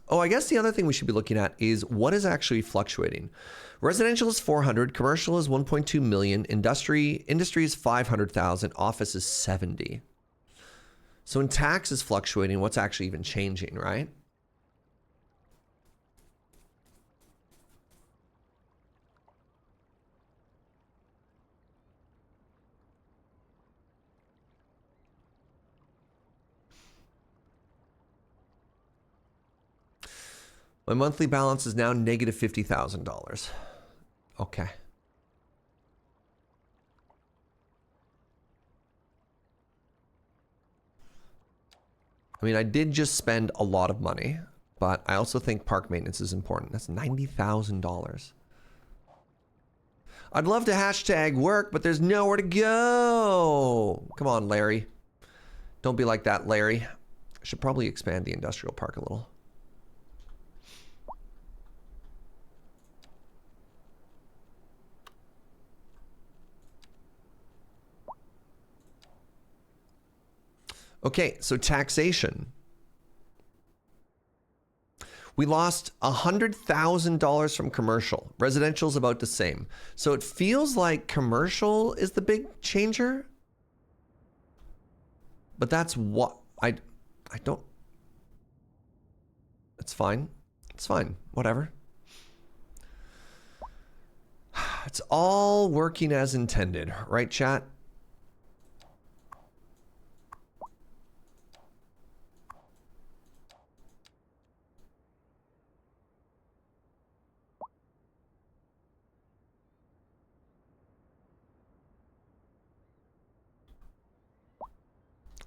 Oh, I guess the other thing we should be looking at is what is actually fluctuating. Residential is 400, commercial is 1.2 million, industry is 500,000, office is 70. So when tax is fluctuating, what's actually even changing, right? My monthly balance is now negative $50,000. Okay. I mean, I did just spend a lot of money, but I also think park maintenance is important. That's $90,000. I'd love to hashtag work, but there's nowhere to go. Come on, Larry. Don't be like that, Larry. I should probably expand the industrial park a little. Okay, so taxation. We lost $100,000 from commercial. Residential is about the same. So it feels like commercial is the big changer. But that's what I don't. It's fine. It's fine. Whatever. It's all working as intended, right, chat?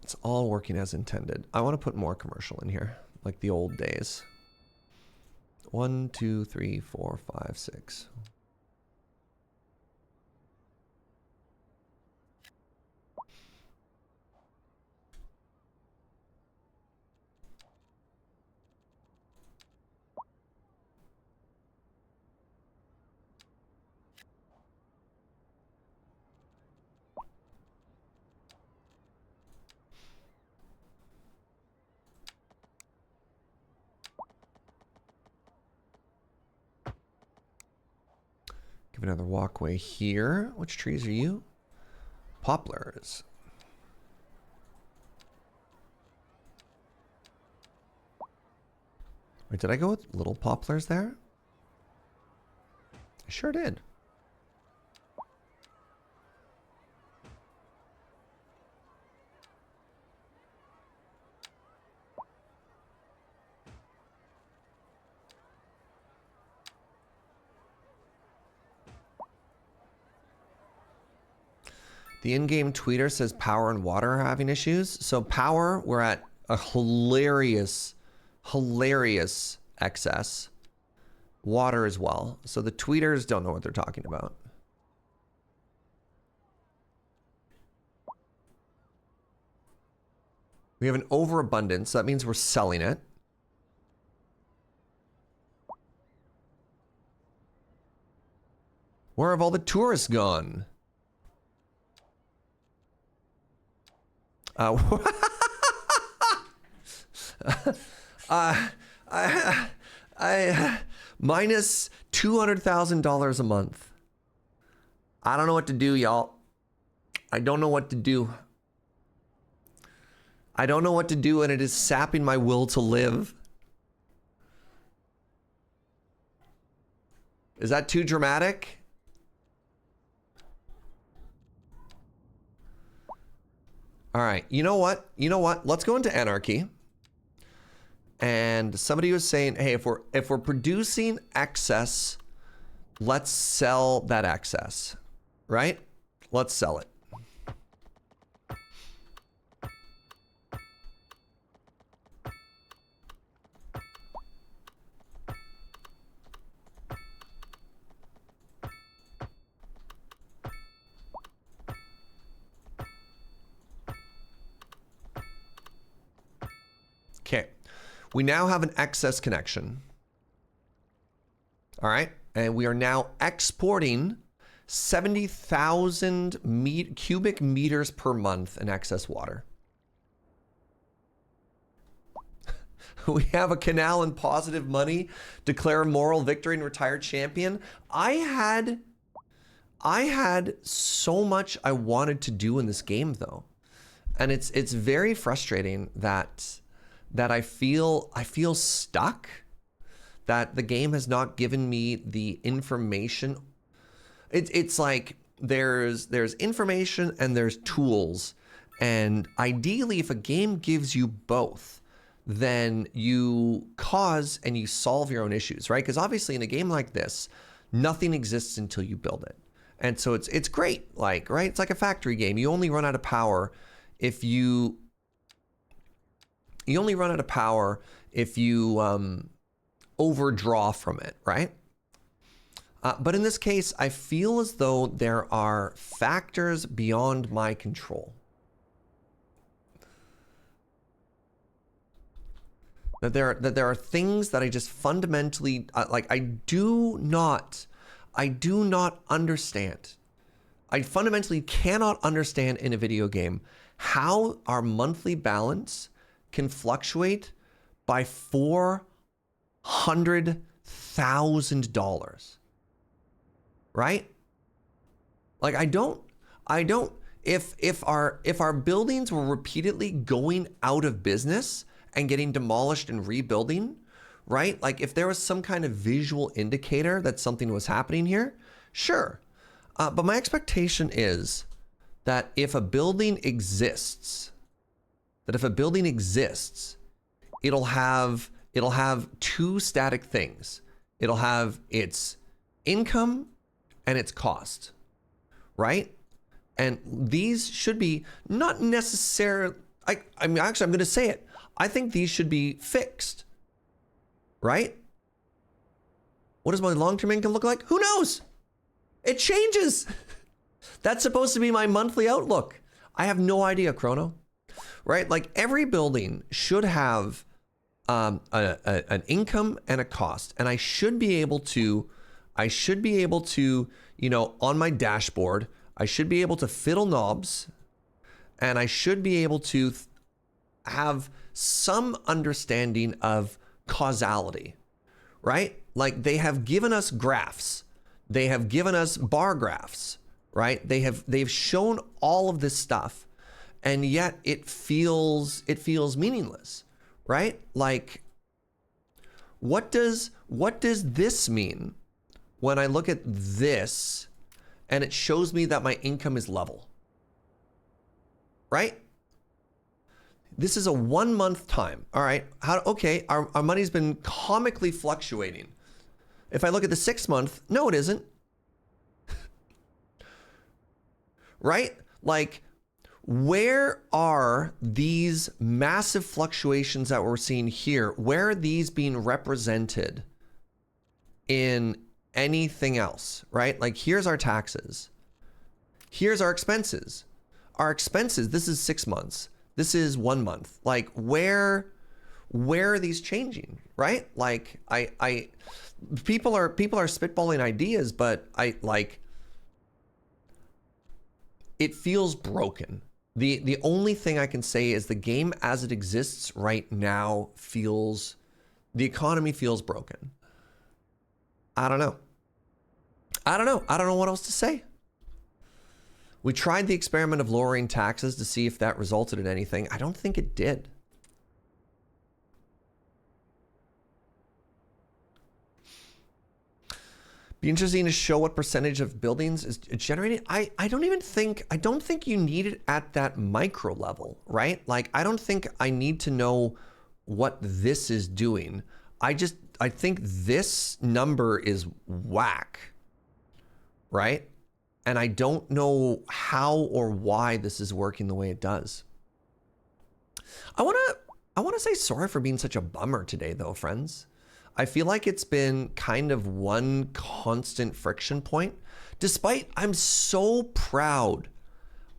It's all working as intended. I want to put more commercial in here, like the old days. 1, 2, 3, 4, 5, 6. Have another walkway here. Which trees are you? Poplars. Wait, did I go with little poplars there? I sure did. The in-game tweeter says power and water are having issues. So power, we're at a hilarious excess. Water as well. So the tweeters don't know what they're talking about. We have an overabundance. So that means we're selling it. Where have all the tourists gone? Minus $200,000 a month. I don't know what to do, y'all. I don't know what to do. I don't know what to do, and it is sapping my will to live. Is that too dramatic? All right, you know what? You know what? Let's go into Anarchy. And somebody was saying, hey, if we're producing excess, let's sell that excess, right? Let's sell it. Okay. We now have an excess connection. All right. And we are now exporting 70,000 cubic meters per month in excess water. We have a canal and positive money, declare a moral victory and retire champion. I had so much I wanted to do in this game though. And it's very frustrating that I feel stuck, that the game has not given me the information. It's like there's information and there's tools, and ideally if a game gives you both, then you cause and you solve your own issues, right? Because obviously in a game like this, nothing exists until you build it. And so it's great, like, right? It's like a factory game. You only run out of power if you overdraw from it, right? But in this case, I feel as though there are factors beyond my control. That there are things that I just fundamentally, like, I do not understand. I fundamentally cannot understand in a video game how our monthly balance can fluctuate by $400,000, right? Like I don't, if our buildings were repeatedly going out of business and getting demolished and rebuilding, right? Like if there was some kind of visual indicator that something was happening here, sure. But my expectation is that if a building exists, it'll have two static things. It'll have its income and its cost, right? And these should be not necessarily, I mean, actually, I'm going to say it. I think these should be fixed, right? What does my long-term income look like? Who knows? It changes. That's supposed to be my monthly outlook. I have no idea, Chrono. Right? Like every building should have an income and a cost. And I should be able to, you know, on my dashboard, I should be able to fiddle knobs, and I should be able to have some understanding of causality, right? Like they have given us graphs They have given us bar graphs, right? They've shown all of this stuff, and yet it feels meaningless, right? Like, what does this mean when I look at this and it shows me that my income is level, right? This is a 1 month time. All right. Okay. Our money's been comically fluctuating. If I look at the 6 month, no, it isn't. Right? Like, where are these massive fluctuations that we're seeing here? Where are these being represented in anything else, right? Like, here's our taxes. Here's our expenses. Our expenses, this is 6 months. This is 1 month. Like, where are these changing, right? Like, people are spitballing ideas, but it feels broken. The only thing I can say is the game as it exists right now the economy feels broken. I don't know. I don't know what else to say. We tried the experiment of lowering taxes to see if that resulted in anything. I don't think it did. Be interesting to show what percentage of buildings is generated. I don't think you need it at that micro level, right? Like, I don't think I need to know what this is doing. I think this number is whack, right? And I don't know how or why this is working the way it does. I want to say sorry for being such a bummer today, though, friends. I feel like it's been kind of one constant friction point, despite I'm so proud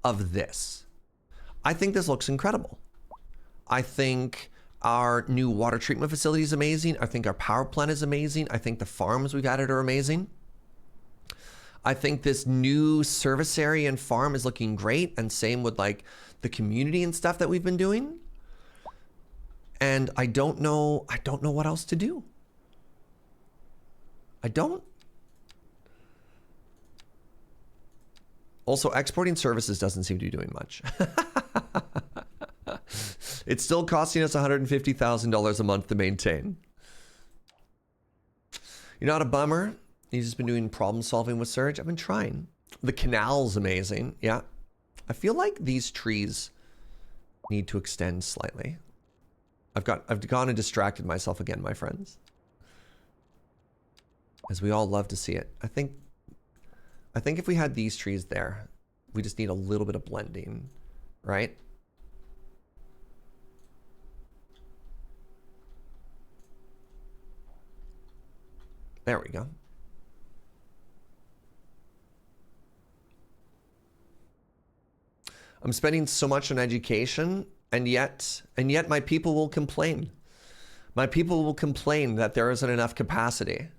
of this. I think this looks incredible. I think our new water treatment facility is amazing. I think our power plant is amazing. I think the farms we've added are amazing. I think this new service area and farm is looking great, and same with like the community and stuff that we've been doing. And I don't know what else to do. I don't. Also, exporting services doesn't seem to be doing much. It's still costing us $150,000 a month to maintain. You're not a bummer? You've just been doing problem solving with Surge? I've been trying. The canal's amazing. Yeah. I feel like these trees need to extend slightly. I've gone and distracted myself again, my friends. As we all love to see it. I think if we had these trees there, we just need a little bit of blending, right? There we go. I'm spending so much on education, and yet my people will complain. My people will complain that there isn't enough capacity.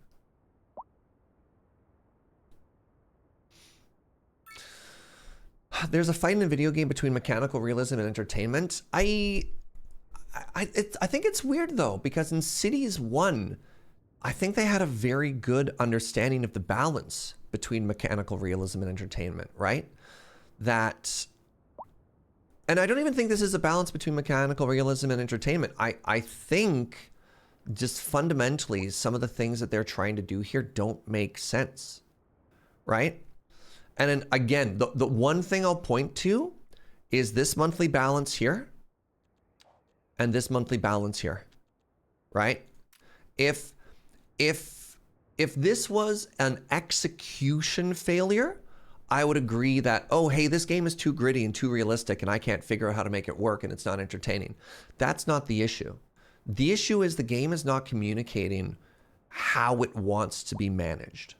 There's a fight in a video game between mechanical realism and entertainment. I think it's weird though, because in Cities 1, I think they had a very good understanding of the balance between mechanical realism and entertainment, right? And I don't even think this is a balance between mechanical realism and entertainment. I think just fundamentally some of the things that they're trying to do here don't make sense, right? And then again, the one thing I'll point to is this monthly balance here and this monthly balance here, right? If this was an execution failure, I would agree that, oh, hey, this game is too gritty and too realistic and I can't figure out how to make it work and it's not entertaining. That's not the issue. The issue is the game is not communicating how it wants to be managed.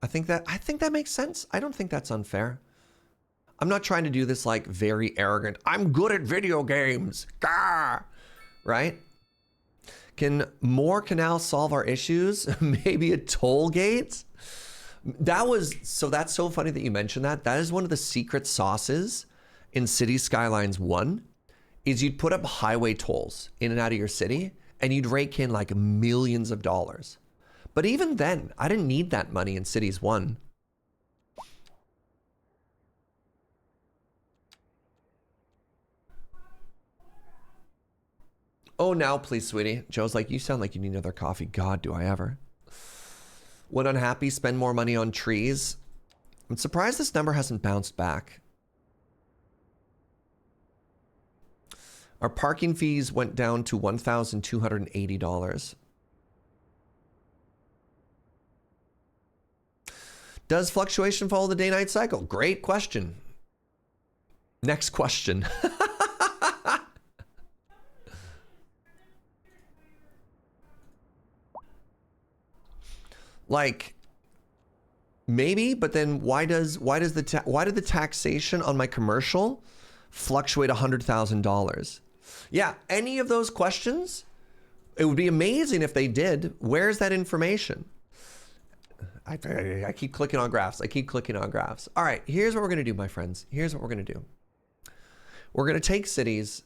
I think that makes sense. I don't think that's unfair. I'm not trying to do this like very arrogant, I'm good at video games, gah! Right? Can more canals solve our issues? Maybe a toll gate? That's so funny that you mentioned that. That is one of the secret sauces in City Skylines 1, is you'd put up highway tolls in and out of your city and you'd rake in like millions of dollars. But even then, I didn't need that money in Cities 1. Oh, now please, sweetie. Joe's like, you sound like you need another coffee. God, do I ever. When unhappy, spend more money on trees. I'm surprised this number hasn't bounced back. Our parking fees went down to $1,280. Does fluctuation follow the day-night cycle? Great question. Next question. Like, maybe, but then why did the taxation on my commercial fluctuate $100,000? Yeah, any of those questions, it would be amazing if they did. Where's that information? I keep clicking on graphs. I keep clicking on graphs. All right, here's what we're going to do, my friends. Here's what we're going to do. We're going to take cities.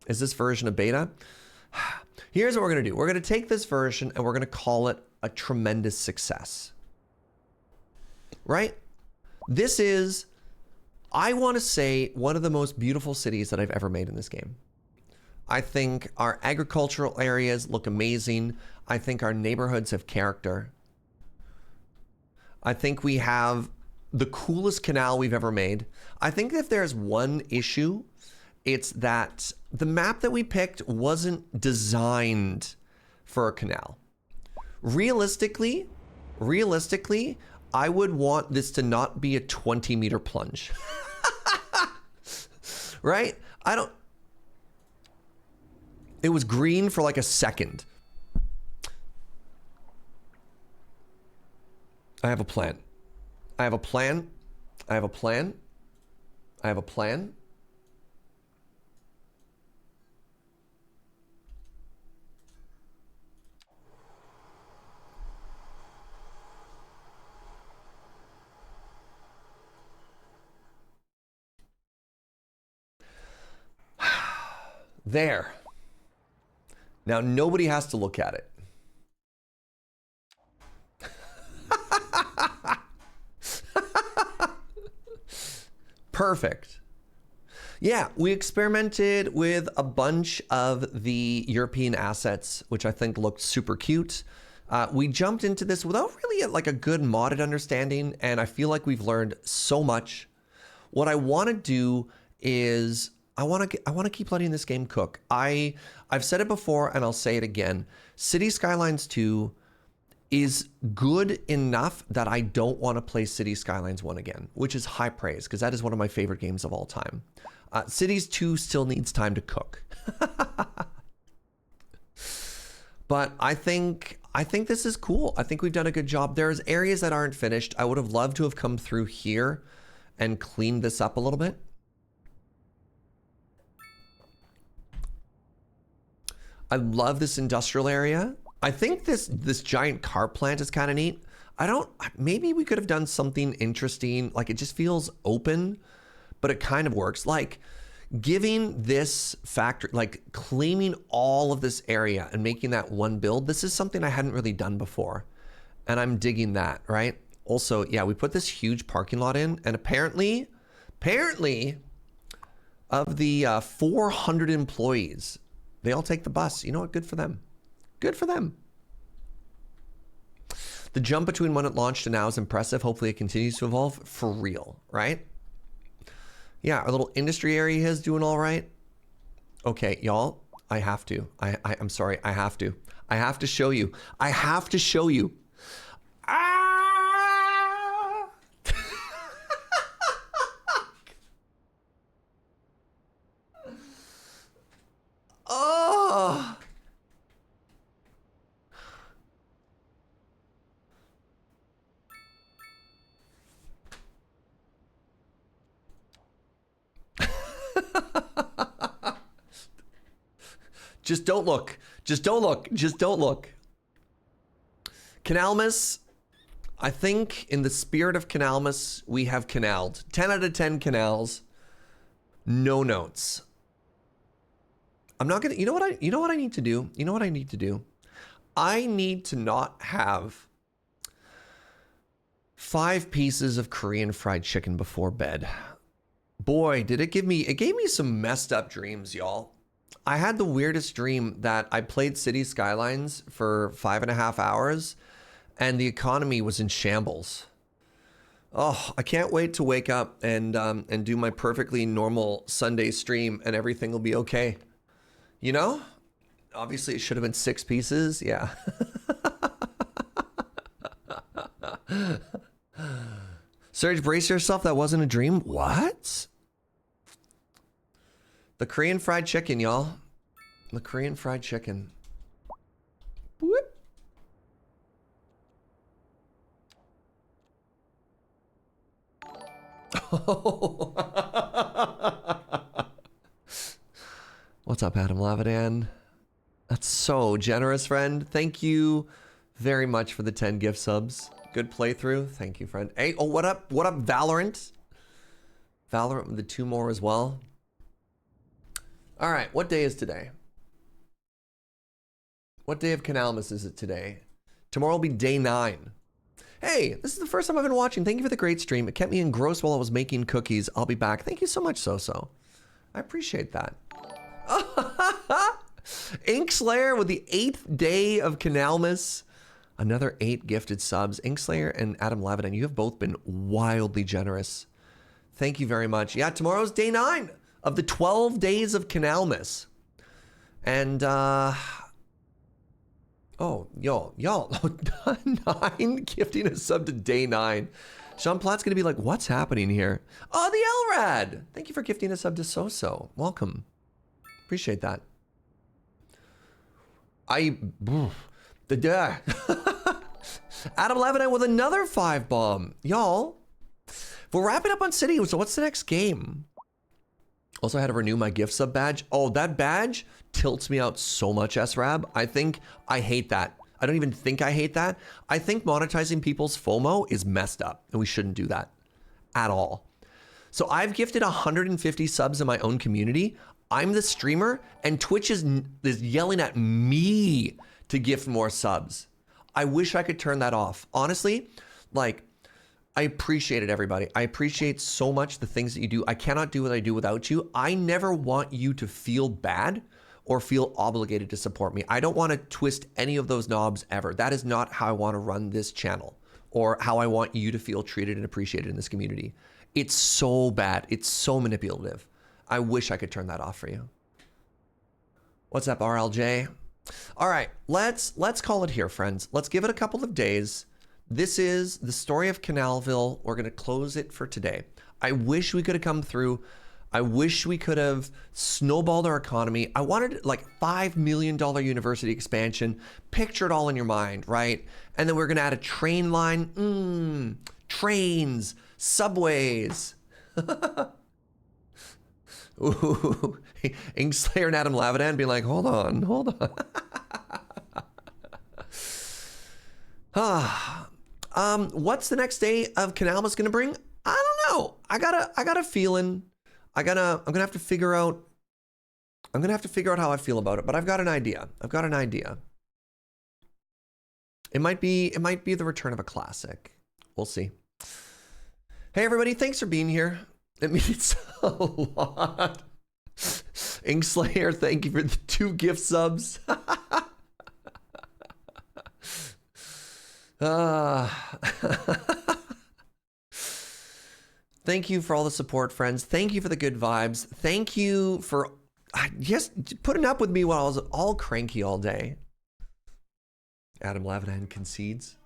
Is this version of beta? Here's what we're going to do. We're going to take this version and we're going to call it a tremendous success. Right? This is, I want to say, one of the most beautiful cities that I've ever made in this game. I think our agricultural areas look amazing. I think our neighborhoods have character. I think we have the coolest canal we've ever made. I think if there's one issue, it's that the map that we picked wasn't designed for a canal. Realistically, I would want this to not be a 20-meter plunge. Right? It was green for like a second. I have a plan. I have a plan. I have a plan. I have a plan. There. Now nobody has to look at it. Perfect. Yeah, we experimented with a bunch of the European assets, which I think looked super cute. We jumped into this without really like a good modded understanding, and I feel like we've learned so much. What I want to do is I want to keep letting this game cook. I've said it before and I'll say it again. City Skylines 2 is good enough that I don't want to play City Skylines 1 again, which is high praise because that is one of my favorite games of all time. Cities 2 still needs time to cook. But I think this is cool. I think we've done a good job. There's areas that aren't finished. I would have loved to have come through here and cleaned this up a little bit. I love this industrial area. I think this giant car plant is kind of neat. Maybe we could have done something interesting. Like it just feels open, but it kind of works. Like giving this factory, like claiming all of this area and making that one build. This is something I hadn't really done before. And I'm digging that, right? Also, yeah, we put this huge parking lot in and apparently of the 400 employees, they all take the bus. You know what? Good for them. Good for them. The jump between when it launched and now is impressive. Hopefully it continues to evolve for real, right? Yeah, our little industry area is doing all right. Okay, y'all, I have to. I'm sorry, I have to. I have to show you. I have to show you. Ah! Oh! Just don't look. Just don't look. Just don't look. Canalmas, I think in the spirit of Canalmas, we have canaled. 10 out of 10 canals. No notes. I'm not gonna, you know what I need to do? You know what I need to do? I need to not have 5 pieces of Korean fried chicken before bed. Boy, did it gave me some messed up dreams, y'all. I had the weirdest dream that I played City Skylines for 5.5 hours and the economy was in shambles. Oh, I can't wait to wake up and do my perfectly normal Sunday stream and everything will be okay. You know? Obviously, it should have been 6 pieces. Yeah. Serge, brace yourself. That wasn't a dream. What? The Korean fried chicken, y'all. The Korean fried chicken. Whoop. What's up, Adam Lavadan? That's so generous, friend. Thank you very much for the 10 gift subs. Good playthrough. Thank you, friend. Hey, oh, what up? What up, Valorant? Valorant with the 2 more as well. All right, what day is today? What day of Canalmas is it today? Tomorrow will be day 9. Hey, this is the first time I've been watching. Thank you for the great stream. It kept me engrossed while I was making cookies. I'll be back. Thank you so much, Soso. I appreciate that. Inkslayer with the 8th day of Canalmas. Another 8 gifted subs. Inkslayer and Adam Lavadan, you have both been wildly generous. Thank you very much. Yeah, tomorrow's day 9 of the 12 days of Canalmas. And, oh, y'all, 9 gifting a sub to day 9. Sean Platt's gonna be like, what's happening here? Oh, the Elrad! Thank you for gifting a sub to Soso. Welcome. Appreciate that. Adam Levinan with another 5 bomb. Y'all, we're wrapping up on City, so what's the next game? Also, I had to renew my gift sub badge. Oh, that badge tilts me out so much, SRAB. I hate that. I don't even think I hate that. I think monetizing people's FOMO is messed up, and we shouldn't do that at all. So I've gifted 150 subs in my own community. I'm the streamer, and Twitch is yelling at me to gift more subs. I wish I could turn that off. Honestly, like, I appreciate it, everybody. I appreciate so much the things that you do. I cannot do what I do without you. I never want you to feel bad or feel obligated to support me. I don't want to twist any of those knobs ever. That is not how I want to run this channel or how I want you to feel treated and appreciated in this community. It's so bad. It's so manipulative. I wish I could turn that off for you. What's up, RLJ? All right, let's call it here, friends. Let's give it a couple of days. This is the story of Canalville. We're going to close it for today. I wish we could have come through. I wish we could have snowballed our economy. I wanted like $5 million university expansion. Picture it all in your mind, right? And then we're going to add a train line. Trains, subways. Ooh, Inkslayer and Adam Lavadan being like, hold on. What's the next day of Canalmas gonna bring? I don't know. I got a feeling. I'm gonna have to figure out how I feel about it, but I've got an idea. It might be the return of a classic. We'll see. Hey everybody, thanks for being here. It means a lot. Inkslayer, thank you for the 2 gift subs. Thank you for all the support, friends. Thank you for the good vibes. Thank you for just putting up with me while I was all cranky all day. Adam Lavadan concedes.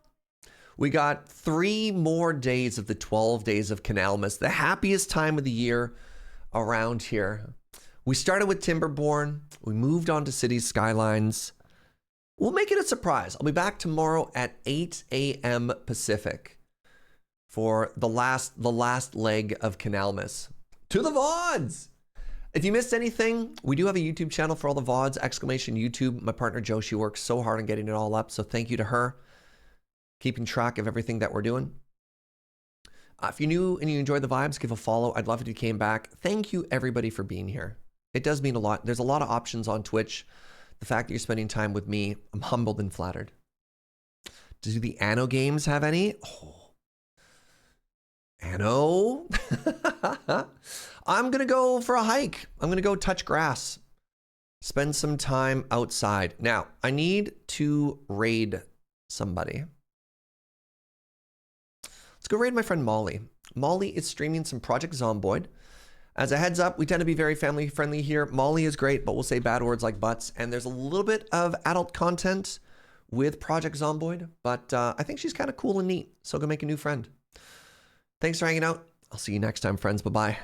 We got 3 more days of the 12 days of Canalmas, the happiest time of the year around here. We started with Timberborn. We moved on to City Skylines. We'll make it a surprise. I'll be back tomorrow at 8 a.m. Pacific for the last leg of Canalmas. To the VODs! If you missed anything, we do have a YouTube channel for all the VODs, !YouTube. My partner Jo, she works so hard on getting it all up, so thank you to her. Keeping track of everything that we're doing. If you're new and you enjoyed the vibes, give a follow. I'd love it if you came back. Thank you, everybody, for being here. It does mean a lot. There's a lot of options on Twitch the fact that you're spending time with me, I'm humbled and flattered. Do the Anno games have any? Oh. Anno? I'm going to go for a hike. I'm going to go touch grass. Spend some time outside. Now, I need to raid somebody. Let's go raid my friend Molly. Molly is streaming some Project Zomboid. As a heads up, we tend to be very family friendly here. Molly is great, but we'll say bad words like butts. And there's a little bit of adult content with Project Zomboid, but I think she's kind of cool and neat. So go make a new friend. Thanks for hanging out. I'll see you next time, friends. Bye-bye.